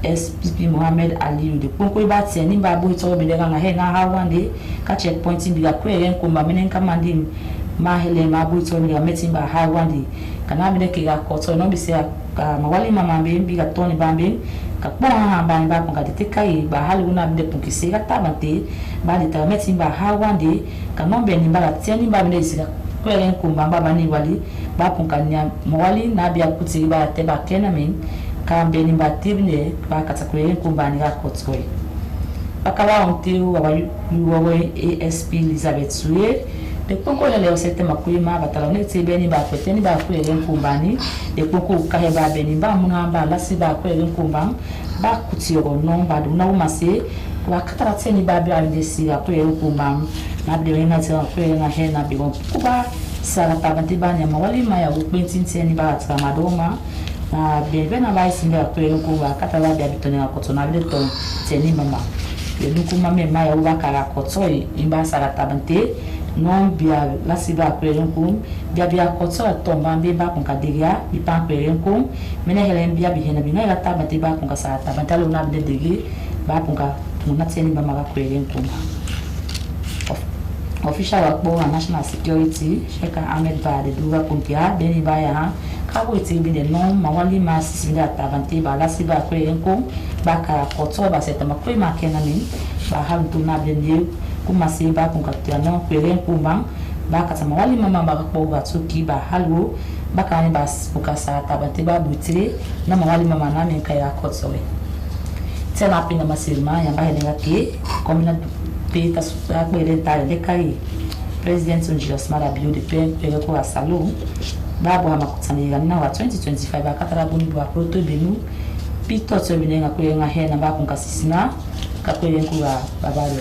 SPP Mohammed Ali de Punko Bati and Babu told me that I had now one day catch a point in the aquarium, Kumbamin commanding Mahele Mabu told me I met him by high one day. Can I be the Kika Koto? No, be say Mawali Mamma being big at Tony Bambi, Kapona Bang back on the Tekai, by Haluna de Punkisega Tabante, by the met him by high one day, cannot be any bad at any Babinese, Queren Kumbamba Bani Wali, Bapunkanya, Mawali, Nabia Puti by Teba Kenamin. Kambeni batibne bakatakwe kumbani ga kotsoi bakala ontiu wa UOA ASP Elizabeth Suye de poko le o sete makui ma batala ne ti beni ba peteni ba ku eren kumbani de poko ka he ba beni ba muna ba la si ba ku eren kumbang ba kuti o non ba do na uma se wa katara teni ba bi ave de si ku eren kumbang na bi ren na te ku eren na he na bi ko ba sara ta banti ba nya ma wali ma ya u pentin teni ba tra madoma na be na ba singa ku eren kumbang katara bi abitoni na kotona bi to teni mama le dukuma me ma ya u ba kara kotoi imba sara ta banti non bia la siba kwerenkum bia kotso tomba be ba kun kaderia bi pa kwerenkum mena helen bia bi hena bi na la tabati ba kun ka sa tabata lo na de dege ba kun ka muna tseni ba ma kwerenkum official wakbo national security Sheikh Ahmed Ba de duwa kumpia deni ba ya ka bo ti bi de non mawali ma sisinda tabante ba la siba kwerenkum ba ka kotso ba setama kwe ma kenani ba ha tuna de ni kuma se ba kun katana kweren kuma ba katama wali mama ba ko ba tsuki ba halwo ba kani ba buka sa tabate ba butire na mawali mama na men kaya kotsowe tena pina masilma ya ba henga ke komina pe ta suta kweren ta de kai president Julius Mada Bio de pe ko asalo ba bo ma kutsanira na wa 2025 ba katara buni ba proto benu pito tso binenga kwenga hena ba kun kasisina ka kweren ku ba babalo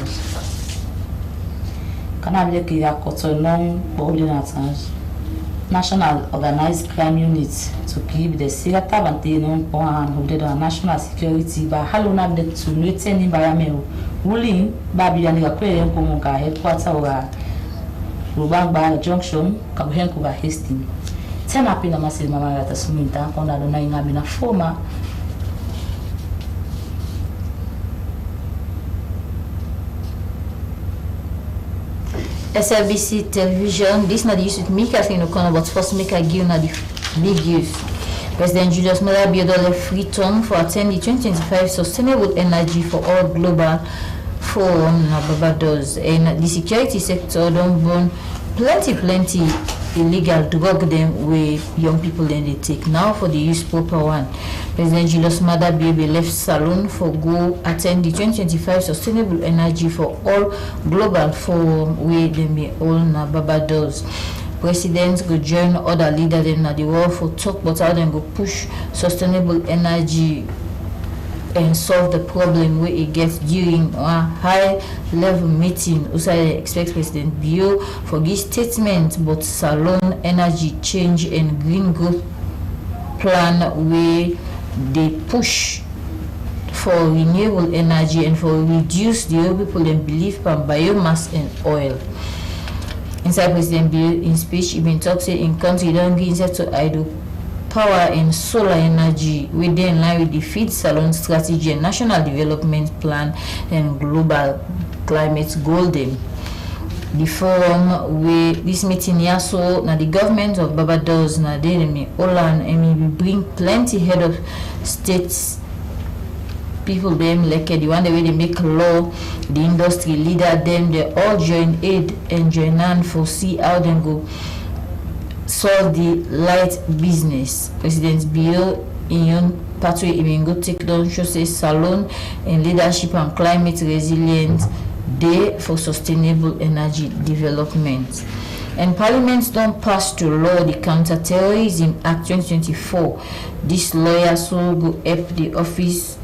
kana bile ki ya kotonon ordinators National Organized Crime Unit to keep the Sierra Leone Broadcasting National Security ba halona de to nuteni ba ya me ruling ba bi ya ni ka kwere ko mo ka headquarter wa Rubangba Junction ka buhen ko ba Hastings tena pina masili mama ya tasumita konda dona ingabi na former Slbc Television, this na the use with me, Catherine O'Connor, but first make a give na the big use. President Julius Mada Bio Freetown for attend the 2025 Sustainable Energy for All Global Forum na Barbados. And the security sector don't burn plenty illegal drug them where young people then they take. Now for the use proper one. President Julius Mada Bio left Salon for go attend the 2025 Sustainable Energy for All Global Forum where they may all na Barbados. Presidents go join other leaders in the world for talk about how they go push sustainable energy and solve the problem where it gets during a high-level meeting. Also, I expect President Bio for this statement, but Salon Energy Change and Green Growth Plan where they push for renewable energy and for reduce the oil people and believe from biomass and oil. Inside President Bio in speech, he been talk say in country don't get inside to idle power and solar energy within line with the feed Salon strategy and national development plan and global climate goal them. The forum where this meeting here so now the government of Barbados now they may Holland and we bring plenty head of states people them like the one the way they make law, the industry leader them they all join aid and join hand for see how them go solve the light business. President Bio in your pathway even go take down show say Salon and leadership and climate resilience day for sustainable energy development. And Parliament don't pass to law the Counter-Terrorism Act 2024. This lawyer so go help the office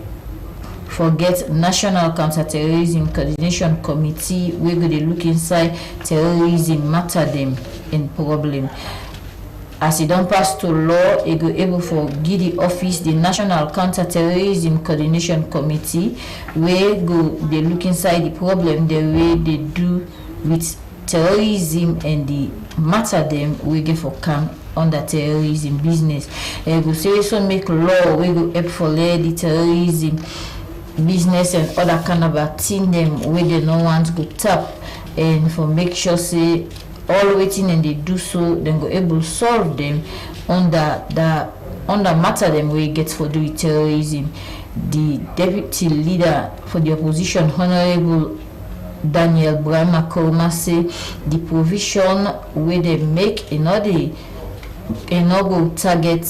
forget National Counter-Terrorism Coordination Committee we go they look inside terrorism matter them in problem. As it don't pass to law, it go able for give the office the National Counter-Terrorism Coordination Committee where go they look inside the problem the way they do with terrorism and the matter them we get for come under terrorism business. They go say so make law we go help for the terrorism business and other kind of thing them where they no want go tap and for make sure say all waiting and they do so then go able solve them under matter them we get for the terrorism. The deputy leader for the opposition Honorable Daniel Brahma Koroma say the provision where they make in order target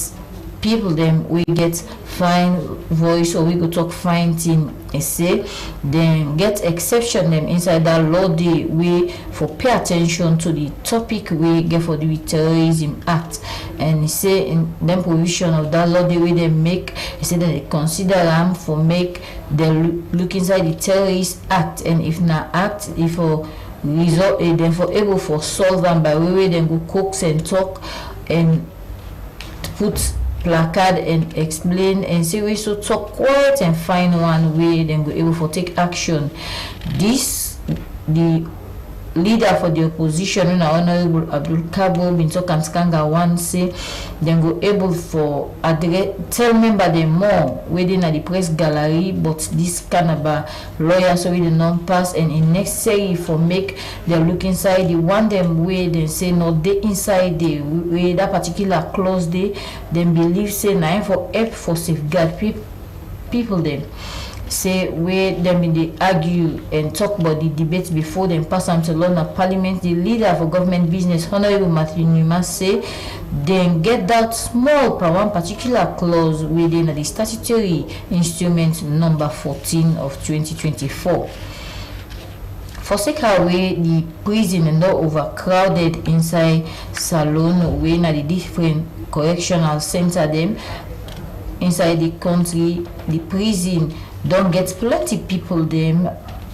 people them we get fine voice or we go talk fine thing and say then get exception them inside that law day we for pay attention to the topic we get for the Terrorism Act, and say in them provision of that law day we they make say that they consider them for make them look inside the Terrorist Act, and if not act if for result then for able for solve them by way then go coax and talk and put placard and explain and say we so talk quiet and find one way then go able for take action. This the leader for the opposition, Honorable Abdul Kabo bin Tokan Skanga one say then go able for address tell member them more within at the press gallery, but this kind of lawyer so we non pass and in necessary for make them look inside the one them way then say no they inside the way that particular clause they then believe say now for help for safeguard people them. Say where them in the argue and talk about the debate before them pass on to London Parliament. The leader for government business, Honorable Matthew Numa, say then get that small per one particular clause within the statutory instrument number 14 of 2024. For second way, the prison and not overcrowded inside Salon way na the different correctional center them inside the country. The prison don't get plenty people them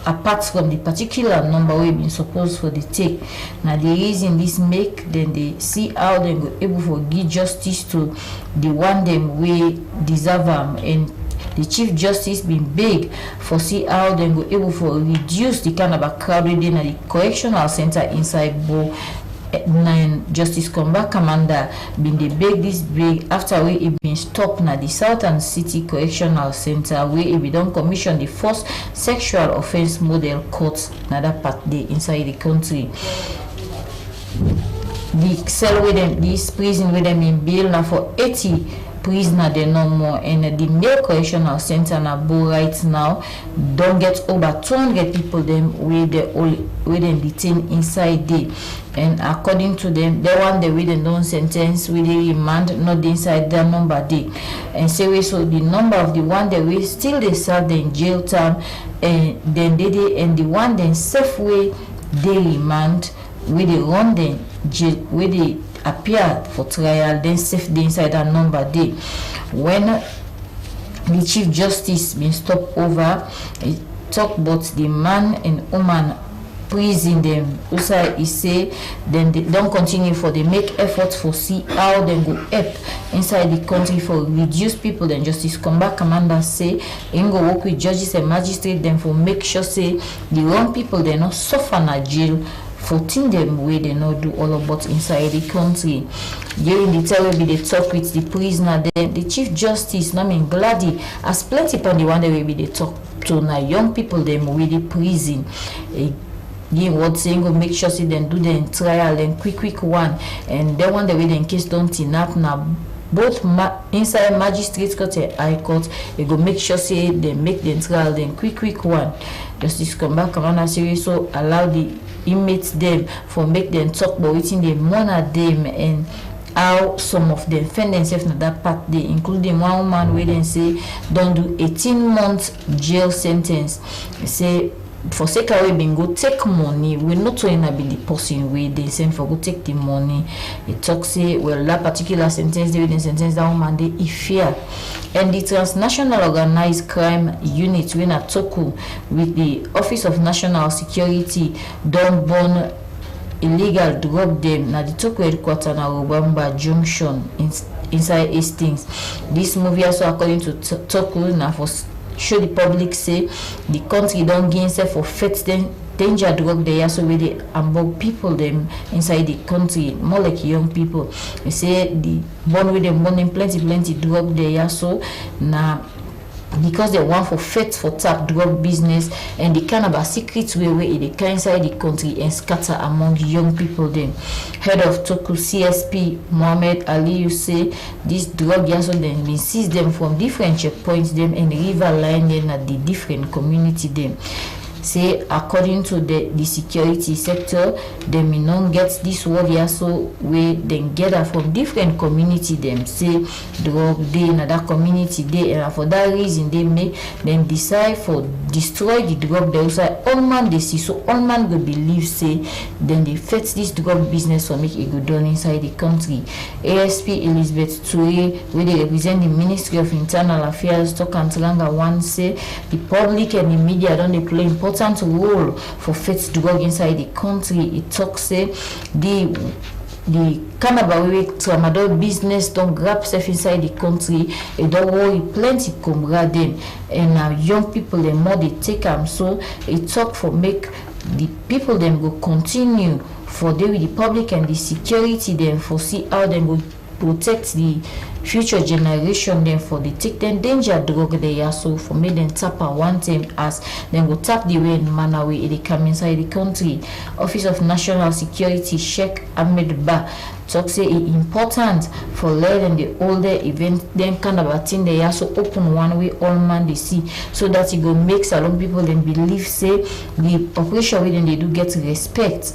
apart from the particular number we been supposed for the take. Now the reason this make then they see how they go able for give justice to the one them we deserve them, and the Chief Justice been big for see how they go able for reduce the kind of a crowded in the correctional center inside Bo. 9 Justice Combat Commander been the big this big after we it been stopped na the Southern City Correctional Center where it be done commission the first sexual offense model court na that part day inside the country. The cell with them, this prison with them in bill now for 80 prisoner they no more, and the male correctional center na Bo right now don't get over 200 people them where they detained inside there. And according to them, they want the way they don't sentence with the remand not inside their number day. And say we so the number of the one that we still they serve in jail time, and then they and the one then safe way they remand with the run then jail with the appear for trial then safe day inside that number day. When the Chief Justice been stopped over, he talk about the man and woman prison them also he say then they don't continue for they make efforts for see how they go help inside the country for reduce people. Then Justice Combat Commander say he go work with judges and magistrates them for make sure say the wrong people they not suffer na jail for thing them way they not do all about inside the country. During the time we they talk with the prisoner then the Chief Justice Namin Glady as plenty upon the one that we be they talk to na young people them with the prison. What saying go make sure see them do the trial then quick one, and then one the way in case don't enough now both inside magistrate court and high court they go make sure say they make the trial then quick one. Justice Combat Commander say so allow the inmates them for make them talk about waiting they monitor them and how some of them defend themselves in that part they including one woman where they say don't do 18 months jail sentence. They say for sake of we been go take money, we not to be the person we they send for go take the money. It talk say well that particular sentence they will sentence that woman they fear. And the transnational organized crime unit when at Toku with the Office of National Security don't burn illegal drug them na the Toku headquarters na Obamba Junction inside Hastings. This movie also according to Toku na for show the public say the country don't gain self for feds then danger drug there so we they among people them inside the country more like young people. They say the born with them burning plenty drug there so now because they want for feds for tap drug business and the kind of a secret way they can inside the country and scatter among young people them. Head of Toku CSP Mohammed Ali you say this drug so then we seize them from different checkpoints them and river line then at the different community them. say according to the security sector, them may not get this word here, so we then gather from different community. Them say drug day in that community day, and for that reason they make them decide for destroy the drug. They also all man they see, so all man will believe say then they fetch this drug business for make it go done inside the country. ASP Elizabeth Touye, where they represent the Ministry of Internal Affairs, talk and Tranga one say the public and the media don't they play important role for fetch drug inside the country. It talks say the cannabis tramadol business don't grab stuff inside the country. It don't worry plenty comrade and young people the more they take them. So it talk for make the people them go continue for deal with the public and the security then for see how them go protect the future generation then for the take them danger drug they are. So for me then tap and one time as then go tap the way and manner way they come inside the country. Office of National Security Sheikh Ahmed Ba talk say it important for letting the older event then kind of a thing they also open one way all man they see, so that it go make salon people then believe say the operation way then they do get respect.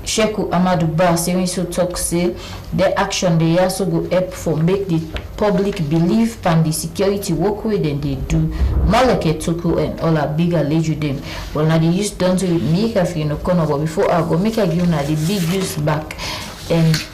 Sheikh Amadou Ba say so talk say their action they also go help for make the public believe and the security work with them they do. Malake Tuku and all our bigger leisure them. Well now they used done to with me if you know corner, but before I go make a give now the big use back and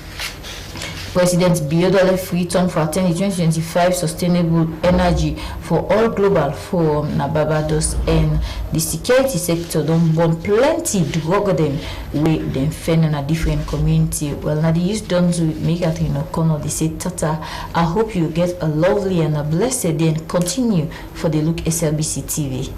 President Biodole Freetown for attending 2025 Sustainable Energy for All Global Forum na Barbados, and the security sector don't burn plenty drug them with them fend in a different community. Well now the use done to make a thing of corner they say tata. I hope you get a lovely and a blessed day and continue for the look SLBC TV.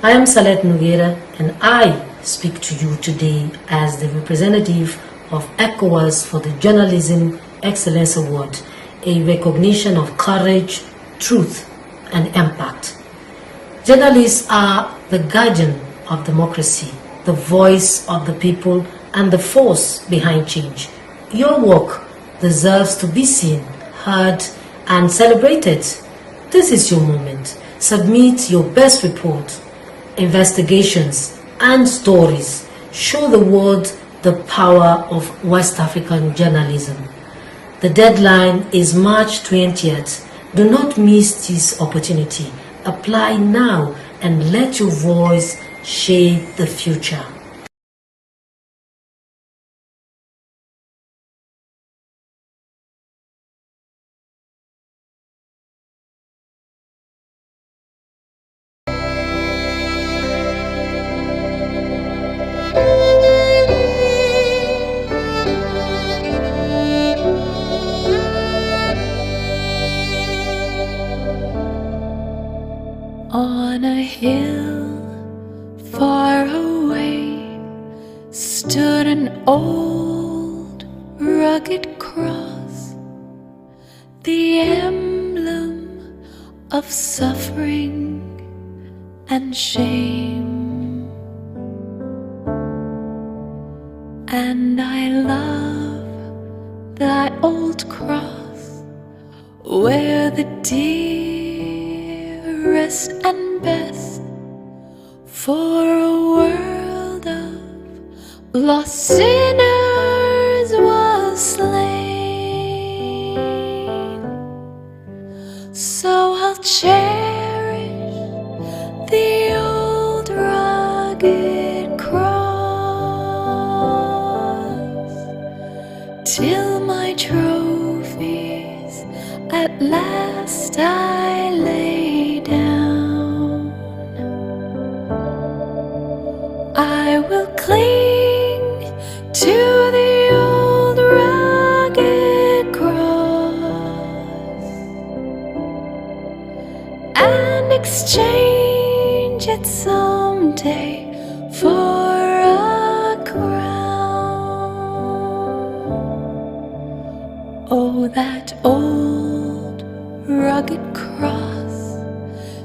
I am Salet Noguera and I speak to you today as the representative of ECOWAS for the Journalism Excellence Award, a recognition of courage, truth, and impact. Journalists are the guardian of democracy, the voice of the people, and the force behind change. Your work deserves to be seen, heard, and celebrated. This is your moment. Submit your best report, investigations, and stories. Show the world the power of West African journalism. The deadline is March 20th. Do not miss this opportunity. Apply now and let your voice shape the future. On a hill far away stood an old rugged cross, the emblem of suffering and shame. And I love that old cross where the dearest and best for a world of lost sinners was slain. So I'll cherish the old rugged cross till my trophies at last last I lay down, I will cling to the old rugged cross and exchange it someday for a crown. Oh, that old rugged cross,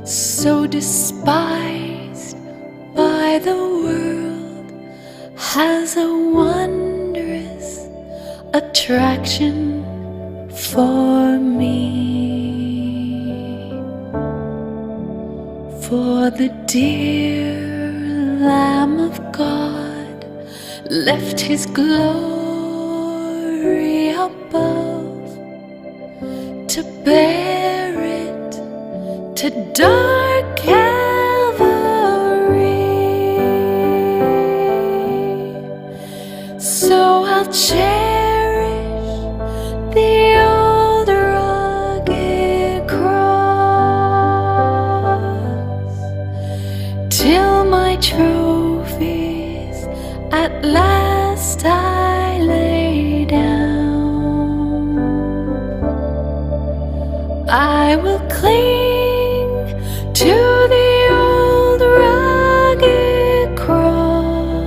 so despised by the world, has a wondrous attraction for me. For the dear Lamb of God left his glory above to bear it to dark Calvary. So I'll cherish the old rugged cross till my trophies at last I lay down. I will cling to the old rugged cross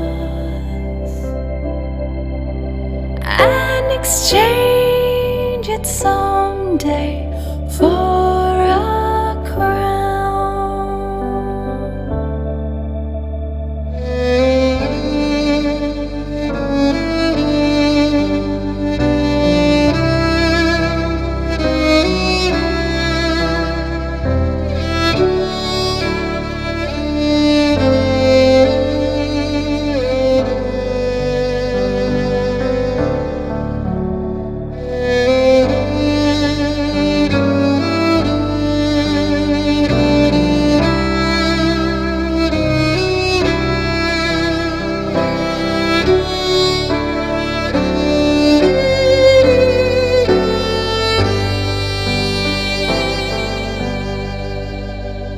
and exchange it someday for a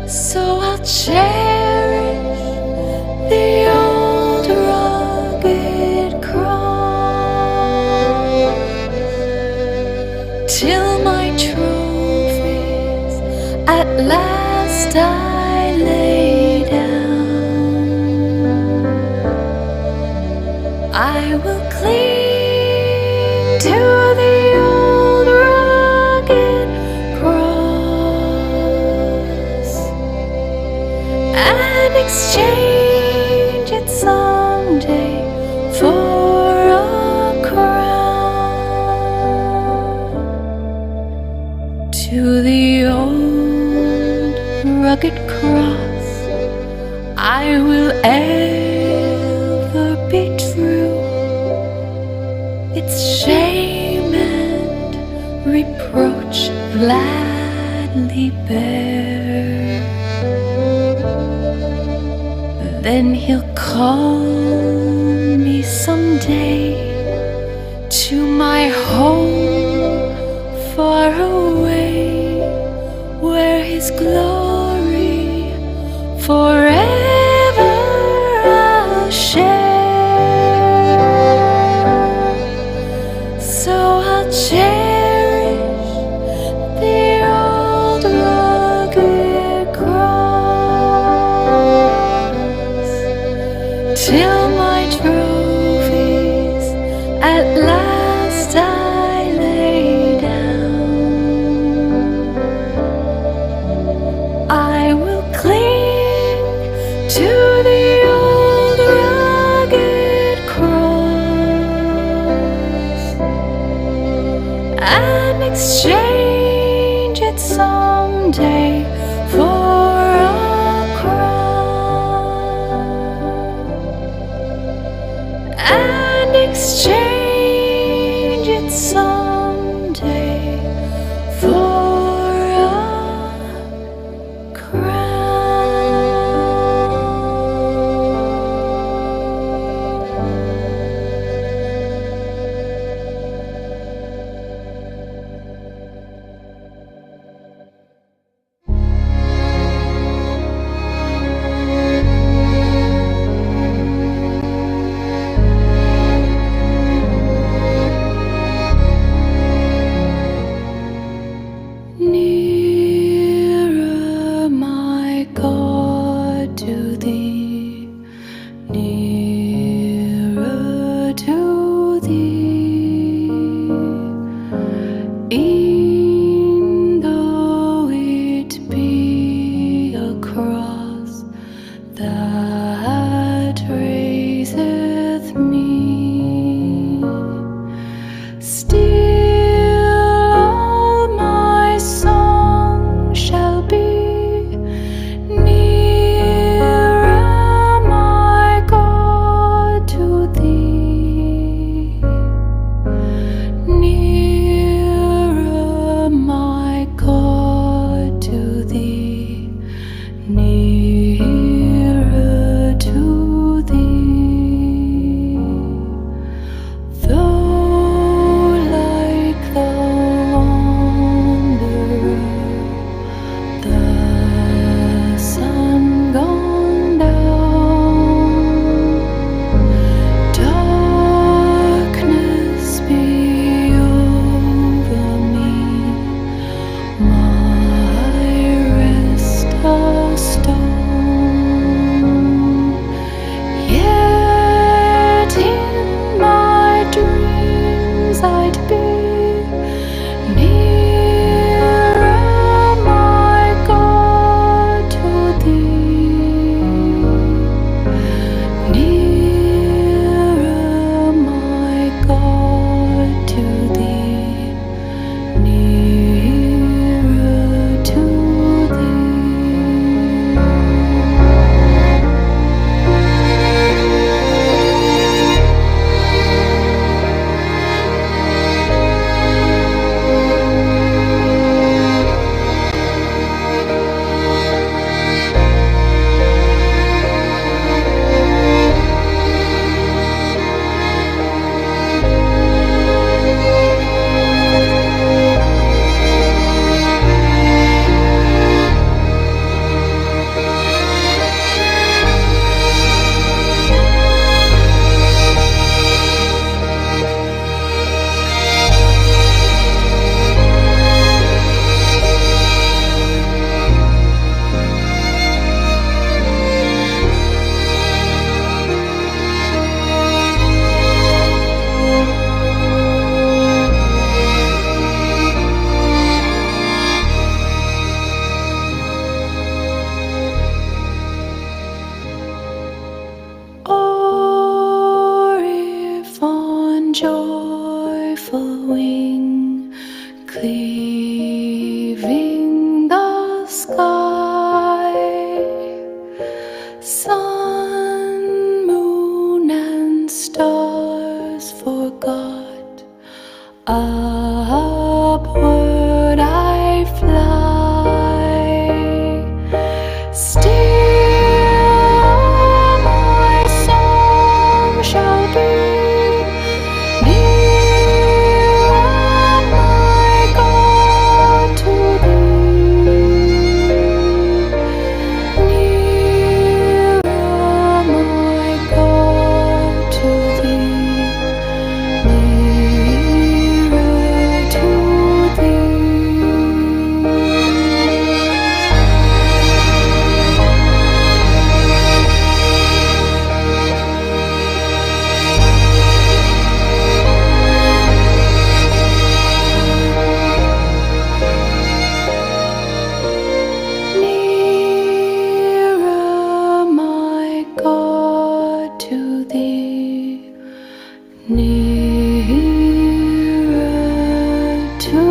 So I'll cherish the old rugged cross till my trophies at last I lay down. I will cling to the old rugged cross and exchange it someday for a crown. To the old rugged cross I will ever be true, its shame and reproach gladly bear. Then he'll call me someday to my home far away, where his glory forever I'll share. So I'll cherish the old rugged cross till my trophies at last I lay down. I will cling to the old rugged cross and exchange it someday for a crown, and exchange it someday for a crown. joyful wing, cleaving the sky. Sun, moon, and stars forgot. Upward I fly. Still my song shall be. Nearer, my God, to thee. Nearer, my God, to thee. Nearer to thee. Nearer, my God, to thee. Nearer to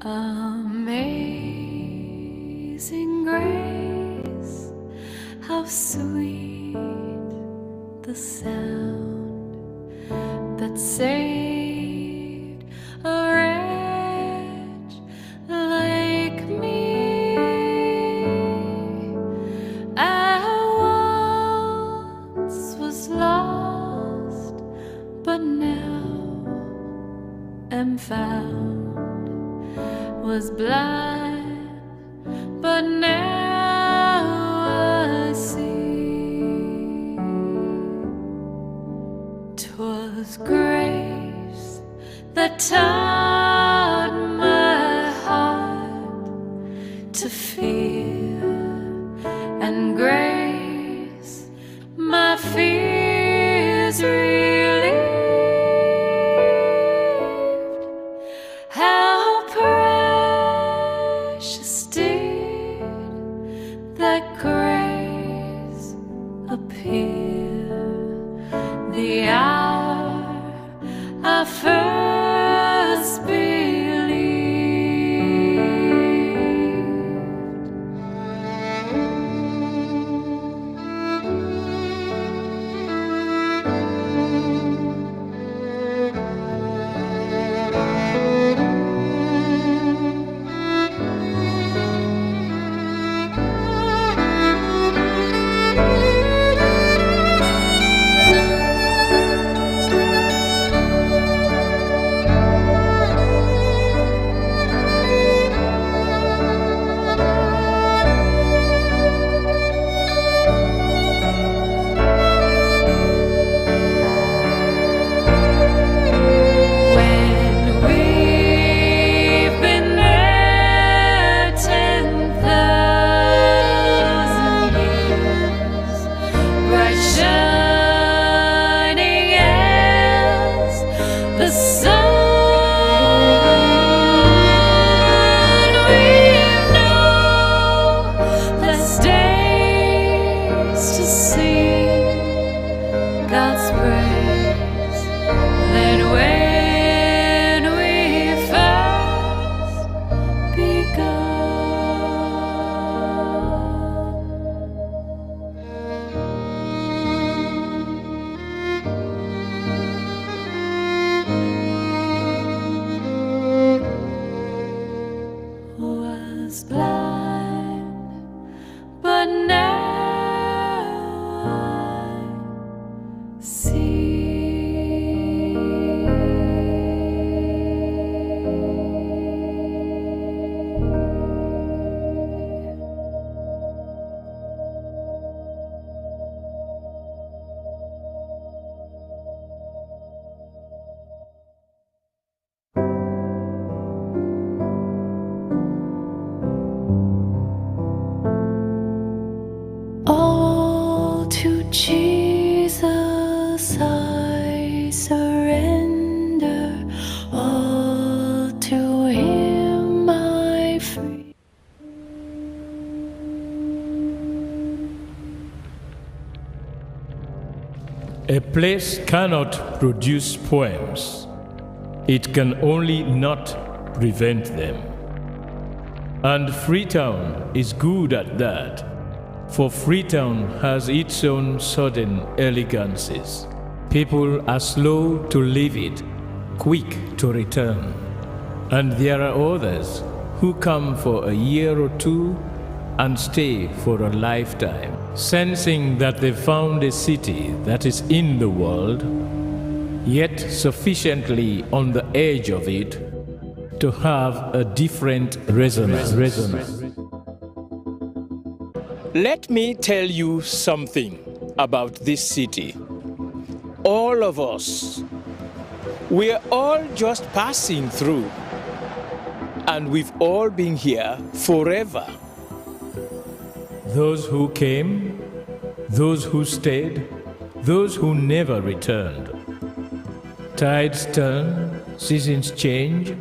Amazing grace, how sweet the sound that saved a wretch like me. I once was lost, but now am found. Was blind, but now I see. 'Twas grace that taught my heart to fear, and grace my fears relieved. How precious did that grace appear the hour I first believed. A place cannot produce poems. It can only not prevent them. And Freetown is good at that, for Freetown has its own sudden elegances. People are slow to leave it, quick to return. And there are others who come for a year or two and stay for a lifetime, sensing that they've found a city that is in the world, yet sufficiently on the edge of it to have a different resonance. Let me tell you something about this city. All of us, we're all just passing through, and we've all been here forever. Those who came, those who stayed, those who never returned. Tides turn, seasons change.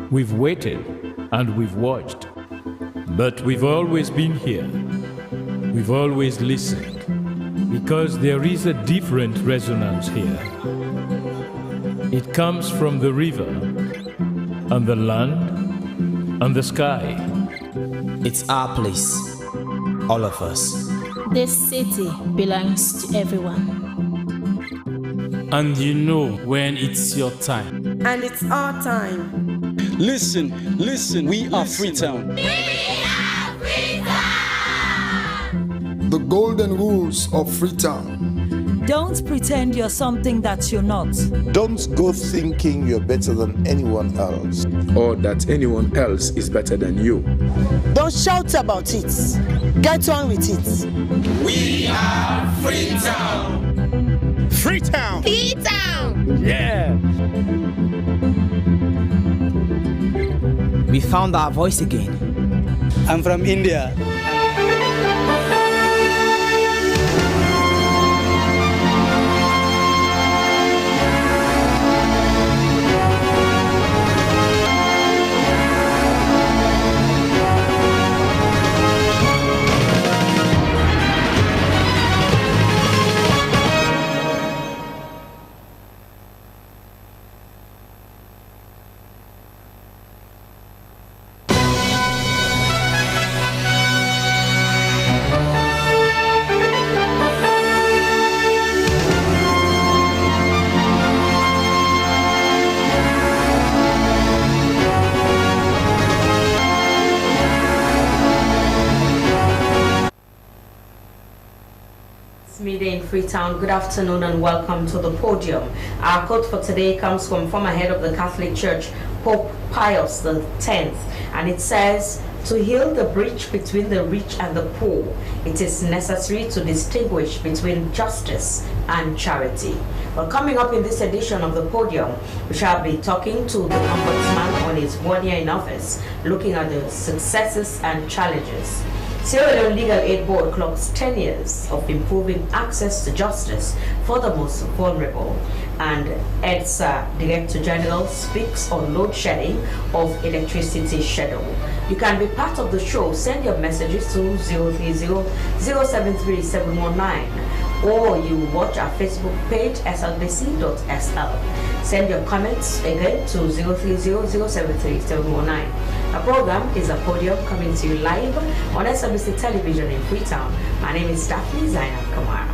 We've waited and we've watched. But we've always been here. We've always listened, because there is a different resonance here. It comes from the river, and the land, and the sky. It's our place, all of us. This city belongs to everyone. And you know when it's your time. And it's our time. Listen, we are Freetown. The golden rules of Freetown. Don't pretend you're something that you're not. Don't go thinking you're better than anyone else, or that anyone else is better than you. Don't shout about it. Get on with it. We are Freetown. Freetown. Freetown. Yeah. We found our voice again. I'm from India. Media in Freetown. Good afternoon and welcome to the podium. Our quote for today comes from former head of the Catholic Church, Pope Pius X, and it says, "To heal the breach between the rich and the poor, it is necessary to distinguish between justice and charity." Well, coming up in this edition of the podium, we shall be talking to the Ombudsman on his 1 year in office, looking at the successes and challenges. Sierra Leone Legal Aid Board clocks 10 years of improving access to justice for the most vulnerable. And EDSA Director General speaks on load shedding of electricity schedule. You can be part of the show. Send your messages to 030-073-719, or you watch our Facebook page, slbc.sl. Send your comments again to 030-073-719. Our program is a podium coming to you live on Slbc Television in Freetown. My name is Daphne Zainab Kamara.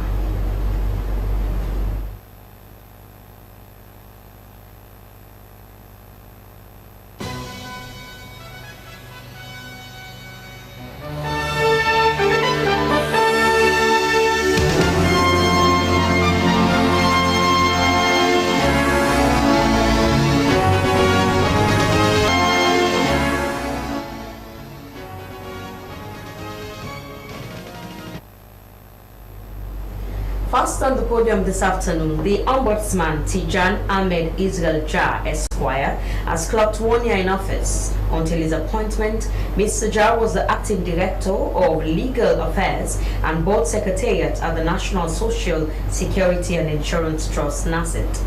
First on the podium this afternoon, the Ombudsman Tijan Ahmed Israel Jar Esquire has clocked 1 year in office. Until his appointment, Mr. Jar was the acting director of Legal Affairs and Board Secretariat at the National Social Security and Insurance Trust, NASIT.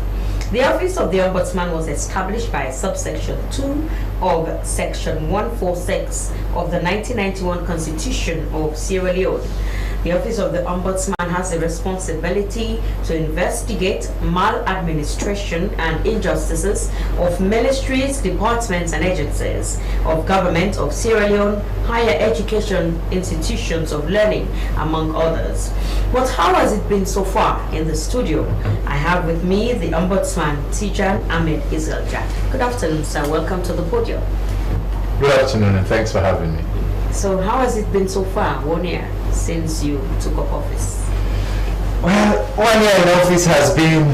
The office of the Ombudsman was established by subsection 2 of section 146 of the 1991 Constitution of Sierra Leone. The Office of the Ombudsman has a responsibility to investigate maladministration and injustices of ministries, departments, and agencies of government of Sierra Leone, higher education institutions of learning, among others. But how has it been so far? In the studio, I have with me the Ombudsman, Tijan Ahmed Izelja. Good afternoon, sir. Welcome to the podium. Good afternoon, and thanks for having me. So how has it been so far, 1 year since you took up office? Well, 1 year in office has been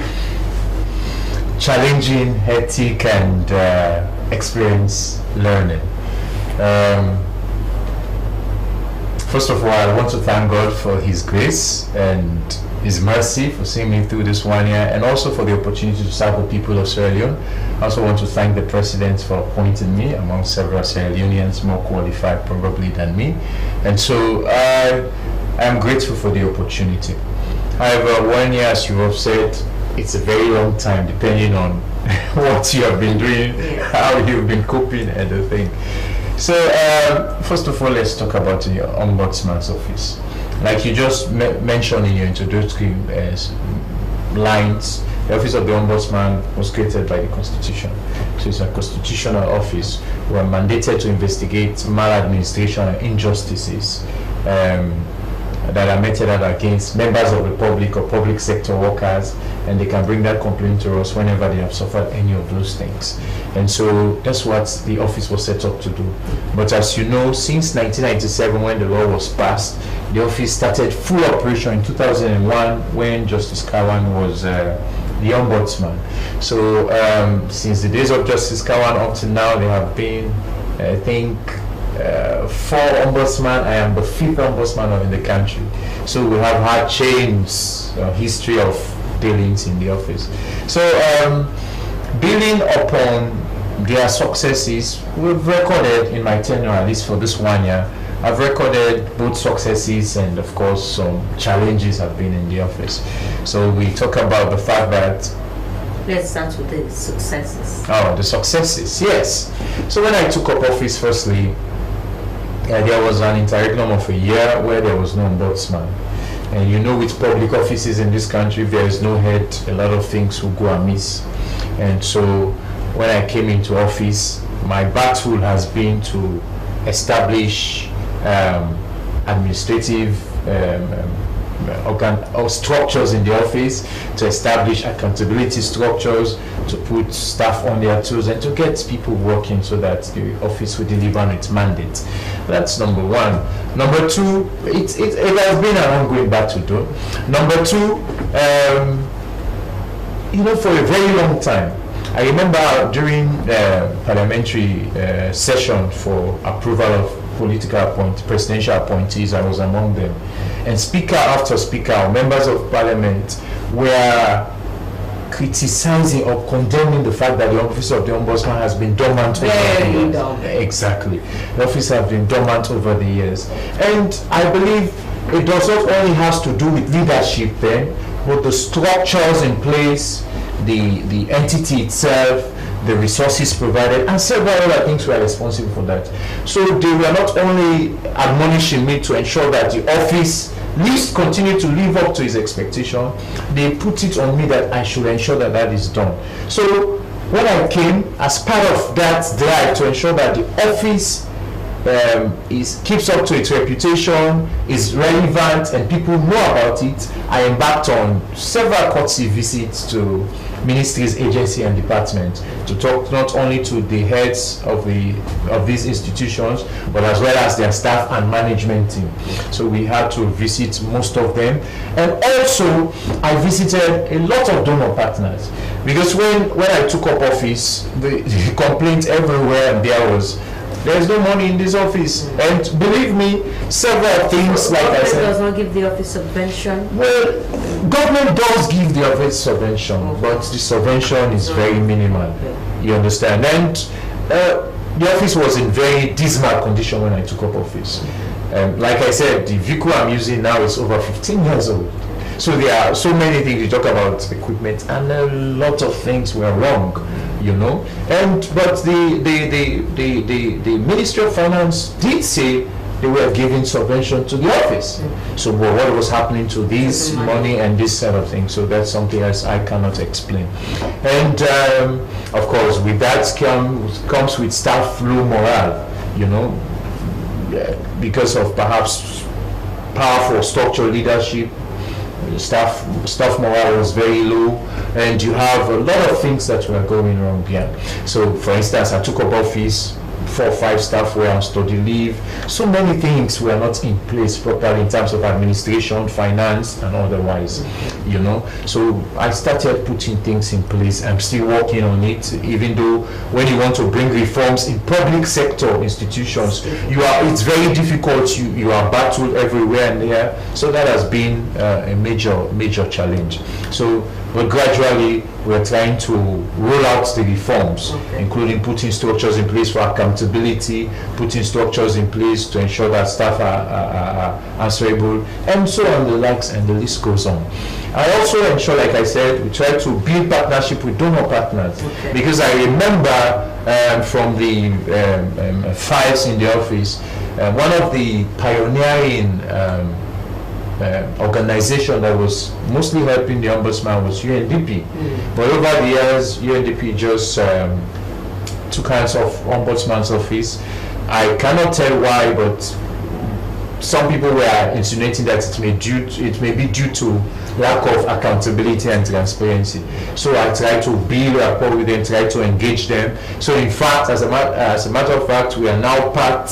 challenging, hectic, and experience learning. First of all, I want to thank God for His grace and His mercy for seeing me through this 1 year, and also for the opportunity to serve the people of Sierra Leone. I also want to thank the President for appointing me among several Sierra Leoneans more qualified probably than me. And so I am grateful for the opportunity. However, 1 year, as you have said, it's a very long time depending on what you have been doing, how you've been coping, and the thing. So first of all, let's talk about the Ombudsman's office. Like you just mentioned in your introductory lines, the Office of the Ombudsman was created by the Constitution. So it's a constitutional office. We are mandated to investigate maladministration and injustices that are meted out against members of the public or public sector workers, and they can bring that complaint to us whenever they have suffered any of those things. And so that's what the office was set up to do. But as you know, since 1997, when the law was passed, the office started full operation in 2001 when Justice Kawan was the Ombudsman. So since the days of Justice Kawan up to now, there have been, I think, 4 ombudsman. I am the 5th ombudsman in the country. So we have had chains, history of dealings in the office. So building upon their successes, we've recorded in my tenure, at least for this 1 year, I've recorded both successes and of course some challenges have been in the office. So we talk about the fact that Let's start with the successes. Oh, the successes, yes. So when I took up office, firstly, there was an interregnum of a year where there was no ombudsman. And you know, with public offices in this country, if there is no head, a lot of things will go amiss. And so when I came into office, my battle has been to establish administrative structures in the office, to establish accountability structures, to put staff on their toes, and to get people working so that the office will deliver on its mandate. That's number one. Number two, it has been an ongoing battle though. Number two, you know, for a very long time, I remember during the parliamentary session for approval of presidential appointees, I was among them, and speaker after speaker, members of parliament were criticizing or condemning the fact that the office of the ombudsman has been dormant over the years. Exactly, the office has been dormant over the years, and I believe it does not only has to do with leadership then, but the structures in place, the entity itself, the resources provided, and several other things were responsible for that. So they were not only admonishing me to ensure that the office continue to live up to its expectation, they put it on me that I should ensure that that is done. So when I came, as part of that drive to ensure that the office keeps up to its reputation, is relevant, and people know about it, I embarked on several courtesy visits to ministries, agencies, and departments to talk not only to the heads of these institutions, but as well as their staff and management team. So we had to visit most of them, and also I visited a lot of donor partners, because when I took up office, the complaint everywhere and there was, there's no money in this office. And believe me, several things, like I said, does not give the office subvention. Well, government does give the office subvention, but the subvention is very minimal. You understand? And the office was in very dismal condition when I took up office. Like I said, the vehicle I'm using now is over 15 years old. So there are so many things. You talk about equipment, and a lot of things were wrong, you know. But the Ministry of Finance did say they were giving subvention to the office. So what was happening to this money and this sort of thing? So that's something else I cannot explain. And of course, with that comes with staff low morale, you know, because of perhaps powerful structural leadership. Staff morale was very low, and you have a lot of things that were going wrong here. So for instance, I took up office, 4 or 5 staff were on study leave. So many things were not in place properly in terms of administration, finance, and otherwise, you know. So I started putting things in place. I'm still working on it, even though when you want to bring reforms in public sector institutions, it's very difficult. You are battled everywhere and there. So that has been a major challenge. So, but gradually we're trying to roll out the reforms, including putting structures in place for accountability, putting structures in place to ensure that staff are answerable, and so on, the likes, and the list goes on. I also ensure, like I said, we try to build partnership with donor partners, because I remember from the files in the office, one of the pioneering organization that was mostly helping the ombudsman was UNDP. But over the years, UNDP just took hands off ombudsman's office. I cannot tell why, but some people were insinuating that it may be due to lack of accountability and transparency. So I try to build rapport with them, try to engage them. So in fact, as a matter of fact, we are now part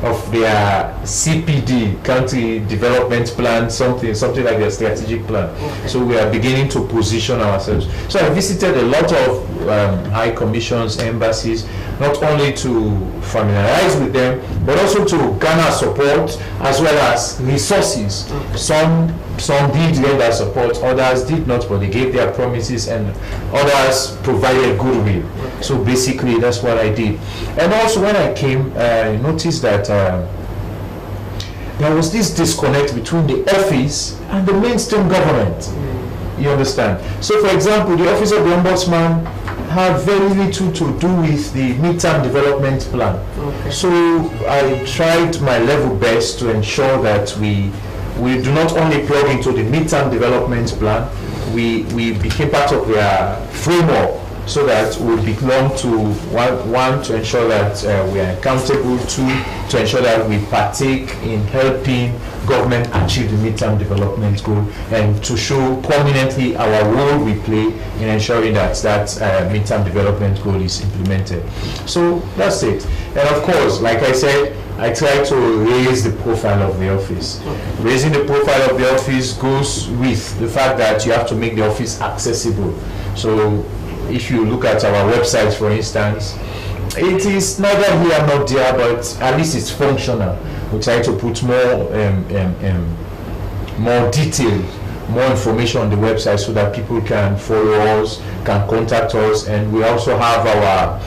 of their CPD, country development plan, something like their strategic plan. So we are beginning to position ourselves. So I visited a lot of high commissions, embassies, not only to familiarize with them, but also to garner support as well as resources. Some did render support, others did not, but they gave their promises, and others provided goodwill. So basically that's what I did. And also when I came, I noticed that there was this disconnect between the office and the mainstream government. You understand? So for example, the office of the ombudsman had very little to do with the midterm development plan. So I tried my level best to ensure that we do not only plug into the midterm development plan, we became part of their framework, so that we belong to one to ensure that we are accountable, to ensure that we partake in helping government achieve the midterm development goal, and to show prominently our role we play in ensuring that midterm development goal is implemented. So that's it. And of course, like I said, I try to raise the profile of the office. Raising the profile of the office goes with the fact that you have to make the office accessible. So if you look at our website, for instance, it is neither here nor there, but at least it's functional. We try to put more details, more information on the website so that people can follow us, can contact us, and we also have our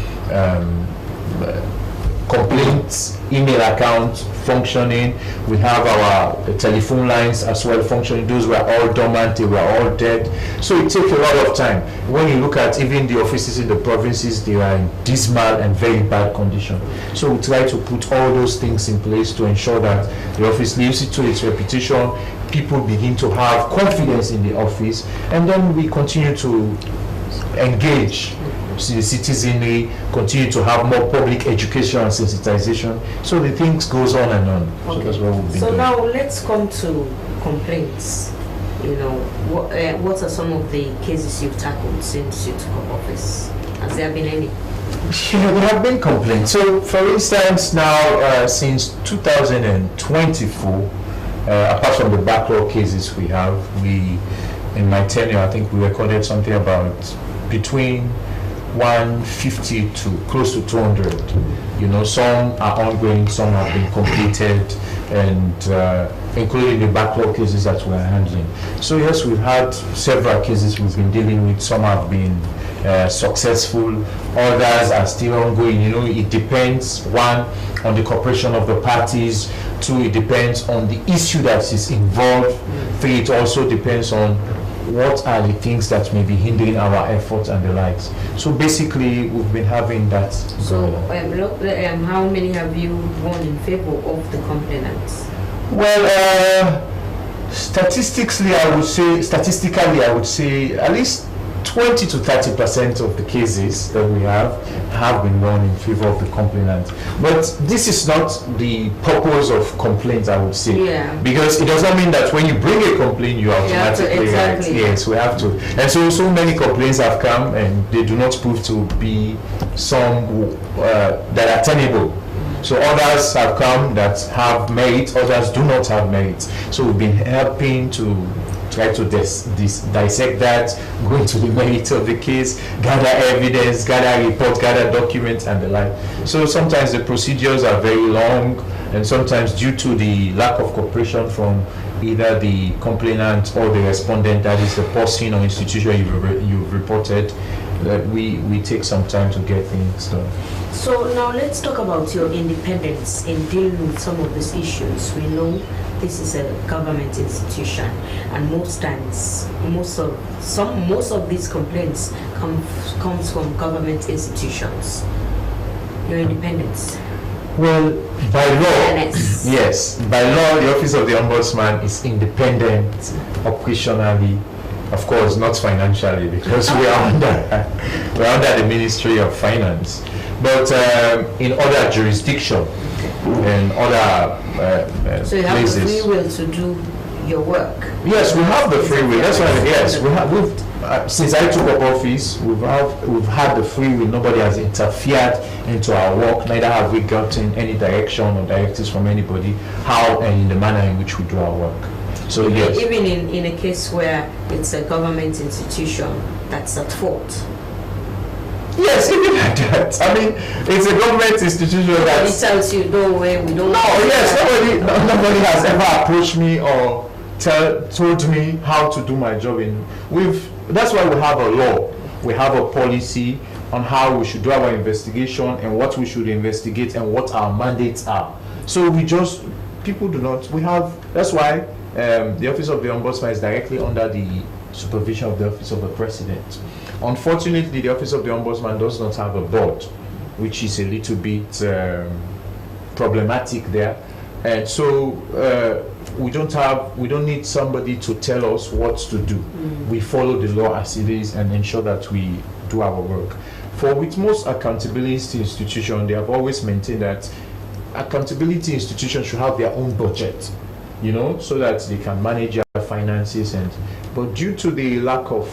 complaints email account functioning. We have our telephone lines as well functioning. Those were all dormant, they were all dead. So it takes a lot of time. When you look at even the offices in the provinces, they are in dismal and very bad condition. So we try to put all those things in place to ensure that the office lives to its reputation, people begin to have confidence in the office, and then we continue to engage the citizenry, continue to have more public education and sensitization. So the things goes on and on. So that's what we've been doing. Now let's come to complaints. You know, what are some of the cases you've tackled since you took up office? Has there been any? There have been complaints. So for instance, now since 2024, apart from the backlog cases we have, in my tenure, I think we recorded something about between 150 to close to 200. You know, some are ongoing, some have been completed, and including the backlog cases that we are handling. So yes, we've had several cases we've been dealing with. Some have been successful, others are still ongoing. You know, it depends, one, on the cooperation of the parties, two, it depends on the issue that is involved, three, it also depends on what are the things that may be hindering our efforts and the likes. So basically, we've been having that. So, how many have you won in favor of the complainants? Well, statistically, I would say at least 20 to 30% of the cases that we have been won in favor of the complainant. But this is not the purpose of complaints, I would say. Yeah. Because it does not mean that when you bring a complaint, you automatically right. Yes, we have to. And so many complaints have come and they do not prove to be some that are tenable. So others have come that have merit, others do not have merit. So we've been helping to try to dissect that, go into the merit of the case, gather evidence, gather reports, gather documents and the like. So sometimes the procedures are very long, and sometimes due to the lack of cooperation from either the complainant or the respondent, that is the person or institution you've reported, we take some time to get things done. So now let's talk about your independence in dealing with some of these issues. We know this is a government institution, and most times, most of these complaints comes from government institutions. Your independence. Well, by law, yes, by law, the Office of the Ombudsman is independent operationally. Of course, not financially, because we are under the Ministry of Finance. But in other jurisdictions and other so you have places. the free will to do your work. Yes, we have the free will. That's why. Yes, we've since I took up office, we've had the free will. Nobody has interfered into our work. Neither have we gotten any direction or directives from anybody how and in the manner in which we do our work. So yes. Even in a case where it's a government institution that's at fault. Yes, even like that. I mean, it's a government institution that tells you no way, we don't. No, yes, nobody has ever approached me or told me how to do my job. That's why we have a law, we have a policy on how we should do our investigation and what we should investigate and what our mandates are. So people do not. That's why the Office of the Ombudsman is directly under the supervision of the Office of the President. Unfortunately, the Office of the Ombudsman does not have a board, which is a little bit problematic there. And so we don't need somebody to tell us what to do. We follow the law as it is and ensure that we do our work. With most accountability institutions, they have always maintained that accountability institutions should have their own budget, so that they can manage their finances. But due to the lack of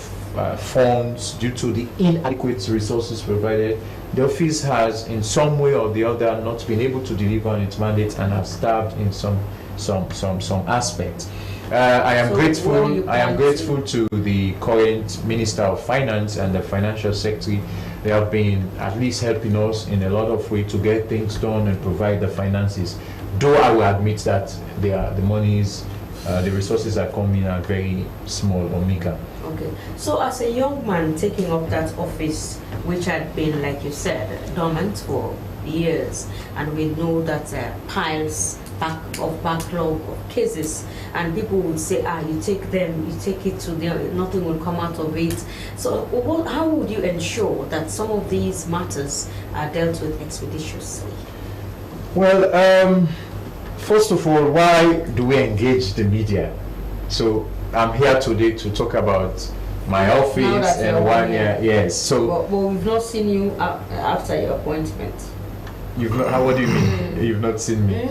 funds, due to the inadequate resources provided, the office has in some way or the other not been able to deliver on its mandate and have starved in some aspect. I am grateful to the current Minister of Finance and the Financial Secretary. They have been at least helping us in a lot of ways to get things done and provide the finances. Though I will admit that the monies, the resources are coming are very small or meager. Okay. So as a young man taking up that office, which had been, like you said, dormant for years, and we know that piles of backlog of cases, and people would say, you take it to them, nothing will come out of it. So how would you ensure that some of these matters are dealt with expeditiously? Well, first of all, why do we engage the media? So I'm here today to talk about my office and 1 year. Yes. So. But we've not seen you after your appointment. You've not. What do you mean? You've not seen me.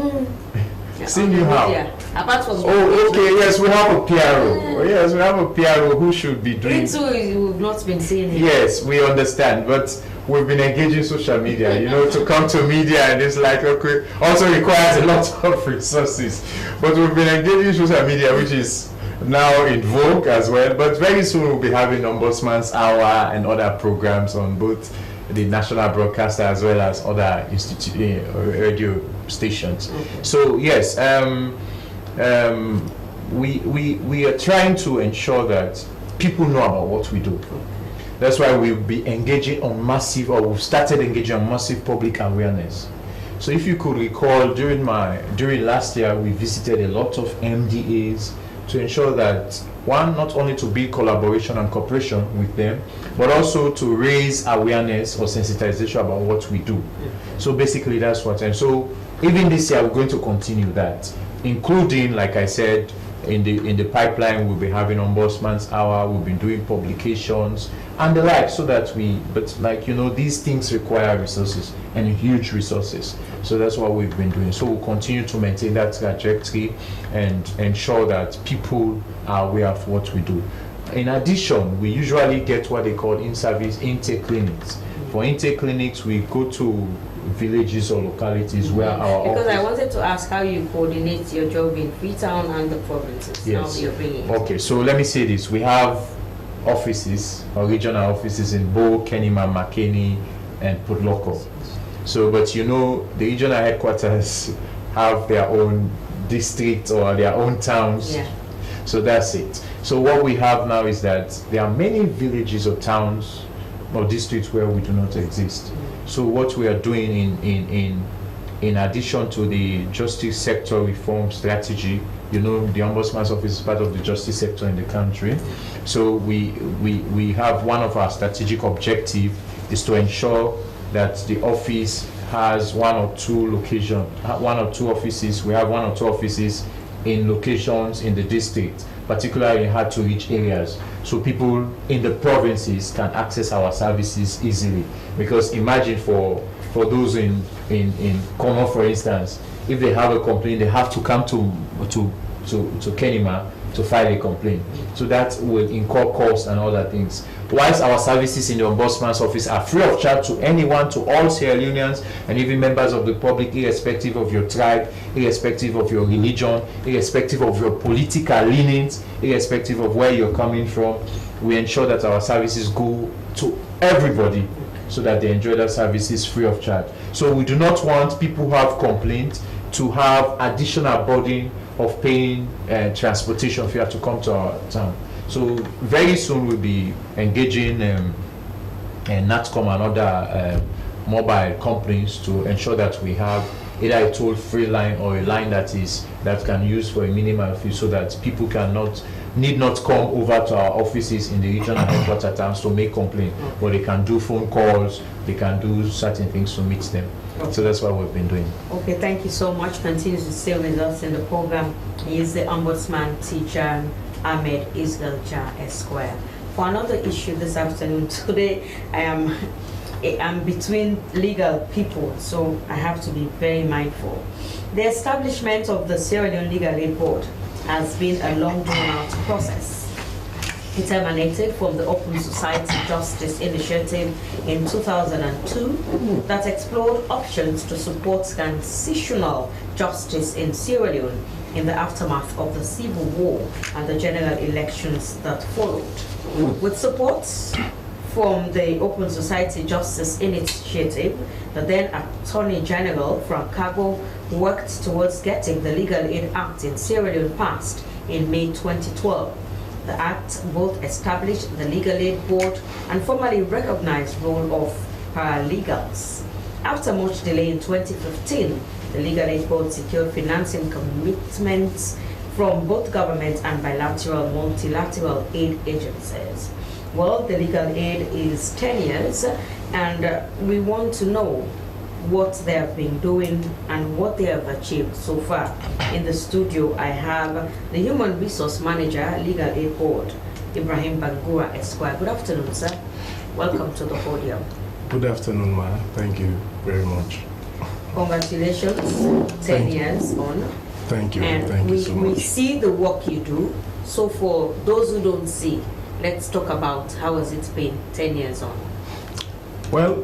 Seen you how? Apart from. Oh, okay. Yes, we have a PRO. Yes, we have a PRO who should be doing. We've not been seeing him. Yes, we understand, but we've been engaging social media. To come to media and it's like okay, also requires a lot of resources. But we've been engaging social media, which is now in vogue as well. But very soon we'll be having Ombudsman's Hour and other programs on both the national broadcaster as well as other radio stations. Okay. So yes, we are trying to ensure that people know about what we do. Okay. That's why we'll be engaging on we've started engaging on massive public awareness. So if you could recall, during last year, we visited a lot of MDAs to ensure that one, not only to build collaboration and cooperation with them, but also to raise awareness or sensitization about what we do. So basically that's what, and so even this year we're going to continue that, including, like I said, in the pipeline we'll be having Ombudsman's Hour, we've been doing publications and the like, so that but like, you know, these things require resources and huge resources. So that's what we've been doing. So we'll continue to maintain that trajectory and ensure that people are aware of what we do. In addition, we usually get what they call in-service intake clinics. For intake clinics, we go to villages or localities where our because I wanted to ask how you coordinate your job in Freetown and the provinces. Yes. How you're bringing it. Okay, so let me say this. We have offices or regional offices in Bo, Kenema, Makeni, and Podloko. So, but you know, the regional headquarters have their own district or their own towns. Yeah. So that's it. So what we have now is that there are many villages or towns or districts where we do not exist. So what we are doing in addition to the justice sector reform strategy, you know, the Ombudsman's Office is part of the justice sector in the country. So we have one of our strategic objectives is to ensure that the office has one or two offices. We have one or two offices in locations in the district, particularly in hard to reach areas, so people in the provinces can access our services easily. Because imagine for those in Congo, for instance, if they have a complaint, they have to come to Kenema to file a complaint. So that will incur costs and other things. Whilst our services in the Ombudsman's Office are free of charge to anyone, to all Sierra Leoneans and even members of the public, irrespective of your tribe, irrespective of your religion, irrespective of your political leanings, irrespective of where you're coming from, we ensure that our services go to everybody so that they enjoy their services free of charge. So we do not want people who have complaints to have additional burden of paying transportation fare to come to our town. So very soon we'll be engaging NATCOM and other mobile companies to ensure that we have either a toll-free line or a line that can use for a minimal fee, so that people need not come over to our offices in the regional headquarters towns to make complaint, but they can do phone calls, they can do certain things to meet them. Okay. So that's what we've been doing. Okay, thank you so much. Continue to stay with us in the program. He is the Ombudsman teacher, Ahmed Isgalcha Esquire. For another issue this afternoon, today I'm between legal people, so I have to be very mindful. The establishment of the Sierra Leone Legal Aid Board has been a long drawn-out process. It emanated from the Open Society Justice Initiative in 2002 that explored options to support transitional justice in Sierra Leone in the aftermath of the civil war and the general elections that followed. With support from the Open Society Justice Initiative, the then Attorney General Frank Kago worked towards getting the Legal Aid Act in Sierra Leone passed in May 2012. The Act both established the Legal Aid Board and formally recognized the role of paralegals. After much delay in 2015, the Legal Aid Board secured financing commitments from both government and bilateral multilateral aid agencies. Well, the legal aid is 10 years, and we want to know what they have been doing and what they have achieved so far. In the studio, I have the Human Resource Manager, Legal Aid Board, Ibrahim Bangura Esquire. Good afternoon, sir. Welcome to the podium. Good afternoon, Ma. Thank you very much. Congratulations, 10 years on. Thank you. And Thank you so much. We see the work you do. So for those who don't see, let's talk about how has it been 10 years on. Well,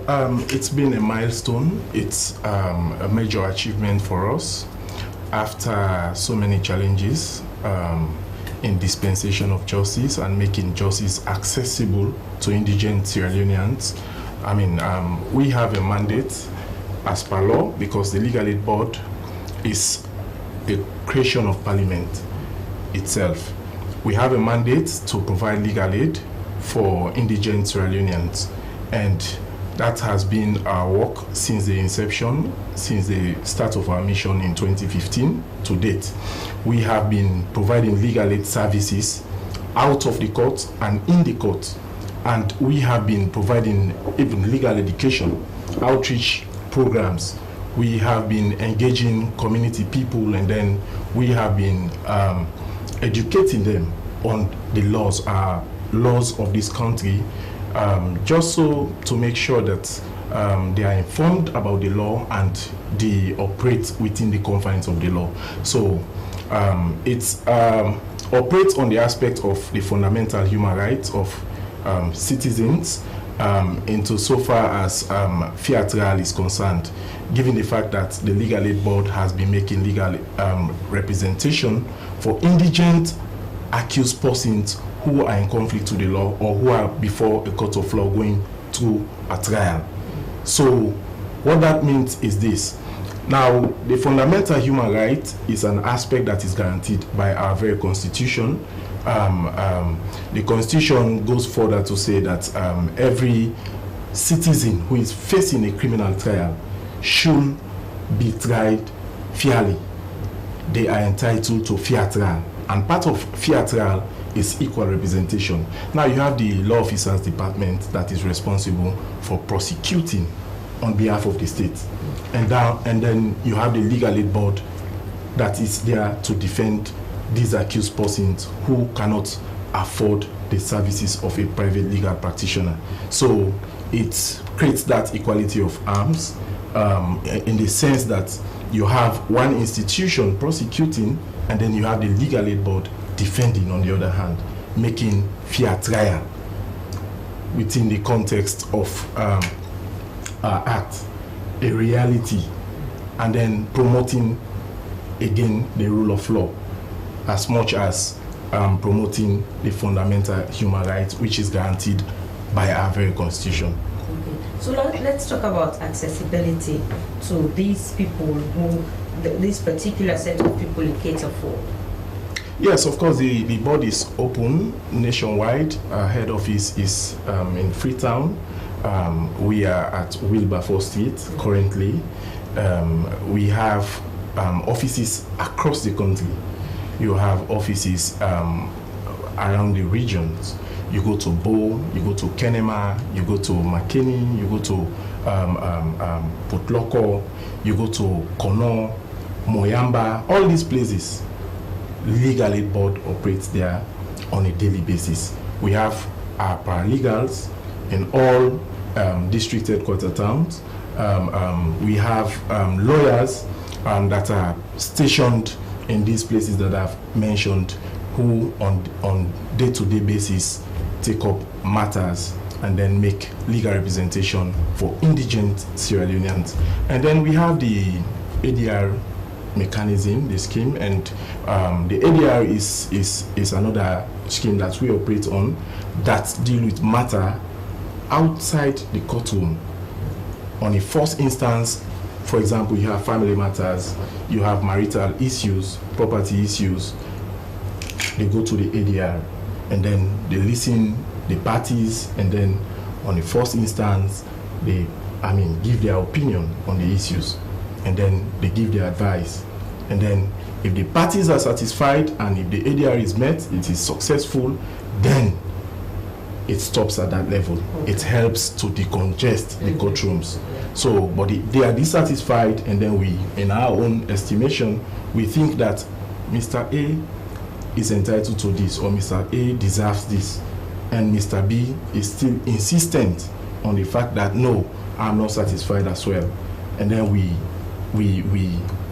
it's been a milestone. It's a major achievement for us after so many challenges in dispensation of justice and making justice accessible to indigent Sierra Leoneans. I mean, we have a mandate as per law, because the Legal Aid Board is a creation of Parliament itself. We have a mandate to provide legal aid for indigent Sierra Leoneans, and that has been our work since the inception, since the start of our mission in 2015 to date. We have been providing legal aid services out of the court and in the court. And we have been providing even legal education, outreach programs. We have been engaging community people, and then we have been educating them on the laws of this country, just so to make sure that they are informed about the law and they operate within the confines of the law. So it operates on the aspect of the fundamental human rights of citizens, into so far as fair trial is concerned, given the fact that the Legal Aid Board has been making legal representation for indigent accused persons who are in conflict with the law or who are before a court of law going through a trial. So what that means is this. Now, the fundamental human right is an aspect that is guaranteed by our very constitution. The constitution goes further to say that every citizen who is facing a criminal trial should be tried fairly. They are entitled to fair trial, and part of fair trial is equal representation. Now you have the law officers department that is responsible for prosecuting on behalf of the state, and then you have the Legal Aid Board that is there to defend these accused persons who cannot afford the services of a private legal practitioner. So it creates that equality of arms, in the sense that you have one institution prosecuting, and then you have the Legal Aid Board defending on the other hand, making fair trial within the context of our act a reality, and then promoting again the rule of law as much as promoting the fundamental human rights which is guaranteed by our very constitution. Okay. So let's talk about accessibility to these people who this particular set of people you cater for. Yes, of course, the board is open nationwide. Our head office is in Freetown. We are at Wilberforce Street currently. We have offices across the country. You have offices around the regions. You go to Bo, you go to Kenema, you go to McKinney, you go to Potloko, you go to Kono, Moyamba, all these places. Legal Aid Board operates there on a daily basis. We have our paralegals in all district headquarter towns. We have lawyers that are stationed in these places that I've mentioned, who on day-to-day basis take up matters and then make legal representation for indigent Sierra Leoneans. And then we have the ADR mechanism, the scheme, and the ADR is another scheme that we operate on that deal with matter outside the courtroom. On a first instance, for example, you have family matters, you have marital issues, property issues. They go to the ADR, and then they listen the parties, and then on the first instance, they give their opinion on the issues, and then they give their advice. And then if the parties are satisfied and if the ADR is met, it is successful, then it stops at that level. It helps to decongest the courtrooms. So, but they are dissatisfied, and then we, in our own estimation, we think that Mr. A is entitled to this, or Mr. A deserves this, and Mr. B is still insistent on the fact that no, I'm not satisfied as well. And then we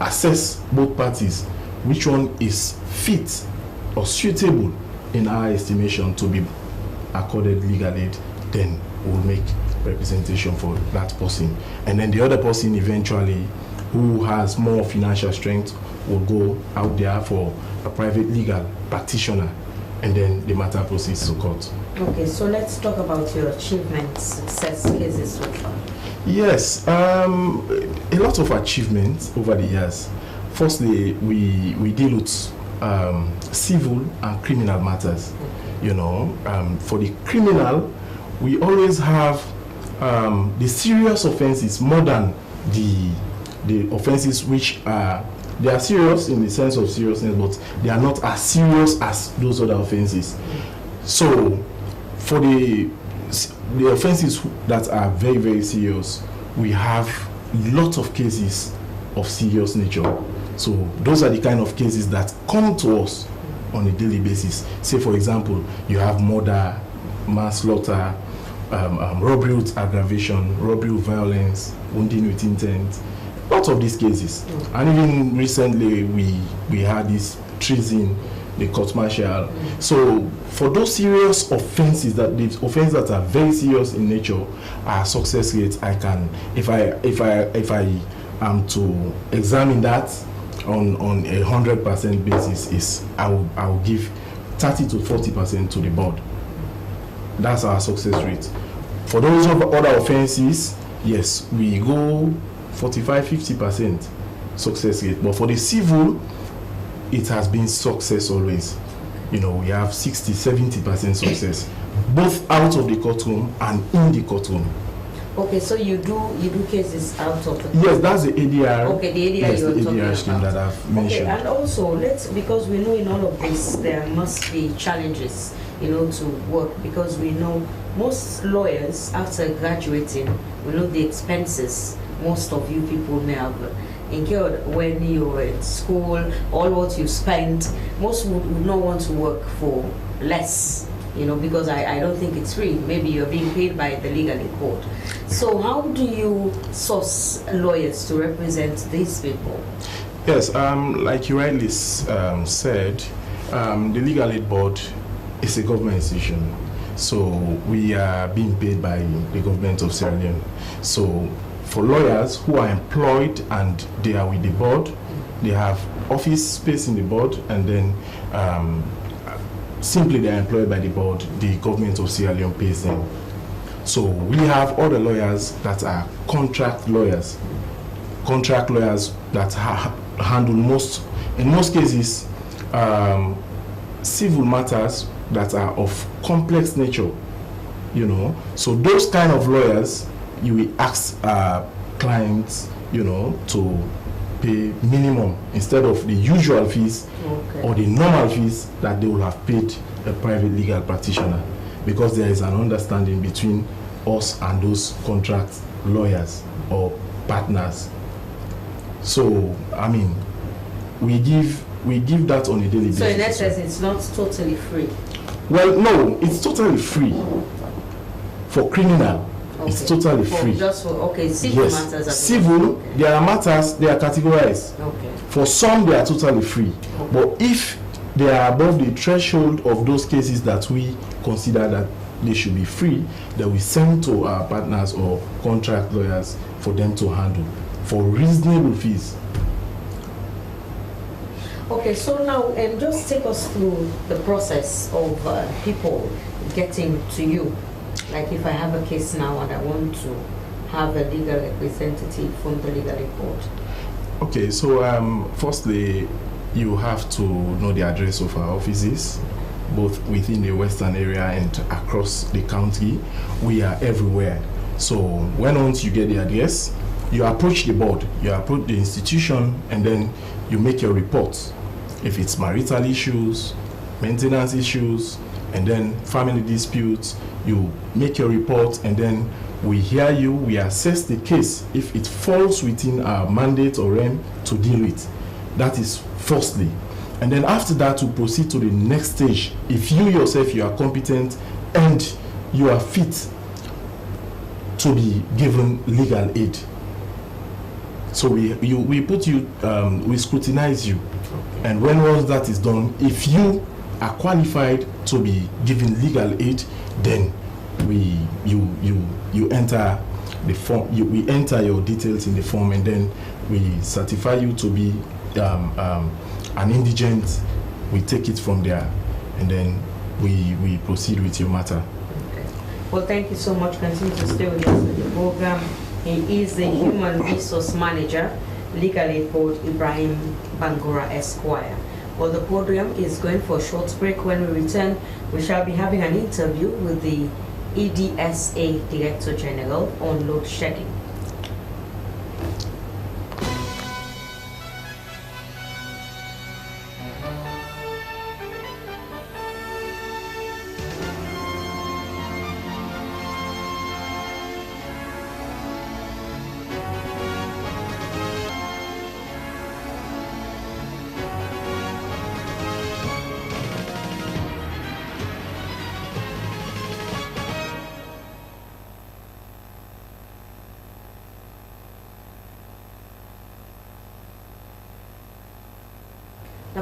assess both parties, which one is fit or suitable in our estimation to be accorded legal aid, then we'll make representation for that person. And then the other person eventually, who has more financial strength, will go out there for a private legal practitioner, and then the matter proceeds to court. Okay, so let's talk about your achievements, success cases so far. Yes, a lot of achievements over the years. Firstly, we deal with civil and criminal matters. You know, for the criminal, we always have the serious offenses more than the offenses which are, they are serious in the sense of seriousness, but they are not as serious as those other offenses. So for the offenses that are very, very serious, we have lots of cases of serious nature. So those are the kind of cases that come to us on a daily basis. Say, for example, you have murder, manslaughter, robbery with aggravation, robbery with violence, wounding with intent, lots of these cases. And even recently we had this treason, the court martial. So for those serious offenses, the offenses that are very serious in nature, our success rate, I can, if I am to examine that on 100% basis, is I will give 30 to 40% to the board. That's our success rate. For those other offenses, yes, we go 45-50% success rate. But for the civil, it has been success always. We have 60-70% success, both out of the courtroom and in the courtroom. Okay, so you do cases out of the Yes, that's the ADR. Okay, the ADR yes, you're the talking ADR scheme about. that I've mentioned. Okay, and also because we know in all of this there must be challenges, to work, because we know most lawyers after graduating, we know the expenses most of you people may have incurred when you were in school, all what you spent. Most would not want to work for less, because I don't think it's free. Maybe you're being paid by the legal aid board. So how do you source lawyers to represent these people? Yes, like you rightly said, the legal aid board is a government institution. So we are being paid by the government of Sierra Leone. So for lawyers who are employed and they are with the board, they have office space in the board, and then simply they are employed by the board, the government of Sierra Leone pays them. So we have other lawyers that are contract lawyers that handle in most cases, civil matters that are of complex nature, So those kind of lawyers, you will ask clients, to pay minimum instead of the usual fees or the normal fees that they will have paid a private legal practitioner, because there is an understanding between us and those contract lawyers or partners. So, we give that on a daily basis. So in essence, it's not totally free. Well, no, it's totally free. For criminal, it's totally free. Just for, civil matters are civil, there are matters, they are categorized. For some, they are totally free. But if they are above the threshold of those cases that we consider that they should be free, then we send to our partners or contract lawyers for them to handle for reasonable fees. Okay, so now just take us through the process of people getting to you. Like if I have a case now and I want to have a legal representative from the legal aid board. Okay, so firstly, you have to know the address of our offices, both within the western area and across the county. We are everywhere. So once you get the address, you approach the board, you approach the institution, and then you make your reports. If it's marital issues, maintenance issues, and then family disputes, you make your report, and then we hear you, we assess the case if it falls within our mandate or realm to deal with. That is firstly. And then after that, we proceed to the next stage. If you yourself, you are competent and you are fit to be given legal aid. So we put you, we scrutinize you. And once that is done, if you are qualified to be given legal aid, then you enter the form. We enter your details in the form, and then we certify you to be an indigent. We take it from there, and then we proceed with your matter. Okay. Well, thank you so much. Continue to stay with us in the program. He is the Human Resource Manager, Legal Aid Board, Ibrahim Bangura Esquire. Well, the program is going for a short break. When we return, we shall be having an interview with the EDSA Director General on load shedding.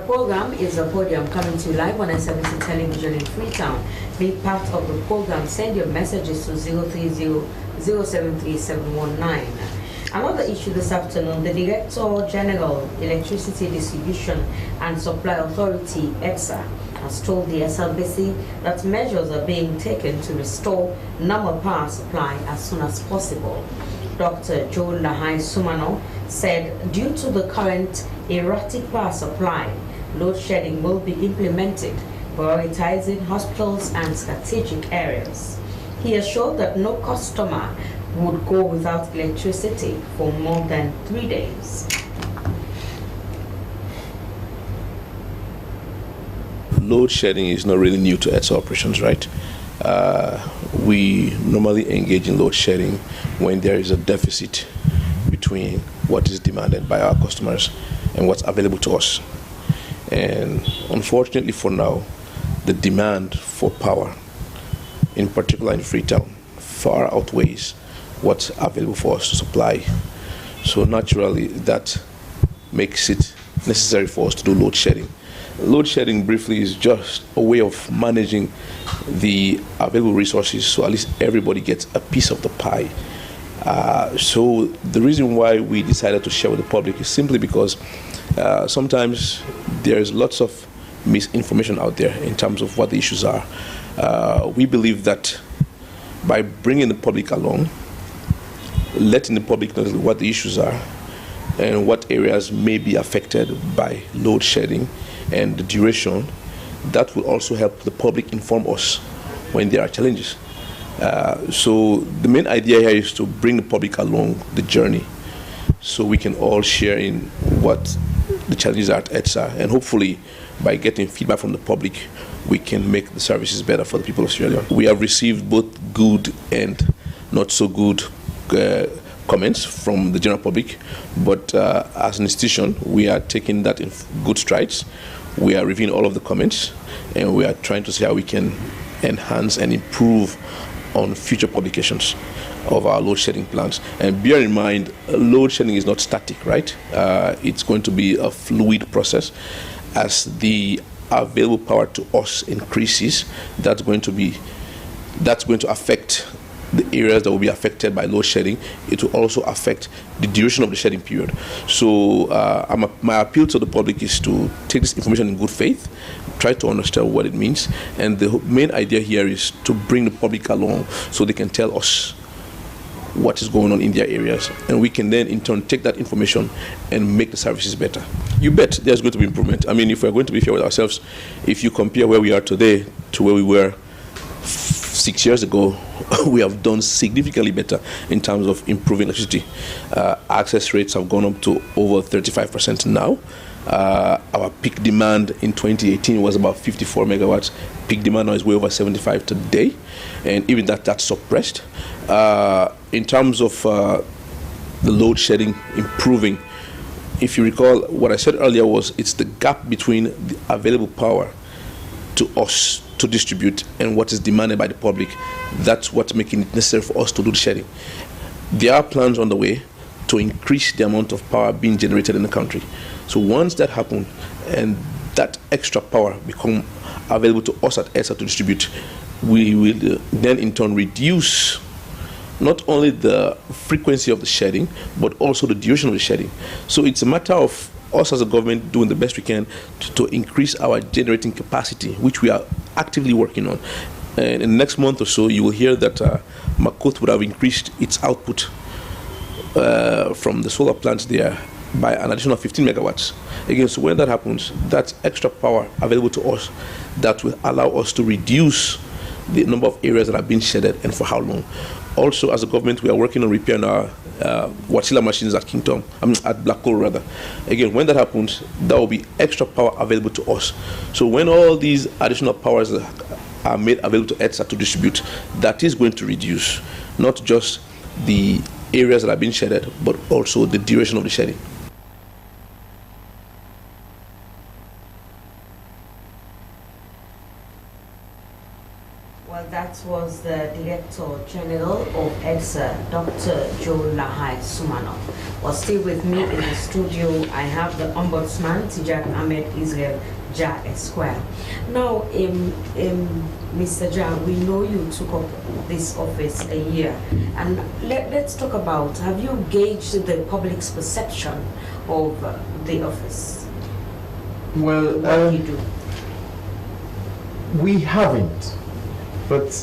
program is a podium coming to you live on Slbc Television in Freetown. Be part of the program. Send your messages to 030-073-719. Another issue this afternoon, the Director General, Electricity Distribution and Supply Authority, EDSA, has told the SLBC that measures are being taken to restore normal power supply as soon as possible. Dr. Joe Lahai Sumano said due to the current erratic power supply, load shedding will be implemented, prioritizing hospitals and strategic areas. He assured that no customer would go without electricity for more than 3 days. Load shedding is not really new to EDSA operations, right? We normally engage in load shedding when there is a deficit between what is demanded by our customers and what's available to us. And unfortunately for now, the demand for power, in particular in Freetown, far outweighs what's available for us to supply. So naturally, that makes it necessary for us to do load shedding. Load shedding, briefly, is just a way of managing the available resources so at least everybody gets a piece of the pie. So the reason why we decided to share with the public is simply because sometimes there's lots of misinformation out there in terms of what the issues are. We believe that by bringing the public along, letting the public know what the issues are and what areas may be affected by load shedding and the duration, that will also help the public inform us when there are challenges. So the main idea here is to bring the public along the journey so we can all share in what the challenges are at EDSA, and hopefully by getting feedback from the public, we can make the services better for the people of Sierra Leone. We have received both good and not so good comments from the general public, but as an institution, we are taking that in good strides. We are reviewing all of the comments, and we are trying to see how we can enhance and improve on future publications of our load shedding plans. And bear in mind, load shedding is not static, right? It's going to be a fluid process. As the available power to us increases, that's going to affect the areas that will be affected by load shedding. It will also affect the duration of the shedding period. So my appeal to the public is to take this information in good faith, try to understand what it means, and the main idea here is to bring the public along so they can tell us what is going on in their areas, and we can then in turn take that information and make the services better. You bet there's going to be improvement. I mean, if we're going to be fair with ourselves, if you compare where we are today to where we were 6 years ago, we have done significantly better in terms of improving electricity. Access rates have gone up to over 35% now. Our peak demand in 2018 was about 54 megawatts. Peak demand now is way over 75 today, and even that's suppressed. In terms of the load shedding improving, if you recall, what I said earlier was it's the gap between the available power to us to distribute and what is demanded by the public. That's what's making it necessary for us to do the shedding. There are plans on the way to increase the amount of power being generated in the country. So once that happens and that extra power become available to us at EDSA to distribute, we will then in turn reduce not only the frequency of the shedding, but also the duration of the shedding. So it's a matter of us as a government doing the best we can to increase our generating capacity, which we are actively working on. And in the next month or so, you will hear that Makot would have increased its output from the solar plants there by an additional 15 megawatts. Again, so when that happens, that's extra power available to us that will allow us to reduce the number of areas that are being shedded and for how long. Also, as a government, we are working on repairing our Watchila machines at at Black Coal rather. Again, when that happens, there will be extra power available to us. So when all these additional powers are made available to EDSA to distribute, that is going to reduce not just the areas that are being shedded, but also the duration of the shedding. Well, that was the Director General of EDSA, Dr. Joe Lahai Sumano. Well, still with me in the studio, I have the Ombudsman, Tijak Ahmed Israel Ja Esquire. Now, Mr. Ja, we know you took up this office a year, and let's talk about, have you gauged the public's perception of the office? Well, what do you do? We haven't. But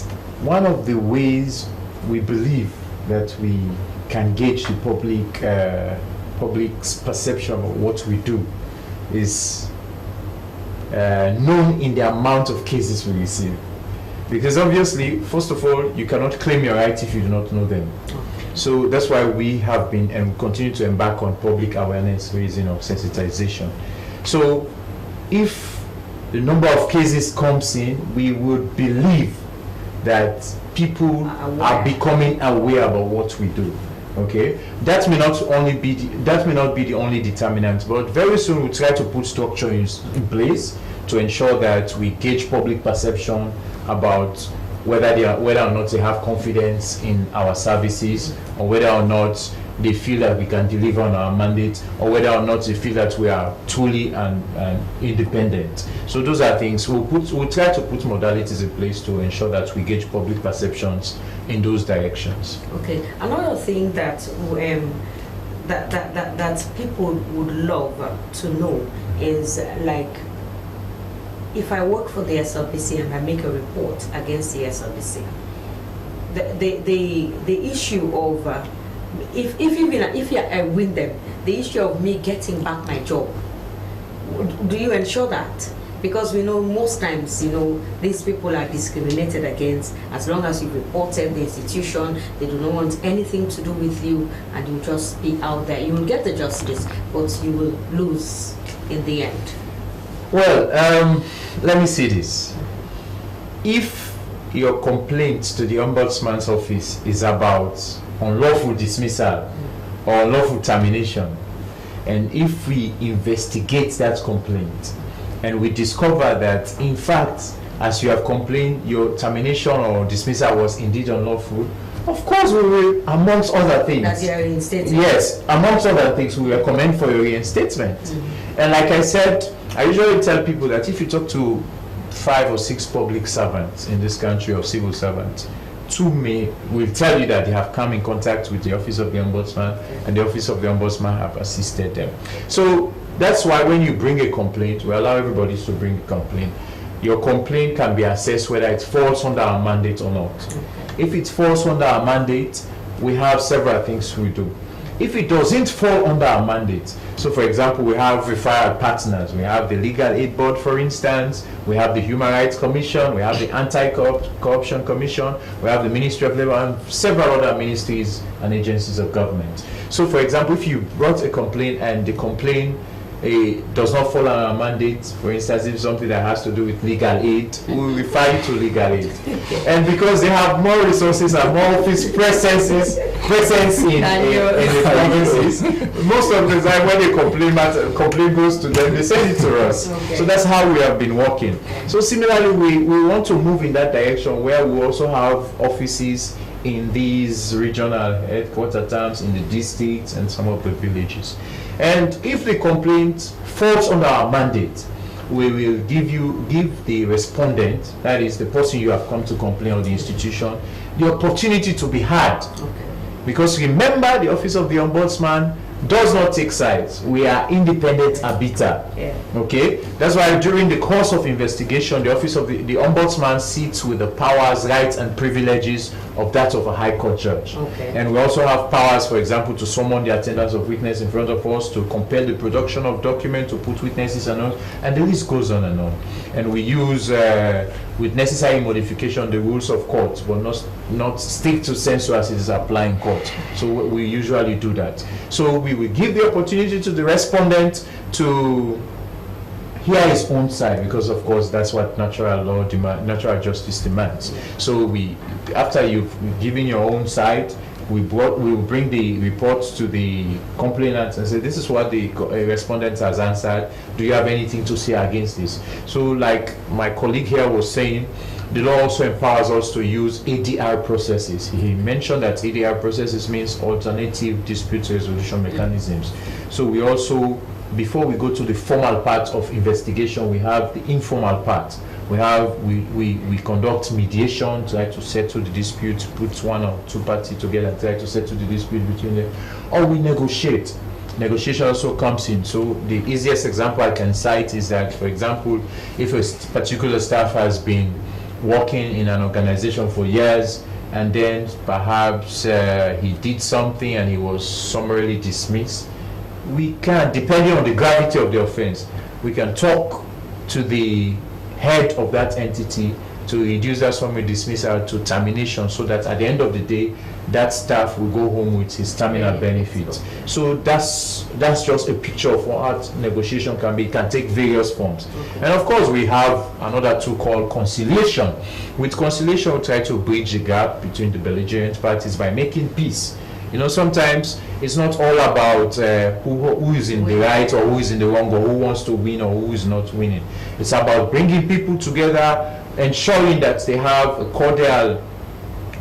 one of the ways we believe that we can gauge the public's perception of what we do is known in the amount of cases we receive. Because obviously, first of all, you cannot claim your rights if you do not know them. So that's why we have been and continue to embark on public awareness raising of sensitization. So if the number of cases comes in, we would believe that people are becoming aware about what we do. Okay, that may not be the only determinant, but very soon we'll try to put structure in place to ensure that we gauge public perception about whether or not they have confidence in our services, or whether or not they feel that we can deliver on our mandate, or whether or not they feel that we are truly and independent. So those are things we'll try to put modalities in place to ensure that we gauge public perceptions in those directions. Okay, another thing that that people would love to know is, like, if I work for the SLBC and I make a report against the SLBC, the issue of if I win them, the issue of me getting back my job, do you ensure that? Because we know most times, these people are discriminated against. As long as you reported the institution, they do not want anything to do with you, and you just be out there. You will get the justice, but you will lose in the end. Well, let me say this. If your complaint to the Ombudsman's office is about unlawful dismissal or unlawful termination, and if we investigate that complaint and we discover that in fact, as you have complained, your termination or dismissal was indeed unlawful, of course we will, amongst other things, that you are reinstated. Yes, amongst other things, we recommend for your reinstatement. And like I said, I usually tell people that if you talk to 5 or 6 public servants in this country, or civil servants, 2 will tell you that they have come in contact with the Office of the Ombudsman, and the Office of the Ombudsman have assisted them. So that's why when you bring a complaint, we allow everybody to bring a complaint. Your complaint can be assessed whether it falls under our mandate or not. If it falls under our mandate, we have several things we do. If it doesn't fall under our mandate, so for example, we have referral partners, we have the Legal Aid Board, for instance, we have the Human Rights Commission, we have the Anti-Corruption Commission, we have the Ministry of Labor, and several other ministries and agencies of government. So for example, if you brought a complaint and the complaint does not fall under our mandate, for instance, if something that has to do with legal aid, we will refer you to legal aid. And because they have more resources and more office presence in the provinces, most of the time when a complaint goes to them, they send it to us. Okay. So that's how we have been working. So similarly, we want to move in that direction, where we also have offices in these regional headquarter towns, in the districts and some of the villages. And if the complaint falls under our mandate, we will give the respondent, that is the person you have come to complain on the institution, the opportunity to be heard. Okay. Because remember, the Office of the Ombudsman does not take sides. We are independent arbiter. Yeah. Okay? That's why during the course of investigation, the Office of the Ombudsman sits with the powers, rights, and privileges of that of a High Court judge. Okay. And we also have powers, for example, to summon the attendance of witness in front of us, to compel the production of documents, to put witnesses and the list goes on and on. And we use, with necessary modification, the rules of court, but not stick to censure as it is applying court. So we usually do that. So we will give the opportunity to the respondent to hear his own side, because of course that's what natural justice demands. So after you've given your own side, we will bring the reports to the complainant and say, this is what the respondent has answered. Do you have anything to say against this? So like my colleague here was saying, the law also empowers us to use ADR processes. He mentioned that ADR processes means alternative dispute resolution mechanisms. So we also, before we go to the formal part of investigation, we have the informal part. We conduct mediation, try to settle the dispute, put one or two parties together and try to settle the dispute between them, or we negotiate. Negotiation also comes in. So the easiest example I can cite is that, for example, if a particular staff has been working in an organization for years and then perhaps he did something and he was summarily dismissed, we can, depending on the gravity of the offense, we can talk to the head of that entity to reduce that summary dismissal to termination, so that at the end of the day that staff will go home with his terminal benefits. So that's just a picture of what negotiation can be. It can take various forms. And of course we have another tool called conciliation. With conciliation we try to bridge the gap between the belligerent parties by making peace. You know, sometimes it's not all about who is in the right or who is in the wrong, or who wants to win or who is not winning. It's about bringing people together, ensuring that they have a cordial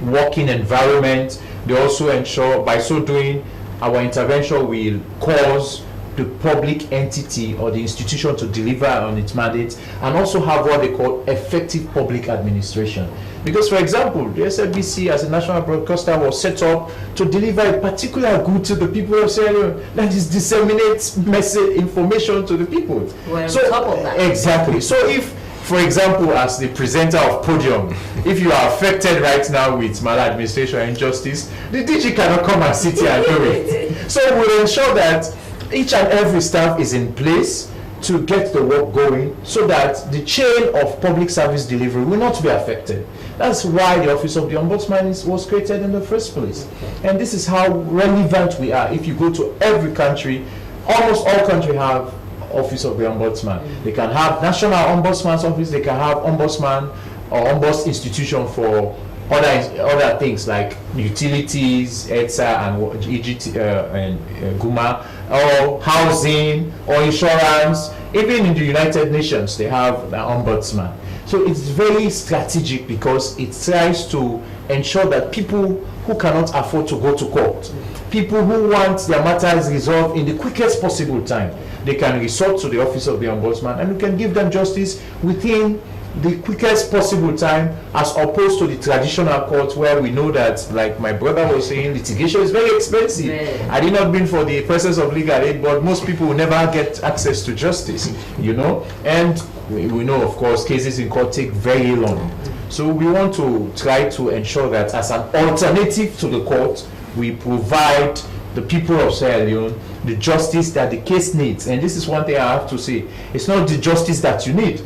working environment. They also ensure, by so doing, our intervention will cause the public entity or the institution to deliver on its mandate, and also have what they call effective public administration. Because, for example, the SLBC as a national broadcaster was set up to deliver a particular good to the people of Sierra Leone, that is, disseminate message information to the people. Well, so, on top of that. Exactly. So if, for example, as the presenter of Podium, if you are affected right now with maladministration and injustice, the DG cannot come and sit here and do it. So we'll ensure that each and every staff is in place to get the work going, so that the chain of public service delivery will not be affected. That's why the Office of the Ombudsman was created in the first place. And this is how relevant we are. If you go to every country, almost all countries have Office of the Ombudsman. They can have National Ombudsman's Office, they can have Ombudsman or Ombuds institution for other things like utilities, ETSA and EGT and GUMA, or housing or insurance. Even in the United Nations, they have the Ombudsman. So it's very strategic because it tries to ensure that people who cannot afford to go to court, people who want their matters resolved in the quickest possible time, they can resort to the Office of the Ombudsman, and we can give them justice within the quickest possible time, as opposed to the traditional court where we know that, like my brother was saying, litigation is very expensive. Had it not been for the presence of legal aid, but most people will never get access to justice, you know. And we know, of course, cases in court take very long. So we want to try to ensure that as an alternative to the court, we provide the people of Sierra Leone the justice that the case needs. And this is one thing I have to say, it's not the justice that you need.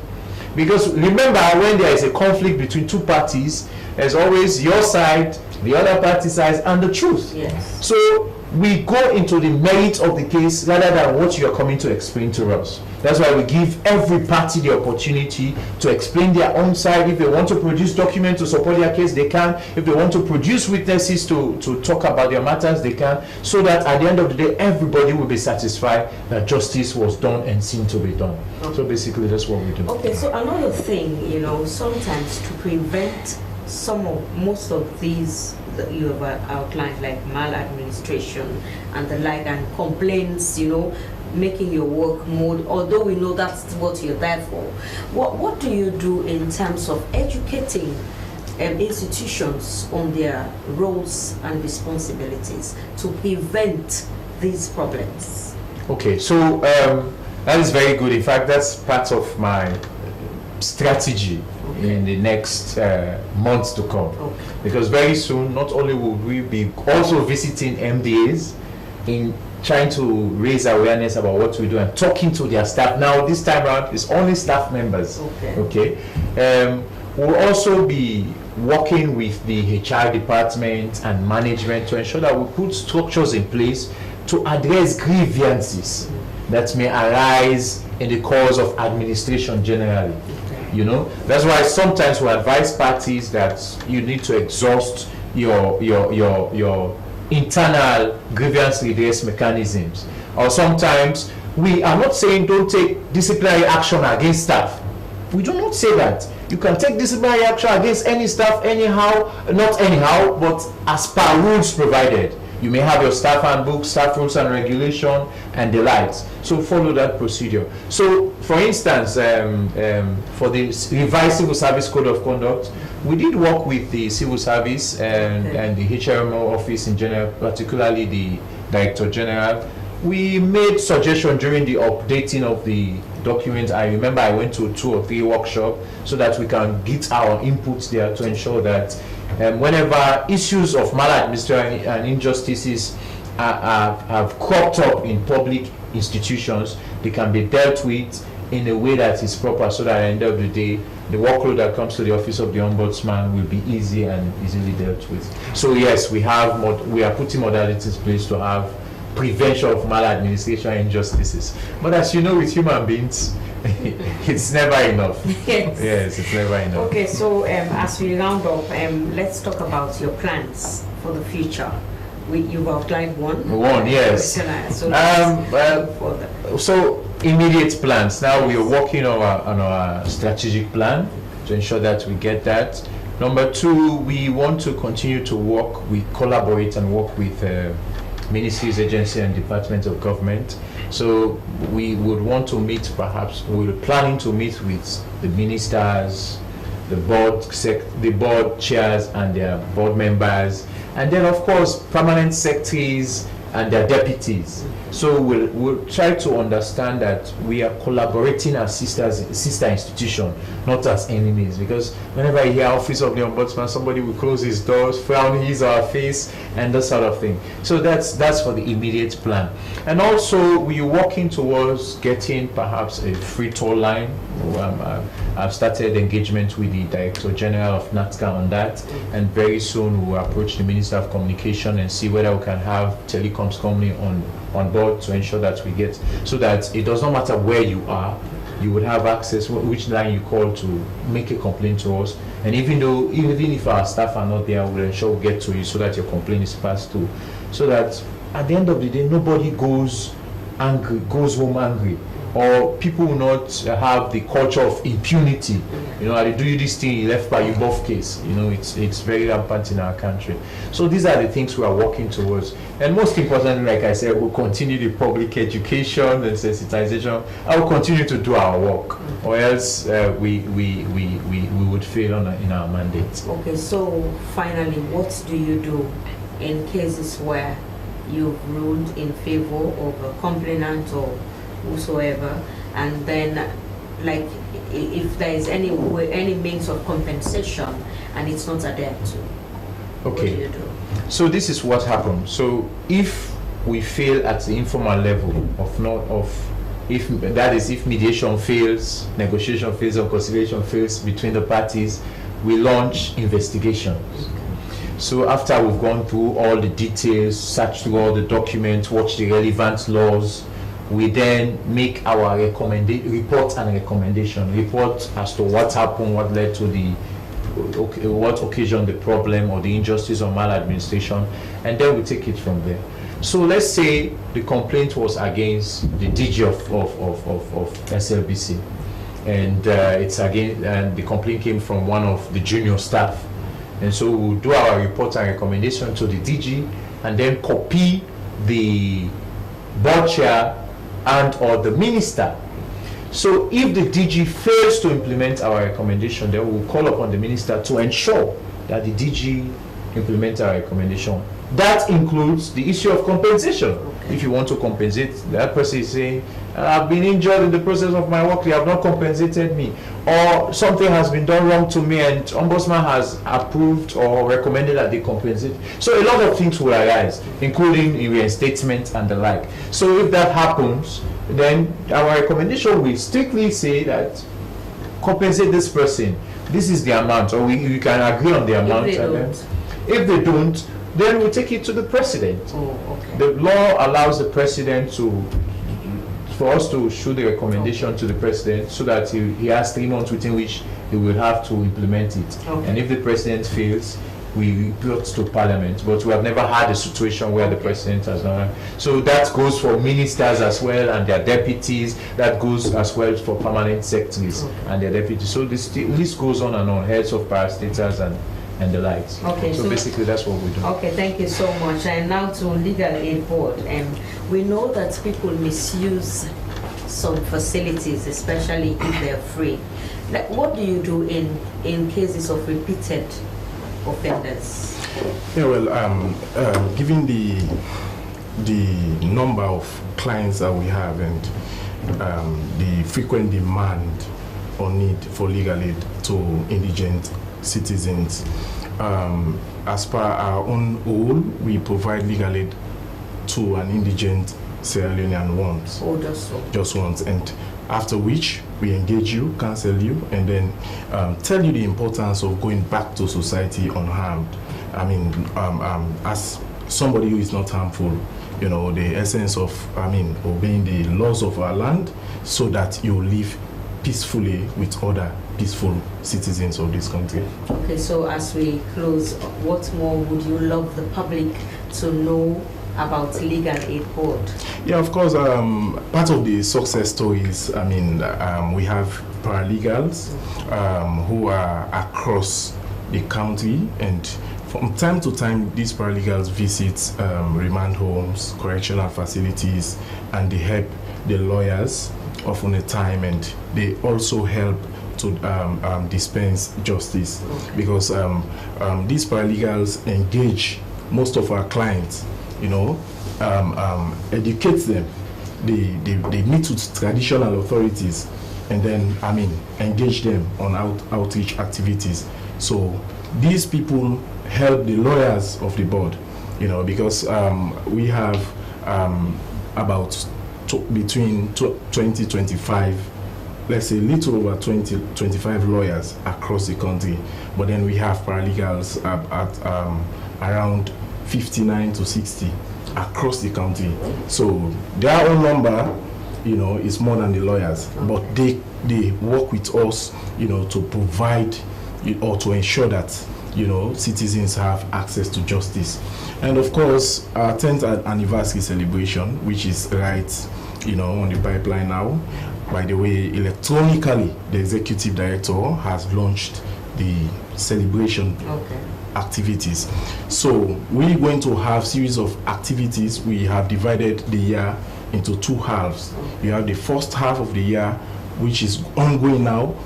Because remember, when there is a conflict between two parties, there's always your side, the other party's side, and the truth. Yes. So we go into the merit of the case rather than what you are coming to explain to us. That's why we give every party the opportunity to explain their own side. If they want to produce documents to support their case, they can. If they want to produce witnesses to talk about their matters, they can. So that at the end of the day, everybody will be satisfied that justice was done and seen to be done. Okay. So basically, that's what we do. Okay, so another thing, you know, sometimes to prevent most of these that you have outlined, like maladministration and the like, and complaints, you know, making your work more, although we know that's what you're there for. What do you do in terms of educating institutions on their roles and responsibilities to prevent these problems? Okay, so that is very good. In fact, that's part of my strategy in the next months to come. Okay. Because very soon, not only will we be also visiting MDAs in trying to raise awareness about what we do and talking to their staff. Now, this time around, it's only staff members. Okay. We'll also be working with the HR department and management to ensure that we put structures in place to address grievances that may arise in the course of administration generally. You know, that's why sometimes we advise parties that you need to exhaust your internal grievance redress mechanisms. Or sometimes we are not saying don't take disciplinary action against staff. We do not say that. You can take disciplinary action against any staff anyhow, not anyhow, but as per rules provided. You may have your staff handbook, staff rules and regulation, and the likes. So follow that procedure. So, for instance, for the revised Civil Service Code of Conduct, we did work with the Civil Service and the HRMO office in general, particularly the Director General. We made suggestions during the updating of the document. I remember I went to 2 or 3 workshops so that we can get our inputs there to ensure that whenever issues of maladministration and injustices have cropped up in public institutions, they can be dealt with in a way that is proper, so that at the end of the day, the workload that comes to the office of the ombudsman will be easy and easily dealt with. So yes, we are putting modalities in place to have prevention of maladministration and injustices. But as you know, with human beings, it's never enough. Yes, it's never enough. Okay, so as we round up, let's talk about your plans for the future. You've outlined one. One, yes. So immediate plans. Now we are working on our strategic plan to ensure that we get that. Number 2, we want to continue to collaborate and work with ministries, agencies, and departments of government. So we would want to meet, perhaps we're planning to meet with the ministers, the board chairs and their board members, and then of course permanent secretaries and their deputies. So we'll try to understand that we are collaborating as sister institution, not as enemies, because whenever you hear Office of the Ombudsman, somebody will close his doors, frown his or her face, and that sort of thing. So that's for the immediate plan. And also we're working towards getting perhaps a free toll line. I've started engagement with the Director General of NATCA on that, and very soon we'll approach the Minister of Communication and see whether we can have telecoms company on board to ensure that we get, so that it does not matter where you are, you would have access, which line you call to make a complaint to us. And even if our staff are not there, we'll ensure we get to you so that your complaint is passed through, so that at the end of the day, nobody goes home angry, or people will not have the culture of impunity. I do you this thing, you left by you both case. It's very rampant in our country. So these are the things we are working towards. And most importantly, like I said, we'll continue the public education and sensitization. I will continue to do our work, or else we would fail in our mandate. Okay, so finally, what do you do in cases where you've ruled in favor of a complainant or whosoever, and then if there is any means of compensation and it's not adhered to? Okay. What do you do? So this is what happens. So if we fail at the informal level if mediation fails, negotiation fails, or conciliation fails between the parties, we launch investigations. So after we've gone through all the details, searched through all the documents, watched the relevant laws, we then make our report and recommendation. Report as to what happened, what led to what occasioned the problem or the injustice or maladministration, and then we take it from there. So let's say the complaint was against the DG of SLBC, and and the complaint came from one of the junior staff, and so we'll do our report and recommendation to the DG, and then copy the board chair and or the minister. So if the DG fails to implement our recommendation, then we'll call upon the minister to ensure that the DG implements our recommendation. That includes the issue of compensation. Okay. If you want to compensate, that person is saying, I've been injured in the process of my work, they have not compensated me, or something has been done wrong to me and Ombudsman has approved or recommended that they compensate. So a lot of things will arise, including reinstatement and the like. So if that happens, then our recommendation will strictly say that compensate this person, this is the amount, or we can agree on the amount. If they don't, then we take it to the president. Oh, okay. The law allows the president for us to show the recommendation to the president, so that he has 3 months within which he will have to implement it. Okay. And if the president fails, we brought to Parliament, but we have never had a situation where the President has done it. So that goes for ministers as well and their deputies, that goes as well for permanent secretaries and their deputies. So this list goes on and on, heads of parastatals and the likes. Okay, so basically that's what we do. Okay, thank you so much. And now to Legal Aid Board. We know that people misuse some facilities, especially if they're free. Like, what do you do in cases of repeated offenders? Yeah, well, given the number of clients that we have and the frequent demand or need for legal aid to indigent citizens, as per our own rule, we provide legal aid to an indigent Sierra Leonean once. Oh, just once. And after which we engage you, counsel you, and then tell you the importance of going back to society unharmed. I mean, as somebody who is not harmful, you know, the essence of, obeying the laws of our land so that you live peacefully with other peaceful citizens of this country. Okay, so as we close, what more would you love the public to know about Legal Aid Board? Yeah, of course, part of the success stories, we have paralegals who are across the country, and from time to time these paralegals visit remand homes, correctional facilities, and they help the lawyers often a time, and they also help to dispense justice, because these paralegals engage most of our clients, educate them. They meet with traditional authorities and then, engage them on outreach activities. So these people help the lawyers of the board, because we have about between 20-25, let's say little over 20-25 lawyers across the country, but then we have paralegals at around 59 to 60 across the country. So their own number, is more than the lawyers, but they work with us, to provide or to ensure that citizens have access to justice. And of course, our 10th anniversary celebration, which is right, on the pipeline now. By the way, electronically, the executive director has launched the celebration activities. So we're going to have series of activities. We have divided the year into two halves. You have the first half of the year, which is ongoing now,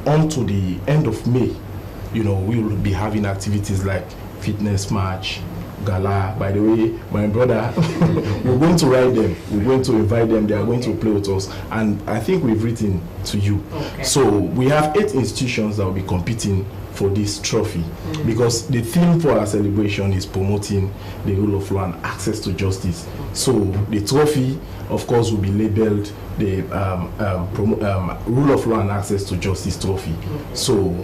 on to the end of May. We will be having activities like fitness match, gala. By the way, my brother, we're going to write them. We're going to invite them. They are going to play with us. And I think we've written to you. Okay. So we have 8 institutions that will be competing for this trophy, because the theme for our celebration is promoting the rule of law and access to justice. So the trophy, of course, will be labeled the rule of law and access to justice trophy. So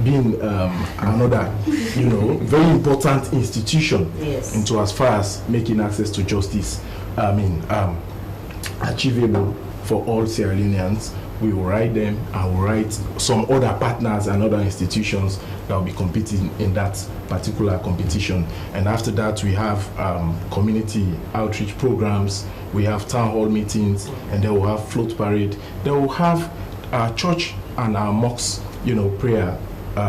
being another, very important institution into as far as making access to justice, achievable for all Sierra Leoneans, we will write them, and we'll write some other partners and other institutions that will be competing in that particular competition. And after that, we have community outreach programs, we have town hall meetings, and then we'll have float parade. Then we'll have our church and our mosque, prayer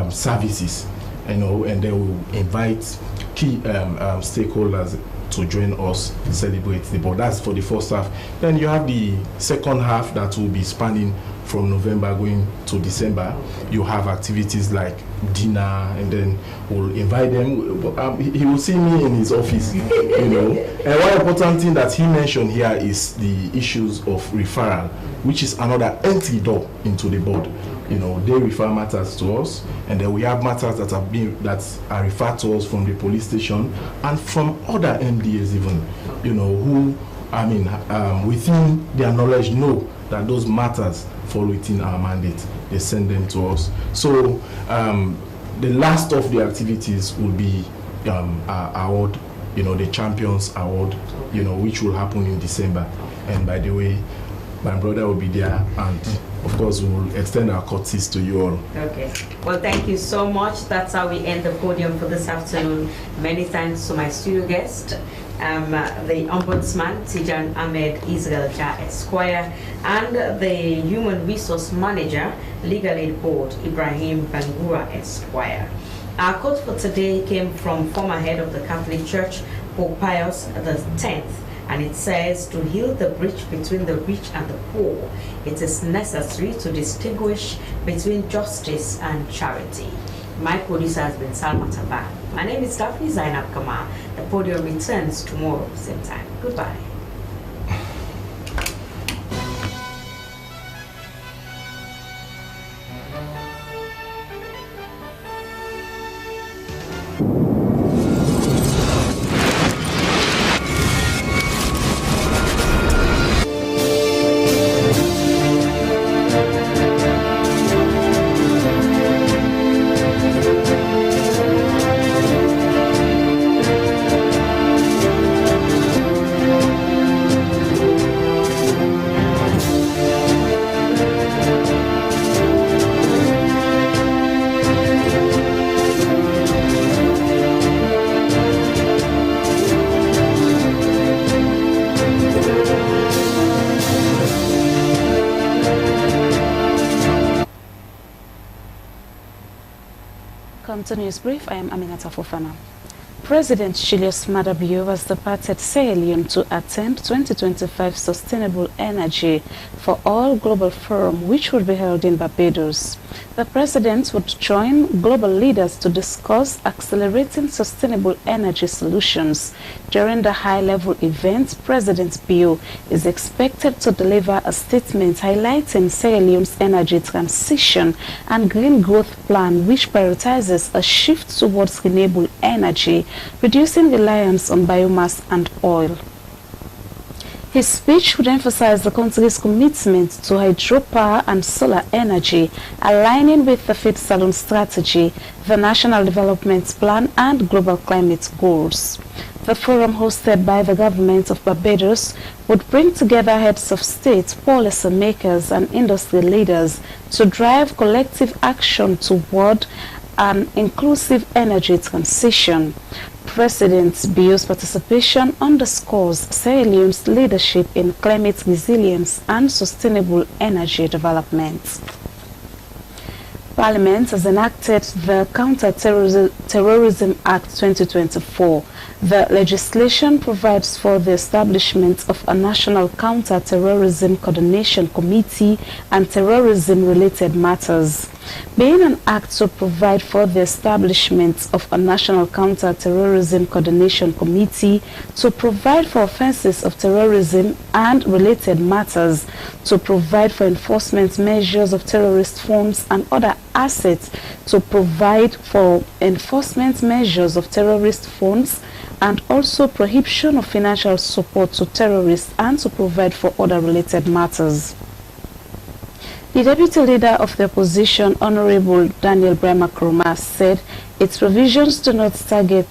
services, and then we'll invite key stakeholders to join us to celebrate the board. That's for the first half. Then you have the second half that will be spanning from November going to December. You have activities like dinner, and then we'll invite them. He will see me in his office, And one important thing that he mentioned here is the issues of referral, which is another entry door into the board. They refer matters to us, and then we have matters that are referred to us from the police station and from other MDAs even, who, within their knowledge, know that those matters fall within our mandate. They send them to us. So the last of the activities will be our award, the Champions Award, which will happen in December. And by the way, my brother will be there, and of course we will extend our courtesies to you all. Okay. Well, thank you so much. That's how we end the podium for this afternoon. Many thanks to my studio guest, the Ombudsman, Tijan Ahmed Israel Jah Esquire, and the Human Resource Manager, Legal Aid Board, Ibrahim Bangura Esquire. Our quote for today came from former head of the Catholic Church, Pope Pius X, and it says, to heal the breach between the rich and the poor, it is necessary to distinguish between justice and charity. My producer has been Salma Taba. My name is Daphne Zainab Kamal. The podium returns tomorrow, same time. Goodbye. Welcome to News Brief. I am Aminata Fofana. President Julius Maada Bio has departed Sierra Leone to attend 2025 Sustainable Energy for All Global Forum, which will be held in Barbados. The president would join global leaders to discuss accelerating sustainable energy solutions. During the high-level event, President Bio is expected to deliver a statement highlighting Sierra Leone's energy transition and green growth plan, which prioritizes a shift towards renewable energy, reducing reliance on biomass and oil. His speech would emphasize the country's commitment to hydropower and solar energy, aligning with the Fit Salon strategy, the National Development Plan, and global climate goals. The forum, hosted by the government of Barbados, would bring together heads of state, policy makers, and industry leaders to drive collective action toward an inclusive energy transition. President Bio's participation underscores Sierra Leone's leadership in climate resilience and sustainable energy development. Parliament has enacted the Counter-Terrorism Act 2024. The legislation provides for the establishment of a National Counter-Terrorism Coordination Committee and terrorism-related matters. Being an act to provide for the establishment of a National Counter-Terrorism Coordination Committee, to provide for offenses of terrorism and related matters, to provide for enforcement measures of terrorist funds and other assets, to provide for enforcement measures of terrorist funds, and also prohibition of financial support to terrorists, and to provide for other related matters. The deputy leader of the opposition, Honorable Daniel Brahma Kroma, said its provisions do not target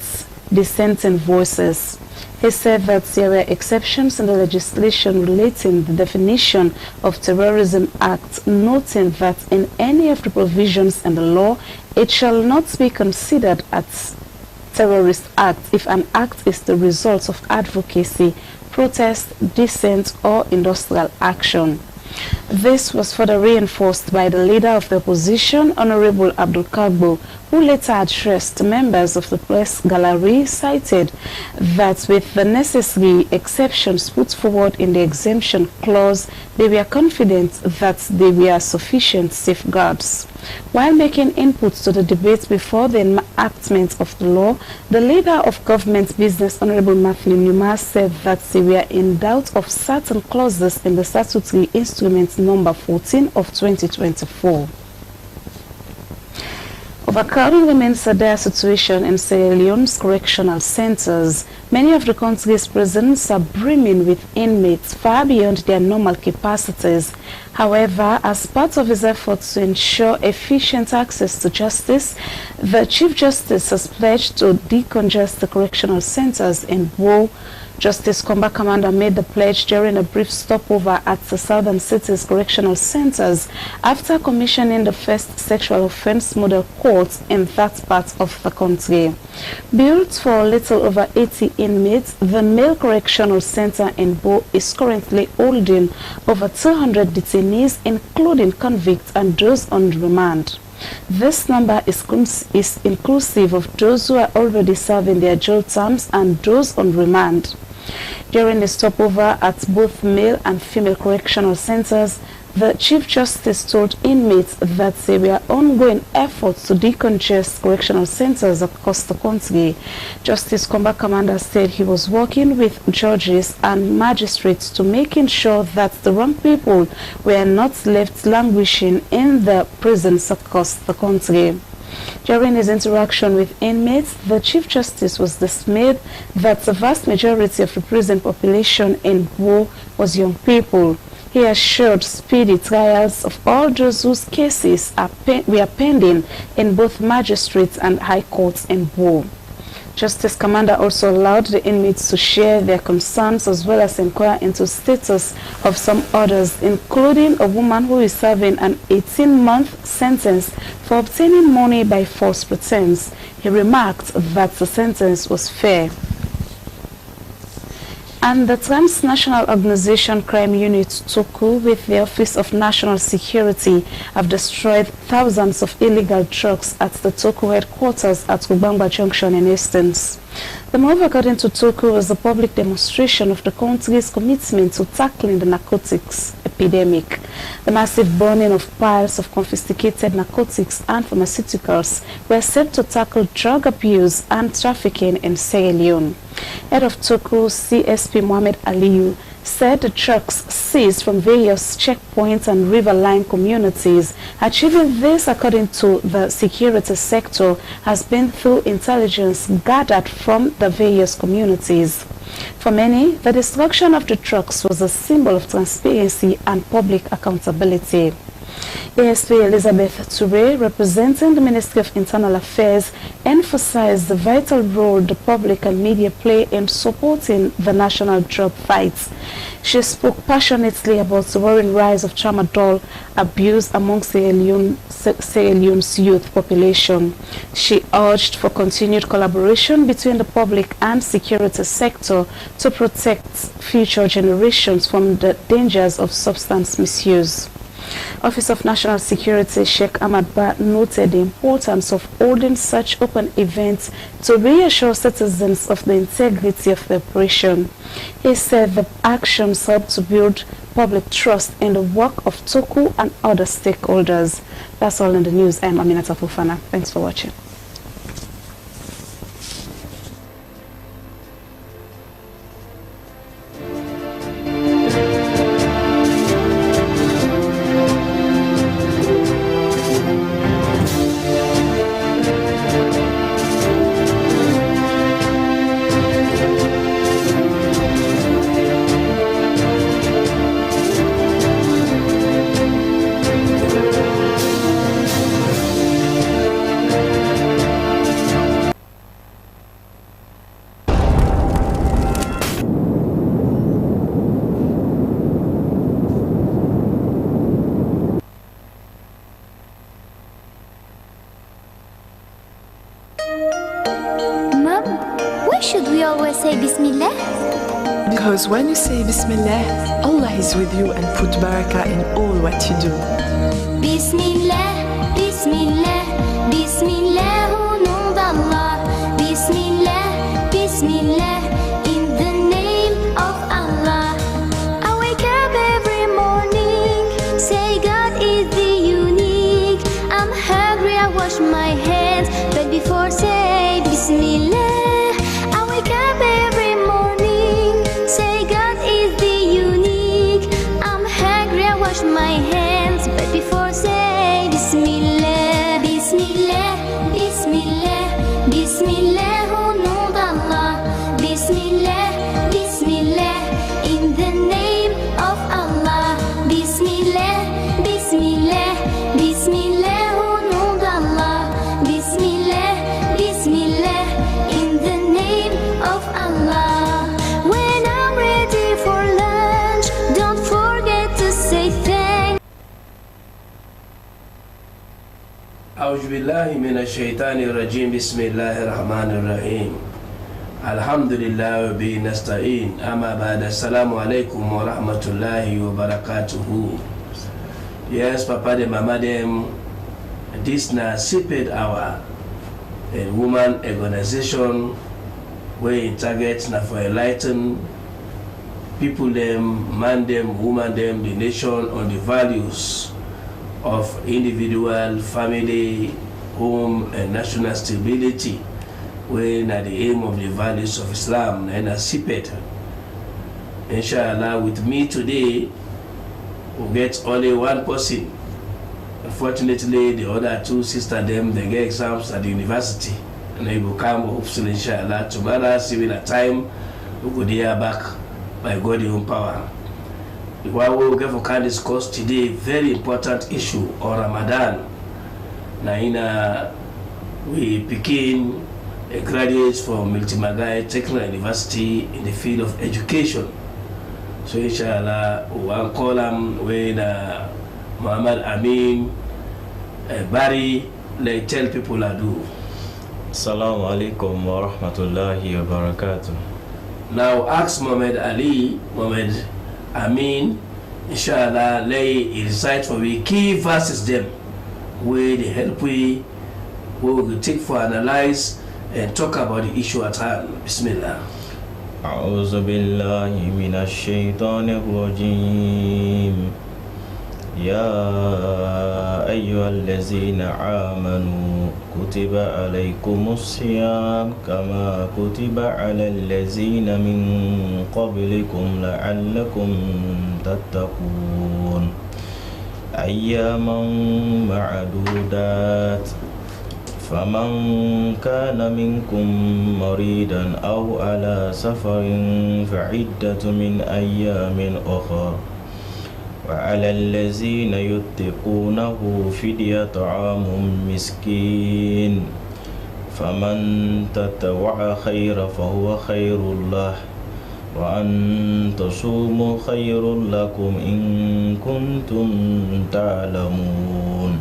dissenting voices. He said that there were exceptions in the legislation relating the definition of Terrorism Act, noting that in any of the provisions in the law, it shall not be considered as terrorist act if an act is the result of advocacy, protest, dissent, or industrial action. This was further reinforced by the leader of the opposition, Honorable Abdul Kagbo, who later addressed members of the press gallery, cited that with the necessary exceptions put forward in the exemption clause, they were confident that there were sufficient safeguards. While making inputs to the debate before the enactment of the law, the leader of government business, Honorable Matthew Numa, said that they were in doubt of certain clauses in the statutory instrument number 14 of 2024. Overcrowding remains a dire situation in Sierra Leone's correctional centers. Many of the country's prisons are brimming with inmates far beyond their normal capacities. However, as part of his efforts to ensure efficient access to justice, the Chief Justice has pledged to decongest the correctional centers in Bo, Justice Combat Commander made the pledge during a brief stopover at the Southern City's correctional centers after commissioning the first sexual offense model court in that part of the country. Built for a little over 80 inmates, the male correctional center in Bo is currently holding over 200 detainees, including convicts and those on remand. This number is inclusive of those who are already serving their jail terms and those on remand. During the stopover at both male and female correctional centers, the Chief Justice told inmates that there were ongoing efforts to decongest correctional centers across the country. Justice Combat Commander said he was working with judges and magistrates to making sure that the wrong people were not left languishing in the prisons across the country. During his interaction with inmates, the Chief Justice was dismayed that the vast majority of the prison population in Bo was young people. He assured speedy trials of all those whose cases were pending in both magistrates and high courts in Bo. Justice Commander also allowed the inmates to share their concerns as well as inquire into status of some others, including a woman who is serving an 18-month sentence for obtaining money by false pretense. He remarked that the sentence was fair. And the transnational organization crime unit Toku with the Office of National Security have destroyed thousands of illegal drugs at the Toku headquarters at Rubangba Junction in Hastings. The move, according to Toku, was a public demonstration of the country's commitment to tackling the narcotics epidemic. The massive burning of piles of confiscated narcotics and pharmaceuticals were set to tackle drug abuse and trafficking in Sierra Leone. Head of Toku, CSP Mohamed Aliyu, said the trucks seized from various checkpoints and riverline communities. Achieving this, according to the security sector, has been through intelligence gathered from the various communities. For many, the destruction of the trucks was a symbol of transparency and public accountability. ASP Elizabeth Toure, representing the Ministry of Internal Affairs, emphasized the vital role the public and media play in supporting the national drug fight. She spoke passionately about the worrying rise of tramadol abuse among Sierra Leone's youth population. She urged for continued collaboration between the public and security sector to protect future generations from the dangers of substance misuse. Office of National Security Sheikh Ahmad Ba noted the importance of holding such open events to reassure citizens of the integrity of the operation. He said the actions help to build public trust in the work of Toku and other stakeholders. That's all in the news. I'm Aminata Fofana. Thanks for watching. Because when you say Bismillah, Allah is with you and put barakah in all what you do. Bismillah, Bismillah, Bismillah, au nom d'Allah. Bismillah, Bismillah, in the name of Allah. I wake up every morning, say God is the unique. I'm hungry, I wash my hands, but before say Bismillah. My hands, but before say أعوذ بالله من الشيطان الرجيم بسم الله الرحمن الرحيم الحمد لله وبه نستعين أما بعد السلام عليكم ورحمة الله وبركاته. Yes, Papa de Mama dem, this na CPED hour, a woman organization where it targets na for enlighten people them, man them, woman them, the nation on the values of individual, family, home, and national stability, when at the aim of the values of Islam and a CPED. Inshallah, with me today, we get only one person. Unfortunately, the other two sisters them they get exams at the university, and they will come hopefully inshallah tomorrow similar time. We go there back by God's own power. What we can discuss today, very important issue on Ramadan. Now, we begin a graduate from Multimagai Technical University in the field of education. So inshallah, one column when Muhammad Amin Barry like tell people I do. Assalamu alaikum wa rahmatullahi wa barakatuh. Now ask Muhammad Amin, inshallah, lay recite for we key verses them where they help we will take for analyze and talk about the issue at hand. Bismillah. أعوذ بالله من الشيطان الرجيم يا أيها الذين آمنوا كتب عليكم الصيام كما كتب على الذين من قبلكم لعلكم تتقون أياما معدودات فمن كان منكم مريضا أو على سفر فعدة من أيام أخر وعلى الذين يتقونه فدية طعام مسكين فمن تطوع خيرا فهو خير له وأن تصوموا خير لكم إن كنتم تعلمون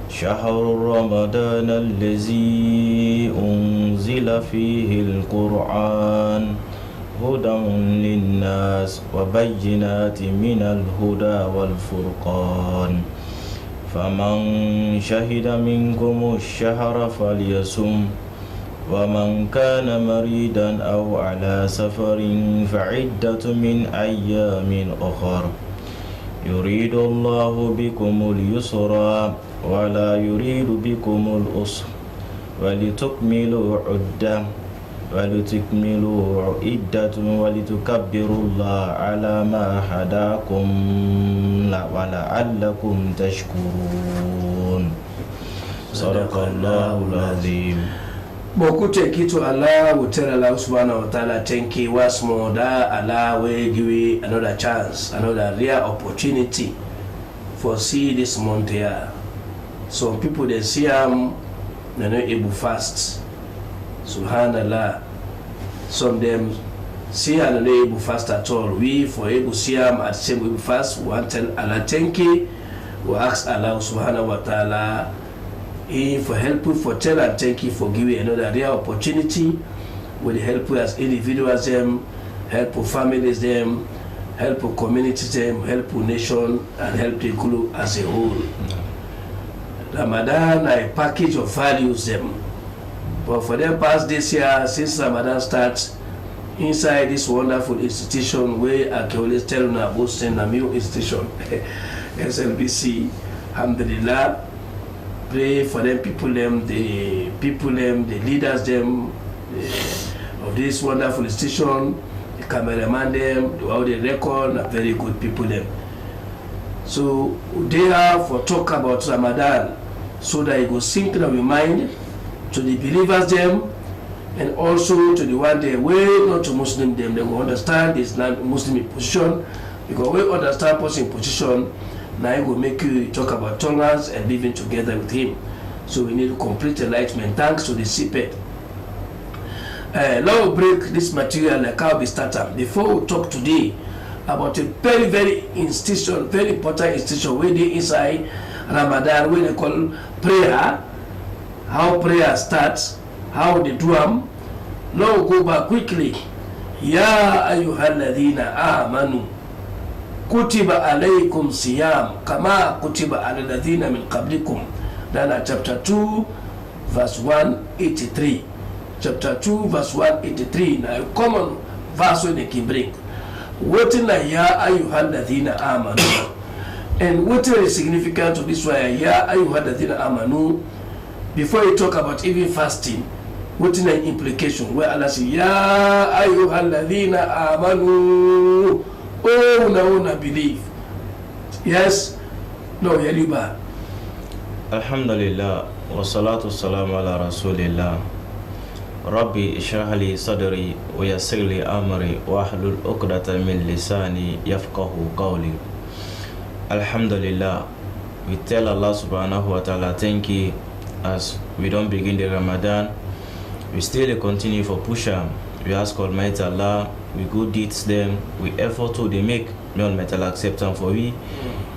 شهر رمضان الذي أنزل فيه القرآن هدى للناس وبينات من الهدى والفرقان فمن شهد منكم الشهر فليصم ومن كان مريضا أو على سفر فعدة من أيام أخر يريد الله بكم اليسر ولا يريد بكم العسر ولتكملوا عدة ولتكملوا عدة ولتكبروا الله على ما هداكم ولعلكم تشكرون صدق الله العظيم. Boku thank you to Allah, we tell Allah subhanahu wa ta'ala thank you once more that Allah will give you another chance, another rare opportunity for see this month here. Some people they see they're not able fast. Subhanallah. Some them see are not able fast at all. We for able see at the same able fast, we want to tell Allah thank you. We ask Allah subhanahu wa ta'ala for help you for tell and thank you for giving another rare opportunity. Will help you as individuals them, help families them, help communities them, help nation and help the group as a whole. Ramadan a package of values them. But for them past this year, since Ramadan starts, inside this wonderful institution where I can always tell you about a new institution, Slbc, alhamdulillah, pray for them, the leaders them of this wonderful institution, the cameraman them, all the record, very good people them. So they are for talk about Ramadan, so that it will sink in our mind to the believers them, and also to the one they way not to Muslim them. They will understand this Muslim position, because we understand person position. Now it will make you talk about tolerance and living together with him. So we need complete enlightenment thanks to the CPED. Now we'll break this material like how we started. Before we talk today about a very, very institution, very important institution where they inside Ramadan when they call prayer, how prayer starts, how they do them. Now go back quickly. Ya ayyuhalladhina amanu kutiba alaykum siyam kama kutiba ala alladhina min qablikum. Then chapter 2 verse 183. Chapter 2 verse 183. Now a common verse when they can bring. What in the ya ayyuhalladhina amanu? And what is significant to this one? Ya ayyuhalladhina amanu. Before you talk about even fasting, what is the implication? Where Allah says, Ya ayyuhalladhina amanu. Oh, una believe. Yes? No, Yaliba. Alhamdulillah. Wa salatu salamu ala rasulillah. Rabbi ishrah li sadri wa yassir li amri wa hlul uqdatan min lisani yafqahu qawli. Alhamdulillah. We tell Allah subhanahu wa ta'ala thank you as we don't begin the Ramadan. We still continue for pusher. We ask Almighty Allah, we good deeds them, we effort to they make, may Almighty Allah accept them for we,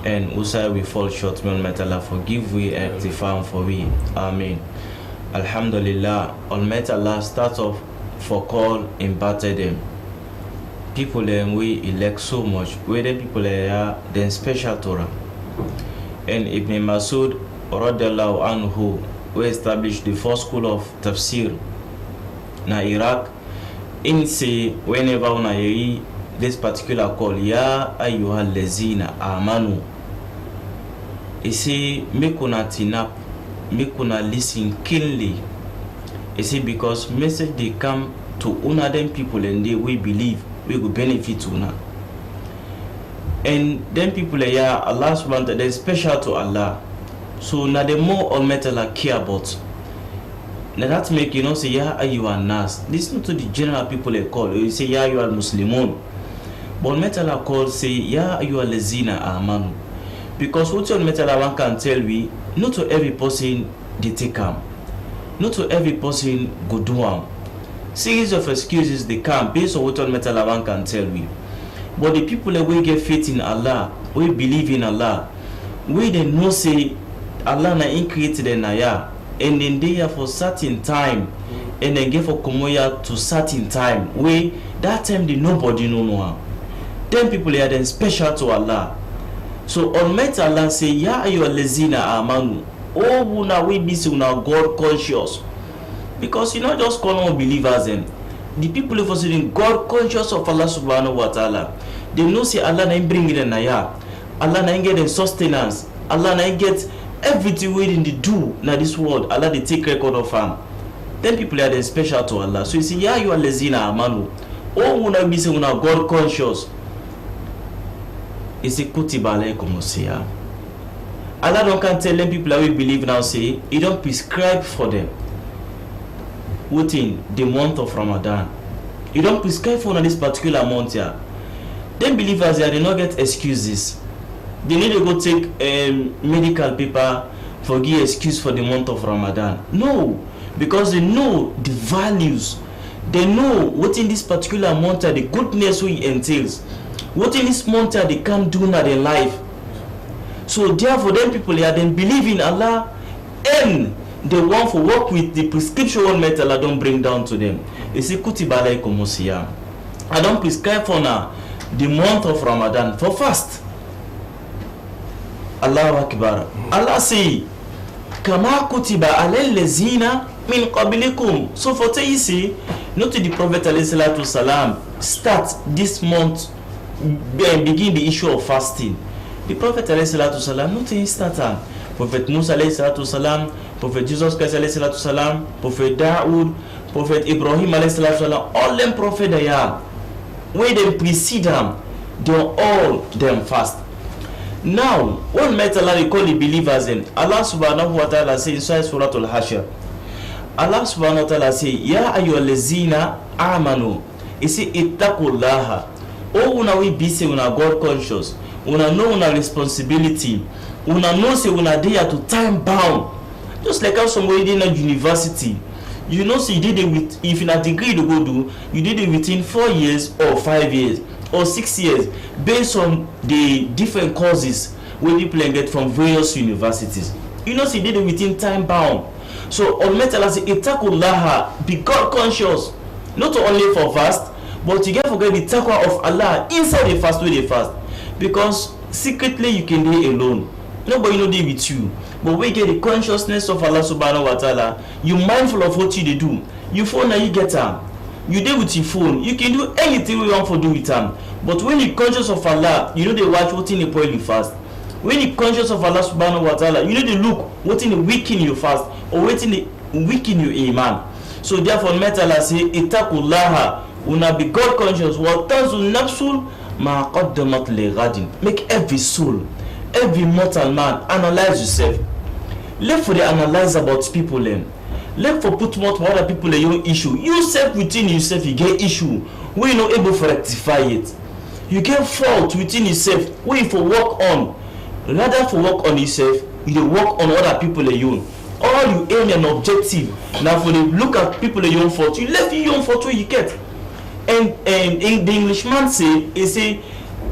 and also we fall short, may Almighty Allah forgive we and rectify for we. Amen. Alhamdulillah, Almighty Allah start off for call and batter them. People them we elect so much, where the people are then special Torah. And Ibn Masud radiallahu anhu, we established the first school of tafsir na Iraq. In say whenever una hear this particular call, ya ayyuhal lezina amanu, he say make una tinap, make una listen keenly. He say because message they come to una them people and they we believe we will benefit una. And them people here Allah subhanahu wa ta'ala is special to Allah. So now the more Almighty Allah care about. Now that make you know say ya ayyuhan nas. Listen to the general people they call. You say ya ayyuhal muslimun. But Almighty Allah call say ya ayyuhal lezina amanu. Because what Almighty Allah can tell we, not to every person they take them. Not to every person go do them. Series of excuses they come based on what Almighty Allah can tell we. But the people that we get faith in Allah, we believe in Allah, we they know say Allah na created the naya. And then they are for certain time, and then give for komoya to certain time. We that time they nobody know. Then people are then special to Allah. So Almighty Allah say, Ya ayyuhal lezina amanu. Oh, una we be so now God conscious, because you not just call on believers them. The people who are saying God conscious of Allah subhanahu wa ta'ala, they know say Allah na bring it in naya. Allah na get in sustenance. Allah na get everything we didn't do now this world, Allah they take record of them. Then people are then special to Allah. So you see, ya you are lezina amanu. Oh, una be say una God conscious. It's a kutiba alaykum siyam. Allah don't can tell them people that we believe now say He don't prescribe for them within the month of Ramadan. You don't prescribe for this particular month here. Then believers here they not get excuses. They need to go take medical paper for give excuse for the month of Ramadan. No, because they know the values. They know what in this particular month the goodness we entails. What in this month they can do in their life. So therefore, them people here then believe in Allah and they want to work with the prescription one metal I don't bring down to them. They say kutiba alaykum siyam. I don't prescribe for now the month of Ramadan for fast. Allahu Akbar. Allah say, Kama kutiba alal lezina min qablikum. So for you see, not to the Prophet alayhi salam start this month, begin the issue of fasting. The Prophet alayhi salam not to start. Prophet Musa alayhi salam, Prophet Jesus Christ alayhi salam, Prophet Dawood, Prophet Ibrahim alayhi salam, all them prophets they are. When they precede them, they are all them fast. Now, one matter Allah call the believers in Allah subhanahu wa ta'ala say inside Surah Al-Hashr. Allah subhanahu wa ta'ala say, Ya ayyuhal lezina amanu. He say, ittaqullaha. Oh, una we be say una God conscious. Una know una responsibility. Una know say una there to time bound. Just like how somebody in a university. You know, so you did it with, if in a degree to go do, you did it within 4 years or 5 years or 6 years based on the different causes. when people get from various universities. You know, see, did it within time bound. So ultimately, say, itakullaha, be God conscious, not only for fast, but you can't forget the taqwa of Allah inside the fast, way they fast, because secretly you can do alone. Nobody know they with you, but when you get the consciousness of Allah subhanahu wa ta'ala, you mindful of what you do. You phone and you get them. You deal with your phone. You can do anything you want to do with them. But when you're conscious of Allah, you know they watch what in the point you fast. When you're conscious of Allah subhanahu wa ta'ala, you know they look what in the weekend you fast or what in the weekend you iman. So therefore, Allah say, itakullaha, una be God conscious. Wa tanzul nafsul ma qaddamat li ghadin. Make every soul, every mortal man analyze yourself. Let for the analyze about people then. Let for put more to other people in your issue. Yourself within yourself, you get issue. We not able to rectify it. You get fault within yourself. We for work on. Rather for work on yourself, you work on other people in you. All you aim an objective. Now for the look at people in your own fault, you left your own fault where you get. And the Englishman say, he say,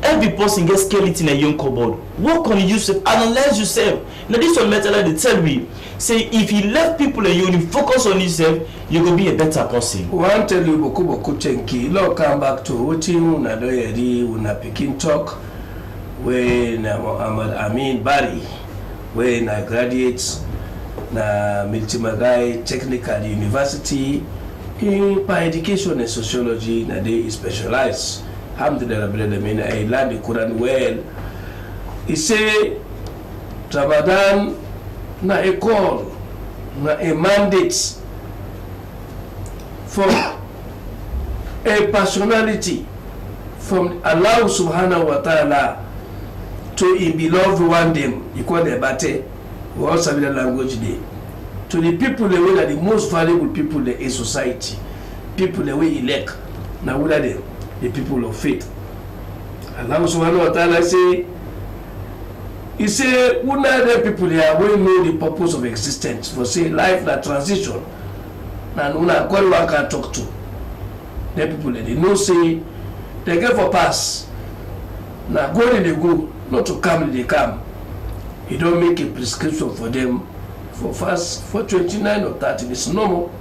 every person gets skeleton in a young cupboard. Work on yourself, analyze yourself. Now this one matter like they tell me, say if you left people and you focus on yourself, you will be a better person. One tell you boku chenki. Now come back to what you na do yeri una pikin talk when I mean Barry when I graduate na Miltimagai Technical University in education and sociology na they specialize. Alhamdulillah, I learned the Quran well. He say Ramadan na a call, na a mandate from a personality from Allah subhanahu wa ta'ala to a beloved one them. You call the bate, we all have the language day. To the people the way that the most valuable people in society, people the way elect, now what are they? The people of faith. Allah subhanahu wa ta'ala say, he say, una the people here will know the purpose of existence. For say life that transition. And una God one can talk to. The people they know say they get for pass. Now go they go, not to come they come. You don't make a prescription for them for fast for 29 or 30. It's normal.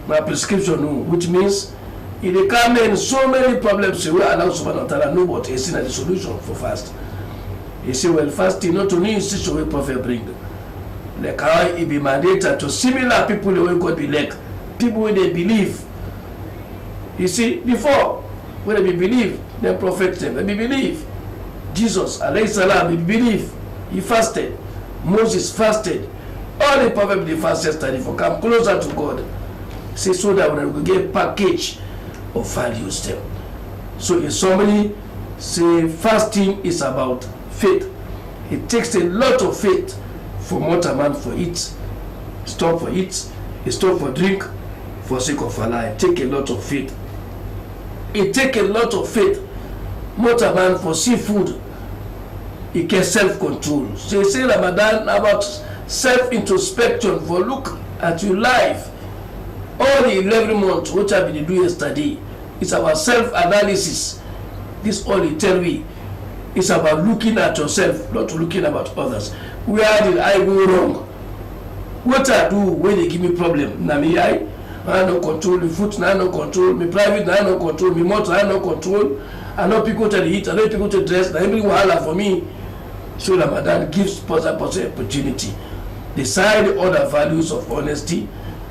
My prescription, which means if they come in so many problems, we allow subhanahu wa ta'ala know what is the solution for fast. He say, well, fasting not only is such a way prophet bring. Like how it be mandated to similar people the way God be like, people when they believe. You see, before when they believe, then prophet them, they believe. Jesus, alayhi salam, they believe. He fasted. Moses fasted. All the prophets they fasted study for come closer to God. Say so that when we get package of values them. So if somebody say fasting is about faith, it takes a lot of faith for mortal man for it. Stop for it, stop for drink, for sake of Allah. It take a lot of faith. It take a lot of faith. Mortal man for seafood, it gets self-control. So you say Ramadan about self-introspection for look at your life. All the 11 months, which I've been doing yesterday, it's about self-analysis. This all you tell me. It's about looking at yourself, not looking about others. Where did I go wrong? What I do when they give me problem? Na me I no control the foot, I no control me private, I no control me motor, I no control. I know people to eat, I know people to dress. Now every wahala for me. So Ramadan gives person opportunity. Decide other values of honesty,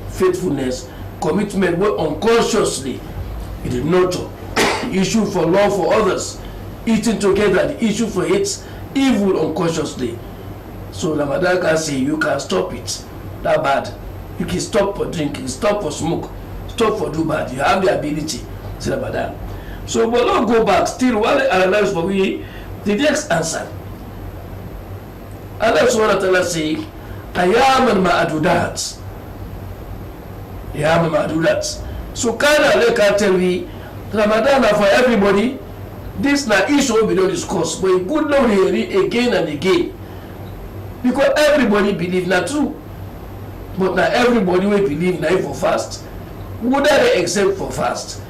faithfulness, commitment, were unconsciously it is nurture the issue for love for others, eating together, the issue for hate, evil unconsciously. So Ramadan can say you can stop it that bad. You can stop for drinking, stop for smoke, stop for do bad. You have the ability. Say Ramadan. So but not go back still while analyze for we the next answer. Allah subhanahu wa ta'ala say ayaman ma'adudat. Yeah, ma'adudat. So kinda like I tell me Ramadan for everybody. This na issue we don't discuss, but good now hear again and again. Because everybody believe not true. But now everybody will believe now for fast. Would they exempt for fast?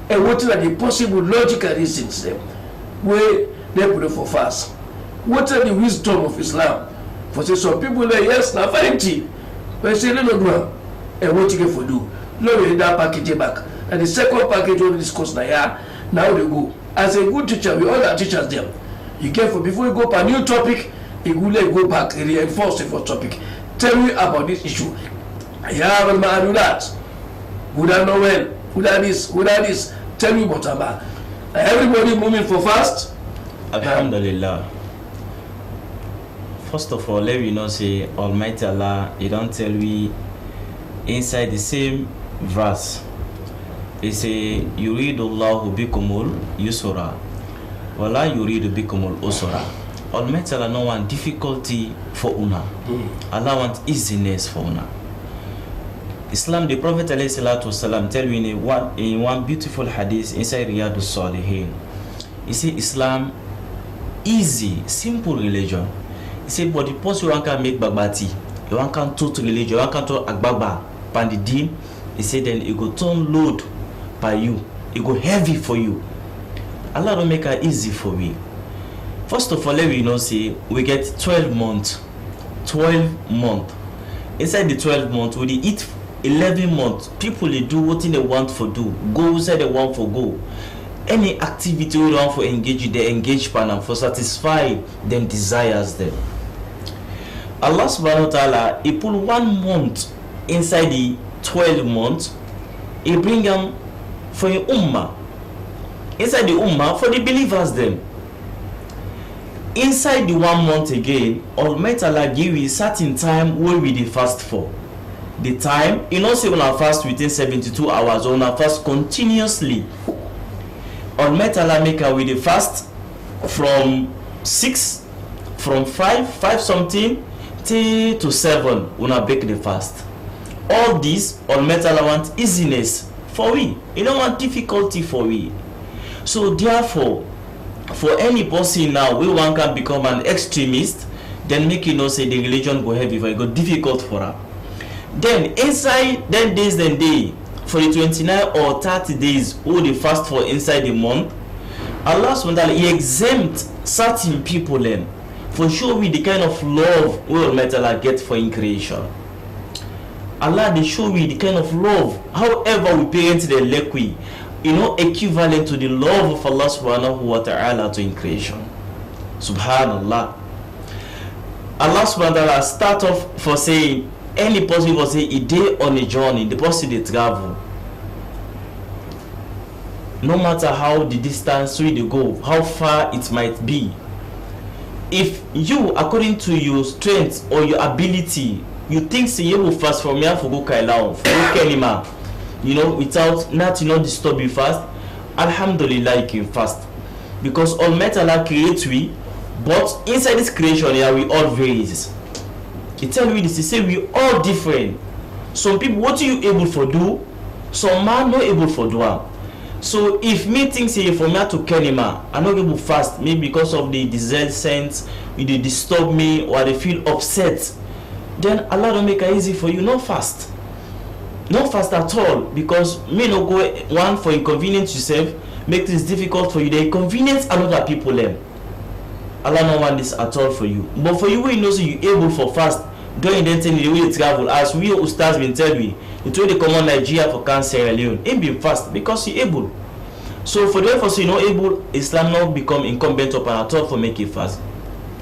And what are the possible logical reasons them where they put for fast? What are the wisdom of Islam? For say some people like yes, na fine tea. But say no do. And what you get for do? No we that package back. And the second package we discuss na here. Now they go. As a good teacher, we all are teachers them. You get for before you go for a new topic, you will go back and reinforce it for topic. Tell me about this issue. Yeah, but I do that. Would I know when? Would I this? Would I this? Tell me what about. Everybody moving for fast. Alhamdulillah. First of all, let me know say Almighty Allah, He don't tell we inside the same verse. He say, Yuridullahu bikumul yusura, wala yuridu bikumul usura. Almighty Allah no want difficulty for una. Allah want easiness for una. Islam, the Prophet ﷺ tell me in one beautiful hadith inside Riyadus Salihin. He say Islam easy, simple religion. He say, but the person you can make bagbati, you want can total religion, you want to agbagba, pandidin. He say then it go turn load by you, it go heavy for you. Allah don't make it easy for me. First of all, let me know say we get 12 months. 12 months. Inside the 12 months, we eat 11 months. People they do what they want for do. Go inside they want for go. Any activity we want for engage, they engage partner for satisfy them desires them. Allah subhanahu wa ta'ala, He put 1 month inside the 12 months. He bring them for the ummah. Inside the ummah for the believers them. Inside the 1 month again, Almighty Allah give you a certain time where we fast for. The time, you know, say when I fast within 72 hours or when I fast continuously. Almighty Allah make a with the fast from 6, from 5 something to 7 when I break the fast. All this Almighty Allah want easiness for we. You don't want difficulty for we. So therefore, for any person now, we one can become an extremist, then make you know say the religion go heavy for it go difficult for her. Then inside 10 days then day, for the 29 or 30 days who they fast for inside the month, Allah subhanahu wa ta'ala He exempt certain people then for sure with the kind of love we will get for in creation. Allah they show we the kind of love, however we parent the lequi, you know, equivalent to the love of Allah subhanahu wa ta'ala to in creation. Subhanallah. Allah subhanahu wa ta'ala start off for saying any person will say a day on a journey, the person they travel. No matter how the distance we they go, how far it might be. If you, according to your strength or your ability, you think say you will fast from here for go Kailao, for go Kenema, you know, without not disturb you fast, alhamdulillah you can fast. Because Almighty Allah creates we, but inside this creation here we all varies. He tell me this, he say we all different. Some people what are you able for do, some man not able for do. So if me think say from here to Kenema, I'm not able to fast, maybe because of the desert sense, they disturb me or they feel upset, then Allah don't make it easy for you, not fast. Not fast at all, because me no go one for inconvenience yourself, make this difficult for you, they inconvenience another people them. Allah don't want this at all for you. But for you, we know so you able for fast, don't then tell the way you travel. As we Ustaz been tell me, it will come on Nigeria for Sierra Leone. It be fast because you able. So for therefore so you know able, Islam not become incumbent upon at all for make it fast.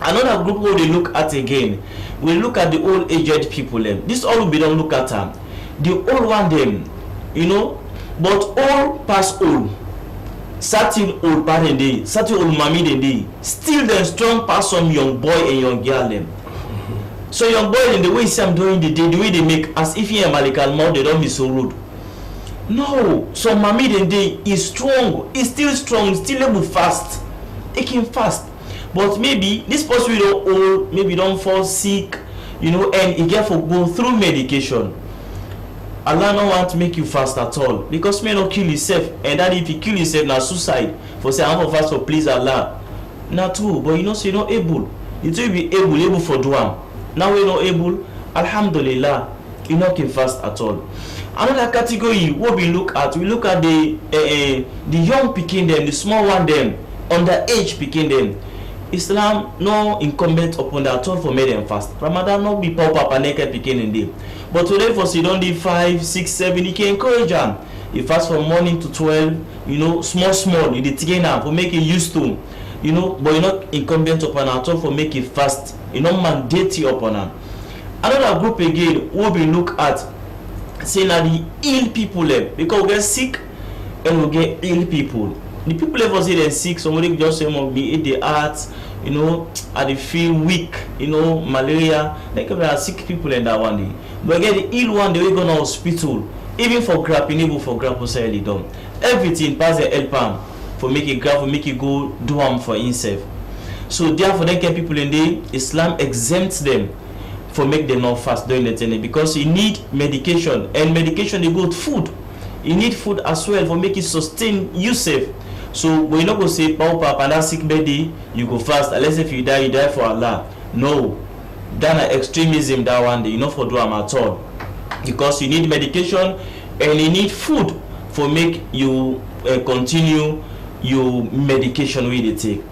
Another group who they look at again, we look at the old aged people them. This all we don't look at them. The old one them, you know, but all past old. Certain old parent day, certain old mommy day, still them strong past some young boy and young girl them. So young boy in the way Sam doing the day, the way they make as if he and Malikal mouth they don't be so rude. No, so mommy day is strong, is still strong, still able fast. It can fast. But maybe this person we don't old, maybe don't fall sick, you know, and he get for go through medication. Allah don't want to make you fast at all, because may not kill yourself, and that if you kill yourself now suicide for say I'm fast for please Allah. Not true, but you know so you're not able. You will be able for doing. Now we're not able, alhamdulillah, you not can fast at all. Another category what we look at the young picking them, the small one them, underage picking them. Islam no incumbent upon that at all for make them fast. Ramadan no be pop up and naked picking in day. But today for you don't do 5, 6, 7, you can encourage them. You fast from morning to 12, you know, small, you did take now for make it used to, you know, but you're not incumbent upon at all for make it fast. You know, mandate you upon them. Another group again will be look at saying that the ill people because we get sick and we get ill people. The people ever say they're sick, somebody just say be in the heart, you know, and they feel weak, you know, malaria. Like there are sick people in that one day. But again, the ill one, they will go to hospital. Even for grapping, even for grapple say done. Everything pass the help arm for make it grab, for make it go do harm for himself. So therefore, they get people in there. Islam exempts them for make them not fast during the time because you need medication, and medication they go with food. You need food as well for make it sustain you safe. So we not go say power papa and that sick baby you go fast unless if you die for Allah. No, that extremism that one day you not for do at all because you need medication and you need food for make you continue your medication we they take.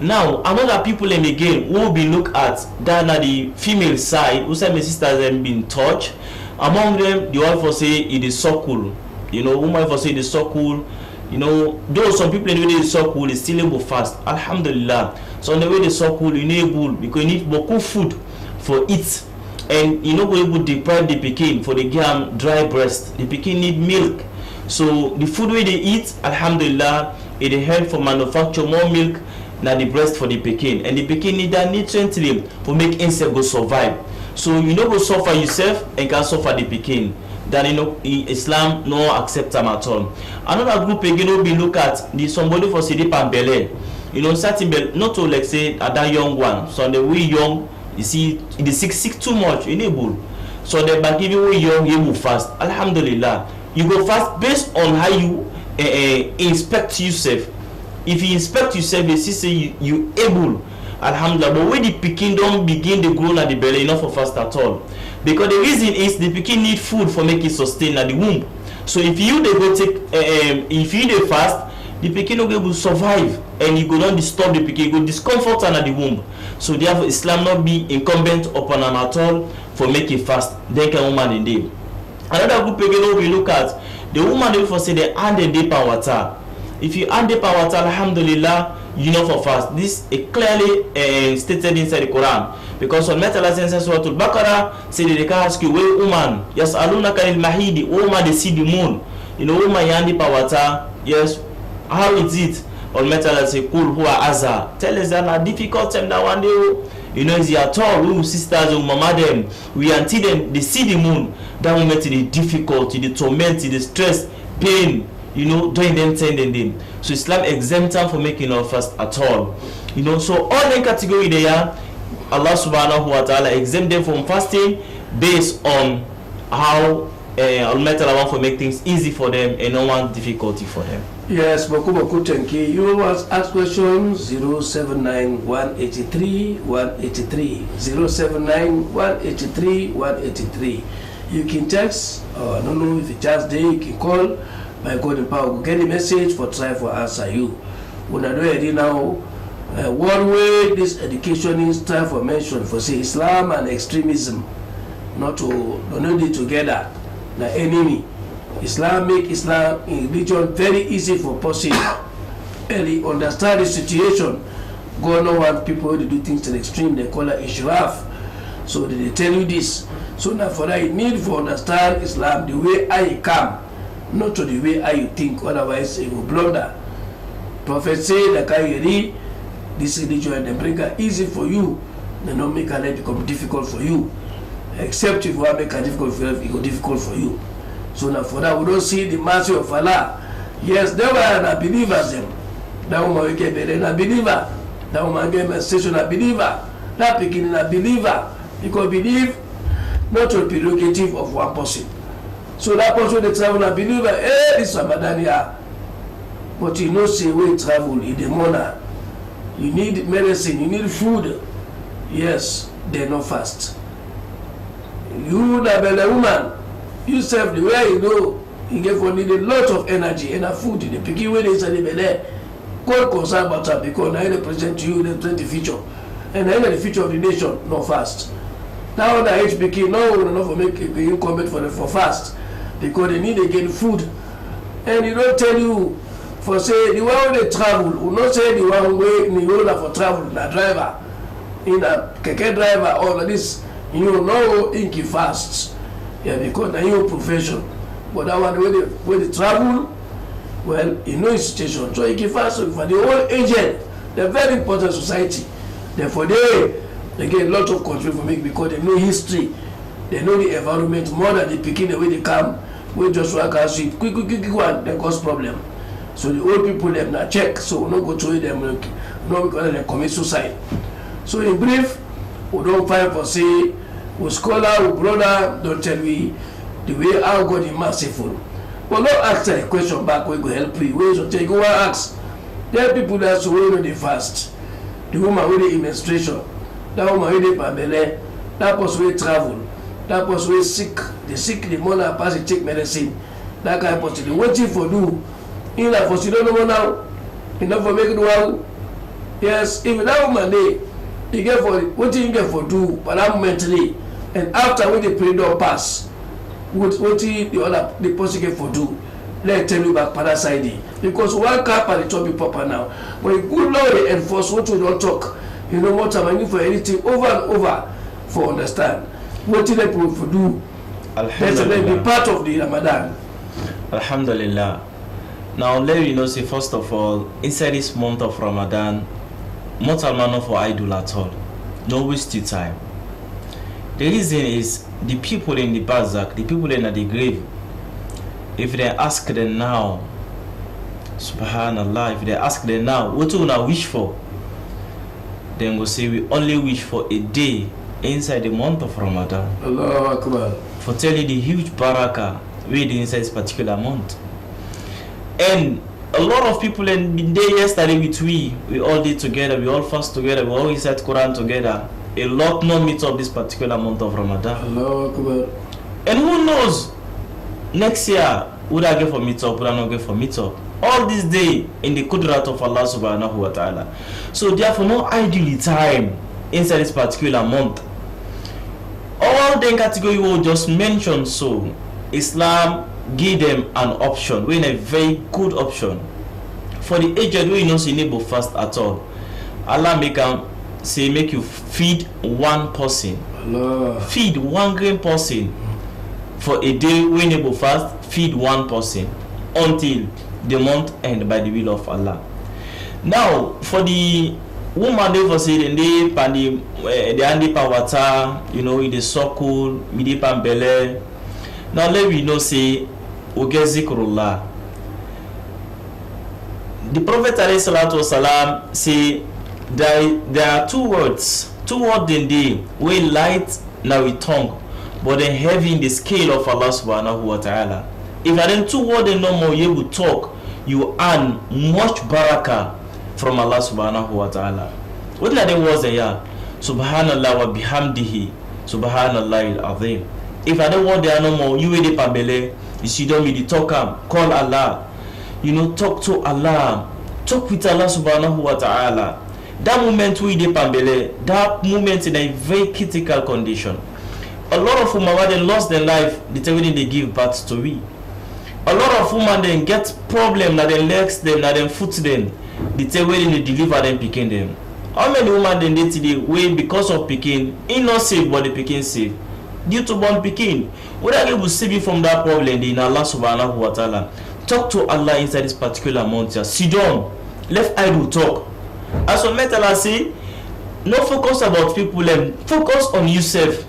Now another people and again will be look at that na the female side who say my sisters have been touched. Among them the one for say it is so cool. You know, woman for say it is so cool. You know, though some people in the way they so cool, they still able fast. Alhamdulillah. So on the way they so cool, you able because you need beaucoup food for it, and you know we able deprive the pikin for the girl dry breast. The pikin need milk, so the food where they eat, Alhamdulillah, it help for manufacture more milk than the breast for the pikin, and the pikin need that nutriently for make insect go survive. So you know go suffer yourself and can suffer the pikin. That you know Islam no accept them at all. Another group again will be look at the somebody for sleep and belly. You know, certain belly, not to like say at that young one. So the way young, you see the sick too much, enable. So the back even way young, you will fast. Alhamdulillah. You go fast based on how you inspect yourself. If you inspect yourself, you see say you able. Alhamdulillah. But when the pikin don't begin to grow at the belly, enough for fast at all. Because the reason is the pikin need food for make it sustain at the womb. So if you they go take if you they fast, the pikin will be able to survive and you go not disturb the pikin, you go discomfort at the womb. So therefore Islam not be incumbent upon them at all for make it fast. Then can woman in day. Another group again we look at the woman they for say they hand the deep and water. If you hand deep and water, Alhamdulillah, you know for fast. This is clearly stated inside the Quran. Because on Metal Senses Surah Al-Baqarah say they can ask you, where woman, yes, aluna kanil mahidi, woman they see the moon. You know, woman yandi pawata, yes, how is it? On Metal say, cool, who are Azza. Tell us that a difficult time that one day, you know, is at all, we sisters, we mama them, we until them, they see the moon, that will make the difficulty, the torment, the stress, pain, you know, doing them, sending them. So Islam exempt them for making our fast at all. You know, so all the category they are, Allah subhanahu wa ta'ala exempt them from fasting based on how Almighty Allah want to make things easy for them and no one difficulty for them. Yes, Boku thank you. You was ask questions 079 183 183 079 183 183. You can text, or I don't know if it's just day, you can call by God and power. Get a message for try for answer you. When I do it now. One way this education is time for mention for say Islam and extremism not it together the enemy. Islam make Islam in religion very easy for person and understand the situation. God no want people to do things to the extreme, they call it ishraf. So they tell you this. So now for that you need to understand Islam the way I come, not to the way I think, otherwise it will blunder. Prophet say the Kairi this religion and they bring it easy for you, they don't make it become difficult for you. Except if you want to make it difficult for you, it go difficult for you. So now for that we don't see the mercy of Allah. Yes, they were not believers them. That woman get better a believer. That woman get menstruation a believer. That beginning a believer. Because believe not a prerogative of one person. So that person they travel a believer, this Ramadan here. But you know say we travel in the morning. You need medicine, you need food. Yes, they're not fast. You, the woman, yourself, the way you know, you get for need a lot of energy and food. The picky way is a belly. quite concerned about that because now they present you, they present the future. And then the future of the nation, not fast. Now the HBK, no, we don't make a comment for fast because they need again food. And you don't tell you for say the one they travel, will not say the one way in the order for travel, the driver, in a keke driver, all of this, you know, inky fast. Yeah, because now your profession. But that one when they travel, well, you know his situation. So inky fast for the whole agent, they're very important society. Therefore they get a lot of control for me because they know history, they know the environment more than the picking the way they come, we just work as it quick one, they cause problem. So the old people them not check, so we not go to them no because they commit suicide. So in brief, we don't fight for say we scholar, we brother, don't tell me the way our God is merciful. But not ask a question back, we go help you. We should take go ask. There are people that so when they fast. The woman with the menstruation, that woman with the pambele, that person will travel, that person will sick, the mother pass to take medicine, that kind of person, they waiting for do. In that for you don't know now, enough for make it well. Yes, if that woman they get for what you get for do, but I'm mentally, and after when the period pass, what the person get for do, let tell you back para side because one cap at the top be proper now. When good law they enforce what you don't talk, you know what I'm for anything over and over for understand. What did they for do? That's be part of the Ramadan. Alhamdulillah. Now let me know say first of all, inside this month of Ramadan, not a man for idle at all. No waste your time. The reason is the people in the barzak, the people in the grave. If they ask them now, subhanallah, if they ask them now, what do you wish for? Then go say we only wish for a day inside the month of Ramadan. Allahu Akbar. For telling the huge barakah with inside this particular month. And a lot of people in the day yesterday with we all did together, we all fast together, we all recite Quran together. A lot not meet up this particular month of Ramadan. Allahu Akbar. And who knows? Next year, would I get for meet up, would I not get for meet up? All this day in the kudrat of Allah subhanahu wa ta'ala. So therefore, no ideal time inside this particular month. All the category we will just mention, so Islam give them an option, we a very good option. For the aged, we not enable fast at all. Allah make say make you feed one person. Allah. Feed one green person. For a day we enable fast, feed one person until the month end by the will of Allah. Now for the woman they for say they pandi the andi pa water, you know, in the circle, midi pambele. Now let we know say uge zikrullah. The Prophet alayhi salatu wasalam say there are two words in the way light now with tongue, but then heavy in the scale of Allah subhanahu wa ta'ala. If I then two words no more you will talk, you earn much barakah from Allah subhanahu wa ta'ala. What are the words there? Subhanallah wa bihamdihi, subhanallah al-azim. If I don't want there no more, you will pambele, you see don't me talk call Allah. You know, talk to Allah, talk with Allah subhanahu wa ta'ala. That moment we pambele, that moment in a very critical condition. A lot of women when they lost their life, the time they give birth to we. A lot of women then get problem that their legs them, that them foot them, the time when they deliver them picking them. How many women then they today way because of picking, in not safe but the picking safe. Due to born picking. What are you save you from that problem in Allah subhanahu wa ta'ala? Talk to Allah inside this particular month. Sit down, left eye will talk. As for metal I say, no focus about people, focus on yourself.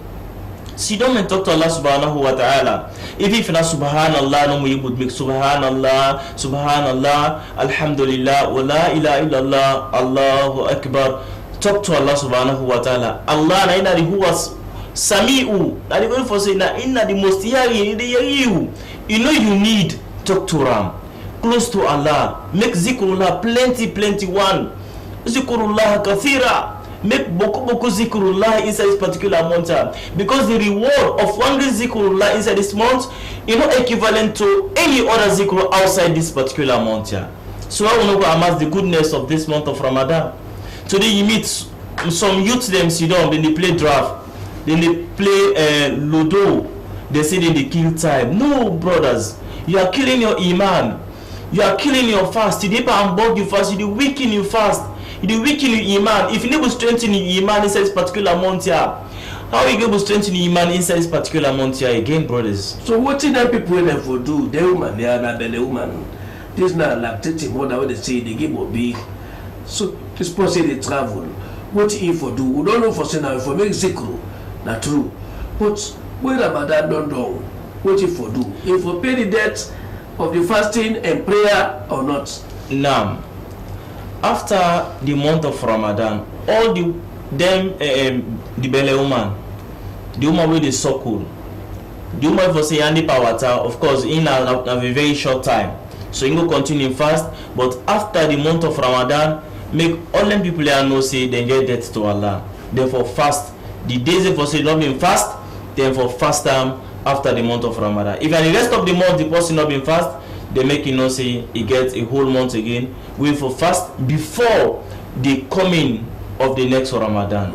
Sit down and talk to Allah subhanahu wa ta'ala. If not subhanallah, no you would make subhanallah, subhanallah, alhamdulillah, wa la ilaha illallah, Allahu akbar. Talk to Allah subhanahu wa ta'ala. Allah na who was Sami'u, that is going for saying that in the most hearing, you know you need talk to Ram, close to Allah, make zikrullah plenty one, zikrullah kathira, make boku zikrullah inside this particular month, because the reward of one zikrullah inside this month is not equivalent to any other zikr outside this particular month. So I want to go amass the goodness of this month of Ramadan. Today you meet some youth them sit down, then they play draft, then they play Ludo, they say they kill time. No, brothers, you are killing your iman. You are killing your fast. You didn't bug you fast, you weaken you fast. You weaken your iman. If you never strengthen your iman inside this particular month here, how are you going to strengthen your iman inside this particular month here again, brothers? So what did that people when for do? The woman, they are not the woman. This not lactating mother when they say they give or big. So this person they travel. What if for do? We don't know for say now if for make zikru, not true. But when Ramadan don't do, what if for do? If for pay the debt of the fasting and prayer or not? Now, after the month of Ramadan, all the belly woman, the woman with the circle, the woman for say yandi pawata, of course, in a very short time. So you go continue fast, but after the month of Ramadan, make all them people there know say they get debt to Allah. Therefore fast. The days for say not being fast, then for fast time after the month of Ramadan. If at the rest of the month the person not being fast, they make you know say he gets a whole month again. We for fast before the coming of the next Ramadan.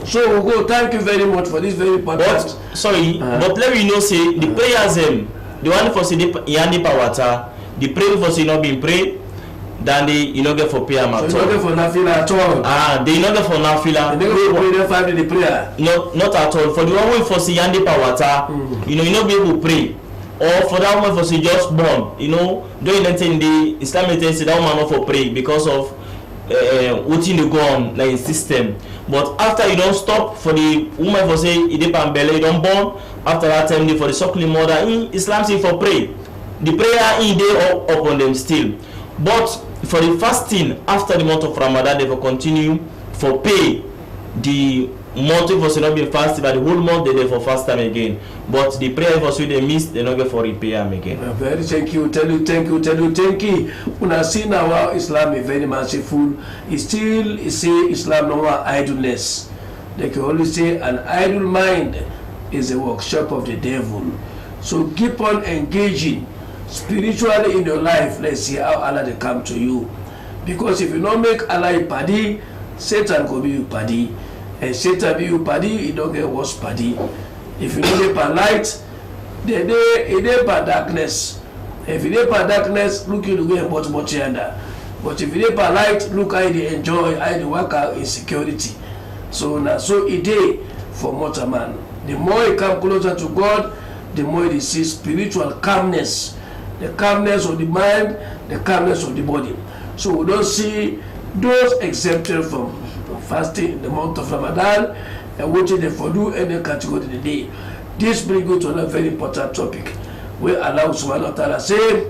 So we go. Thank you very much for this very podcast. But let me know say the prayers the one for say the yandi pawata, the prayer for say not being prayed, then they get for prayer at all. So you not get for nafila at all. They not get for nafila. They go pray the 5 minute prayer. Not at all. For the one way for say yandi pawata, you not be able to pray. Or for that one for say just born, doing anything the Islamic say that one not for pray because of what you go on like system. But after you don't stop for the woman for say you belly, you don't born. After that time for the suckling mother in Islam say for pray. The prayer in they up on them still. But for the fasting after the month of Ramadan they will continue for pay the month for say not be fasting, but the whole month they for fast time again. But the prayer for say they miss, they not get for repay them again. Very thank you. Thank you. When I see now Islam is very merciful, it still say Islam no more idleness. They can only say an idle mind is a workshop of the devil. So keep on engaging spiritually in your life. Let's see how Allah they come to you. Because if you don't make Allah a paddy, Satan could be your paddy. And Satan be your paddy, you don't get worse paddy. If you don't get light, they by darkness. If you dey by darkness, look you to go and much under. But if you dey by light, look how they enjoy, how they work out in security. So now, so it day for mortal man. The more you come closer to God, the more you see spiritual calmness. The calmness of the mind, the calmness of the body. So we don't see those exempted from fasting in the month of Ramadan and what they for do any category of the day. This brings you to a very important topic where Allah subhanahu wa ta'ala say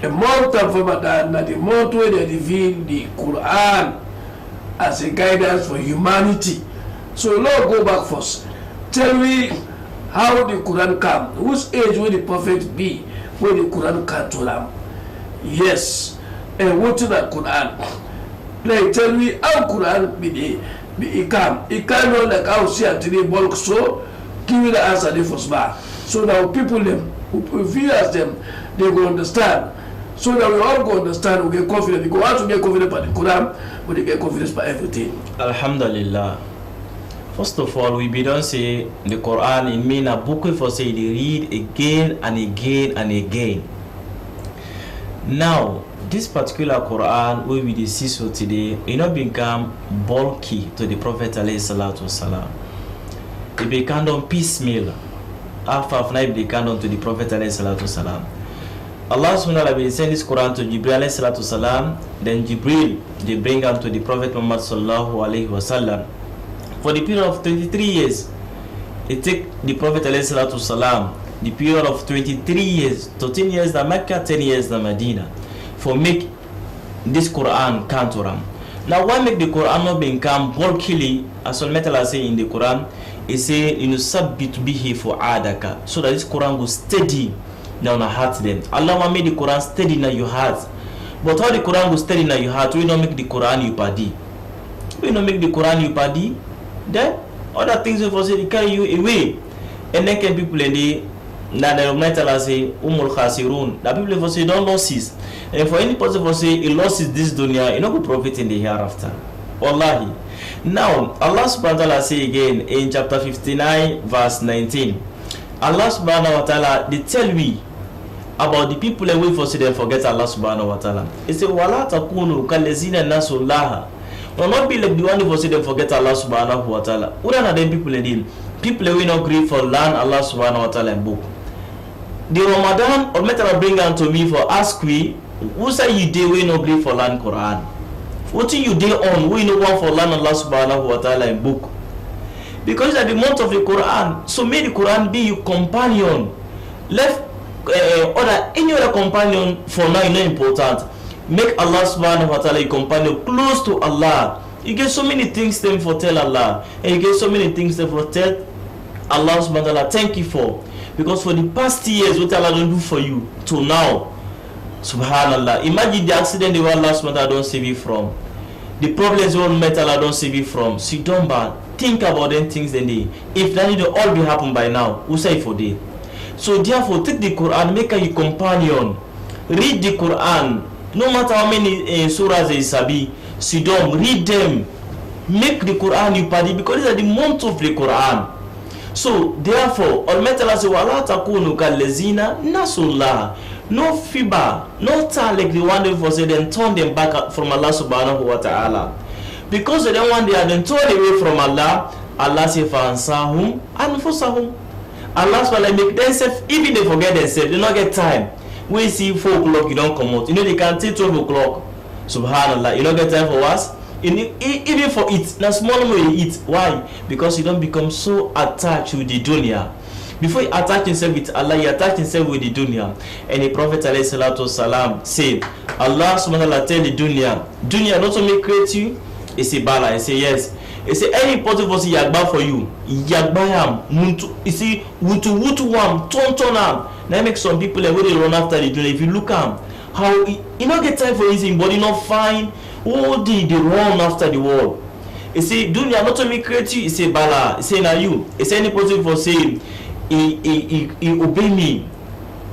the month of Ramadan, the month where they reveal the Quran as a guidance for humanity. So Lord, go back first. Tell me how the Quran come. Whose age will the prophet be when the Quran come to them? Yes. And what is the Quran? Like tell me how Quran be it come. It can't know like how see until they bulk so give me the answer the first bar. So now people them who viewers them they will understand. So that we all go understand, we get confident. Because once we get confident by the Quran, we get confidence by everything. Alhamdulillah. First of all, we don't say the Quran in mean a book for say they read again and again and again. Now, this particular Quran we will see so today, it not become bulky to the Prophet alayhi salatu wasalam. It become on piecemeal. After night they come on to the Prophet alayhi salatu wasalam. Allah subhanahu wa ta'ala will send this Quran to Jibril alayhi salatu wasalam. Then Jibril they bring him to the Prophet Muhammad sallallahu alayhi wasallam. For the period of 23 years, it take the Prophet alayhi salatu wasalam the period of 23 years, 13 years the Mecca, 10 years the Medina, for make this Quran come to them. Now why make the Quran not become bulkily, as all metal say in the Quran, it say sabit bihi for adaka, so that this Quran will steady down the heart them. Allah made the Quran steady in your heart. But how the Quran will steady in your heart, we don't make the Quran you paddy. We don't make the Quran you paddy. Then other things will say they carry you away. And then can people and they Now the Almighty say umul khasirun. That people for say don't losses. And for any person for say he losses this dunya, you not go profit in the hereafter. Wallahi. Now Allah subhanahu wa ta'ala say again in chapter 59 verse 19. Allah subhanahu wa ta'ala they tell we about the people that wait for say they forget Allah subhanahu wa ta'ala. He say wala takunu kalazina nasullaha. Will not be like the one who say they forget Allah subhanahu wa ta'ala. Who are them people in people that will not grieve for learn Allah subhanahu wa ta'ala in book. The Ramadan or matter bring unto me for ask we who say you day we no grieve for learn Quran. What you day on we no want for learn Allah subhanahu wa ta'ala in book. Because at the month of the Quran, so may the Quran be your companion. Left other any other companion for now is not important. Make Allah subhanahu wa ta'ala your companion close to Allah. You get so many things them for tell Allah, and you get so many things them for tell Allah subhanahu wa ta'ala thank you for. Because for the past years what Allah don't do for you to now, subhanallah. Imagine the accident the Allah subhanahu wa ta'ala don't save you from, the problems you won't met Allah don't save you from. So don't bad. Think about them things then they. If that need to all be happen by now, who say for day? So therefore take the Quran, make a your companion. Read the Quran. No matter how many surahs they sabi, sidom, read them. Make the Quran you party because these are the month of the Quran. So therefore, Almighty Allah says, "Wala takunu kalazina nasullah." No fiber, no time like the one they for say then turn them back from Allah subhanahu wa ta'ala. Because they don't want they are then turned away from Allah. Allah says, "Fansahum anfusahum." Allah subhanahu make themselves even they forget themselves. They don't get time. We see 4 o'clock, you don't come out. You know they can take 12 o'clock. Subhanallah, you don't get time for us. Even for it, now small way you eat. Why? Because you don't become so attached with the dunya. Before you attach yourself with Allah, you attach yourself with the dunya. And the Prophet ﷺ said, Allah subhanahu wa ta'ala tell the dunya not only create you, he say bala, he say yes. He say any person for say yagba for you, yagba yam, muntu, he say wutu wam, ton am. Now make some people like when they run after the dunya. If you look at how he not get time for anything, body not fine. All they run after the world. He say dunya not only create you, he say bala, he say na you. He say any person for say he obey me,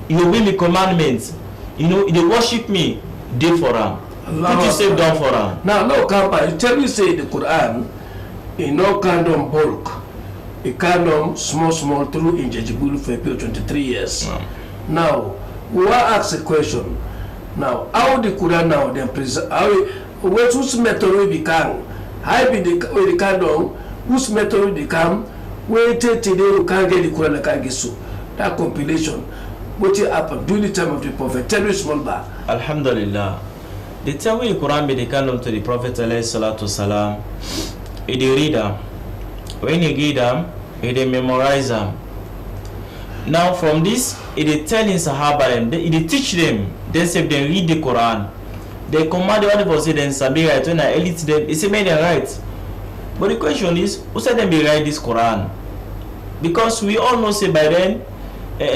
he obey me commandments. You know, they worship me, they for him. Put yourself down for him. Now no camper, you tell me say the Quran in no kind of bulk. It kind of small through intangible for a period of 23 years. Now, we ask a question. Now, how the Quran now then present? How whose method will become? How be the kind of whose method will become? Wait till today we can't get the Quran like I get so. That compilation, what happened during the time of the Prophet? Tell me small bar. Alhamdulillah. The time when the Quran be the canon to the Prophet alayhi salatu salam, he dey read them. When you read them, he dey memorize them. Now from this, he dey tell his Sahaba them, he dey teach them. Then say them read the Quran. They command the one for say them sabi right when I elite them. He say make them right. But the question is, who said them be write this Quran? Because we all know say by then,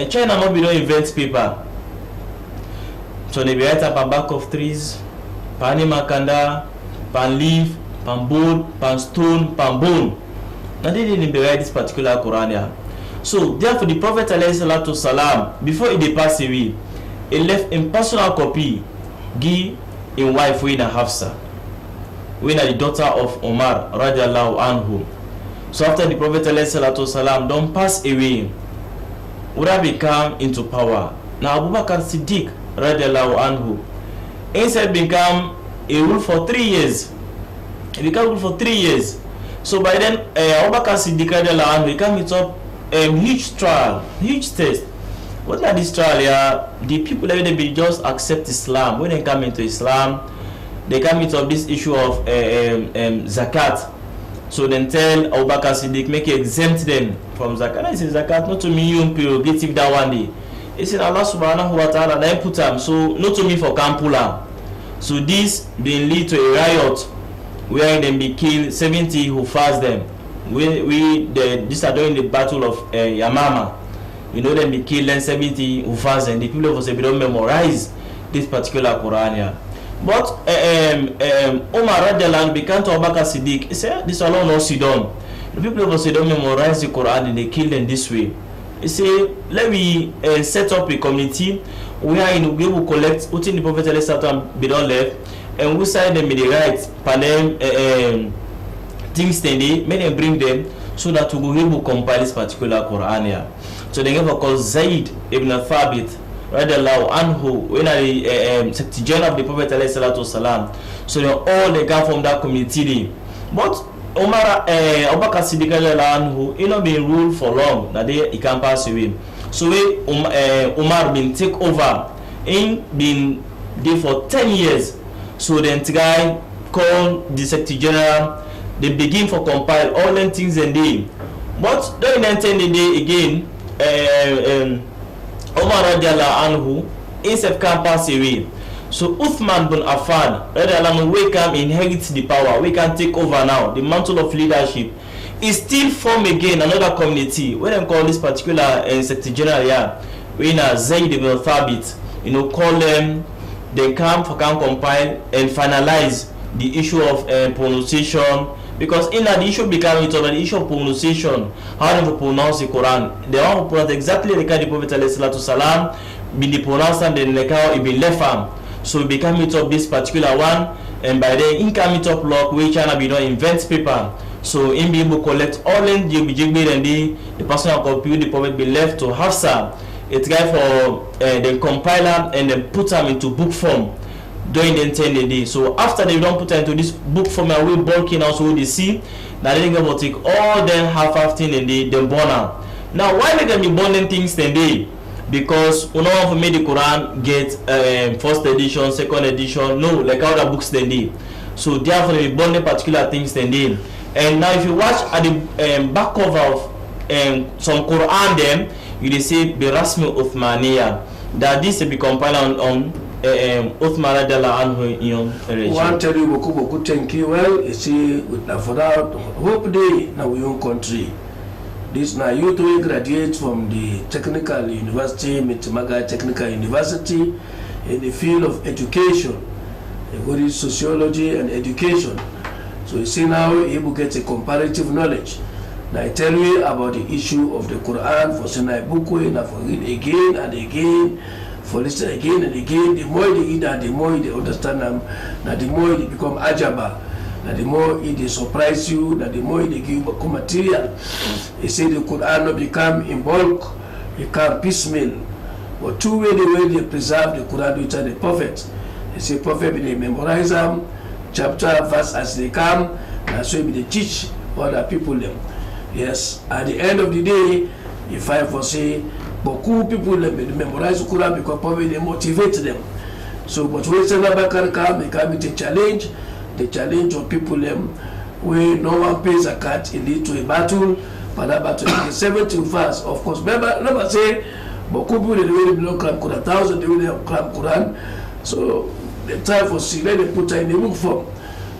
China not be don't invent paper. So they be write up on back of trees, pan makanda, pan leaf, pan board, pan stone, pan bone. Now they didn't be write this particular Quran here. So therefore the Prophet ﷺ, before he passed away, he left a personal copy, give in wife in a Hafsa, when the daughter of Omar radiallahu anhu. So after the Prophet ﷺ don't pass away, would have become into power. Now Abu Bakr Siddiq radiallahu anhu, instead become a rule for 3 years. He became rule for 3 years. So by then Abu Bakr Siddiq radiallahu anhu became it up huge trial, huge test. What are this trial? Yeah, the people that they just accept Islam. When they come into Islam, they come into this issue of zakat. So then tell Abu Bakr Siddiq, make you exempt them from zakat. I say zakat not to me you prerogative that one day. He said Allah subhanahu wa ta'ala then put them, so not to me for Kampula. So this then lead to a riot where they be killed 70 who fast them. This are during the battle of Yamama. You know them be killed and 70 who fast, and the people of Sebi don't memorize this particular Quran here. But Umar radiallahu began to Abu Bakr Siddiq. He said this alone no sit down. The people of Sebi don't memorize the Quran and they kill them this way. He say, let me set up a committee where we will collect within the Prophet and be done left, and we sign them with the right for them things then they may them bring them so that we will able to compile this particular Quran here. So they have a called Zaid ibn Thabit radiallahu anhu, when the Secretary General of the Prophet ﷺ. So they all they come from that community. But Umar Abubakar Siddiq anhu, he not been ruled for long. That day he can pass away. So Umar been take over. He been there for 10 years. So the guy called the Secretary General. They begin for compile all them things and they. But during the 10 day again, Umar radiallahu anhu, instead can pass away. So Uthman bin Affan radiallahu anhu, we can inherit the power. We can take over now the mantle of leadership. He still form again another community. When they call this particular Secretary General here, we know Zaid ibn Thabit, call them. They can compile and finalize the issue of pronunciation. Because in that issue become it over the issue of pronunciation, how to pronounce the Quran. They want to pronounce exactly the kind of Prophet ﷺ been the pronounced and then like how it been left arm. So it become it up this particular one, and by then in come it up lock which China be not invent paper. So in be able to collect all in the and the person who compute the Prophet be left to Hafsa. It's guy for the compiler and then put them into book form. During the 10 day. So after they don't put into this book form and we bulking out so they see now they going to take all them half thing and they burn out. Now why make them be burning things then they? Because we don't want to make the Quran get first edition, second edition, no, like other books then they. So therefore they burning particular things then they. And now if you watch at the back cover of some Quran them, you say Birasmi Uthmaniya, that this will be compiled on Uthman radiallahu anhu. One tell you boku thank you well. You see, for that hope day now we own country. This now you to graduate from the technical university, Mitimaga Technical University, in the field of education, good sociology and education. So you see now you able to get a comparative knowledge. Now I tell you about the issue of the Quran for Sinai Bukwe, now for read again and again. For listen again and again, the more they eat that, the more they understand them, that the more they become ajaba, that the more they surprise you, that the more they give you material. They say the Quran not become in bulk, it become piecemeal. But two ways the way they preserve the Quran which are the Prophet. They say Prophet they memorize them, chapter, verse as they come, and so they teach other people them. Yes, at the end of the day, if I foresee beaucoup people memorize the Quran because probably they motivate them. So, but when Bakar come, they come with a challenge, the challenge of people where no one pays a cut, it lead to a battle, but that battle is 70 verse. Of course, never say, beaucoup people they really belong Quran, 1,000 they really have Quran. So, they try for see, let them put in the book form.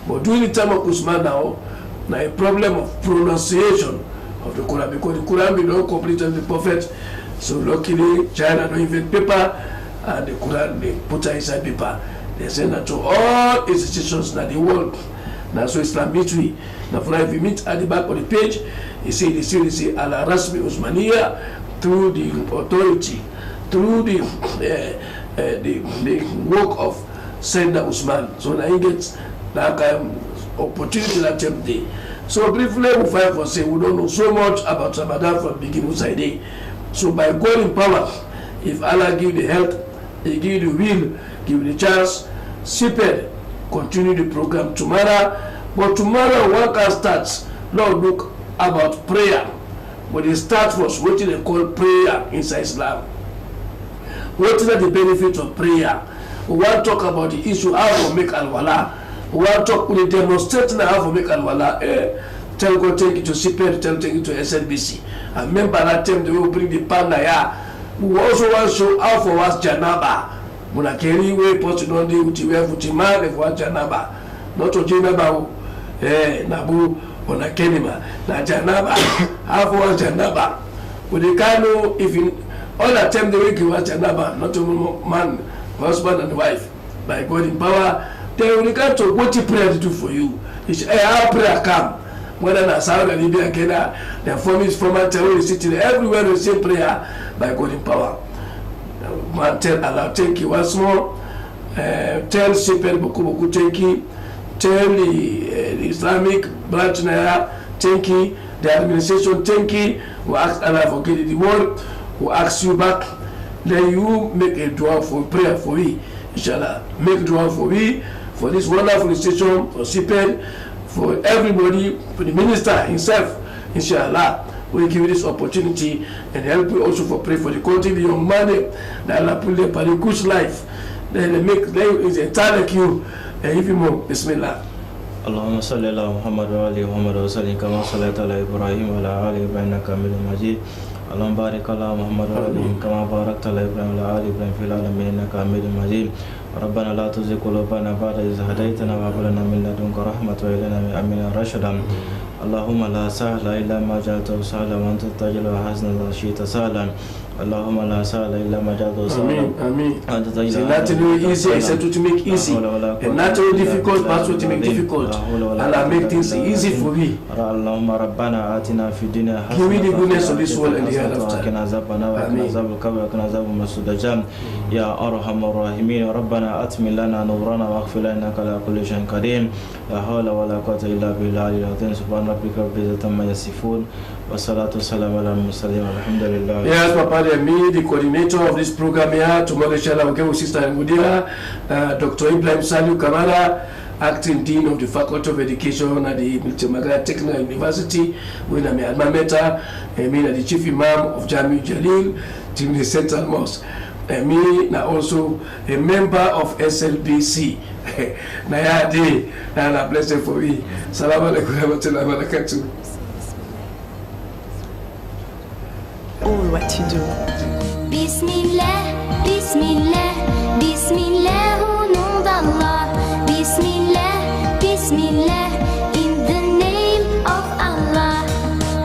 But during the time of Usman now a problem of pronunciation of the Quran because the Quran be not complete as the Prophet. So luckily, China don't invent paper, and the Quran they put inside paper. They send that to all institutions in the world. Now so Islam military. Now for if you meet at the back of the page, you see they say Al Rasmi Usmaniya through the authority, through the work of Sender Usman. So now he gets that kind of opportunity that day. So briefly, we find for say we don't know so much about Ramadan from beginning to day. So by God in power, if Allah give the health, He give the will, give the chance, separate, continue the program tomorrow. But tomorrow work starts. Lord, look about prayer. But it starts first what they call prayer inside Islam. What is the benefit of prayer? We want to talk about the issue how to make al-wala. We want to talk with the demonstration how to make al-wala. Tell God take it to CPR, tell take it to SLBC. And remember that time they will bring the panda here. We also want to show how for us janaba. Muna carry way post on the uti we have utima if what janaba. Not to janaba nabu on a Kenema. Na janaba how for us janaba. But they can't know if in all that time they will give us janaba, not to man, husband and wife. By God in power, they will come to what prayer to do for you. It's how prayer come. whether na Saudi Arabia, Kenya, they are forming former terrorist city. Everywhere we say prayer by God in power. Man, tell Allah, thank you once more. Tell Shepherd Boku, thank you. Tell the Islamic branch Naya, thank you. The administration, thank you. We ask Allah for getting the word. We ask you back. Then you make a dua for prayer for me. Inshallah, make dua for me, for this wonderful station, for Shepherd, for everybody, for the minister himself. Inshallah, we give you this opportunity and help you also for pray for the country, the young man that Allah put them for the good life. Then they make them is a like you. And if you more, Bismillah. اللهم صل على محمد وعلى محمد وسلم كما صليت على ابراهيم وعلى ال ابراهيم انك حميد مجيد اللهم بارك على محمد وعلى كما باركت على ابراهيم وعلى ال ابراهيم في العالمين انك حميد مجيد ربنا لا تزغ قلوبنا بعد إذ هديتنا وهب لنا من لدنك رحمة وهب لنا من أمرنا رشدا اللهم لا سهل إلا ما جعلته سهلا وأنت تجعل الحزن إذا شئت سهلا اللهم لا سهل إلا ما جعلته سهلا وأنت تجعل الحزن not to make easy except to make easy and not to difficult but to make difficult Allah make things easy for me اللهم ربنا آتنا في الدنيا حسنة give me the goodness of this world and the hereafter وقنا عذاب النار وقنا عذاب القبر وقنا عذاب المسجد يا أرحم الراحمين ربنا أتمم لنا نورنا واغفر لنا إنك على كل شيء قدير لا حول ولا قوة إلا بالله العظيم سبحان ربك رب العزة عما يصفون والصلاة والسلام على المرسلين والحمد لله. Yes, Papa, me, the coordinator of this program here, tomorrow inshallah we'll get with Sister Ngudira, Dr. Ibrahim Saliu Kamara, acting dean of the Faculty of Education at the Milton Technical University, when I'm at Mameta, and me, the Chief Imam of Jami Jalil, the Central Mosque. And me, now also a member of SLBC. Nayadi, and a blessing for me. Salaam alaikum wa rahmatullahi wa barakatuh. All what you do. Bismillah, Bismillah, Bismillah, au nom d'Allah. Bismillah, Bismillah, in the name of Allah.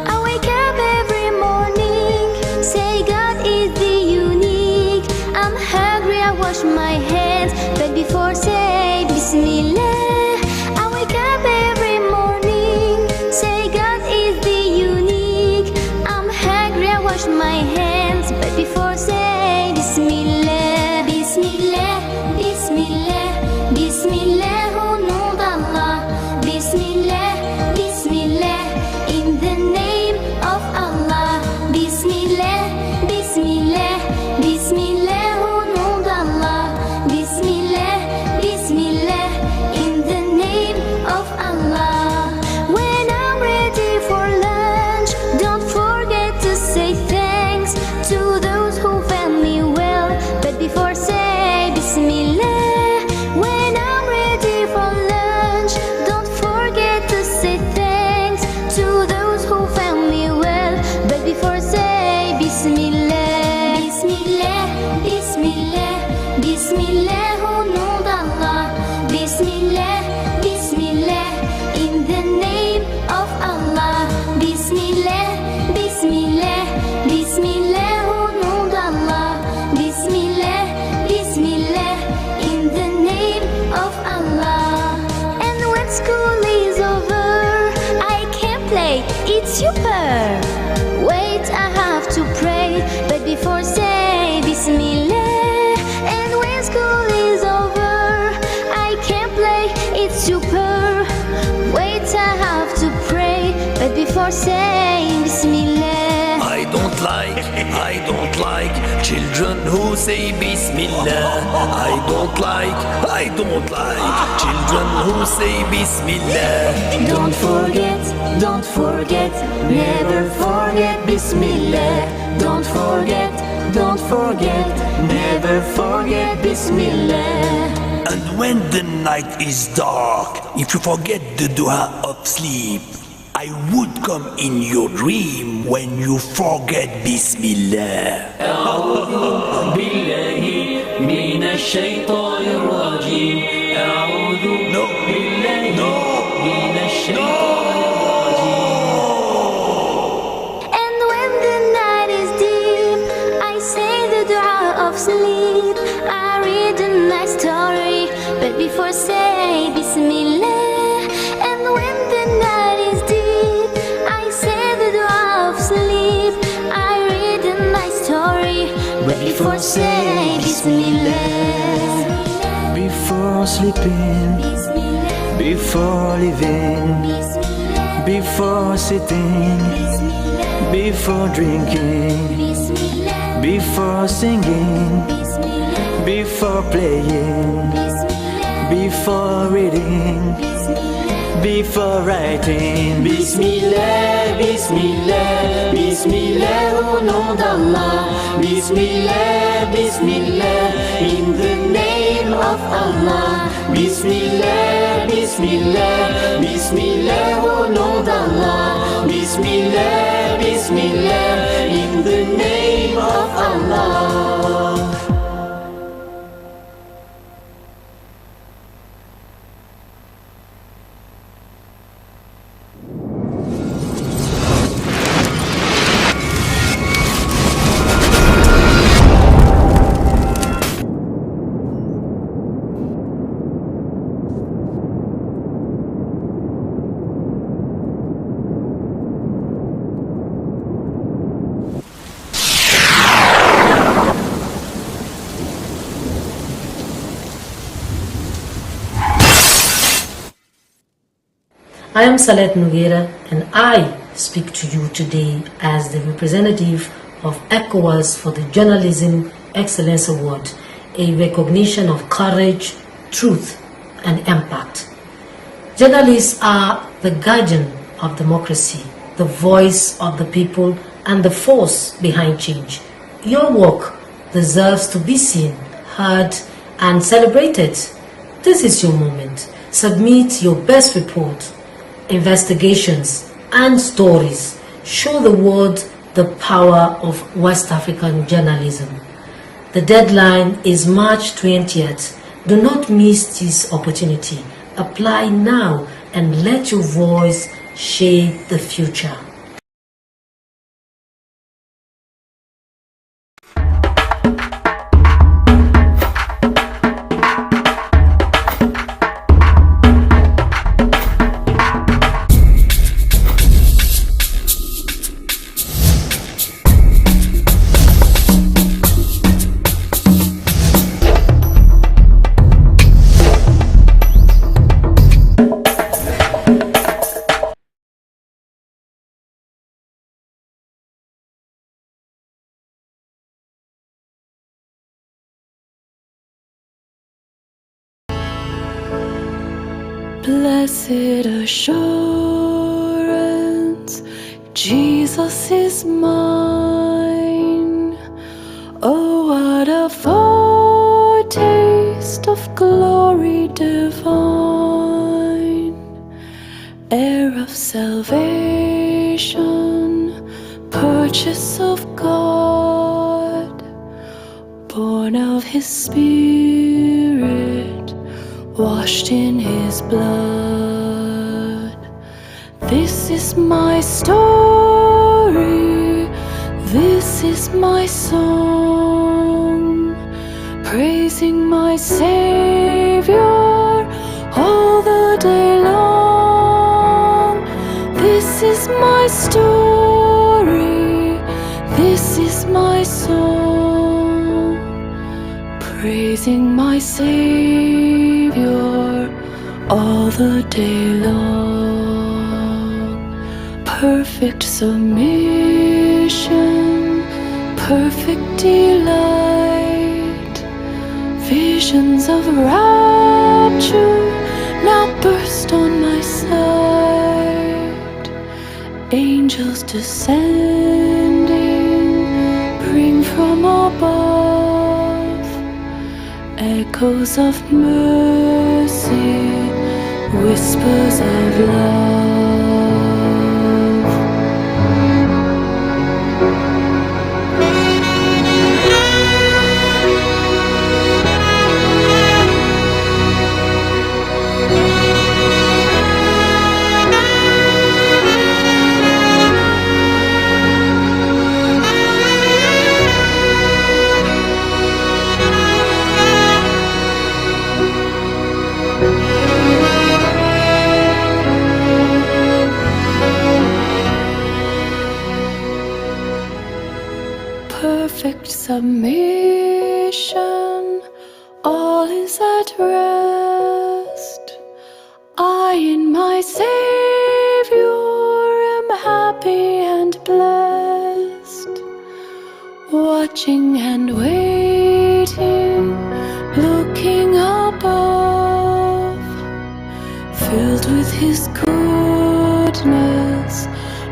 I wake up every morning, say God is the unique. I'm hungry, I wash my hands, but before say Bismillah. I wake up every morning, say God is the unique. I'm hungry, I wash my hands, but before say Bismillah. Bismillah, Bismillah, Bismillah, au nom d'Allah. Bismillah, Bismillah, in the name of Allah. Bismillah, Bismillah, Bismillah, au nom d'Allah. Bismillah, Bismillah, in the name of Allah. When I'm ready for lunch, don't forget to say thanks to those who fed me well, but before say Bismillah. When I'm ready for lunch, don't forget to say thanks to those who fed me well, but before say Bismillah. Bismillah, Bismillah, Bismillah, au nom d'Allah. Bismillah, Bismillah, in the name of Allah. Bismillah, Bismillah, Bismillah, au nom d'Allah. Bismillah, Bismillah, in the name of Allah. And when school is over, I can play, it's super. Wait, I have to pray, but before say Bismillah. And when school is over, I can play, it's super. Wait, I have to pray, but before saying Bismillah. I don't like children who say Bismillah. I don't like children who say Bismillah. Don't forget, never forget Bismillah. Don't forget, never forget Bismillah. And when the night is dark, if you forget the dua of sleep, I would come in your dream when you forget Bismillah. أعوذ بالله من الشيطان الرجيم. أعوذ بالله من الشيطان الرجيم. And when the night is deep, I say the dua of sleep. I read a nice story, but before say Bismillah. And when the night is deep, But before say Bismillah, before sleeping, before living, before sitting, before drinking, before singing, before playing, before reading, before writing. Bismillah, Bismillah, Bismillah, au nom d'Allah. Bismillah, Bismillah, in the name of Allah. Bismillah, Bismillah, Bismillah, au nom d'Allah. Bismillah, Bismillah, in the name of Allah. I am Salet Noguera, and I speak to you today as the representative of ECOWAS for the Journalism Excellence Award, a recognition of courage, truth, and impact. Journalists are the guardian of democracy, the voice of the people, and the force behind change. Your work deserves to be seen, heard, and celebrated. This is your moment. Submit your best report, investigations, and stories. Show the world the power of West African journalism. The deadline is March 20th. Do not miss this opportunity. Apply now and let your voice shape the future. Blessed assurance, Jesus is mine. Oh, what a foretaste of glory divine, heir of salvation, purchase of God, born of His Spirit, washed in His blood. This is my story, this is my song, praising my Savior all the day long. This is my story, this is my song, praising my Savior all the day long. Perfect submission, perfect delight, visions of rapture now burst on my sight. Angels descending bring from above echoes of mercy, whispers of love. perfect submission, all is at rest. I in my Savior am happy and blessed, watching and waiting, looking above, filled with His goodness,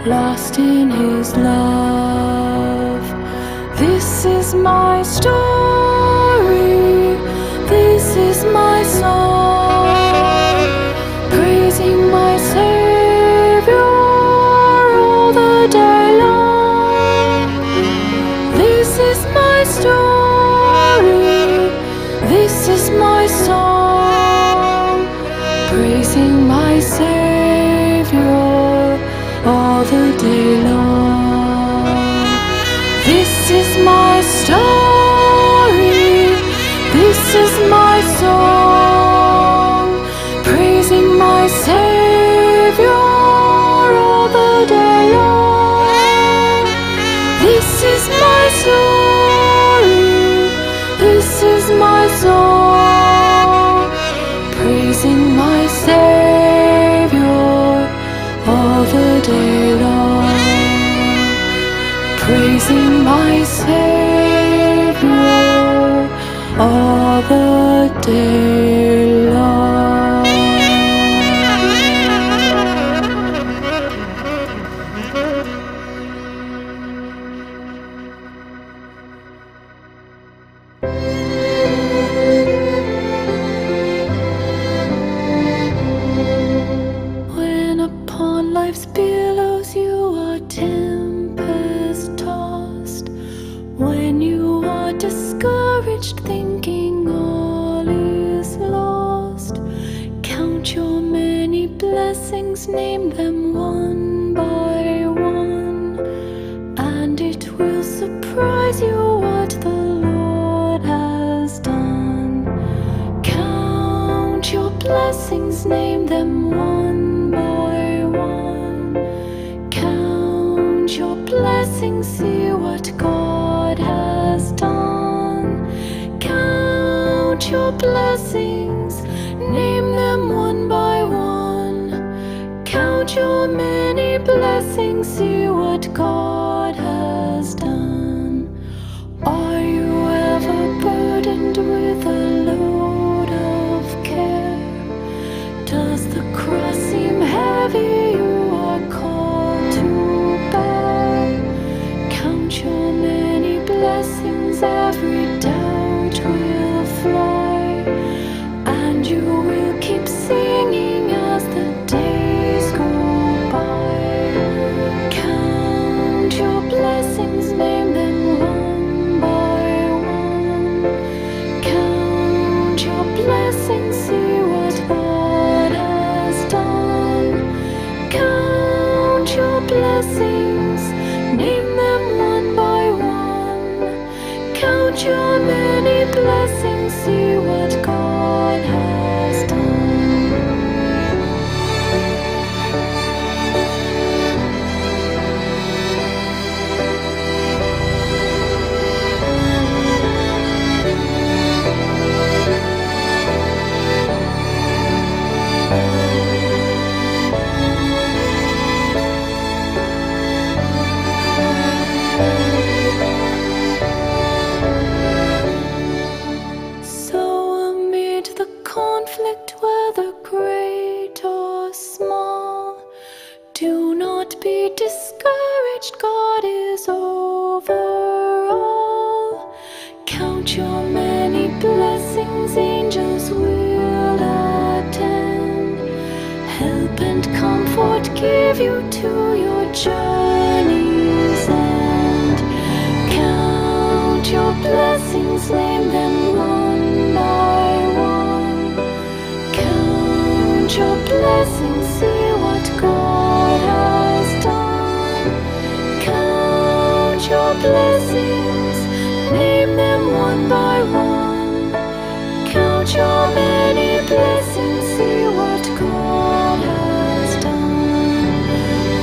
lost in His love. This is my story, this is my song, praising my Savior all the day long. This is my story, this is my song, praising my Savior all the day long. This is my story, this is my song, praising my Savior all the day long. This is my story, this is my song, praising my Savior all the day long. Praising my Savior all the day long. When upon life's billows you are tempest tossed, when you are discouraged thinking all is lost, count your many blessings, name them one by one, and it will surprise you what the Lord has done. Count your blessings, name them one by one. Count your blessings, see what God has done. Count your blessings, name them one by one. Count your many blessings, see what God has done. Are you ever burdened with a load of care? Does the cross seem heavy you are called to bear? Count your many blessings, every doubt will fly, and you will keep singing as the days go by. Count your blessings, name them one by one. Count your blessings, see what God has done. Count your blessings, name them one by one. Count your many blessings, see what God has done. So amid the conflict, whether great or small, do not be discouraged, God is over all. Count your many blessings, angels will attend, help and comfort give you to your journey's end. Count your blessings, name them one by one. Count your blessings, see what God has done. Count your blessings, name them one by one. Count your many blessings, see what God has done.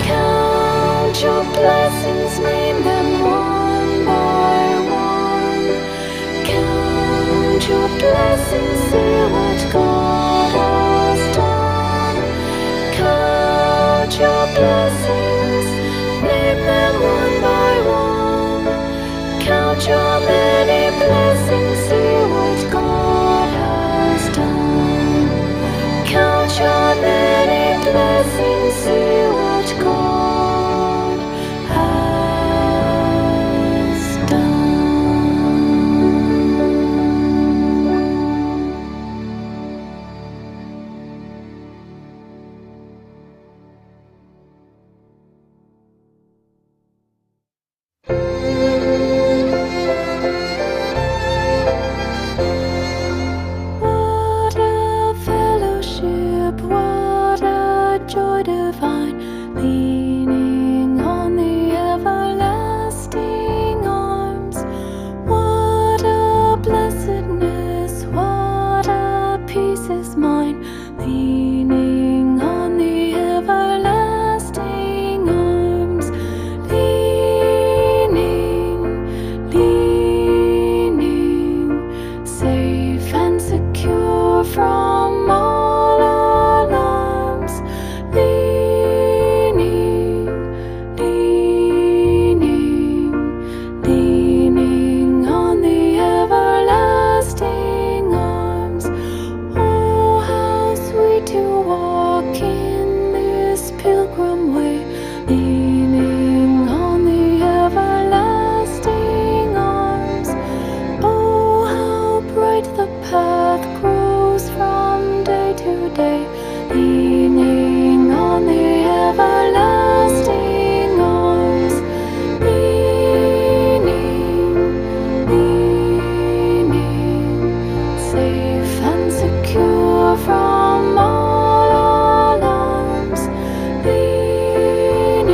Count your blessings, name them one by Count your many blessings, see what God has done. Count your many blessings, see what God has done. What a fellowship, what a joy divine, leaning on the everlasting arms. What a blessedness, what a peace is mine, leaning on the everlasting arms. Leaning, safe and secure from all alarms. Leaning on the everlasting arms. Oh, how sweet to walk in this pilgrim way, leaning on the everlasting arms. Oh, how bright the path grows from day to day, leaning on the everlasting arms. Leaning, safe and secure from all alarms. Leaning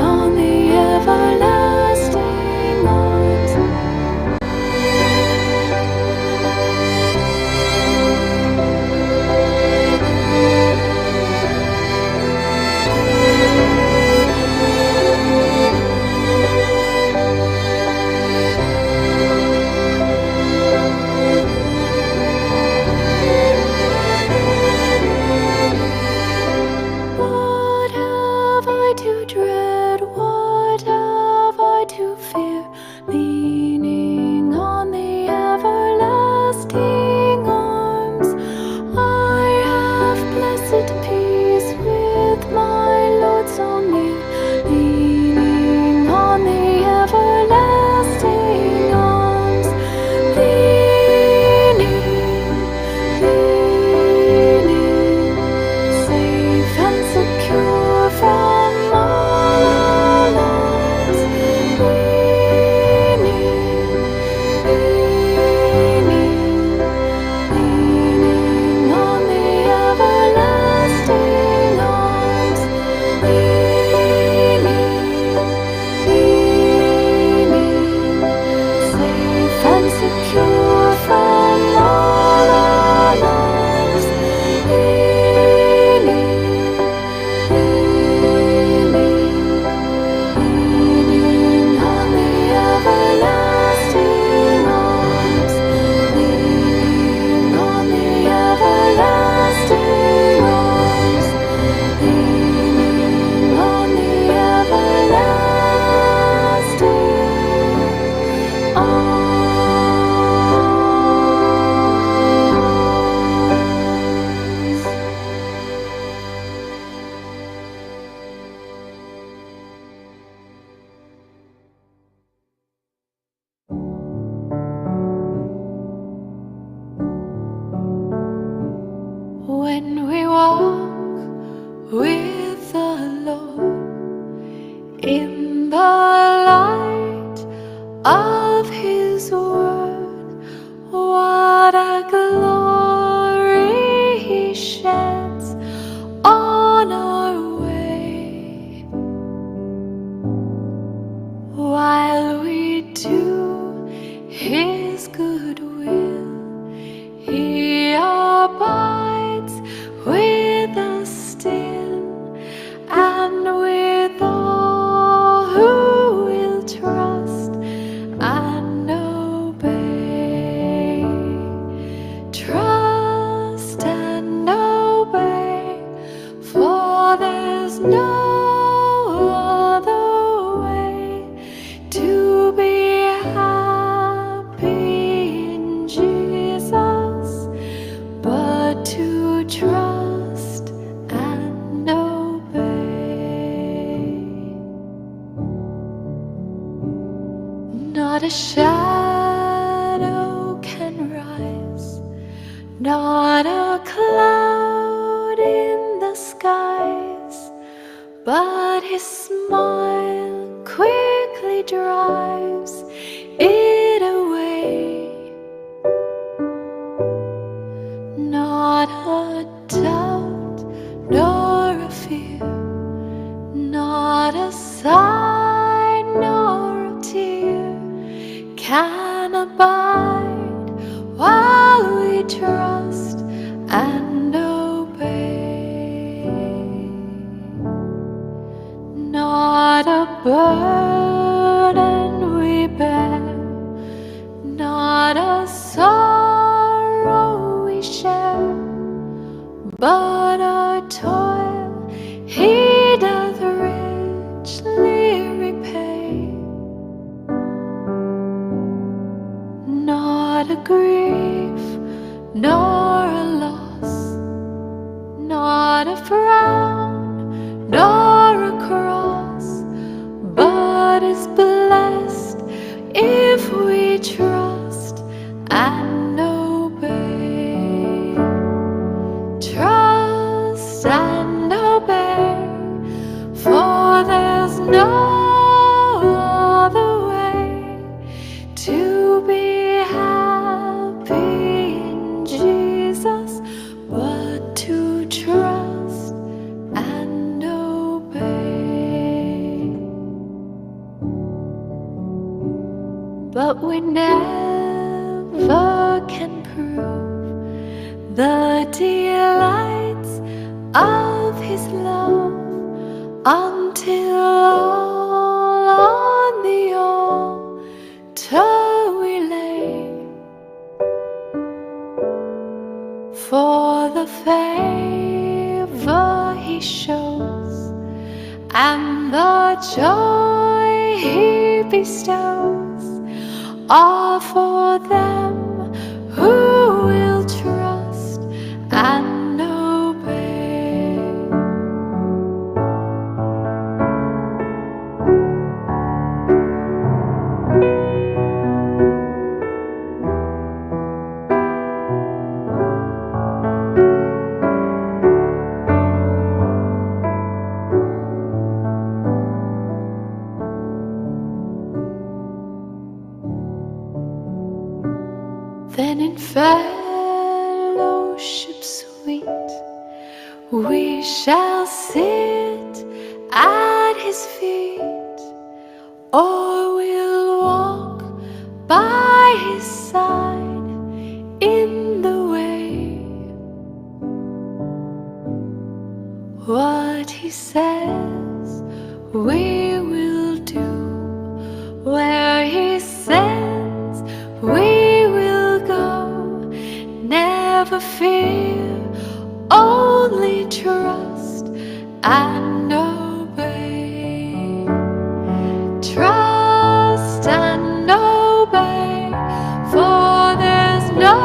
on the everlasting arms. What have I to dread? What have I to fear? Leaning on the everlasting arms. I have blessed peace with my Lord so near, leaning on the everlasting arms. Leaning, safe and secure from all alarms. Leaning on the everlasting arms. Leaning, safe and secure from all alarms. Leaning on the everlasting arms. Leaning on the everlasting arms. Leaning on the everlasting arms. When we walk with the Lord in the light of His word, what a glory He sheds on our way. While we do His good will, He abides with us still, and with all who will trust Not a shadow can rise, not a cloud in the skies, but his smile quickly drives it away. Not a doubt nor a fear, not a sigh nor a tear can abide while we trust and obey. Not a burden we bear, not a sorrow we share, but our toil he doth richly repay. Not a grief nor a loss, not a frown nor a cross, but is blessed if we trust and obey. Trust and obey, for there's no other way to be happy in Jesus but to trust and obey. But we never can prove the delights of his love until all on the altar we lay. For the favor he shows and the joy he bestows are for them who will trust and obey. Then in fellowship sweet we shall sit at his feet, or we'll walk by his side in the way. What he says we will do, where he sends we will go. Never fear, only trust and obey. Trust and obey, for there's no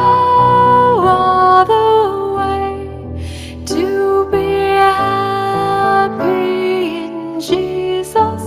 other way to be happy in Jesus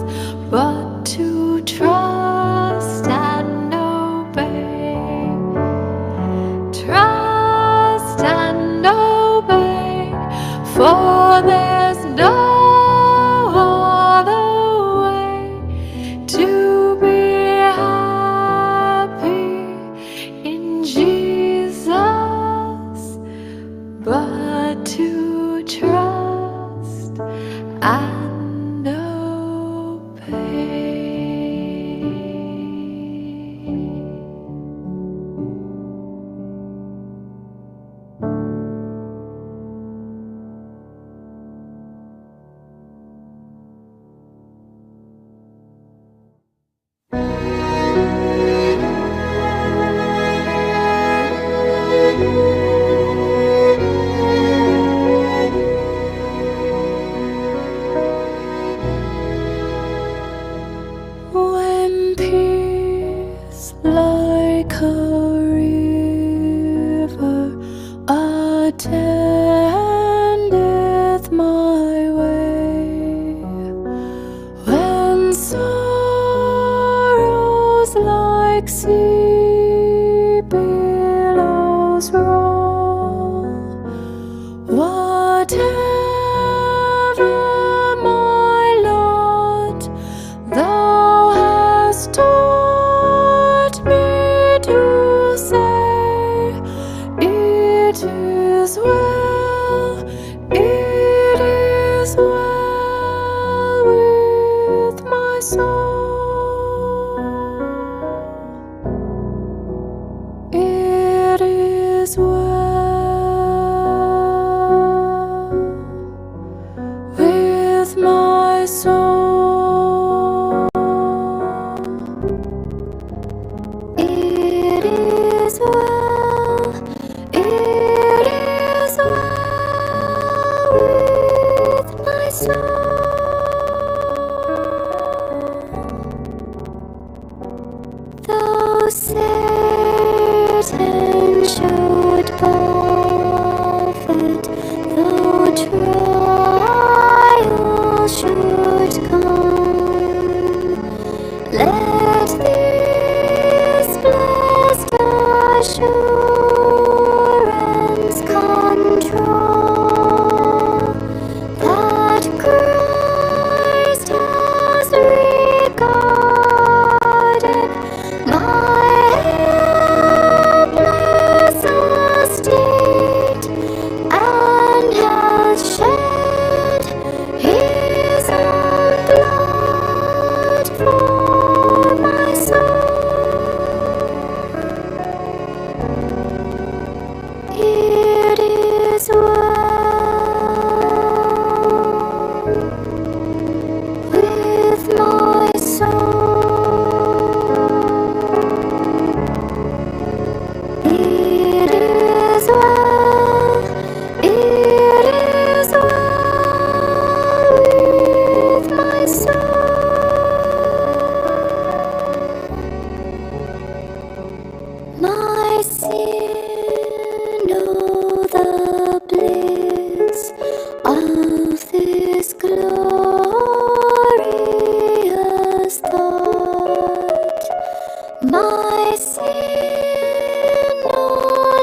sin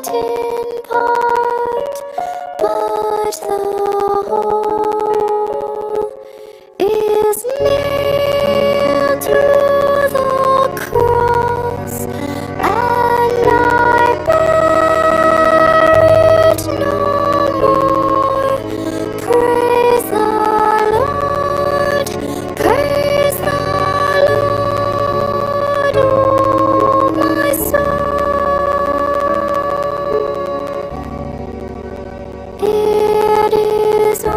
not in part, but the whole is nailed to the cross, and I bear it no more. Praise the Lord, praise the Lord, oh my soul. It is well.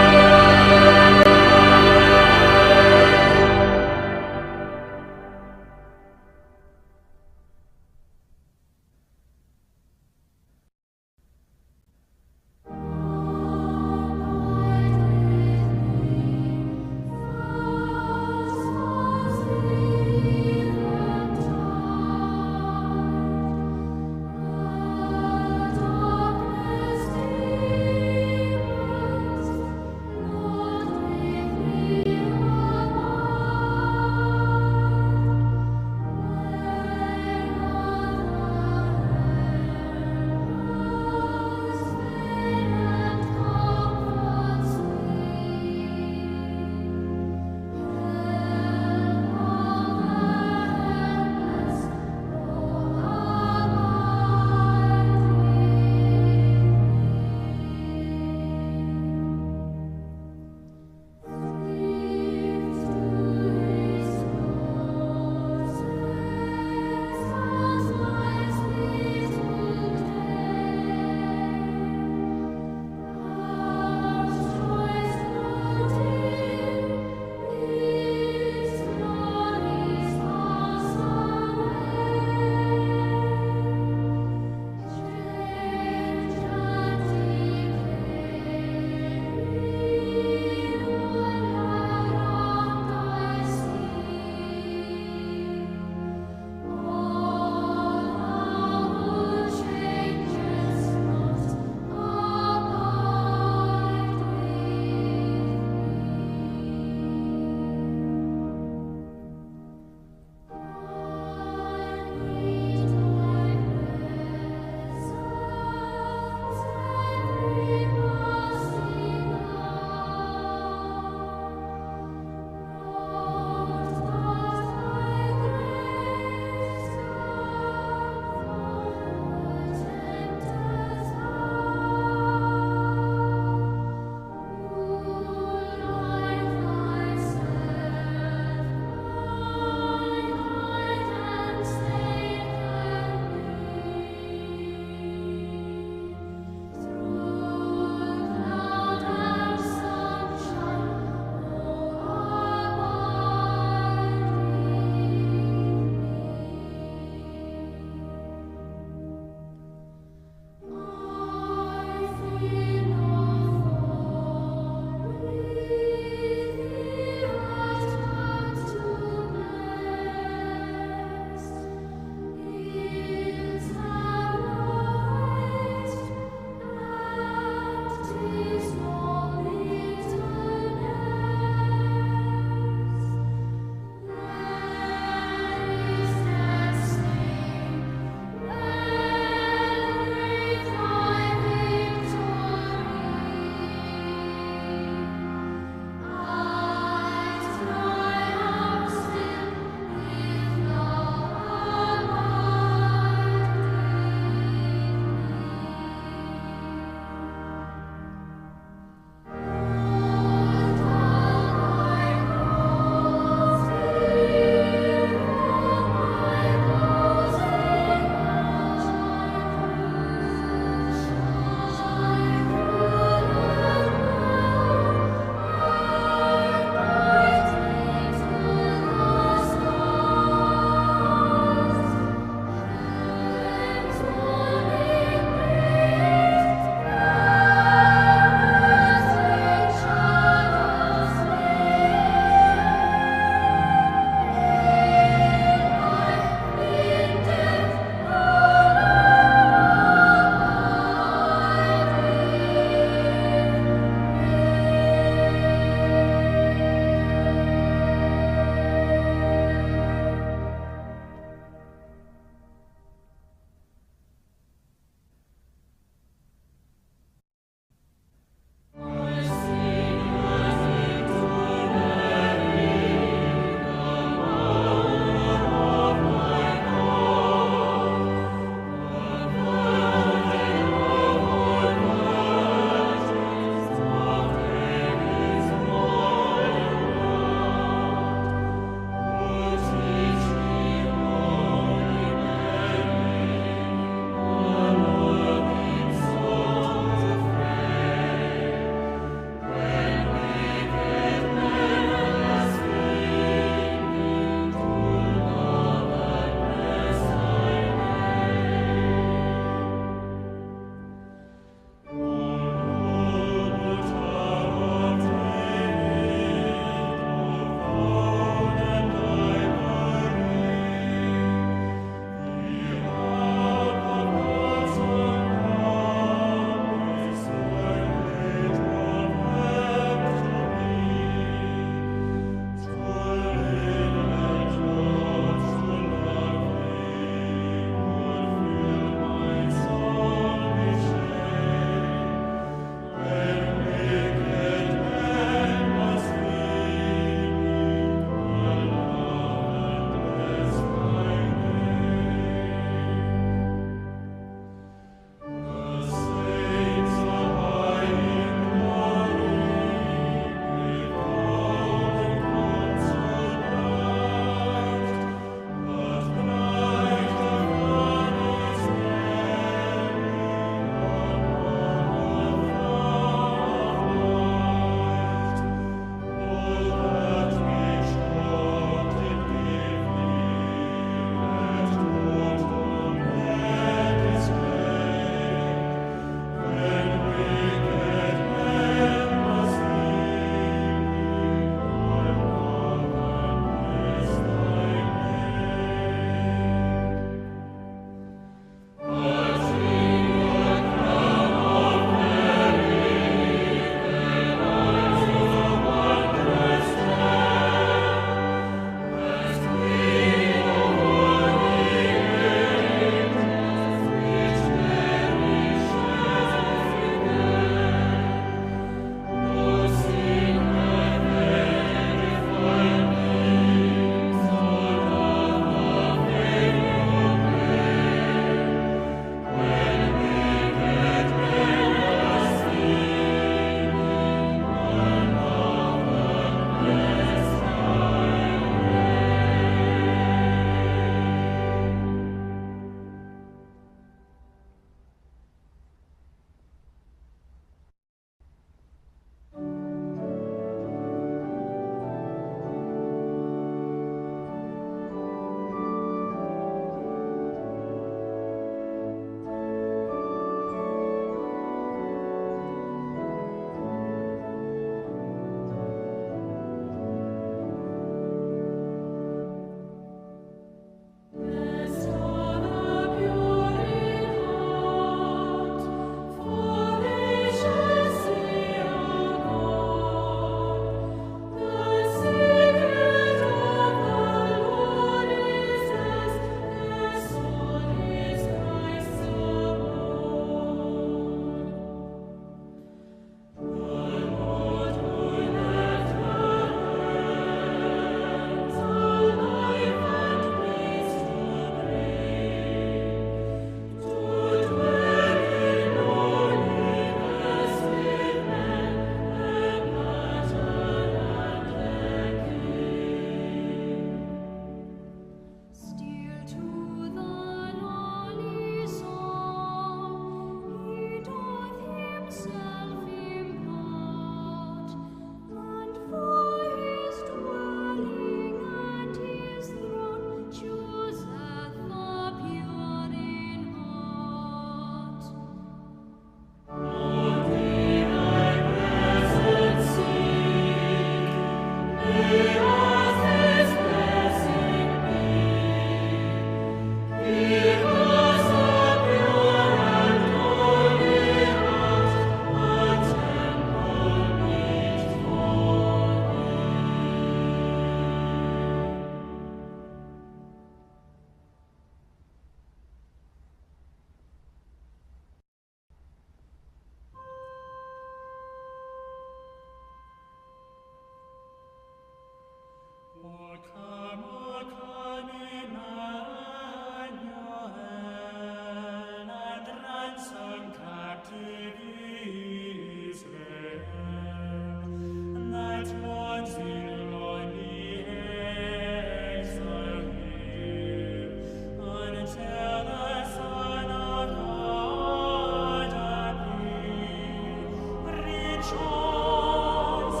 Rejoice,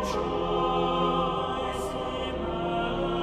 rejoice, Emmanuel.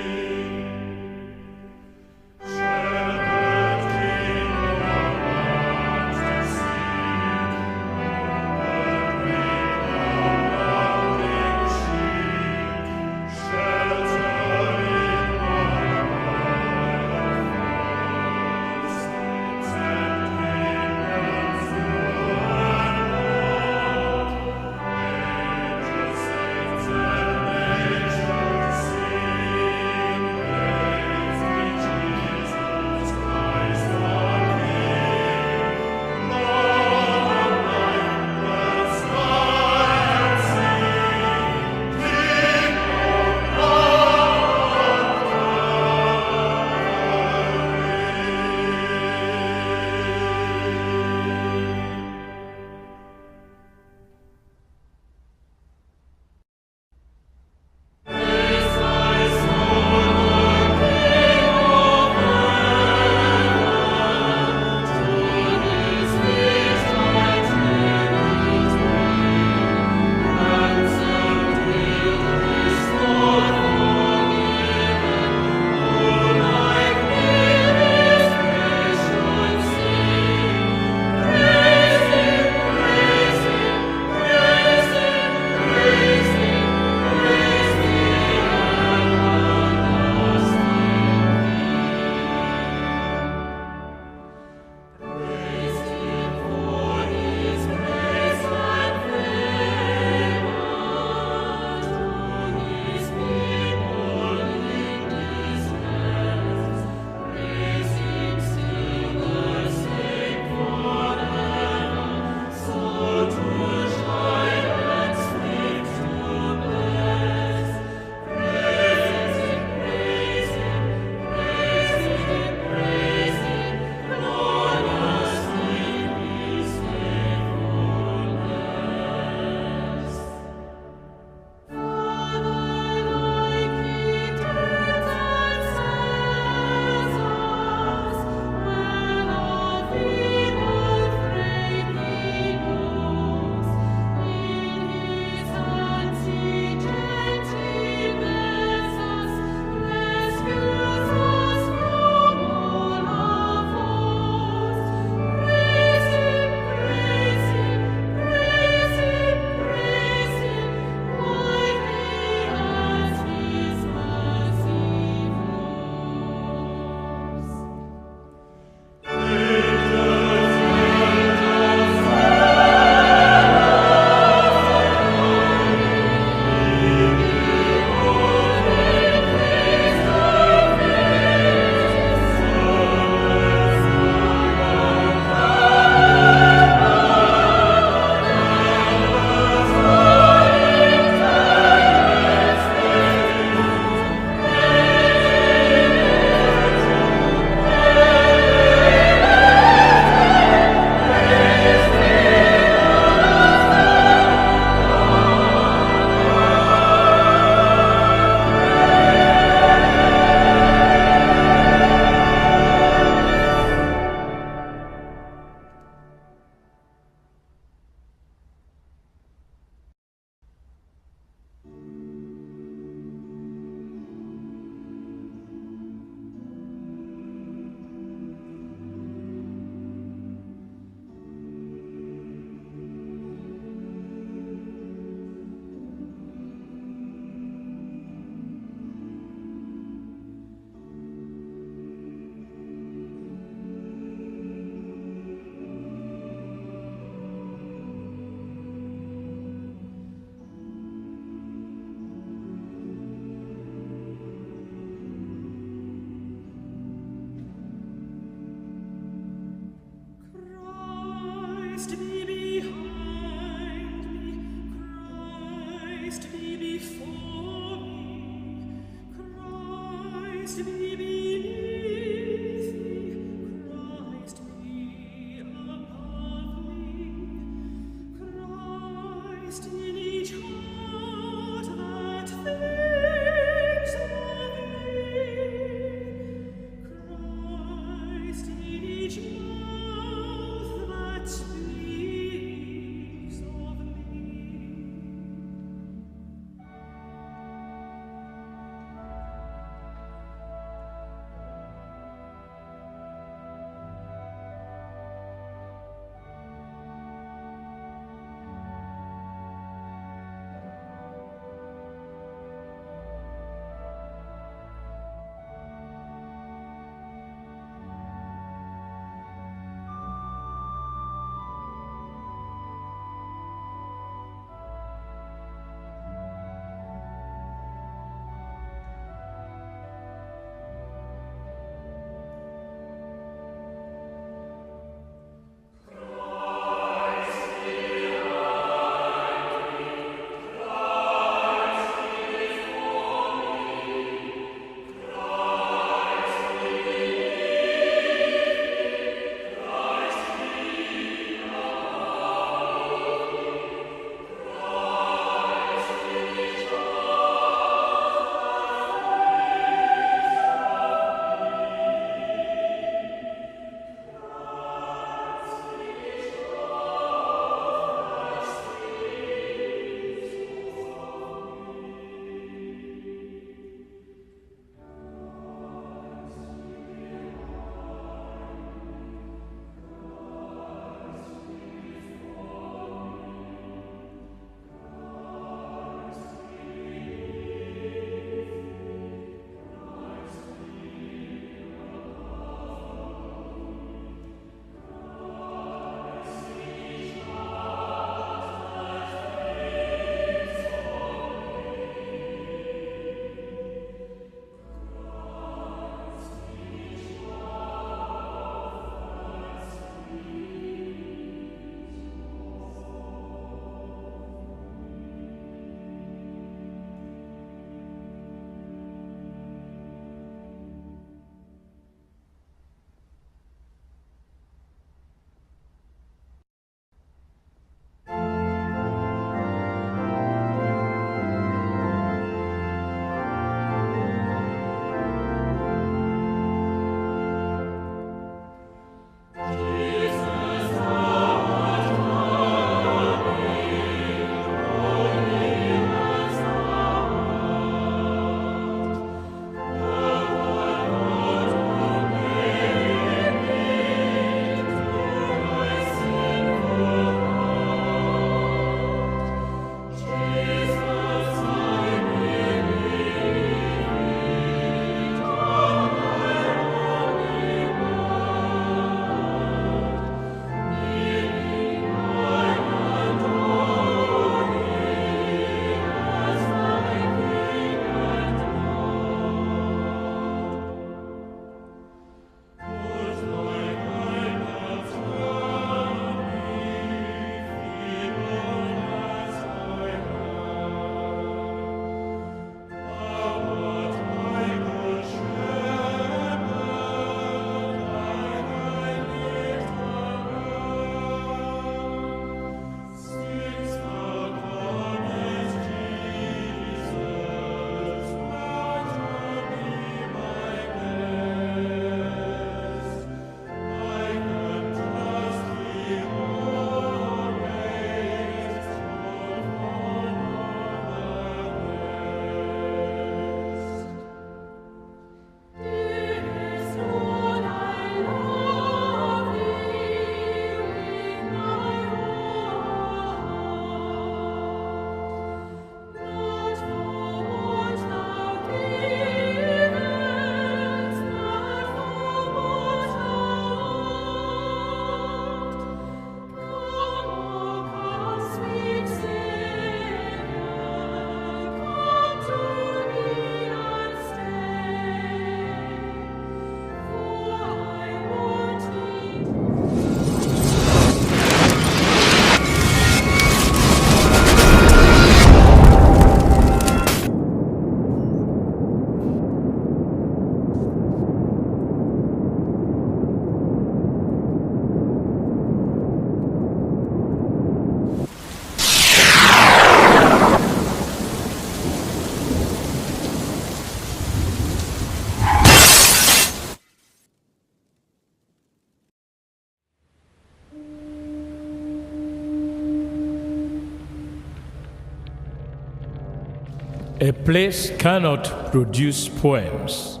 A place cannot produce poems.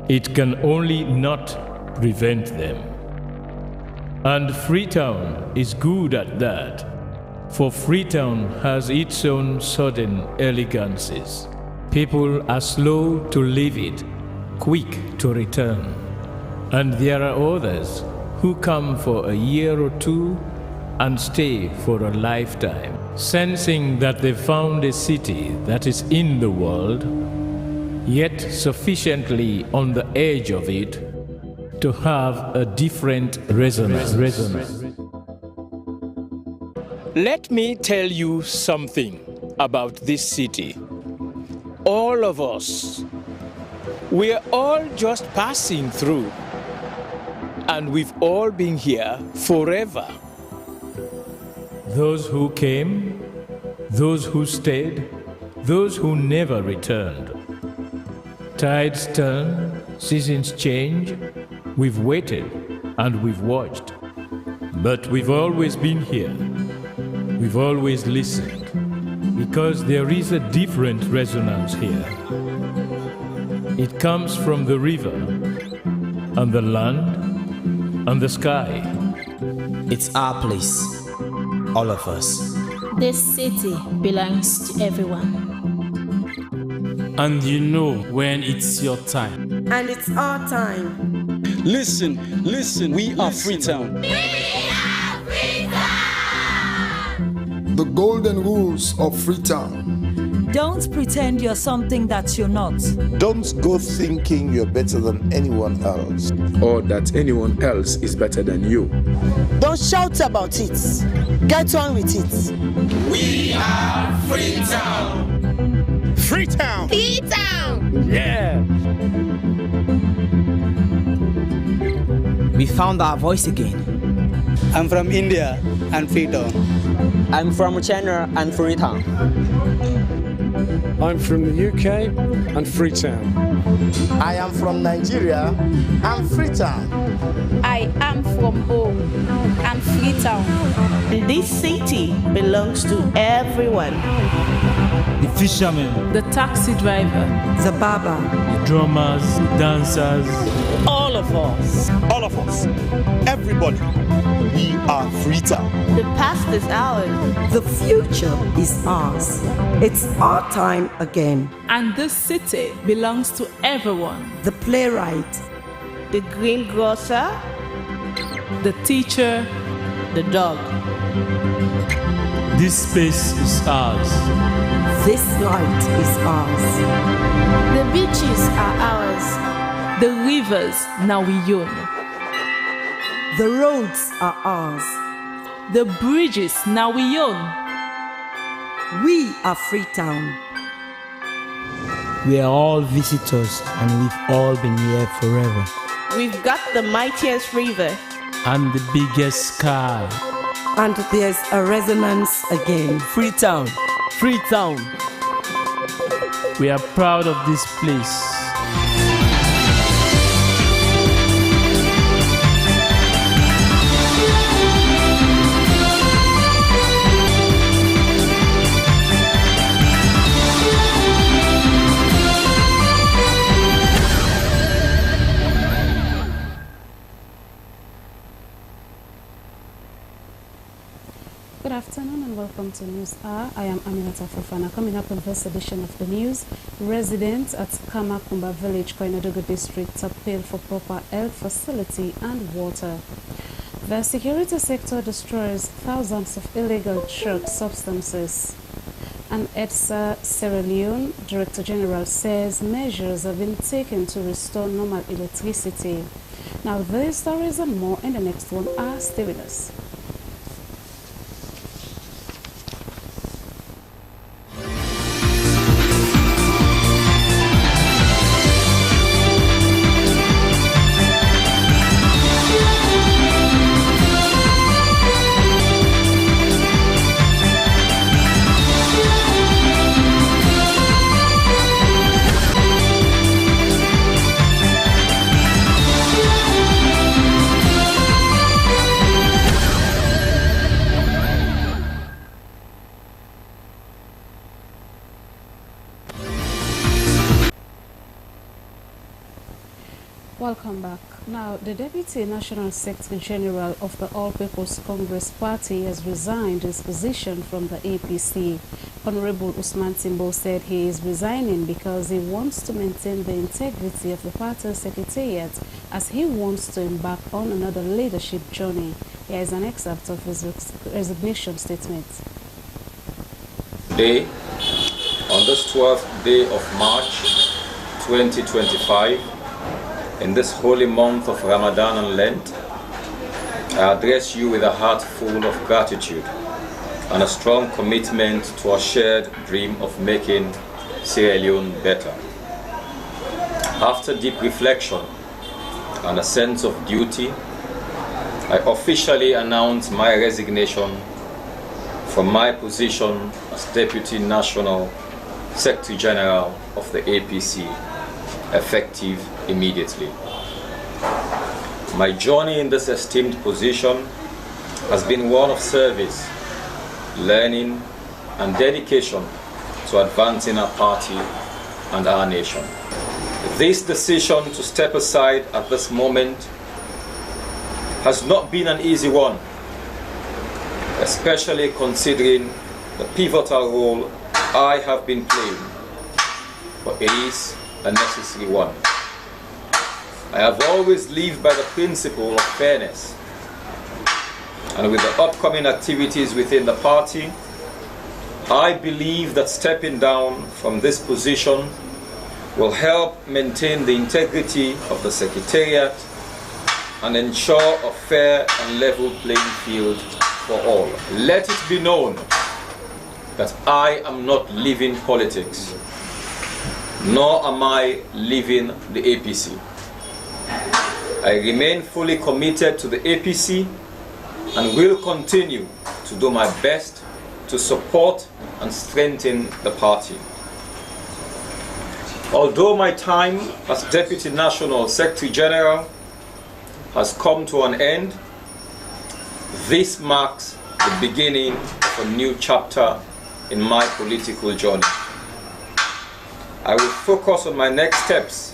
It can only not prevent them. And Freetown is good at that, for Freetown has its own sudden elegances. People are slow to leave it, quick to return. And there are others who come for a year or two and stay for a lifetime, sensing that they found a city that is in the world, yet sufficiently on the edge of it to have a different resonance. Let me tell you something about this city. All of us, we're all just passing through, and we've all been here forever. Those who came, those who stayed, those who never returned. Tides turn, seasons change, we've waited and we've watched. But we've always been here. We've always listened, because there is a different resonance here. It comes from the river, and the land, and the sky. It's our place, all of us. This city belongs to everyone. And you know when it's your time. And it's our time. Listen, we are Freetown. The golden rules of Freetown. Don't pretend you're something that you're not. Don't go thinking you're better than anyone else, or that anyone else is better than you. Don't shout about it. Get on with it. We are Freetown. Freetown. Freetown. Yeah. We found our voice again. I'm from India and Freetown. I'm from China and Freetown. I'm from the UK and Freetown. I am from Nigeria and Freetown. I am from home and Freetown. This city belongs to everyone. The fishermen, The taxi driver. The barber. the drummers, the dancers. All of us. All of us. Everybody. We are Freetown. The past is ours. The future is ours. It's our time again. And this city belongs to everyone. The playwright. The greengrocer. The teacher. The dog. This space is ours. This light is ours. The beaches are ours. The rivers now we own. The roads are ours. The bridges now we own. We are Freetown. We are all visitors and we've all been here forever. We've got the mightiest river. And the biggest sky. And there's a resonance again. Freetown. Freetown. We are proud of this place. Good afternoon and welcome to News Hour. I am Aminata Fofana. Coming up in this edition of the news, residents at Kamakumba Village, Koinadogo District, appeal for proper health facility and water. The security sector destroys thousands of illegal drug substances. And EDSA Sierra Leone Director General says measures have been taken to restore normal electricity. Now, these stories and more in the next 1 hour. Stay with us. Welcome back. Now, the Deputy National Secretary General of the All People's Congress Party has resigned his position from the APC. Honorable Usman Timbo said he is resigning because he wants to maintain the integrity of the party secretariat as he wants to embark on another leadership journey. Here is an excerpt of his resignation statement. Today, on this 12th day of March 2025, in this holy month of Ramadan and Lent, I address you with a heart full of gratitude and a strong commitment to our shared dream of making Sierra Leone better. After deep reflection and a sense of duty, I officially announce my resignation from my position as Deputy National Secretary General of the APC, effective immediately. My journey in this esteemed position has been one of service, learning, and dedication to advancing our party and our nation. This decision to step aside at this moment has not been an easy one, especially considering the pivotal role I have been playing, but it is a necessary one. I have always lived by the principle of fairness, and with the upcoming activities within the party, I believe that stepping down from this position will help maintain the integrity of the Secretariat and ensure a fair and level playing field for all. Let it be known that I am not leaving politics, nor am I leaving the APC. I remain fully committed to the APC and will continue to do my best to support and strengthen the party. Although my time as Deputy National Secretary General has come to an end, this marks the beginning of a new chapter in my political journey. I will focus on my next steps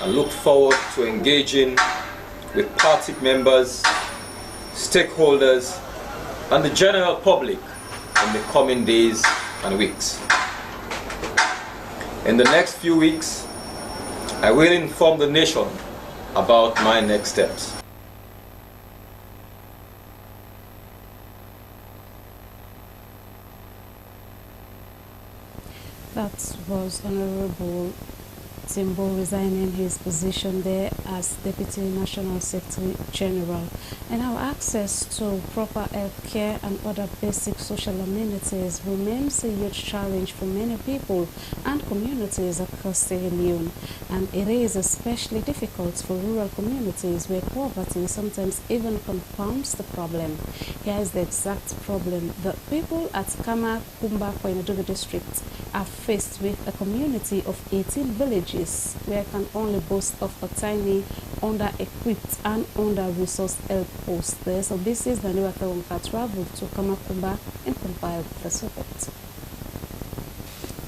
and look forward to engaging with party members, stakeholders, and the general public in the coming days and weeks. In the next few weeks, I will inform the nation about my next steps. That was Honorable Timbo resigning his position there as Deputy National Secretary General. And our access to proper health care and other basic social amenities remains a huge challenge for many people and communities across Sierra Leone. And it is especially difficult for rural communities where poverty sometimes even compounds the problem. Here is the exact problem that people at Kenema, Koinaduga district are faced with: a community of 18 villages where can only boast of a tiny, under-equipped and under-resourced health post there. So this is the new travel to Kenema and compiled the support.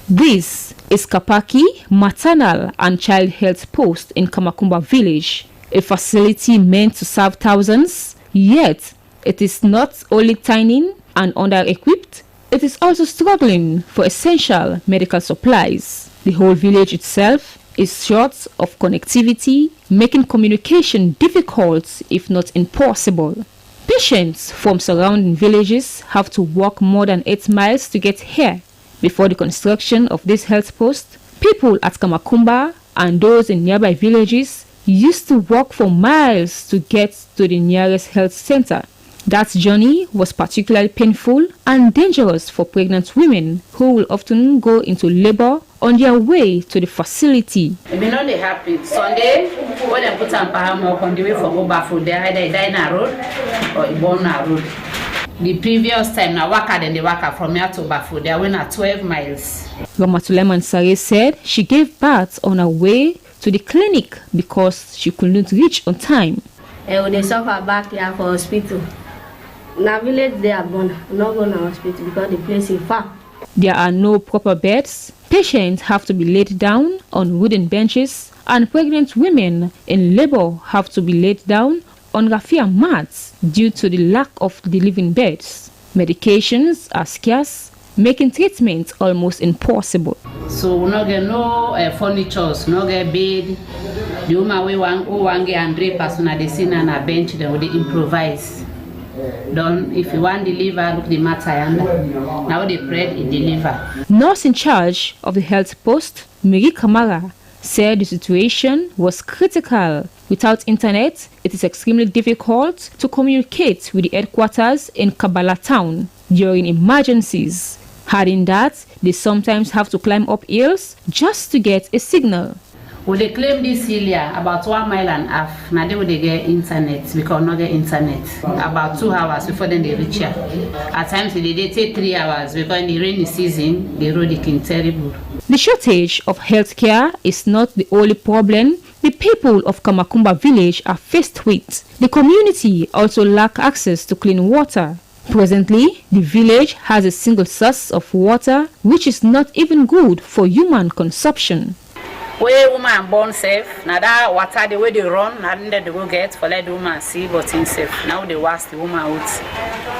This is Kapaki Maternal and Child Health Post in Kenema village, a facility meant to serve thousands, yet it is not only tiny and under-equipped, it is also struggling for essential medical supplies. The whole village itself is short of connectivity, making communication difficult if not impossible. Patients from surrounding villages have to walk more than 8 miles to get here. Before the construction of this health post, people at Kenema and those in nearby villages used to walk for miles to get to the nearest health center. That journey was particularly painful and dangerous for pregnant women who will often go into labor on their way to the facility. It may not happen Sunday when they put on on the way from Obafu, they either die in a road or Ibona road. The previous time, na waka then they waka from here to Obafu, they went at 12 miles. Ramatuleman Sare said she gave birth on her way to the clinic because she couldn't reach on time. They suffer back here for hospital. Na village they are born, not going to hospital because the place is far. There are no proper beds. Patients have to be laid down on wooden benches and pregnant women in labor have to be laid down on raffia mats due to the lack of delivering beds. Medications are scarce, making treatment almost impossible. So we no get no furnitures, no get bed. The woman we want get and drape as soon as they sit on a bench, then we improvise. Don't if you want deliver, look the matter and now they pray it deliver. Nurse in charge of the health post, Miri Kamara, said the situation was critical. Without internet, it is extremely difficult to communicate with the headquarters in Kabbalah town during emergencies. Adding that, they sometimes have to climb up hills just to get a signal. Well, they claim this Celia about 1.5 miles. Now they will get internet because not get internet. About 2 hours before then they reach here. At times they take 3 hours because in the rainy season the road is terrible. The shortage of healthcare is not the only problem the people of Kamakumba village are faced with. The community also lack access to clean water. Presently, the village has a single source of water which is not even good for human consumption. Where woman born safe, now that water the way they run, now they go get for let the woman see but in safe. Now they wash the woman out.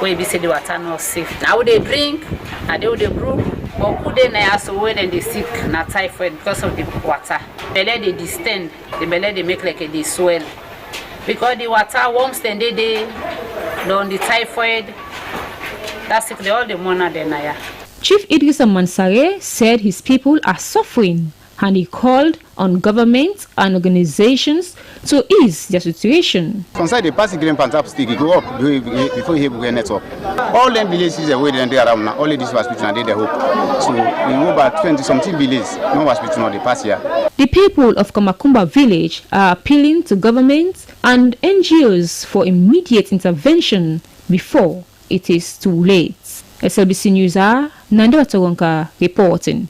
Where be say the water not safe. Now they drink, now they brew. But who they now so when they sick na typhoid because of the water. Belly they distend, the belly they make like they swell. Because the water warms then they on the typhoid. That's it, all the money they now. Chief Idrissa Mansare said his people are suffering, and he called on government and organizations to ease their situation. Consider the passing green pants up stick, go up before you get network. All them villages are waiting there around now. Only this hospital and they hope. So we move about 20-something villages, no hospital on the past year. The people of Kamakumba village are appealing to government and NGOs for immediate intervention before it is too late. SLBC News, Nando Toronka reporting.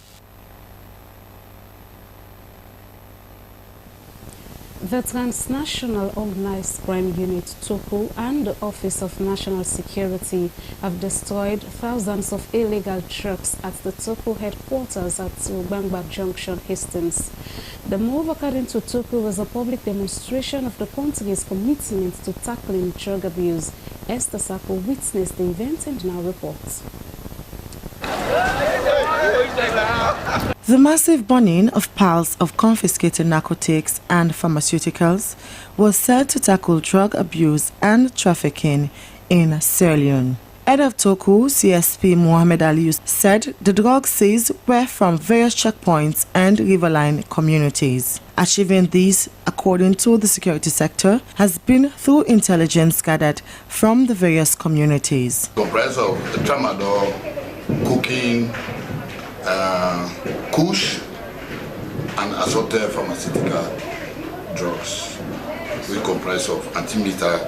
The Transnational Organized Crime Unit Toku and the Office of National Security have destroyed thousands of illegal trucks at the Toku headquarters at Ugbangba Junction, Hastings. The move, according to Toku, was a public demonstration of the country's commitment to tackling drug abuse. Esther Sako witnessed the event and now reports. The massive burning of piles of confiscated narcotics and pharmaceuticals was said to tackle drug abuse and trafficking in Sierra Leone. Head of Toku, CSP Mohammed Ali, said the drugs seized were from various checkpoints and riverine communities. Achieving these, according to the security sector, has been through intelligence gathered from the various communities. Comprised of tramadol, cocaine, kush, and assorted pharmaceutical drugs. We comprise of antimeter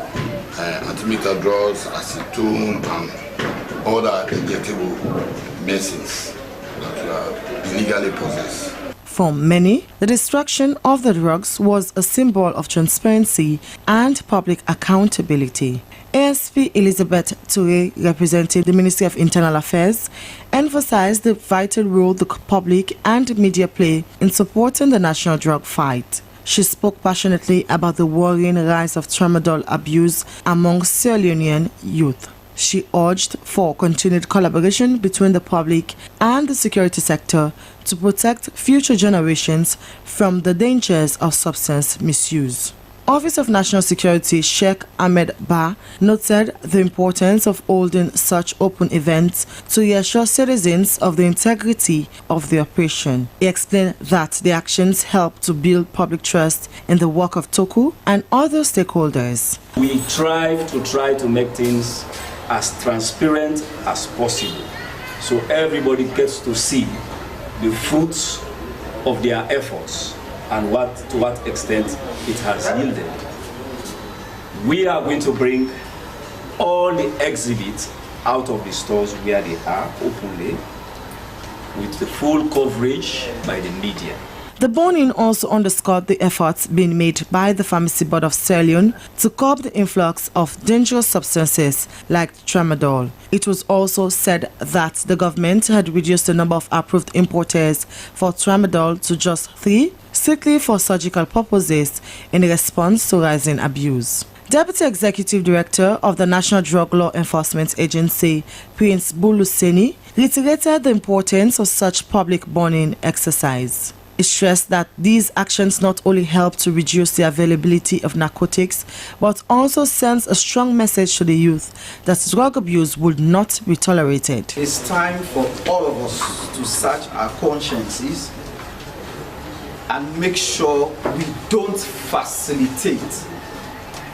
drugs, acetone, and other injectable medicines that are illegally possessed. For many, the destruction of the drugs was a symbol of transparency and public accountability. ASP Elizabeth Toure, representing the Ministry of Internal Affairs, emphasized the vital role the public and media play in supporting the national drug fight. She spoke passionately about the worrying rise of tramadol abuse among Sierra Leonean youth. She urged for continued collaboration between the public and the security sector to protect future generations from the dangers of substance misuse. Office of National Security Sheikh Ahmed Ba noted the importance of holding such open events to reassure citizens of the integrity of the operation. He explained that the actions help to build public trust in the work of Toku and other stakeholders. We try to make things as transparent as possible so everybody gets to see the fruits of their efforts and to what extent it has yielded. We are going to bring all the exhibits out of the stores where they are openly with the full coverage by the media. The burning also underscored the efforts being made by the Pharmacy Board of Sierra Leone to curb the influx of dangerous substances like tramadol. It was also said that the government had reduced the number of approved importers for tramadol to just 3, strictly for surgical purposes, in response to rising abuse. Deputy Executive Director of the National Drug Law Enforcement Agency, Prince Buluseni, reiterated the importance of such public burning exercise. He stressed that these actions not only help to reduce the availability of narcotics, but also sends a strong message to the youth that drug abuse would not be tolerated. It's time for all of us to search our consciences and make sure we don't facilitate.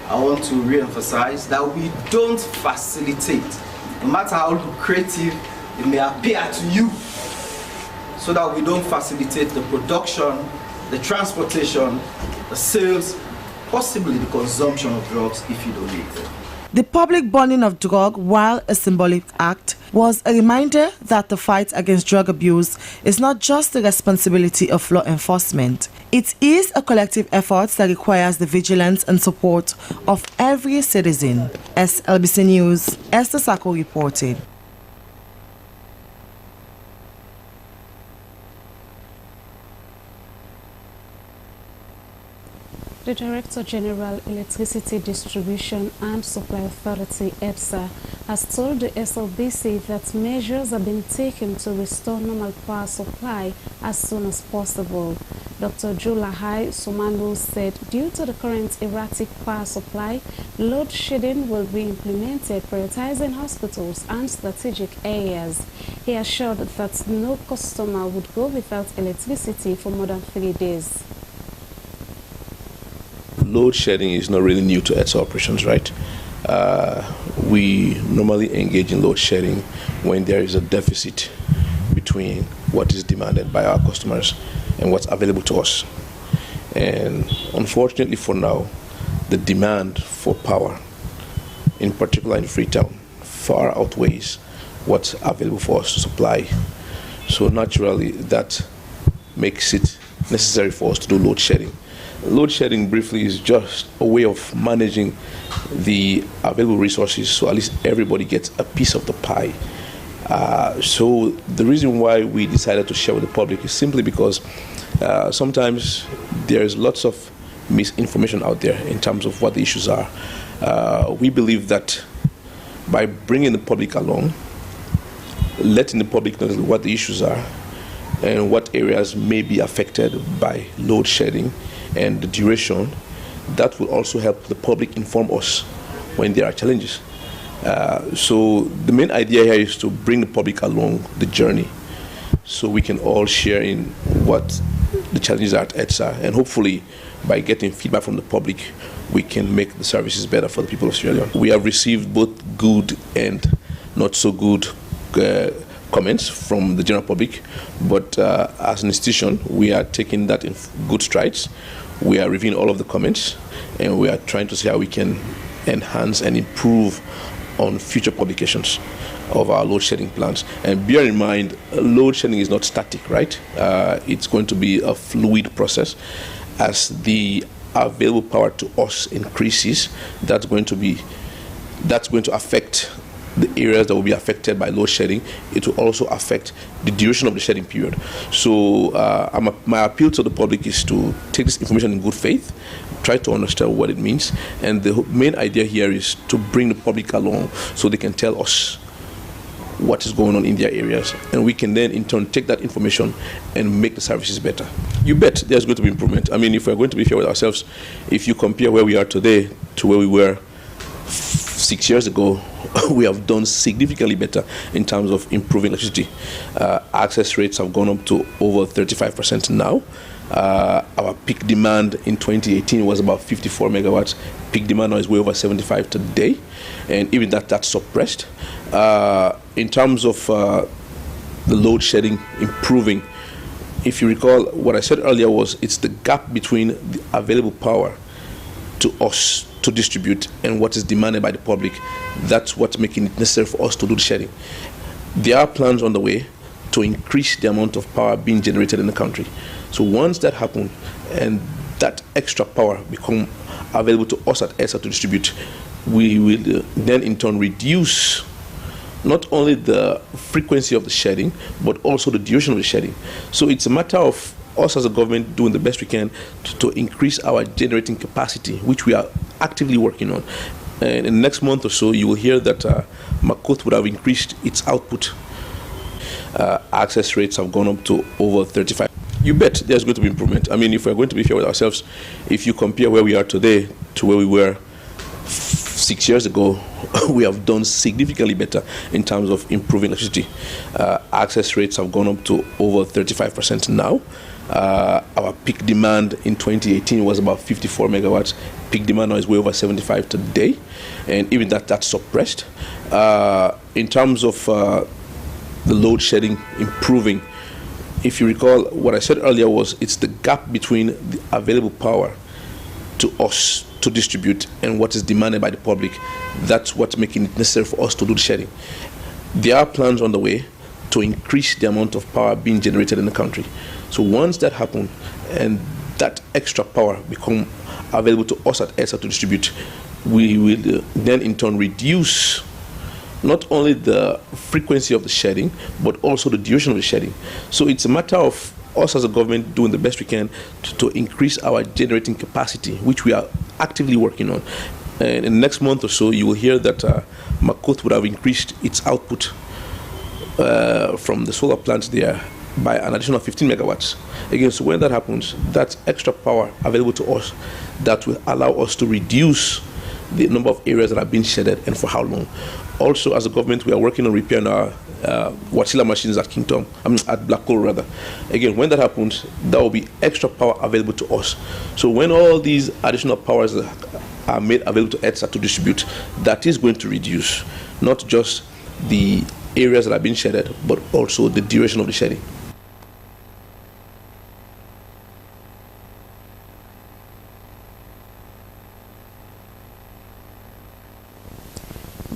I want to re-emphasize that we don't facilitate, no matter how lucrative it may appear to you, so that we don't facilitate the production, the transportation, the sales, possibly the consumption of drugs if you don't need them. The public burning of drug, while a symbolic act, was a reminder that the fight against drug abuse is not just the responsibility of law enforcement. It is a collective effort that requires the vigilance and support of every citizen. Slbc News, Esther Sako reported. The Director General, Electricity Distribution and Supply Authority, EDSA, has told the Slbc that measures are being taken to restore normal power supply as soon as possible. Dr. Julahai Sumanu said due to the current erratic power supply, load shedding will be implemented, prioritizing hospitals and strategic areas. He assured that no customer would go without electricity for more than 3 days. Load shedding is not really new to EDSA operations, right? We normally engage in load shedding when there is a deficit between what is demanded by our customers and what's available to us. And unfortunately for now, the demand for power, in particular in Freetown, far outweighs what's available for us to supply. So naturally, that makes it necessary for us to do load shedding. Load shedding, briefly, is just a way of managing the available resources so at least everybody gets a piece of the pie. So the reason why we decided to share with the public is simply because sometimes there's lots of misinformation out there in terms of what the issues are. We believe that by bringing the public along, letting the public know what the issues are and what areas may be affected by load shedding and the duration, that will also help the public inform us when there are challenges. So the main idea here is to bring the public along the journey so we can all share in what the challenges are at EDSA, and hopefully by getting feedback from the public we can make the services better for the people of Sierra Leone. We have received both good and not so good comments from the general public, but as an institution we are taking that in good strides. We are reviewing all of the comments and we are trying to see how we can enhance and improve on future publications of our load shedding plans. And bear in mind, load shedding is not static, right? It's going to be a fluid process. As the available power to us increases, that's going to affect the areas that will be affected by load shedding. It will also affect the duration of the shedding period. So my appeal to the public is to take this information in good faith, try to understand what it means, and the main idea here is to bring the public along so they can tell us what is going on in their areas, and we can then in turn take that information and make the services better. You bet there's going to be improvement. I mean, if we're going to be fair with ourselves, if you compare where we are today to where we were 6 years ago, we have done significantly better in terms of improving electricity. Access rates have gone up to over 35% now. Our peak demand in 2018 was about 54 megawatts. Peak demand now is way over 75 today, and even that's suppressed. In terms of the load shedding improving, if you recall, what I said earlier was it's the gap between the available power to us to distribute and what is demanded by the public. That's what's making it necessary for us to do the shedding. There are plans on the way to increase the amount of power being generated in the country. So once that happens and that extra power become available to us at ESA to distribute, we will then in turn reduce not only the frequency of the shedding, but also the duration of the shedding. So it's a matter of us as a government doing the best we can to increase our generating capacity, which we are actively working on. And in the next month or so, you will hear that Makot would have increased its output. Access rates have gone up to over 35. You bet there's going to be improvement. I mean, if we're going to be fair with ourselves, if you compare where we are today to where we were 6 years ago, we have done significantly better in terms of improving electricity. Access rates have gone up to over 35% now. Our peak demand in 2018 was about 54 megawatts. Peak demand now is way over 75 today, and even that's suppressed. In terms of the load shedding improving, if you recall, what I said earlier was it's the gap between the available power to us to distribute and what is demanded by the public. That's what's making it necessary for us to do the shedding. There are plans on the way to increase the amount of power being generated in the country. So once that happens and that extra power become available to us at ESA to distribute, we will then in turn reduce not only the frequency of the shedding, but also the duration of the shedding. So it's a matter of us as a government doing the best we can to increase our generating capacity, which we are actively working on. And in the next month or so, you will hear that Makot would have increased its output from the solar plants there by an additional 15 megawatts. Again, so when that happens, that's extra power available to us that will allow us to reduce the number of areas that are being shedded and for how long. Also, as a government, we are working on repairing our Wasilla machines at at Black Coal rather. Again, when that happens, there will be extra power available to us. So when all these additional powers are made available to ETSA to distribute, that is going to reduce not just the areas that are being shedded, but also the duration of the shedding.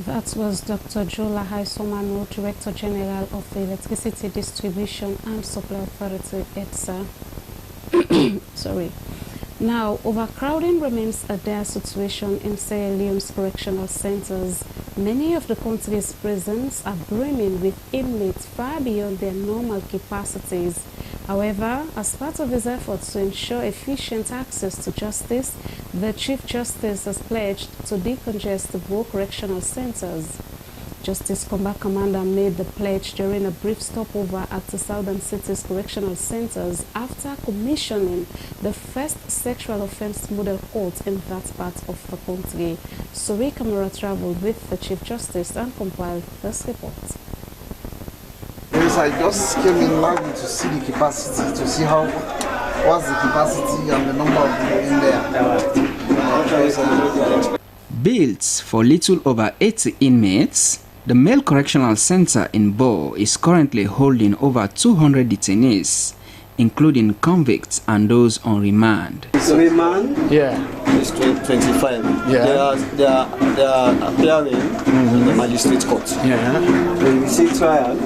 That was Dr. Jola Haisomano, Director General of the Electricity Distribution and Supply Authority, ETSA. Sorry. Now, overcrowding remains a dire situation in Sierra Leone's correctional centers. Many of the country's prisons are brimming with inmates far beyond their normal capacities. However, as part of his efforts to ensure efficient access to justice, the Chief Justice has pledged to decongest the Bo correctional centers. Justice Combat Commander made the pledge during a brief stopover at the Southern City's correctional centers after commissioning the first sexual offense model court in that part of the country. Suri Kamara traveled with the Chief Justice and compiled this report. Yes, I just came in now to see the capacity, to see what's the capacity and the number of people in there. Built for little over 80 inmates, the male correctional center in Bo is currently holding over 200 detainees, including convicts and those on remand. So remand? Yeah. It's 25. Yeah. They are appearing in the magistrate court. Yeah. When we say trial,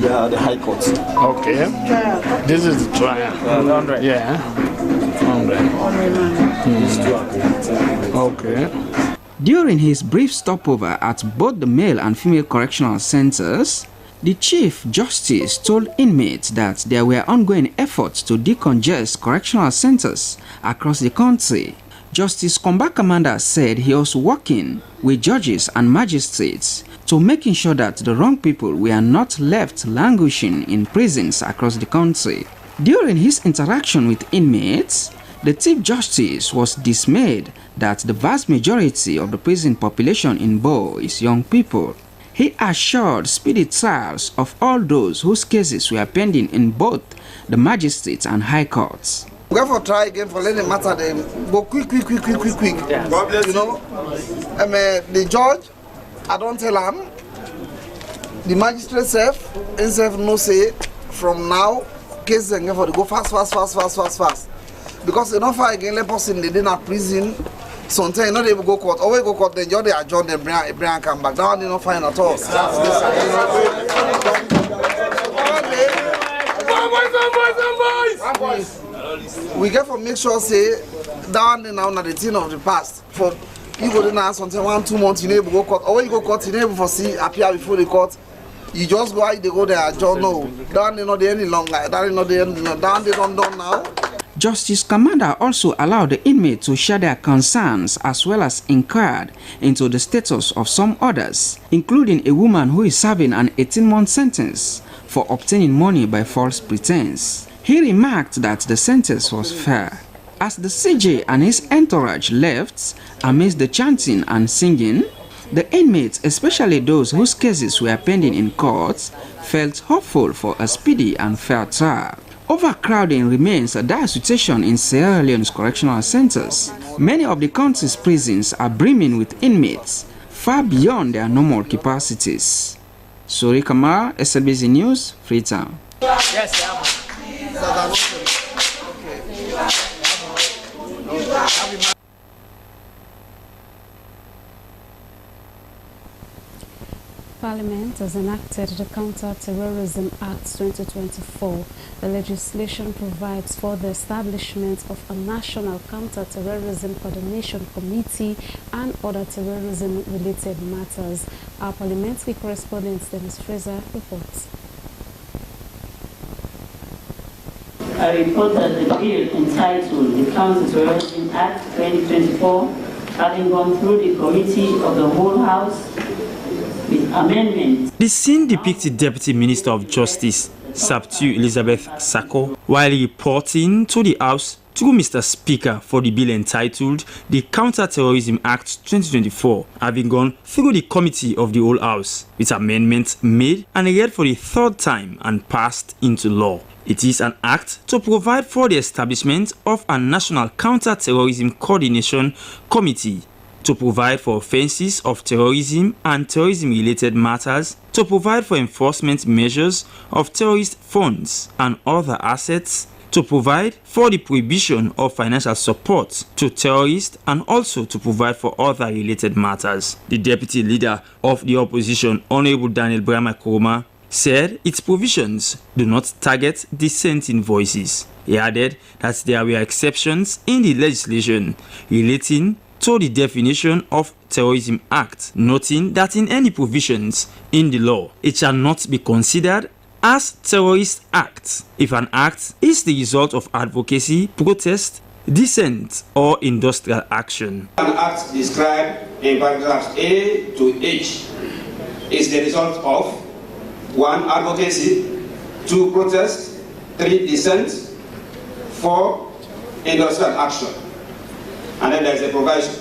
they are the high court. Okay. This is the trial. 100. Yeah. 100. Okay. During his brief stopover at both the male and female correctional centers, the Chief Justice told inmates that there were ongoing efforts to decongest correctional centers across the country. Justice Combat Commander said he was working with judges and magistrates to making sure that the wrong people were not left languishing in prisons across the country. During his interaction with inmates, the Chief Justice was dismayed that the vast majority of the prison population in Bo is young people. He assured speedy trials of all those whose cases were pending in both the magistrates and high courts. We have to try again for letting the matter them go quick. Yeah. You know, the judge, I don't tell him. The magistrate himself no say from now cases and go fast. Because you know, for again, let person they didn't prison. Sometimes you know they will go court. Always go court. Then they adjourn them, bring come back. Now they don't find at all. we get for make sure say that one now na the thing of the past. For you go there something 1-2 months you never go court, or when you go court you never for see appear before the court. You just go out, they go there. Just no, that one not there any longer. That not there any longer. That one they don't done now. Justice Commander also allowed the inmates to share their concerns as well as inquired into the status of some others, including a woman who is serving an 18-month sentence for obtaining money by false pretense. He remarked that the sentence was fair. As the CJ and his entourage left, amidst the chanting and singing, the inmates, especially those whose cases were pending in courts, felt hopeful for a speedy and fair trial. Overcrowding remains a dire situation in Sierra Leone's correctional centers. Many of the country's prisons are brimming with inmates, far beyond their normal capacities. Sori Kamara, Slbc News, Freetown. Parliament has enacted the Counter-Terrorism Act 2024. The legislation provides for the establishment of a National Counter-Terrorism Coordination Committee and other terrorism-related matters. Our parliamentary correspondent, Dennis Fraser, reports. I report that the bill entitled the Counter-Terrorism Act 2024, having gone through the committee of the whole House, with amendments. The scene depicted Deputy Minister of Justice, Sabtu Elizabeth Sako, while reporting to the House through Mr. Speaker for the bill entitled the Counter-Terrorism Act 2024, having gone through the committee of the whole House, with amendments made and read for the third time and passed into law. It is an act to provide for the establishment of a National Counter-Terrorism Coordination Committee, to provide for offenses of terrorism and terrorism-related matters, to provide for enforcement measures of terrorist funds and other assets, to provide for the prohibition of financial support to terrorists, and also to provide for other related matters. The Deputy Leader of the Opposition, Honorable Daniel Brahma Kuruma, said its provisions do not target dissenting voices. He added that there were exceptions in the legislation relating to the definition of Terrorism Act, noting that in any provisions in the law, it shall not be considered as terrorist act if an act is the result of advocacy, protest, dissent, or industrial action. An act described in paragraphs A to H is the result of 1. Advocacy, 2. Protest, 3. Dissent, 4. Industrial action. And then there is a provision.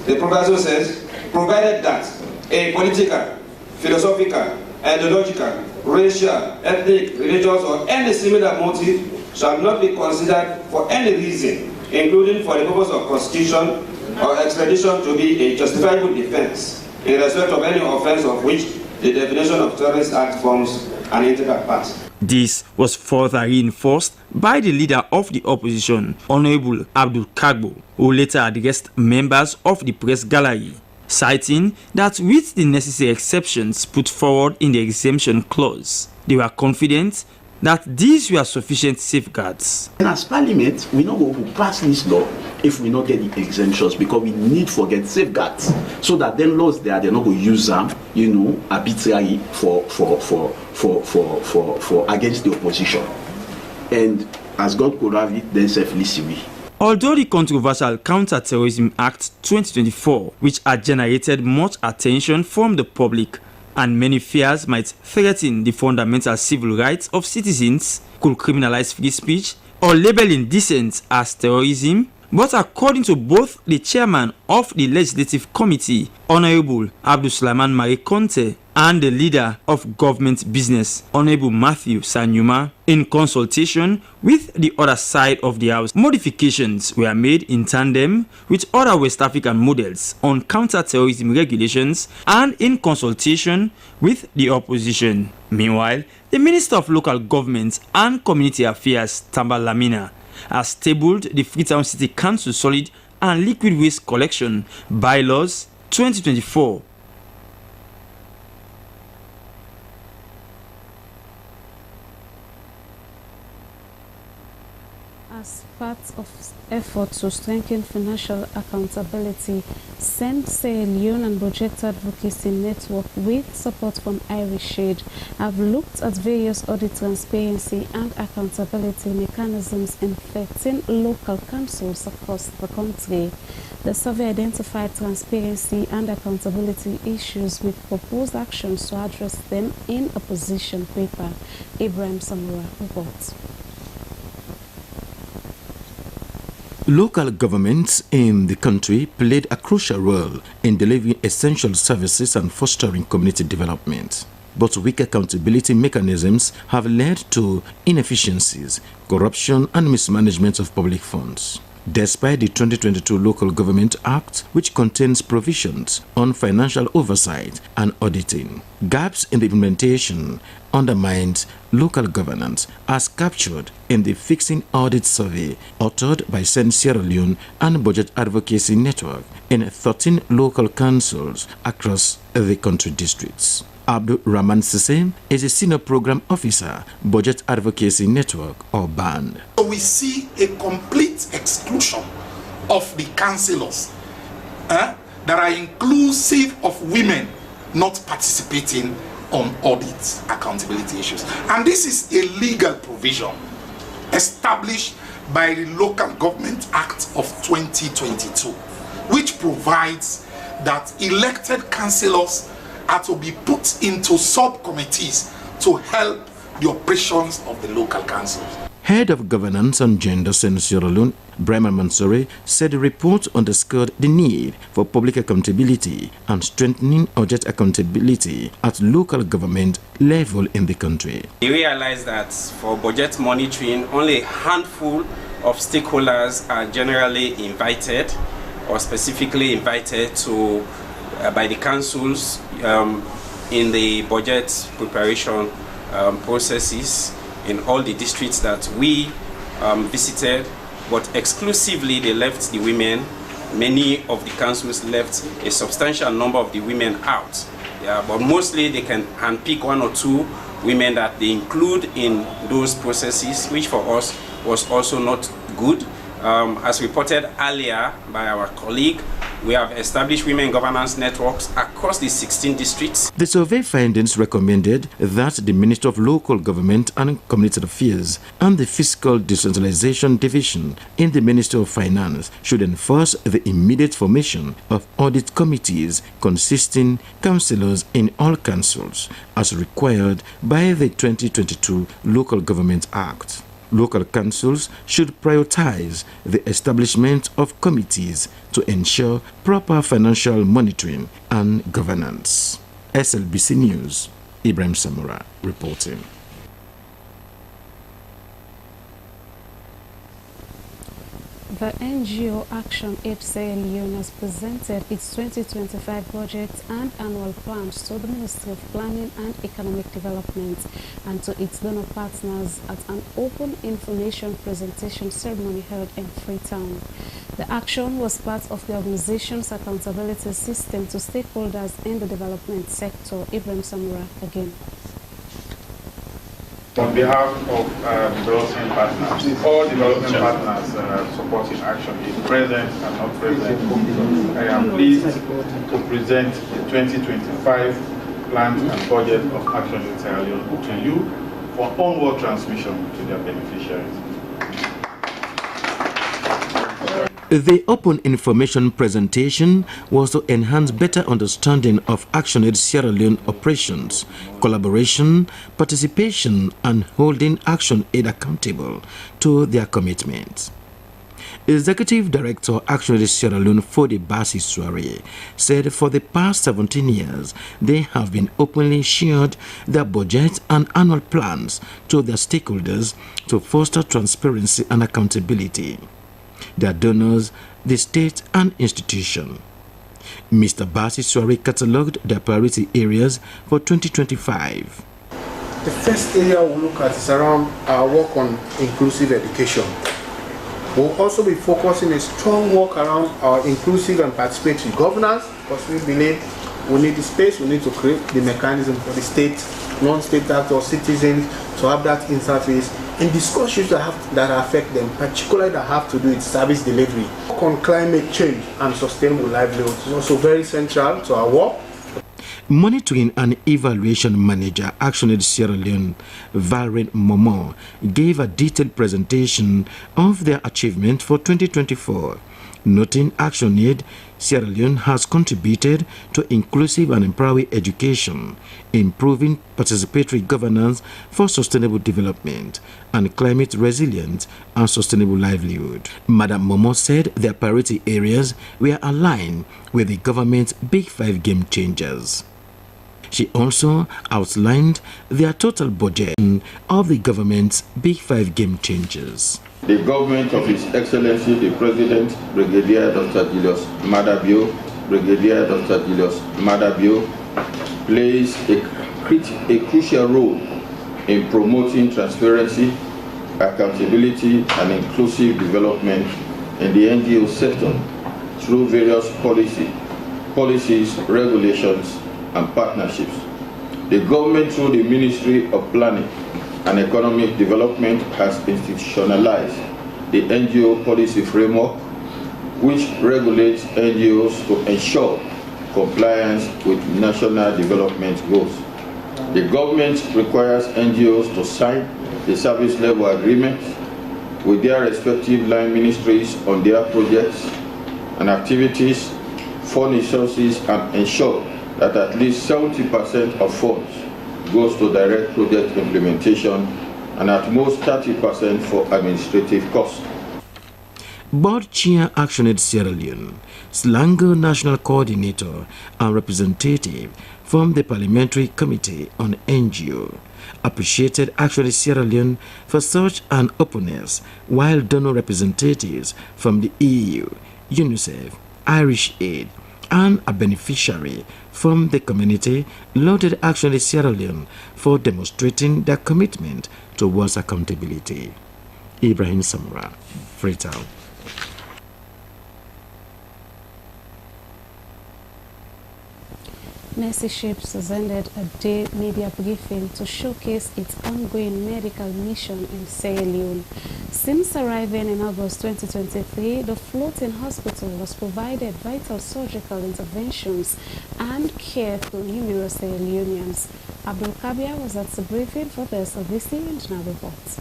The provision says, provided that a political, philosophical, ideological, racial, ethnic, religious, or any similar motive shall not be considered for any reason, including for the purpose of prosecution or extradition, to be a justifiable defense in respect of any offense of which the definition of Terrorist Act forms an integral part. This was further reinforced by the Leader of the Opposition, Honorable Abdul Kagbo, who later addressed members of the press gallery, citing that with the necessary exceptions put forward in the exemption clause, they were confident that these were sufficient safeguards. And as Parliament, we not go to pass this law if we not get the exemptions, because we need to get safeguards, so that then laws there they're not going to use them, arbitrarily for against the opposition. And as God could have it, then self-listen. Although the controversial Counter-Terrorism Act 2024, which had generated much attention from the public and many fears might threaten the fundamental civil rights of citizens, could criminalize free speech or labeling dissent as terrorism, but according to both the chairman of the Legislative Committee, Honorable Abdul Sulaiman Mari Conte, and the Leader of Government Business, Honorable Matthew Sanyuma, in consultation with the other side of the House, modifications were made in tandem with other West African models on counter-terrorism regulations and in consultation with the opposition. Meanwhile, the Minister of Local Government and Community Affairs, Tamba Lamina, has tabled the Freetown City Council Solid and Liquid Waste Collection Bylaws 2024. As part of efforts to strengthen financial accountability, Sierra Leone and Project Advocacy Network, with support from Irish Shade, have looked at various audit transparency and accountability mechanisms in 13 local councils across the country. The survey identified transparency and accountability issues with proposed actions to address them in a position paper. Ibrahim Samura reports. Local governments in the country played a crucial role in delivering essential services and fostering community development. But weak accountability mechanisms have led to inefficiencies, corruption, and mismanagement of public funds. Despite the 2022 Local Government Act, which contains provisions on financial oversight and auditing, gaps in the implementation undermines local governance, as captured in the Fixing Audit Survey authored by Sierra Leone and Budget Advocacy Network in 13 local councils across the country districts. Abdul Rahman Sisse is a Senior Program Officer, Budget Advocacy Network, or BAN. So we see a complete exclusion of the councillors that are inclusive of women not participating on audit accountability issues. And this is a legal provision established by the Local Government Act of 2022, which provides that elected councillors are to be put into subcommittees to help the operations of the local councils. Head of Governance and Gender in Sierra Leone, Brahma Mansouri, said the report underscored the need for public accountability and strengthening audit accountability at local government level in the country. We realized that for budget monitoring, only a handful of stakeholders are generally invited or specifically invited to by the councils in the budget preparation processes in all the districts that we visited, but exclusively they left the women. Many of the councils left a substantial number of the women out. Yeah, but mostly they can handpick one or two women that they include in those processes, which for us was also not good. As reported earlier by our colleague, we have established women governance networks across the 16 districts. The survey findings recommended that the Ministry of Local Government and Community Affairs and the Fiscal Decentralization Division in the Ministry of Finance should enforce the immediate formation of audit committees consisting councillors in all councils, as required by the 2022 Local Government Act. Local councils should prioritize the establishment of committees to ensure proper financial monitoring and governance. SLBC News, Ibrahim Samura reporting. The NGO Action Aid Sierra Leone has presented its 2025 budget and annual plans to the Ministry of Planning and Economic Development and to its donor partners at an open information presentation ceremony held in Freetown. The action was part of the organization's accountability system to stakeholders in the development sector. Ibrahim Samura again. On behalf of development partners, all development partners supporting Action is present and not present. I am pleased to present the 2025 plans and budget of Action in Sierra Leone to you for onward transmission to their beneficiaries. The open information presentation was to enhance better understanding of ActionAid Sierra Leone operations, collaboration, participation, and holding ActionAid accountable to their commitments. Executive Director ActionAid Sierra Leone Fode Basi Soare said for the past 17 years they have been openly shared their budget and annual plans to their stakeholders to foster transparency and accountability. Their donors, the state and institution. Mr. Basi Soare catalogued their priority areas for 2025. The first area we'll look at is around our work on inclusive education. We'll also be focusing a strong work around our inclusive and participatory governance, because we believe we need the space, we need to create the mechanism for the state, non-state actors, citizens to have that interface in discussions that affect them, particularly that have to do with service delivery. Work on climate change and sustainable livelihoods is also very central to our work. Monitoring and Evaluation Manager, ActionAid Sierra Leone, Valrin Momo, gave a detailed presentation of their achievement for 2024. Noting ActionAid Sierra Leone has contributed to inclusive and empowering education, improving participatory governance for sustainable development, and climate resilient and sustainable livelihood. Madam Momo said their priority areas were aligned with the government's Big Five game changers. She also outlined their total budget of the government's Big Five game changers. The government of His Excellency the President, Brigadier Dr. Julius Madabio, plays a crucial role in promoting transparency, accountability, and inclusive development in the NGO sector through various policies, regulations, and partnerships. The government, through the Ministry of Planning and Economic Development, has institutionalized the NGO policy framework, which regulates NGOs to ensure compliance with national development goals. The government requires NGOs to sign the service level agreement with their respective line ministries on their projects and activities, fund resources, and ensure that at least 70% of funds goes to direct project implementation and at most 30% for administrative costs. Board Chair ActionAid Sierra Leone, Slango National Coordinator and representative from the Parliamentary Committee on NGO, appreciated ActionAid Sierra Leone for such an openness, while donor representatives from the EU, UNICEF, Irish Aid, and a beneficiary from the community lauded ActionAid Sierra Leone for demonstrating their commitment towards accountability. Ibrahim Samra, Freetown. Mercy Ships has ended a day media briefing to showcase its ongoing medical mission in Sierra Leone. Since arriving in August 2023, the floating hospital has provided vital surgical interventions and care to numerous Sierra Leoneans. Abdul Kabir was at the briefing for the Slbc International Reports.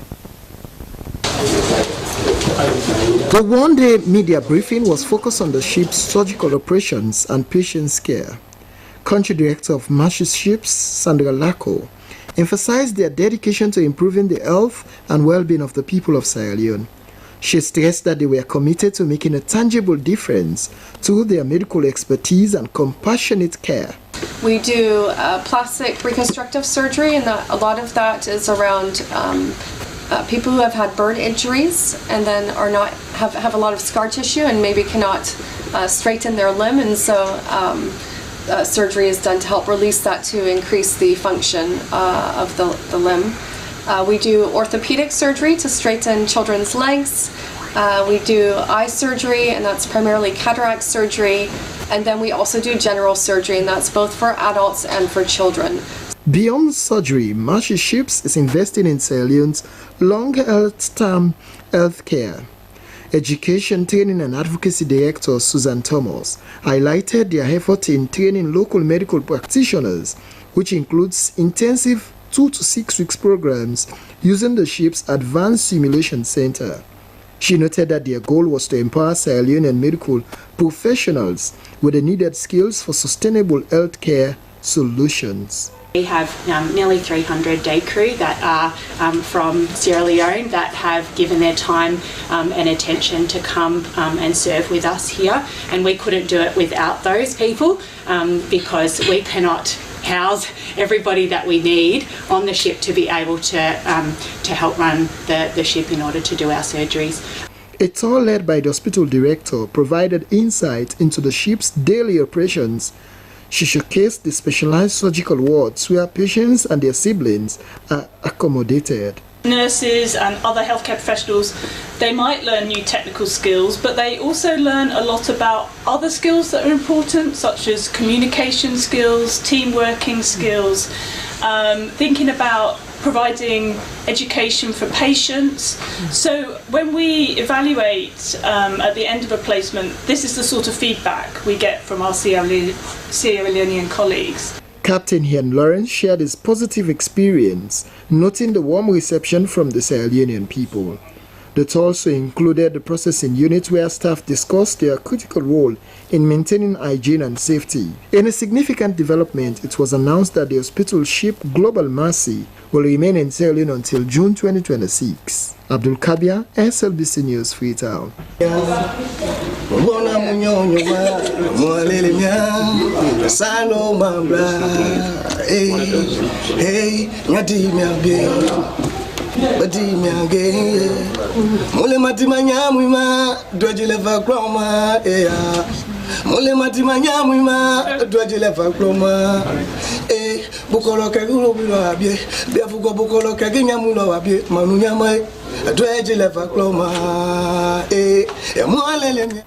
The one-day media briefing was focused on the ship's surgical operations and patients' care. Country Director of Mercy Ships, Sandra Lako, emphasized their dedication to improving the health and well-being of the people of Sierra Leone. She stressed that they were committed to making a tangible difference through their medical expertise and compassionate care. We do plastic reconstructive surgery, and a lot of that is around people who have had burn injuries and then are not have a lot of scar tissue and maybe cannot straighten their limb, and so surgery is done to help release that to increase the function of the limb. We do orthopedic surgery to straighten children's legs. We do eye surgery, and that's primarily cataract surgery. And then we also do general surgery, and that's both for adults and for children. Beyond surgery, Mercy Ships is investing in Sierra Leone's long-term health care. Education, Training and Advocacy Director Susan Thomas highlighted their effort in training local medical practitioners, which includes intensive 2 to 6 weeks programs using the ship's Advanced Simulation Center. She noted that their goal was to empower Sierra Leonean medical professionals with the needed skills for sustainable healthcare solutions. We have nearly 300 day crew that are from Sierra Leone that have given their time and attention to come and serve with us here, and we couldn't do it without those people because we cannot house everybody that we need on the ship to be able to help run the ship in order to do our surgeries. A tour led by the hospital director provided insight into the ship's daily operations. She showcased the specialized surgical wards where patients and their siblings are accommodated. Nurses and other healthcare professionals, they might learn new technical skills, but they also learn a lot about other skills that are important, such as communication skills, team working skills, thinking about providing education for patients. So when we evaluate at the end of a placement, this is the sort of feedback we get from our Sierra Leonean colleagues. Captain Ian Lawrence shared his positive experience, noting the warm reception from the Sierra Leonean people. That also included the processing unit where staff discussed their critical role in maintaining hygiene and safety. In a significant development, it was announced that the hospital ship Global Mercy will remain in Sierra Leone until June 2026. Abdul Kabia, SLBC News, Freetown. Mule matimanya mwima dwajile fa kroma Mule matimanya mwima dwajile fa kroma bukolo kegulu bilo abie biafugo bukolo keginya mulo abie manu nyama dwajile fa kroma mwalele.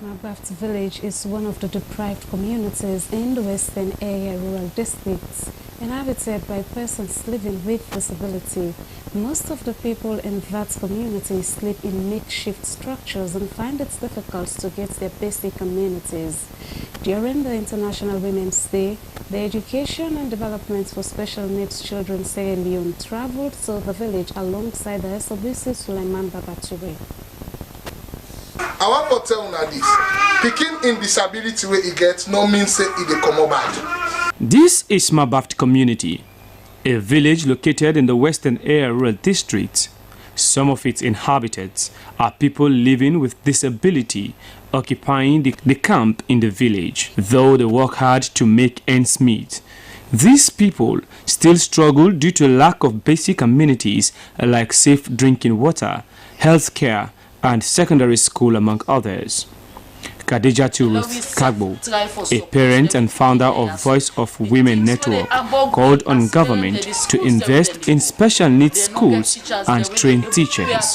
Mabaft village is one of the deprived communities in the Western Area rural districts, inhabited by persons living with disability. Most of the people in that community sleep in makeshift structures and find it difficult to get their basic amenities. During the International Women's Day, the Education and Development for Special Needs Children Sierra Leone traveled to the village alongside the Slbc Sulaiman Babature. I want to tell you this. Picking in disability where it gets no means say it come bad. This is Mabaft community, a village located in the Western Area Rural District. Some of its inhabitants are people living with disability occupying the camp in the village, though they work hard to make ends meet. These people still struggle due to lack of basic amenities like safe drinking water, health care, and secondary school, among others. Khadija Ruth Kagbo, a parent and founder of Voice of Women Network, called on government to invest in special needs schools and train teachers.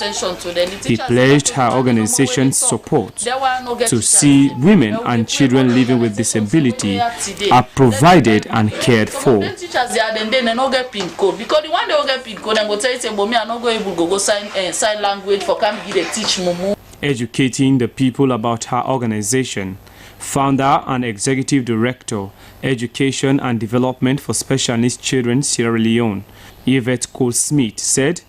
He pledged her organization's support to see women and children living with disability are provided and cared for. Educating the people about her organization, founder and executive director, Education and Development for Special Needs Children, Sierra Leone, Yvette Cole-Smith, said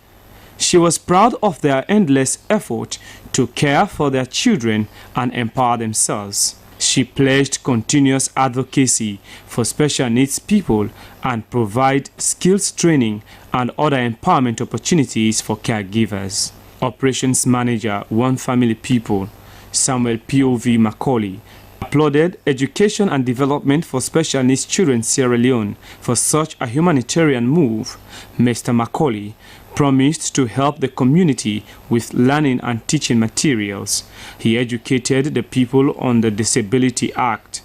she was proud of their endless effort to care for their children and empower themselves. She pledged continuous advocacy for special needs people and provide skills training and other empowerment opportunities for caregivers. Operations Manager, One Family People, Samuel P.O.V. Macaulay, applauded Education and Development for Special Needs Children Sierra Leone for such a humanitarian move. Mr. Macaulay promised to help the community with learning and teaching materials. He educated the people on the Disability Act,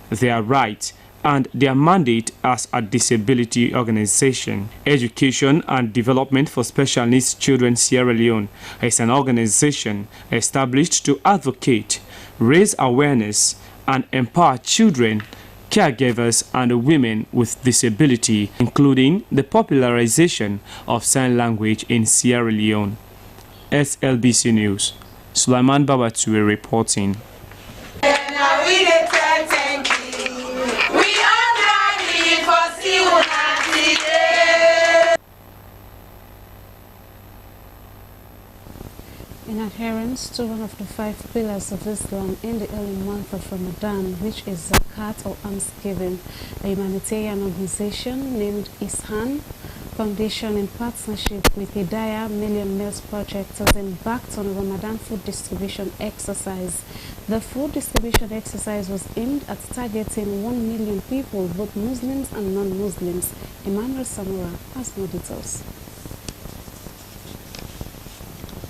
their rights, and their mandate as a disability organization. Education and Development for Special Needs Children Sierra Leone is an organization established to advocate, raise awareness, and empower children, caregivers, and women with disability, including the popularization of sign language in Sierra Leone. SLBC News, Sulaiman Babature reporting. In adherence to one of the 5 pillars of Islam in the early month of Ramadan, which is Zakat or almsgiving, a humanitarian organization named Ishan Foundation in partnership with Hidayah Million Meals Project has embarked on a Ramadan food distribution exercise. The food distribution exercise was aimed at targeting 1 million people, both Muslims and non-Muslims. Emmanuel Samura has more details.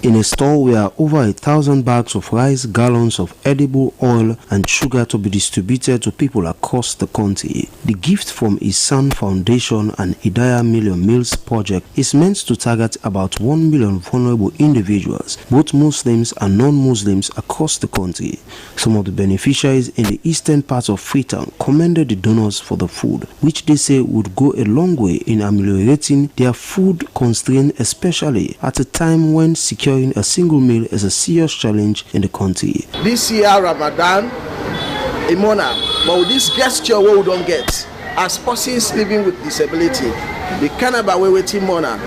In a store where over 1,000 bags of rice, gallons of edible oil and sugar to be distributed to people across the country. The gift from Isan Foundation and Idaya Million Meals Project is meant to target about 1 million vulnerable individuals, both Muslims and non-Muslims across the country. Some of the beneficiaries in the eastern part of Freetown commended the donors for the food, which they say would go a long way in ameliorating their food constraint, especially at a time when securing a single meal is a serious challenge in the country. This year Ramadan, Imona, but with this gesture we don't get, as persons living with disability, the Kenema we waiting Mona,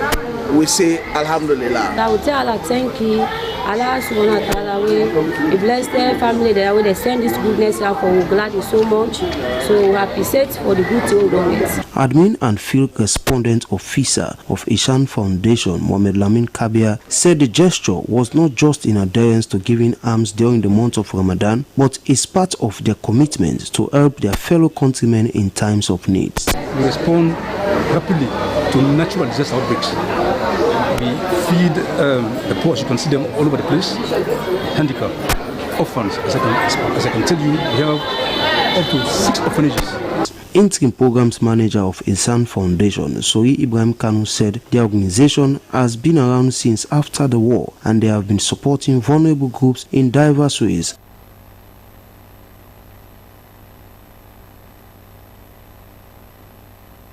we say Alhamdulillah. I would tell Allah thank you. Allah subhanahu wa ta'ala, we bless their family, they send this goodness out for, we're glad so much. So we appreciate for the good thing we don't get. Admin and field correspondent officer of Ishan Foundation, Mohamed Lamin Kabia, said the gesture was not just in adherence to giving alms during the month of Ramadan, but is part of their commitment to help their fellow countrymen in times of need. We respond rapidly to natural disaster outbreaks. We feed the poor, as you can see them all over the place, handicapped, orphans. As I can tell you, we have up to 6 orphanages. Interim Programs Manager of Isan Foundation, Sohi Ibrahim Kanu, said the organization has been around since after the war and they have been supporting vulnerable groups in diverse ways.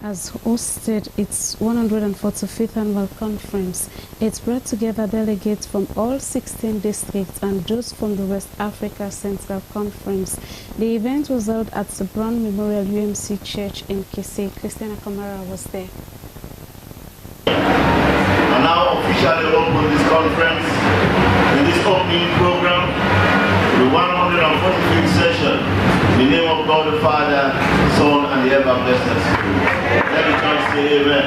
Has hosted its 145th annual conference. It brought together delegates from all 16 districts and those from the West Africa Central Conference. The event was held at the Brown Memorial UMC Church in Kese. Christina Kamara was there. And now officially open this conference in this opening program, the 145th session, in the name of God the Father, Son, and the ever-blessed Spirit. Let the church say amen.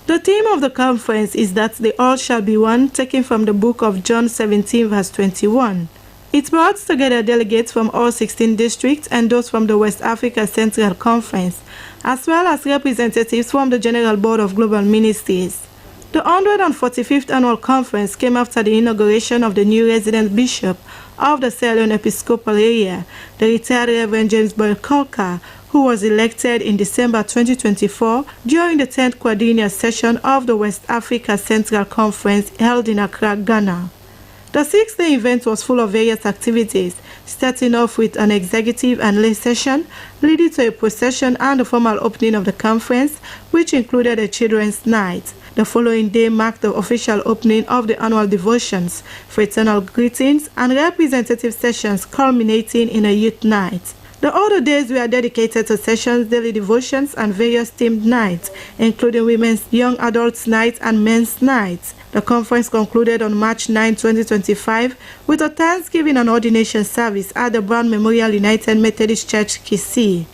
The theme of the conference is that they all shall be one, taken from the book of John 17, verse 21. It brought together delegates from all 16 districts and those from the West Africa Central Conference, as well as representatives from the General Board of Global Ministries. The 145th annual conference came after the inauguration of the new resident bishop of the Sierra Leone Episcopal area, the retired Reverend James Boyle Kolka, who was elected in December 2024 during the 10th quadrennial session of the West Africa Central Conference held in Accra, Ghana. The 6-day event was full of various activities, starting off with an executive and lay session, leading to a procession and the formal opening of the conference, which included a children's night. The following day marked the official opening of the annual devotions, fraternal greetings, and representative sessions culminating in a youth night. The other days were dedicated to sessions, daily devotions, and various themed nights, including Women's Young Adults Night and Men's Night. The conference concluded on March 9, 2025, with a Thanksgiving and ordination service at the Brown Memorial United Methodist Church, Kisii.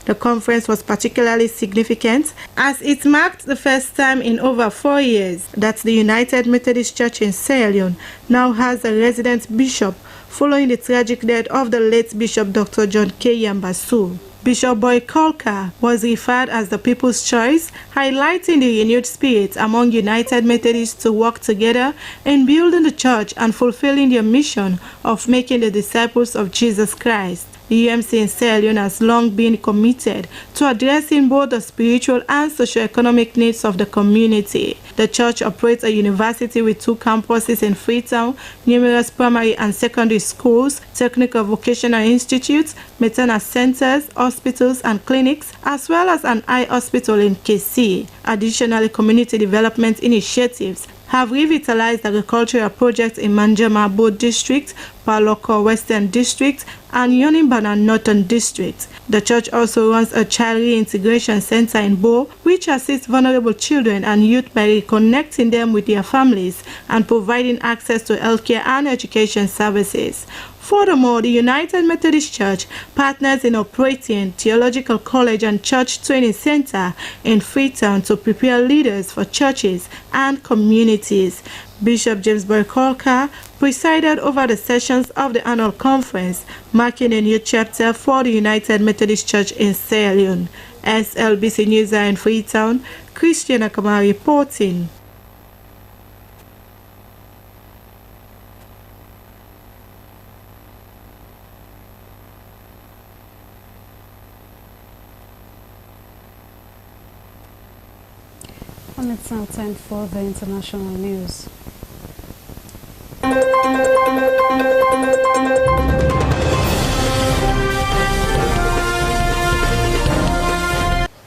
The conference was particularly significant as it marked the first time in over 4 years that the United Methodist Church in Sierra Leone now has a resident bishop following the tragic death of the late Bishop Dr. John K. Yambasu. Bishop Boy Kolka was referred as the People's Choice, highlighting the renewed spirit among United Methodists to work together in building the church and fulfilling their mission of making the disciples of Jesus Christ. The UMC in Sierra Leone has long been committed to addressing both the spiritual and socio-economic needs of the community. The church operates a university with 2 campuses in Freetown, numerous primary and secondary schools, technical vocational institutes, maternal centers, hospitals and clinics, as well as an eye hospital in Kisii. Additionally, community development initiatives have revitalized agricultural projects in Manjama Board District, Paloko Western District, and Yonimbana Northern District. The church also runs a child reintegration center in Bo, which assists vulnerable children and youth by reconnecting them with their families and providing access to healthcare and education services. Furthermore, the United Methodist Church partners in operating Theological College and Church Training Center in Freetown to prepare leaders for churches and communities. Bishop James Boyle Kolka presided over the sessions of the annual conference, marking a new chapter for the United Methodist Church in Sierra Leone. SLBC News in Freetown, Christiana Kamara reporting. And it's now time for the international news.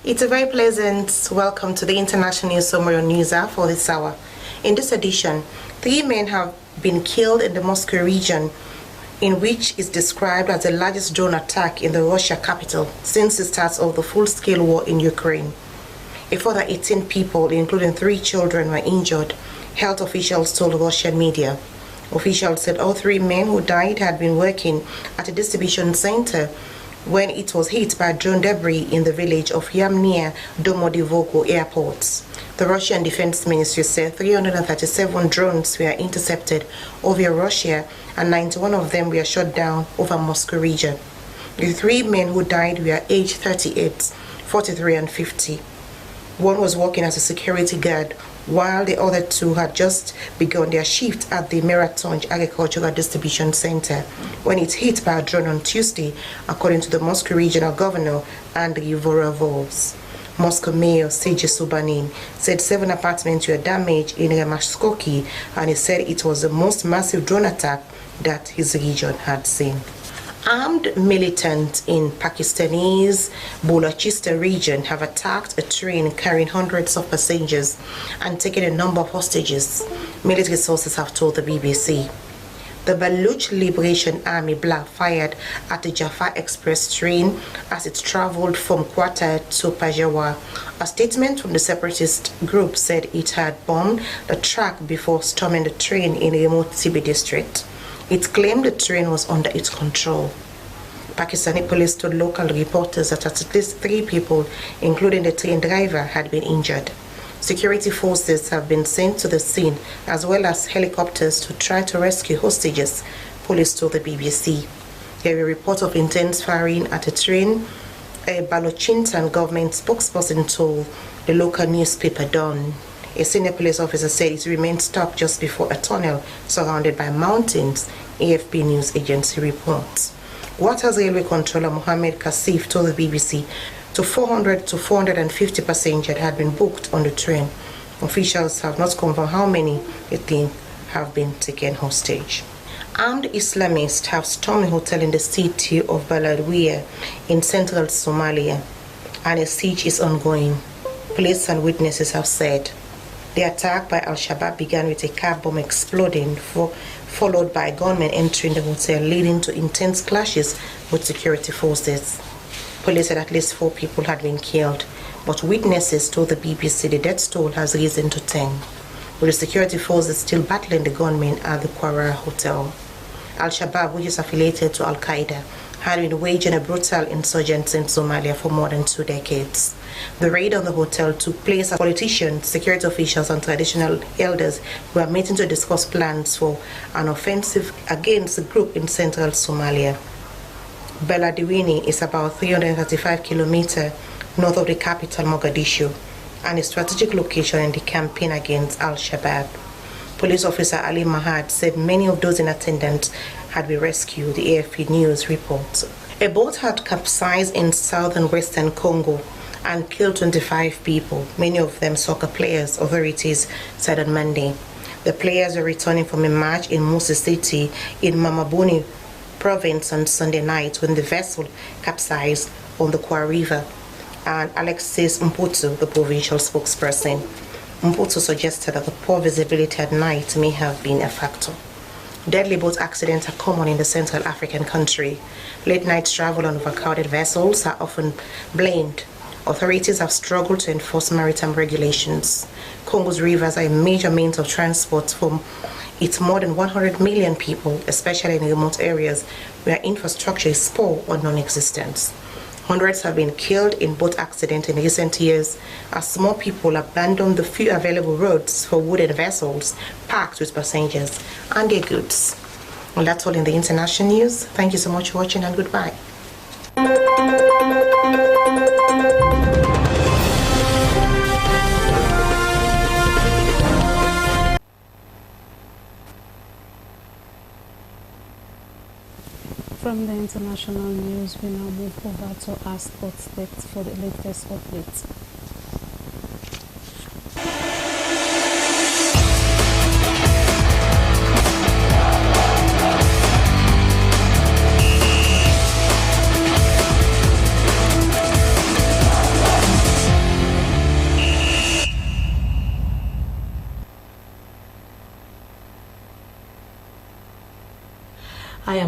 It's a very pleasant welcome to the International News Summary on News Hour for this hour. In this edition, 3 men have been killed in the Moscow region, in which is described as the largest drone attack in the Russia capital since the start of the full-scale war in Ukraine. A further 18 people, including 3 children, were injured, health officials told Russian media. Officials said all 3 men who died had been working at a distribution center when it was hit by drone debris in the village of Yam near Domodivogo airport. The Russian Defense Ministry said 337 drones were intercepted over Russia and 91 of them were shot down over Moscow region. The 3 men who died were aged 38, 43 and 50. One was working as a security guard, while the other 2 had just begun their shift at the Marathon Agricultural Distribution Center when it hit by a drone on Tuesday, according to the Moscow Regional Governor Andriy Vorovos. Moscow Mayor Sergei Sobyanin said 7 apartments were damaged in Ramashkoki, and he said it was the most massive drone attack that his region had seen. Armed militants in Pakistanese Balochistan region have attacked a train carrying hundreds of passengers and taken a number of hostages, military sources have told the BBC. The Baloch Liberation Army black fired at the Jaffa Express train as it traveled from Quetta to Peshawar. A statement from the separatist group said it had bombed the track before storming the train in a remote Tibet district. It claimed the train was under its control. Pakistani police told local reporters that at least 3 people, including the train driver, had been injured. Security forces have been sent to the scene, as well as helicopters to try to rescue hostages, police told the BBC. There were reports of intense firing at a train, a Balochistan government spokesperson told the local newspaper Dawn. A senior police officer said it remained stuck just before a tunnel surrounded by mountains, AFP news agency reports. Waters Railway controller Mohammed Kasif told the BBC to 400 to 450 passengers had been booked on the train. Officials have not confirmed how many they think have been taken hostage. Armed Islamists have stormed a hotel in the city of Baladwiya in central Somalia, and a siege is ongoing, police and witnesses have said. The attack by Al-Shabaab began with a car bomb exploding, followed by gunmen entering the hotel, leading to intense clashes with security forces. Police said at least 4 people had been killed, but witnesses told the BBC the death toll has risen to 10, with the security forces still battling the gunmen at the Kwara Hotel. Al-Shabaab, which is affiliated to Al-Qaeda, had been waging a brutal insurgency in Somalia for more than 2 decades. The raid on the hotel took place as politicians, security officials and traditional elders were meeting to discuss plans for an offensive against the group in central Somalia. Beledweyne is about 335 kilometers north of the capital Mogadishu and a strategic location in the campaign against Al-Shabaab. Police officer Ali Mahad said many of those in attendance had been rescued, the AFP News reports. A boat had capsized in southern western Congo and killed 25 people, many of them soccer players, authorities said on Monday. The players were returning from a match in Musi City in Mamabuni province on Sunday night when the vessel capsized on the Kwa River, and Alexis Mputu, the provincial spokesperson. Mputu suggested that the poor visibility at night may have been a factor. Deadly boat accidents are common in the Central African country. Late-night travel on overcrowded vessels are often blamed. Authorities have struggled to enforce maritime regulations. Congo's rivers are a major means of transport for its more than 100 million people, especially in remote areas where infrastructure is poor or non-existent. Hundreds have been killed in boat accidents in recent years as more people abandon the few available roads for wooden vessels packed with passengers and their goods. Well, that's all in the international news. Thank you so much for watching and goodbye. From the international news, we now move over to our sports text for the latest updates.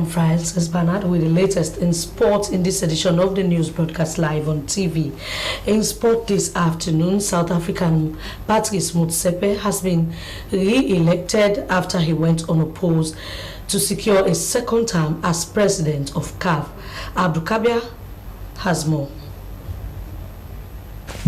am Francis Bernard with the latest in sports in this edition of the news broadcast live on TV. In sport this afternoon, South African Patrice Motsepe has been re-elected after he went unopposed to secure a second term as president of CAF. Abdul Kabir has more.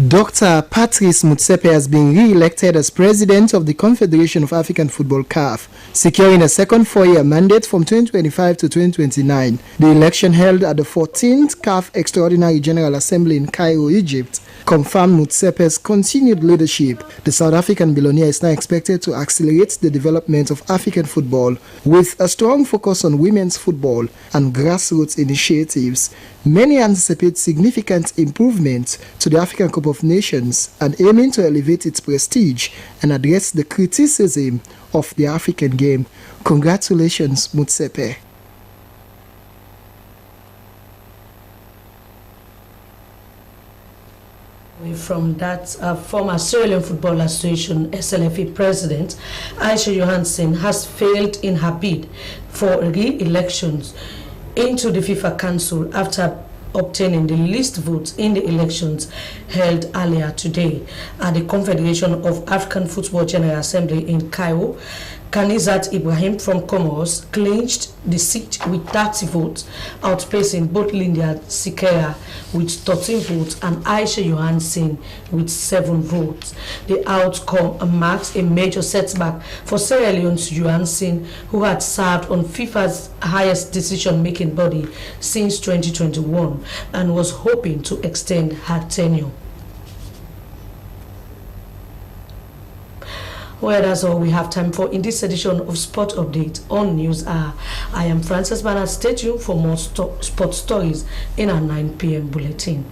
Dr. Patrice Motsepe has been re-elected as president of the Confederation of African Football CAF, securing a second four-year mandate from 2025 to 2029. The election held at the 14th CAF Extraordinary General Assembly in Cairo, Egypt, confirmed Motsepe's continued leadership. The South African billionaire is now expected to accelerate the development of African football with a strong focus on women's football and grassroots initiatives. Many anticipate significant improvements to the African Cup of Nations and aiming to elevate its prestige and address the criticism of the African game. Congratulations, Motsepe. From that, former Sierra Leone Football Association SLFA president Aisha Johansson has failed in her bid for re-elections into the FIFA Council after obtaining the least votes in the elections held earlier today at the Confederation of African Football General Assembly in Cairo. Kanizat Ibrahim from Comoros clinched the seat with 30 votes, outpacing both Lindia Sikera with 13 votes and Aisha Johansson with 7 votes. The outcome marks a major setback for Sierra Leone's Johansson, who had served on FIFA's highest decision-making body since 2021 and was hoping to extend her tenure. Well, that's all we have time for in this edition of Sport Update on News Hour. I am Francis Bernard. Stay tuned for more sport stories in our 9 p.m. bulletin.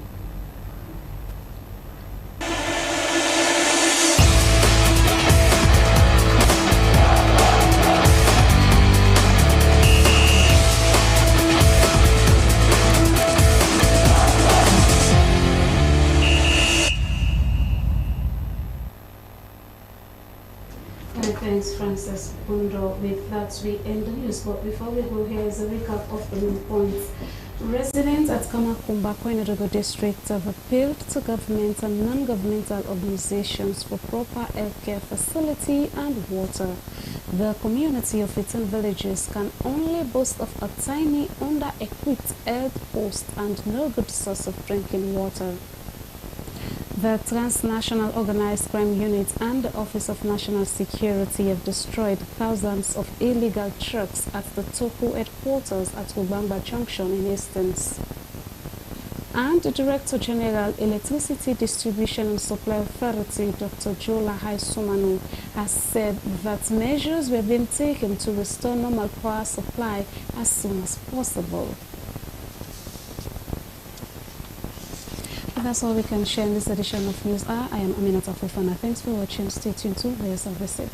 Thanks, Francis Bundo. With that, we end the news. But before we go, here is a recap of the main points. Residents at Kamakumba, Koinadogo district have appealed to government and non-governmental organizations for proper healthcare facility and water. The community of 18 villages can only boast of a tiny, under-equipped health post and no good source of drinking water. The Transnational Organized Crime Unit and the Office of National Security have destroyed thousands of illegal trucks at the Toku headquarters at Ubamba Junction in Hastings. And the Director General Electricity Distribution and Supply Authority, Dr. Jola Haisumanu, has said that measures were being taken to restore normal power supply as soon as possible. That's all we can share in this edition of News Hour. I am Aminata Fofana. Thanks for watching. Stay tuned to Voice of the Sea.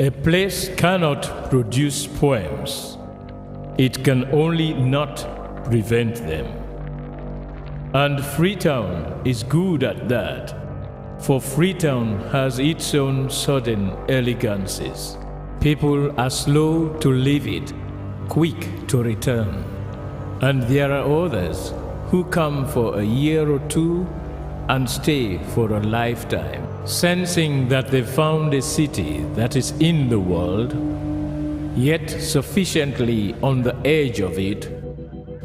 A place cannot produce poems. It can only not prevent them. And Freetown is good at that, for Freetown has its own sudden elegances. People are slow to leave it, quick to return. And there are others who come for a year or two and stay for a lifetime, sensing that they found a city that is in the world, yet sufficiently on the edge of it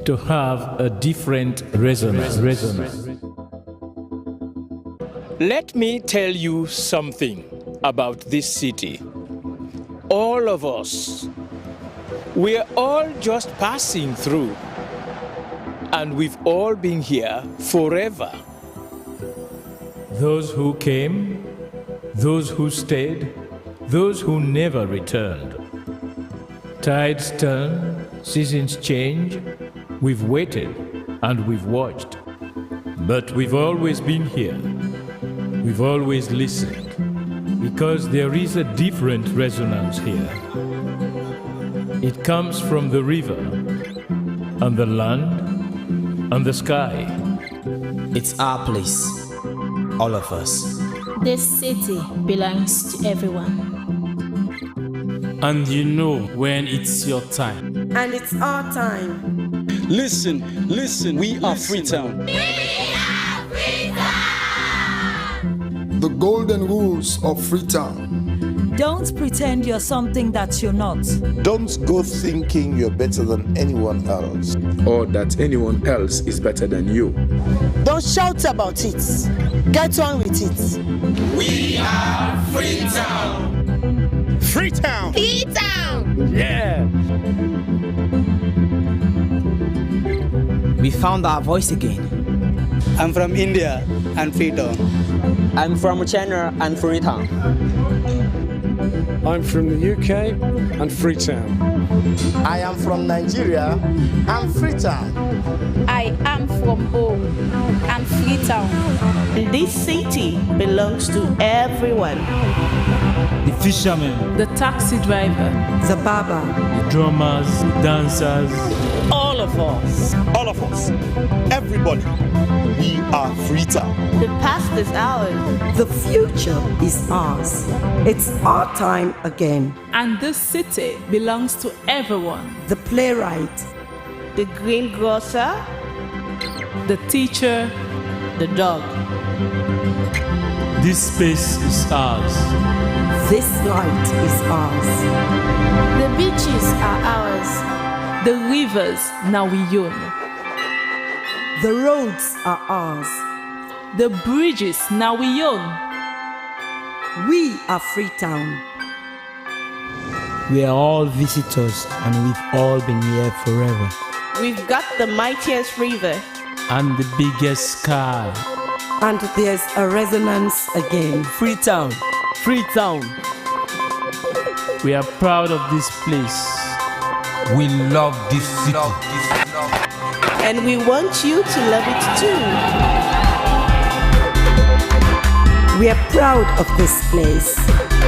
to have a different resonance. Let me tell you something about this city. All of us, we're all just passing through, and we've all been here forever. Those who came, those who stayed, those who never returned. Tides turn, seasons change. We've waited and we've watched. But we've always been here. We've always listened. Because there is a different resonance here. It comes from the river, and the land, and the sky. It's our place, all of us. This city belongs to everyone. And you know when it's your time. And it's our time. Listen, we are Freetown. The golden rules of Freetown. Don't pretend you're something that you're not. Don't go thinking you're better than anyone else. Or that anyone else is better than you. Don't shout about it. Get on with it. We are Freetown. Freetown. Freetown. Yeah. We found our voice again. I'm from India and Freetown. I'm from China and Freetown. I'm from the UK and Freetown. I am from Nigeria and Freetown. I am from home and Freetown. This city belongs to everyone. The fishermen, The taxi driver, The barber, the drummers, the dancers. All of us. All of us. Everybody. We are Freetown. The past is ours. The future is ours. It's our time again. And this city belongs to everyone. The playwright, the greengrocer, The teacher, the dog. This space is ours. This light is ours. The beaches are ours. The rivers now we own. The roads are ours. The bridges now we own. We are Freetown. We are all visitors and we've all been here forever. We've got the mightiest river. And the biggest sky. And there's a resonance again. Freetown. Freetown. We are proud of this place. We love this city. And we want you to love it too. We are proud of this place.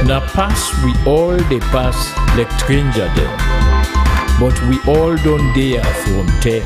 Na pass we all dey pass like stranger dem, but we all don dey from there.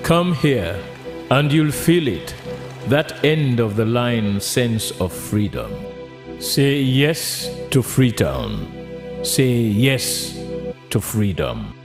Come here, and you'll feel it, that end of the line sense of freedom. Say yes to Freetown. Say yes to freedom.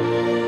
Way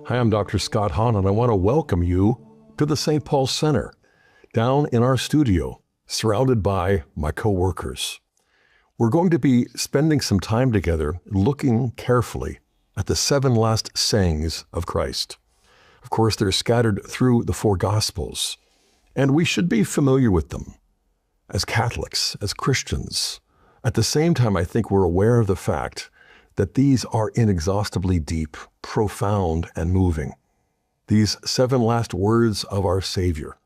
Hi, I'm Dr. Scott Hahn, and I want to welcome you to the St. Paul Center, down in our studio, surrounded by my co-workers. We're going to be spending some time together looking carefully at the 7 last sayings of Christ. Of course, they're scattered through the 4 Gospels, and we should be familiar with them as Catholics, as Christians. At the same time, I think we're aware of the fact that these are inexhaustibly deep, profound, and moving. These 7 last words of our Savior.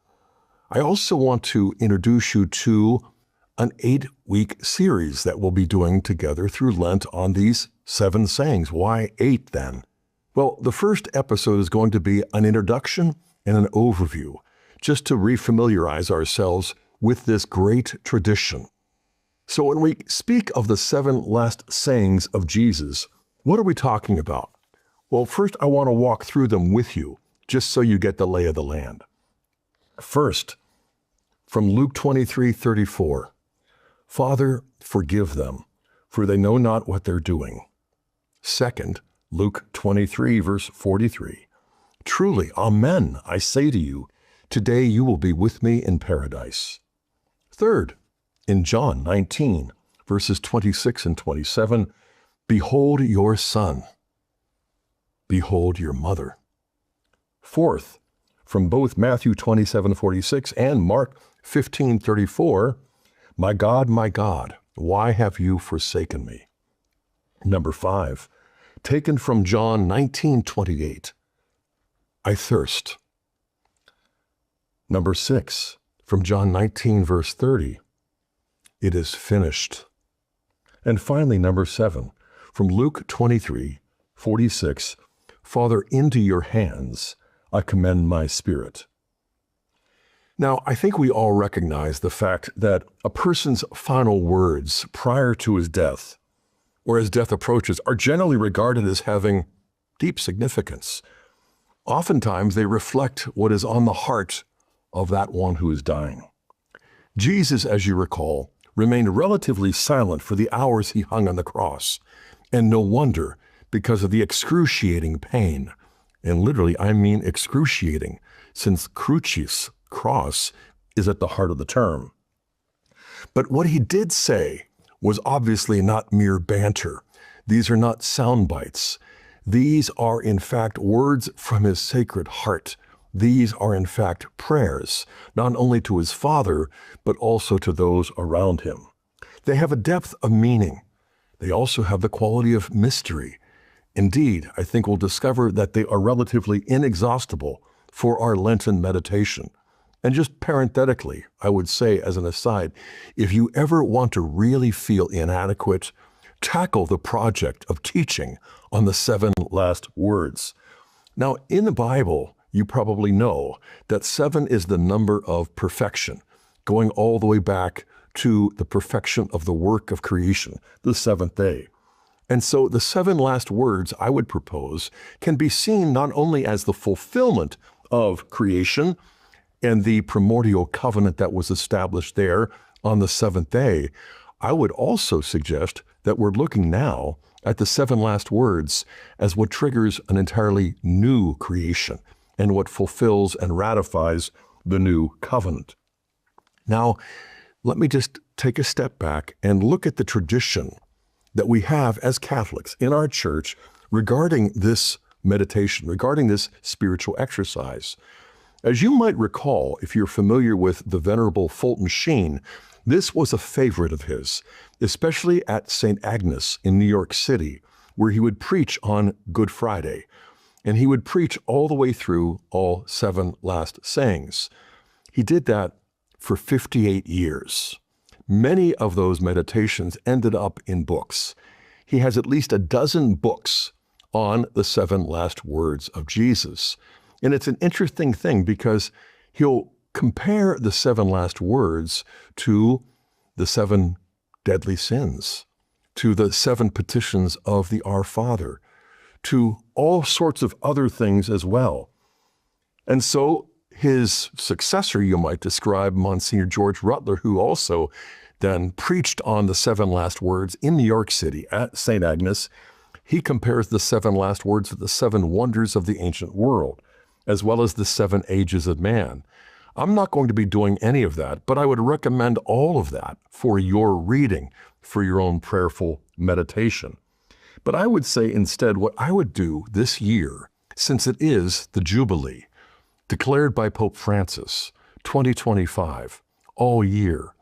I also want to introduce you to an 8-week series that we'll be doing together through Lent on these 7 sayings. Why 8 then? Well, the first episode is going to be an introduction and an overview, just to refamiliarize ourselves with this great tradition. So when we speak of the 7 last sayings of Jesus, what are we talking about? Well, first I want to walk through them with you, just so you get the lay of the land. First, from Luke 23:34, Father, forgive them, for they know not what they're doing. Second, Luke 23, verse 43, truly, amen, I say to you, today you will be with me in paradise. Third, in John 19, verses 26 and 27, behold your son, behold your mother. Fourth, from both Matthew 27:46 and Mark 15:34, my God, why have you forsaken me? Number 5, taken from John 19:28, I thirst. Number 6, from John 19, verse 30, it is finished. And finally, number 7, from Luke 23:46, Father, into your hands I commend my spirit. Now, I think we all recognize the fact that a person's final words prior to his death, or as death approaches, are generally regarded as having deep significance. Oftentimes, they reflect what is on the heart of that one who is dying. Jesus, as you recall, remained relatively silent for the hours he hung on the cross, and no wonder, because of the excruciating pain. And literally, I mean excruciating, since crucis, cross, is at the heart of the term. But what he did say was obviously not mere banter. These are not sound bites. These are, in fact, words from his sacred heart. These are, in fact, prayers, not only to his Father, but also to those around him. They have a depth of meaning. They also have the quality of mystery. Indeed, I think we'll discover that they are relatively inexhaustible for our Lenten meditation. And just parenthetically, I would say as an aside, if you ever want to really feel inadequate, tackle the project of teaching on the 7 last words. Now, in the Bible, you probably know that 7 is the number of perfection, going all the way back to the perfection of the work of creation, the 7th day. And so the 7 last words, I would propose, can be seen not only as the fulfillment of creation and the primordial covenant that was established there on the 7th day. I would also suggest that we're looking now at the 7 last words as what triggers an entirely new creation and what fulfills and ratifies the new covenant. Now, let me just take a step back and look at the tradition that we have as Catholics in our church regarding this meditation, regarding this spiritual exercise. As you might recall, if you're familiar with the Venerable Fulton Sheen, this was a favorite of his, especially at St. Agnes in New York City, where he would preach on Good Friday. And he would preach all the way through all 7 last sayings. He did that for 58 years. Many of those meditations ended up in books. He has at least a dozen books on the 7 last words of Jesus. And it's an interesting thing because he'll compare the 7 last words to the 7 deadly sins, to the 7 petitions of the Our Father, to all sorts of other things as well. And so his successor, you might describe, Monsignor George Rutler, who also then preached on the 7 last words in New York City at St. Agnes, he compares the 7 last words to the 7 wonders of the ancient world, as well as the 7 ages of man. I'm not going to be doing any of that, but I would recommend all of that for your reading, for your own prayerful meditation. But I would say instead what I would do this year, since it is the Jubilee, declared by Pope Francis, 2025, all year.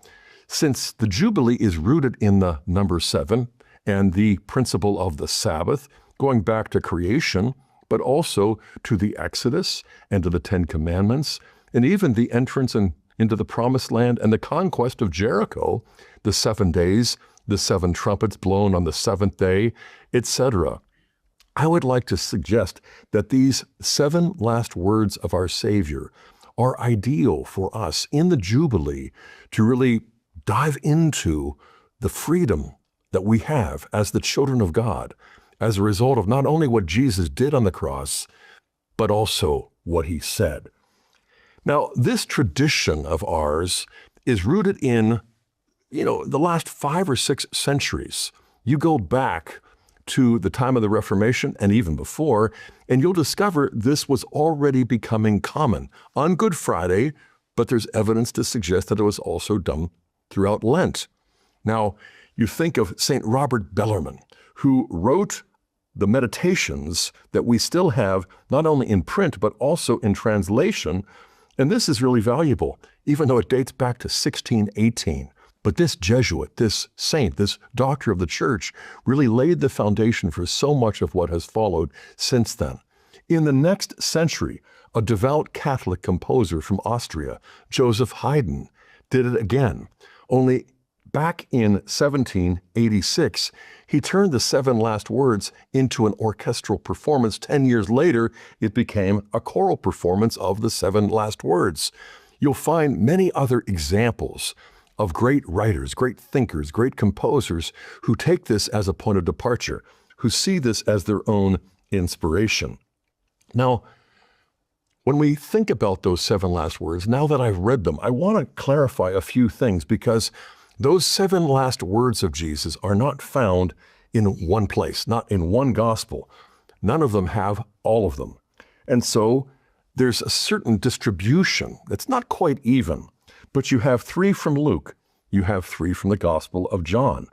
Since the Jubilee is rooted in the number 7 and the principle of the Sabbath, going back to creation, but also to the Exodus and to the 10 Commandments, and even the entrance into the Promised Land and the conquest of Jericho, the 7 days, the 7 trumpets blown on the 7th day, etc. I would like to suggest that these 7 last words of our Savior are ideal for us in the Jubilee to really dive into the freedom that we have as the children of God as a result of not only what Jesus did on the cross, but also what he said. Now, this tradition of ours is rooted in, the last 5 or 6 centuries. You go back to the time of the Reformation and even before, and you'll discover this was already becoming common on Good Friday, but there's evidence to suggest that it was also done throughout Lent. Now, you think of St. Robert Bellarmine, who wrote the meditations that we still have not only in print, but also in translation. And this is really valuable, even though it dates back to 1618. But this Jesuit, this saint, this doctor of the church, really laid the foundation for so much of what has followed since then. In the next century, a devout Catholic composer from Austria, Joseph Haydn, did it again. Only back in 1786, he turned the 7 last words into an orchestral performance. 10 years later, it became a choral performance of the 7 last words. You'll find many other examples of great writers, great thinkers, great composers who take this as a point of departure, who see this as their own inspiration. Now, when we think about those 7 last words, now that I've read them, I want to clarify a few things because those 7 last words of Jesus are not found in one place, not in one gospel. None of them have all of them. And so there's a certain distribution that's not quite even, but you have 3 from Luke. You have 3 from the Gospel of John.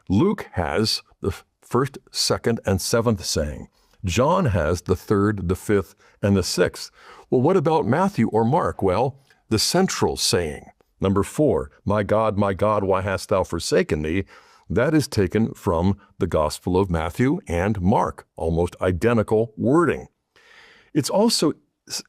Luke has the 1st, 2nd, and 7th saying. John has the 3rd, the 5th, and the 6th. Well, what about Matthew or Mark? Well, the central saying, number 4, my God, why hast thou forsaken me? That is taken from the Gospel of Matthew and Mark, almost identical wording. It's also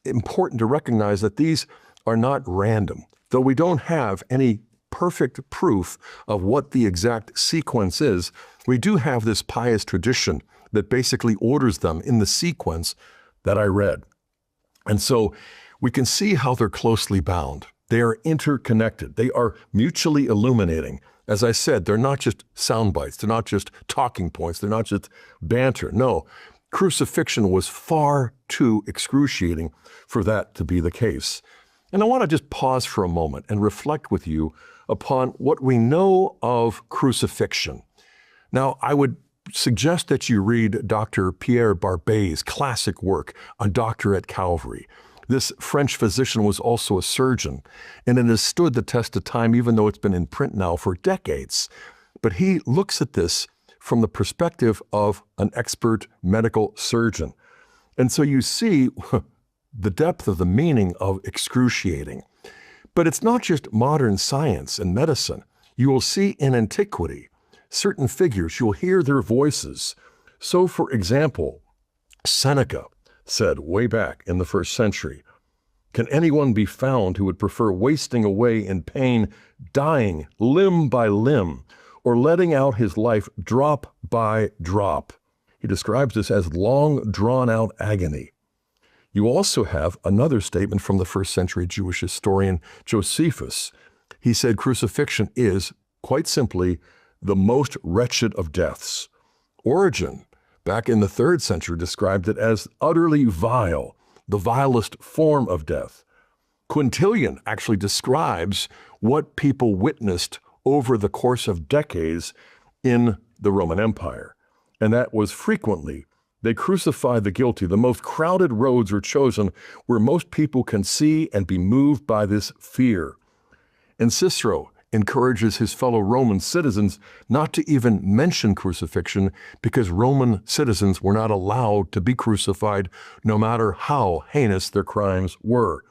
important to recognize that these are not random. Though we don't have any perfect proof of what the exact sequence is, we do have this pious tradition that basically orders them in the sequence that I read. And so we can see how they're closely bound. They are interconnected. They are mutually illuminating. As I said, they're not just sound bites. They're not just talking points. They're not just banter. No, crucifixion was far too excruciating for that to be the case. And I want to just pause for a moment and reflect with you upon what we know of crucifixion. Now, I would suggest that you read Dr. Pierre Barbet's classic work, A Doctor at Calvary. This French physician was also a surgeon, and it has stood the test of time, even though it's been in print now for decades. But he looks at this from the perspective of an expert medical surgeon. And so you see the depth of the meaning of excruciating. But it's not just modern science and medicine. You will see in antiquity certain figures, you'll hear their voices. So, for example, Seneca said way back in the 1st century, can anyone be found who would prefer wasting away in pain, dying limb by limb, or letting out his life drop by drop? He describes this as long drawn-out agony. You also have another statement from the 1st century Jewish historian Josephus. He said crucifixion is, quite simply, the most wretched of deaths. Origen, back in the 3rd century, described it as utterly vile, the vilest form of death. Quintilian actually describes what people witnessed over the course of decades in the Roman Empire. and that was frequently. They crucified the guilty. The most crowded roads are chosen where most people can see and be moved by this fear. And Cicero encourages his fellow Roman citizens not to even mention crucifixion because Roman citizens were not allowed to be crucified no matter how heinous their crimes were.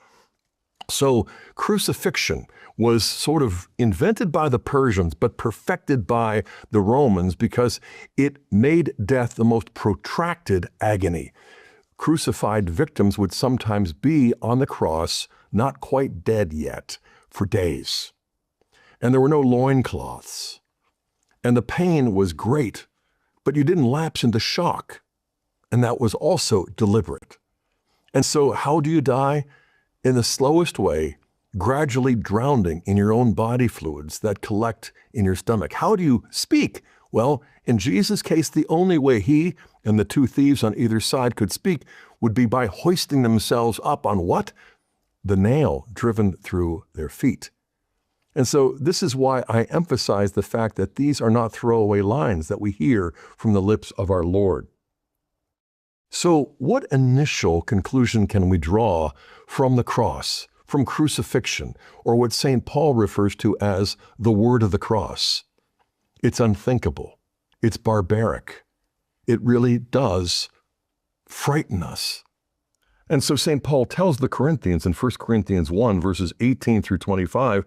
So crucifixion was sort of invented by the Persians, but perfected by the Romans because it made death the most protracted agony. Crucified victims would sometimes be on the cross, not quite dead yet, for days. And there were no loincloths. And the pain was great, but you didn't lapse into shock. And that was also deliberate. And so how do you die? In the slowest way, gradually drowning in your own body fluids that collect in your stomach. How do you speak? Well, in Jesus' case, the only way he and the two thieves on either side could speak would be by hoisting themselves up on what? The nail driven through their feet. And so this is why I emphasize the fact that these are not throwaway lines that we hear from the lips of our Lord. So what initial conclusion can we draw from the cross, from crucifixion, or what St. Paul refers to as the word of the cross? It's unthinkable. It's barbaric. It really does frighten us. And so St. Paul tells the Corinthians in 1 Corinthians 1, verses 18 through 25,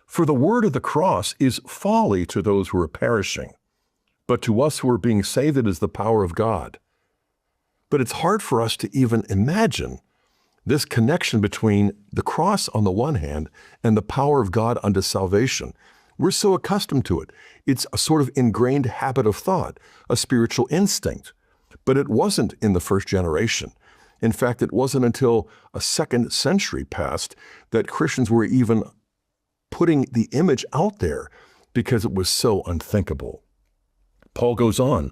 "For the word of the cross is folly to those who are perishing, but to us who are being saved it is the power of God." But it's hard for us to even imagine this connection between the cross on the one hand and the power of God unto salvation. We're so accustomed to it. It's a sort of ingrained habit of thought, a spiritual instinct. But it wasn't in the first generation. In fact, it wasn't until a second century passed that Christians were even putting the image out there because it was so unthinkable. Paul goes on,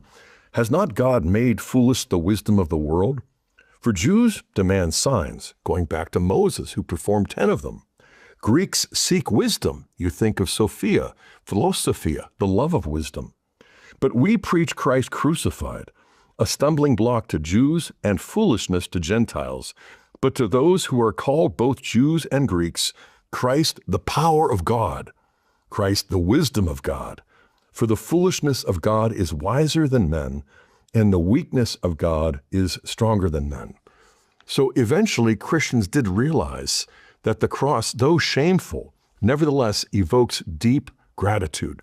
"Has not God made foolish the wisdom of the world? For Jews demand signs, going back to Moses, who performed 10 of them. Greeks seek wisdom. You think of Sophia, philosophia, the love of wisdom. But we preach Christ crucified, a stumbling block to Jews and foolishness to Gentiles. But to those who are called both Jews and Greeks, Christ the power of God, Christ the wisdom of God. For the foolishness of God is wiser than men, and the weakness of God is stronger than men." So eventually Christians did realize that the cross, though shameful, nevertheless evokes deep gratitude.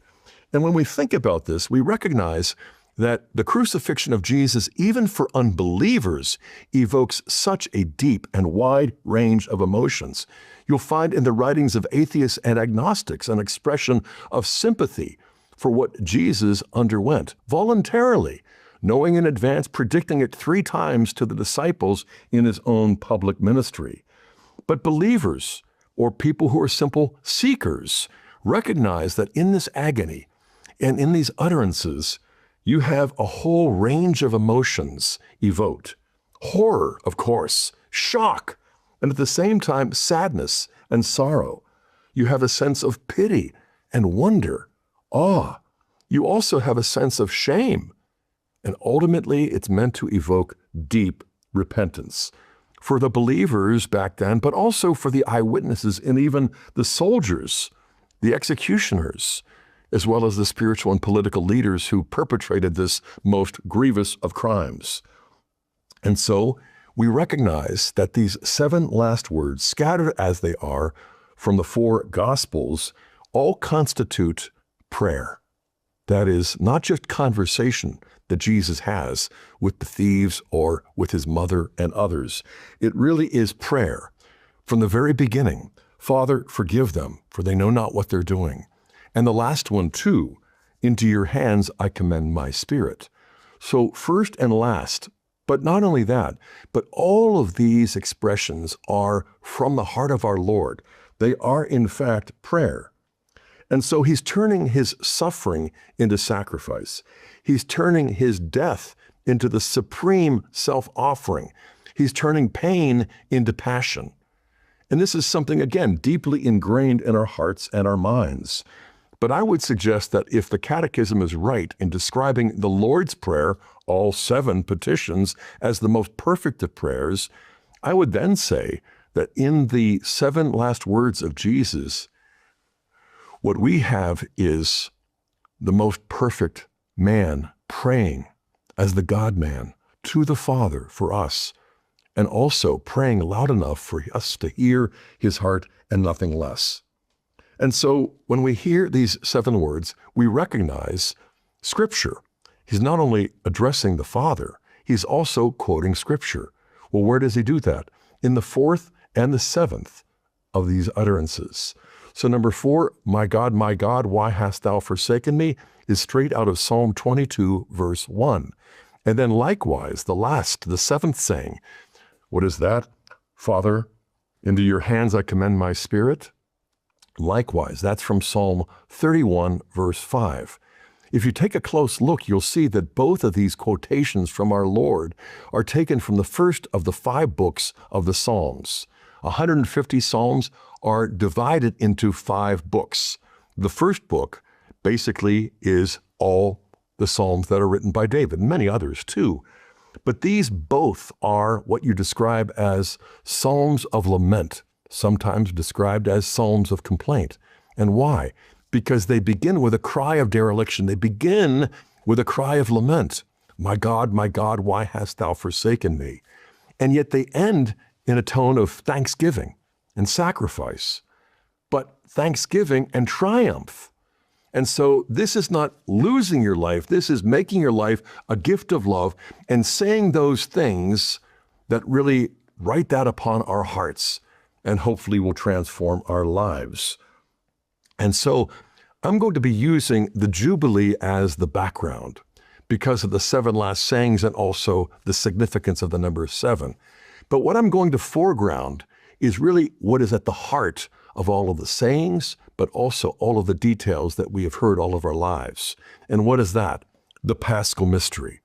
And when we think about this, we recognize that the crucifixion of Jesus, even for unbelievers, evokes such a deep and wide range of emotions. You'll find in the writings of atheists and agnostics an expression of sympathy for what Jesus underwent voluntarily, knowing in advance, predicting it 3 times to the disciples in his own public ministry. But believers, or people who are simple seekers, recognize that in this agony and in these utterances, you have a whole range of emotions evoked. Horror, of course, shock, and at the same time, sadness and sorrow. You have a sense of pity and wonder, awe. You also have a sense of shame. And ultimately, it's meant to evoke deep repentance for the believers back then, but also for the eyewitnesses and even the soldiers, the executioners, as well as the spiritual and political leaders who perpetrated this most grievous of crimes. And so we recognize that these 7 last words, scattered as they are from the 4 Gospels, all constitute prayer. That is not just conversation that Jesus has with the thieves or with his mother and others. It really is prayer. From the very beginning, "Father, forgive them, for they know not what they're doing." And the last one too, "Into your hands I commend my spirit." So first and last, but not only that, but all of these expressions are from the heart of our Lord. They are in fact prayer. And so he's turning his suffering into sacrifice. He's turning his death into the supreme self-offering. He's turning pain into passion. And this is something, again, deeply ingrained in our hearts and our minds. But I would suggest that if the Catechism is right in describing the Lord's Prayer, all 7 petitions, as the most perfect of prayers, I would then say that in the 7 last words of Jesus, what we have is the most perfect man praying as the God-man to the Father for us, and also praying loud enough for us to hear his heart and nothing less. And so when we hear these 7 words, we recognize Scripture. He's not only addressing the Father, he's also quoting Scripture. Well, where does he do that? In the 4th and the 7th of these utterances. So number 4, my God, why hast thou forsaken me, is straight out of Psalm 22, verse 1. And then likewise, the 7th saying, what is that? Father, into your hands I commend my spirit. Likewise, that's from Psalm 31, verse 5. If you take a close look, you'll see that both of these quotations from our Lord are taken from the first of the 5 books of the Psalms. 150 Psalms are divided into 5 books. The first book basically is all the Psalms that are written by David, and many others too. But these both are what you describe as Psalms of lament, sometimes described as Psalms of complaint. And why? Because they begin with a cry of dereliction. They begin with a cry of lament. My God, why hast thou forsaken me? And yet they end in a tone of thanksgiving and sacrifice, but thanksgiving and triumph. And so this is not losing your life. This is making your life a gift of love and saying those things that really write that upon our hearts and hopefully will transform our lives. And so I'm going to be using the Jubilee as the background because of the 7 last sayings and also the significance of the number 7. But what I'm going to foreground is really what is at the heart of all of the sayings, but also all of the details that we have heard all of our lives. And what is that? The Paschal mystery.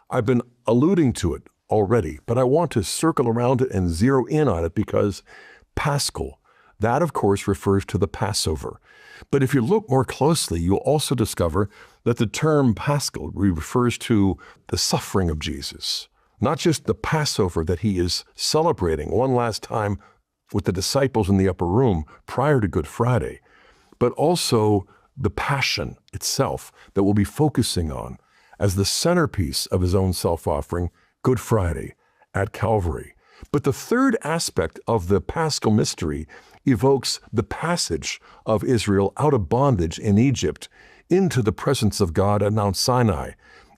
I've been alluding to it already, but I want to circle around it and zero in on it because Paschal, that of course refers to the Passover. But if you look more closely, you'll also discover that the term Paschal refers to the suffering of Jesus. Not just the Passover that he is celebrating one last time with the disciples in the upper room prior to Good Friday, but also the passion itself that we'll be focusing on as the centerpiece of his own self-offering, Good Friday at Calvary. But the third aspect of the Paschal mystery evokes the passage of Israel out of bondage in Egypt into the presence of God at Mount Sinai.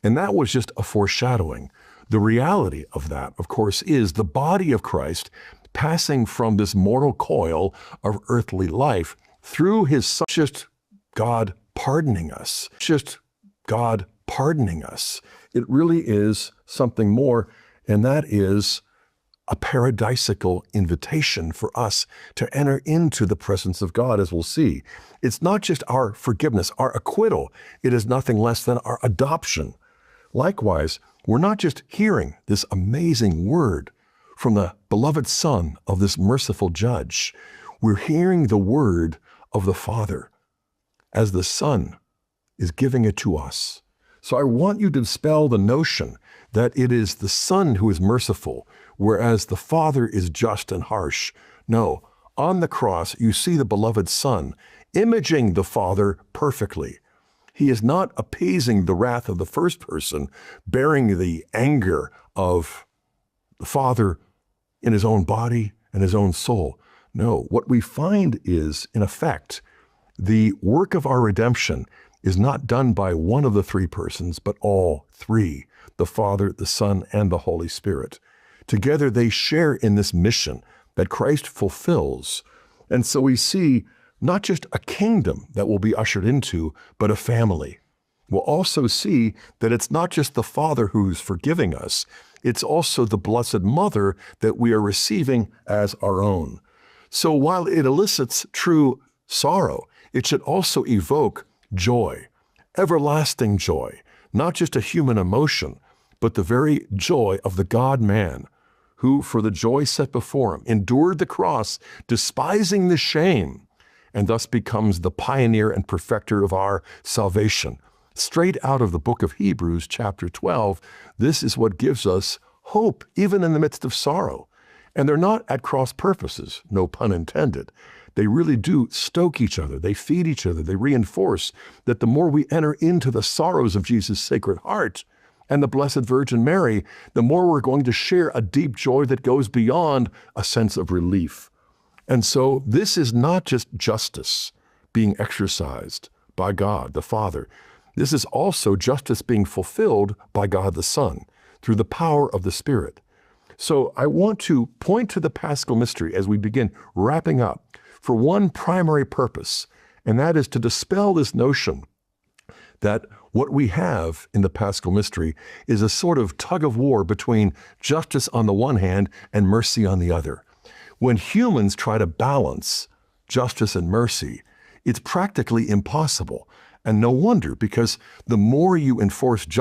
And that was just a foreshadowing. The reality of that, of course, is the body of Christ passing from this mortal coil of earthly life through his Son, just God pardoning us, just God pardoning us. It really is something more, and that is a paradisical invitation for us to enter into the presence of God, as we'll see. It's not just our forgiveness, our acquittal. It is nothing less than our adoption. Likewise, we're not just hearing this amazing word from the beloved Son of this merciful Judge. We're hearing the word of the Father as the Son is giving it to us. So I want you to dispel the notion that it is the Son who is merciful, whereas the Father is just and harsh. No, on the cross, you see the beloved Son imaging the Father perfectly. He is not appeasing the wrath of the first person, bearing the anger of the Father in his own body and his own soul. No, what we find is, in effect, the work of our redemption is not done by one of the 3 persons, but all 3, the Father, the Son, and the Holy Spirit. Together they share in this mission that Christ fulfills. And so we see not just a kingdom that will be ushered into, but a family. We'll also see that it's not just the Father who's forgiving us, it's also the Blessed Mother that we are receiving as our own. So while it elicits true sorrow, it should also evoke joy, everlasting joy, not just a human emotion, but the very joy of the God-man, who, for the joy set before him, endured the cross, despising the shame, and thus becomes the pioneer and perfecter of our salvation. Straight out of the book of Hebrews, chapter 12, this is what gives us hope, even in the midst of sorrow. And they're not at cross purposes, no pun intended. They really do stoke each other. They feed each other. They reinforce that the more we enter into the sorrows of Jesus' Sacred Heart and the Blessed Virgin Mary, the more we're going to share a deep joy that goes beyond a sense of relief. And so this is not just justice being exercised by God the Father. This is also justice being fulfilled by God the Son through the power of the Spirit. So I want to point to the Paschal Mystery as we begin wrapping up for one primary purpose, and that is to dispel this notion that what we have in the Paschal Mystery is a sort of tug of war between justice on the one hand and mercy on the other. When humans try to balance justice and mercy, it's practically impossible. And no wonder, because the more you enforce justice,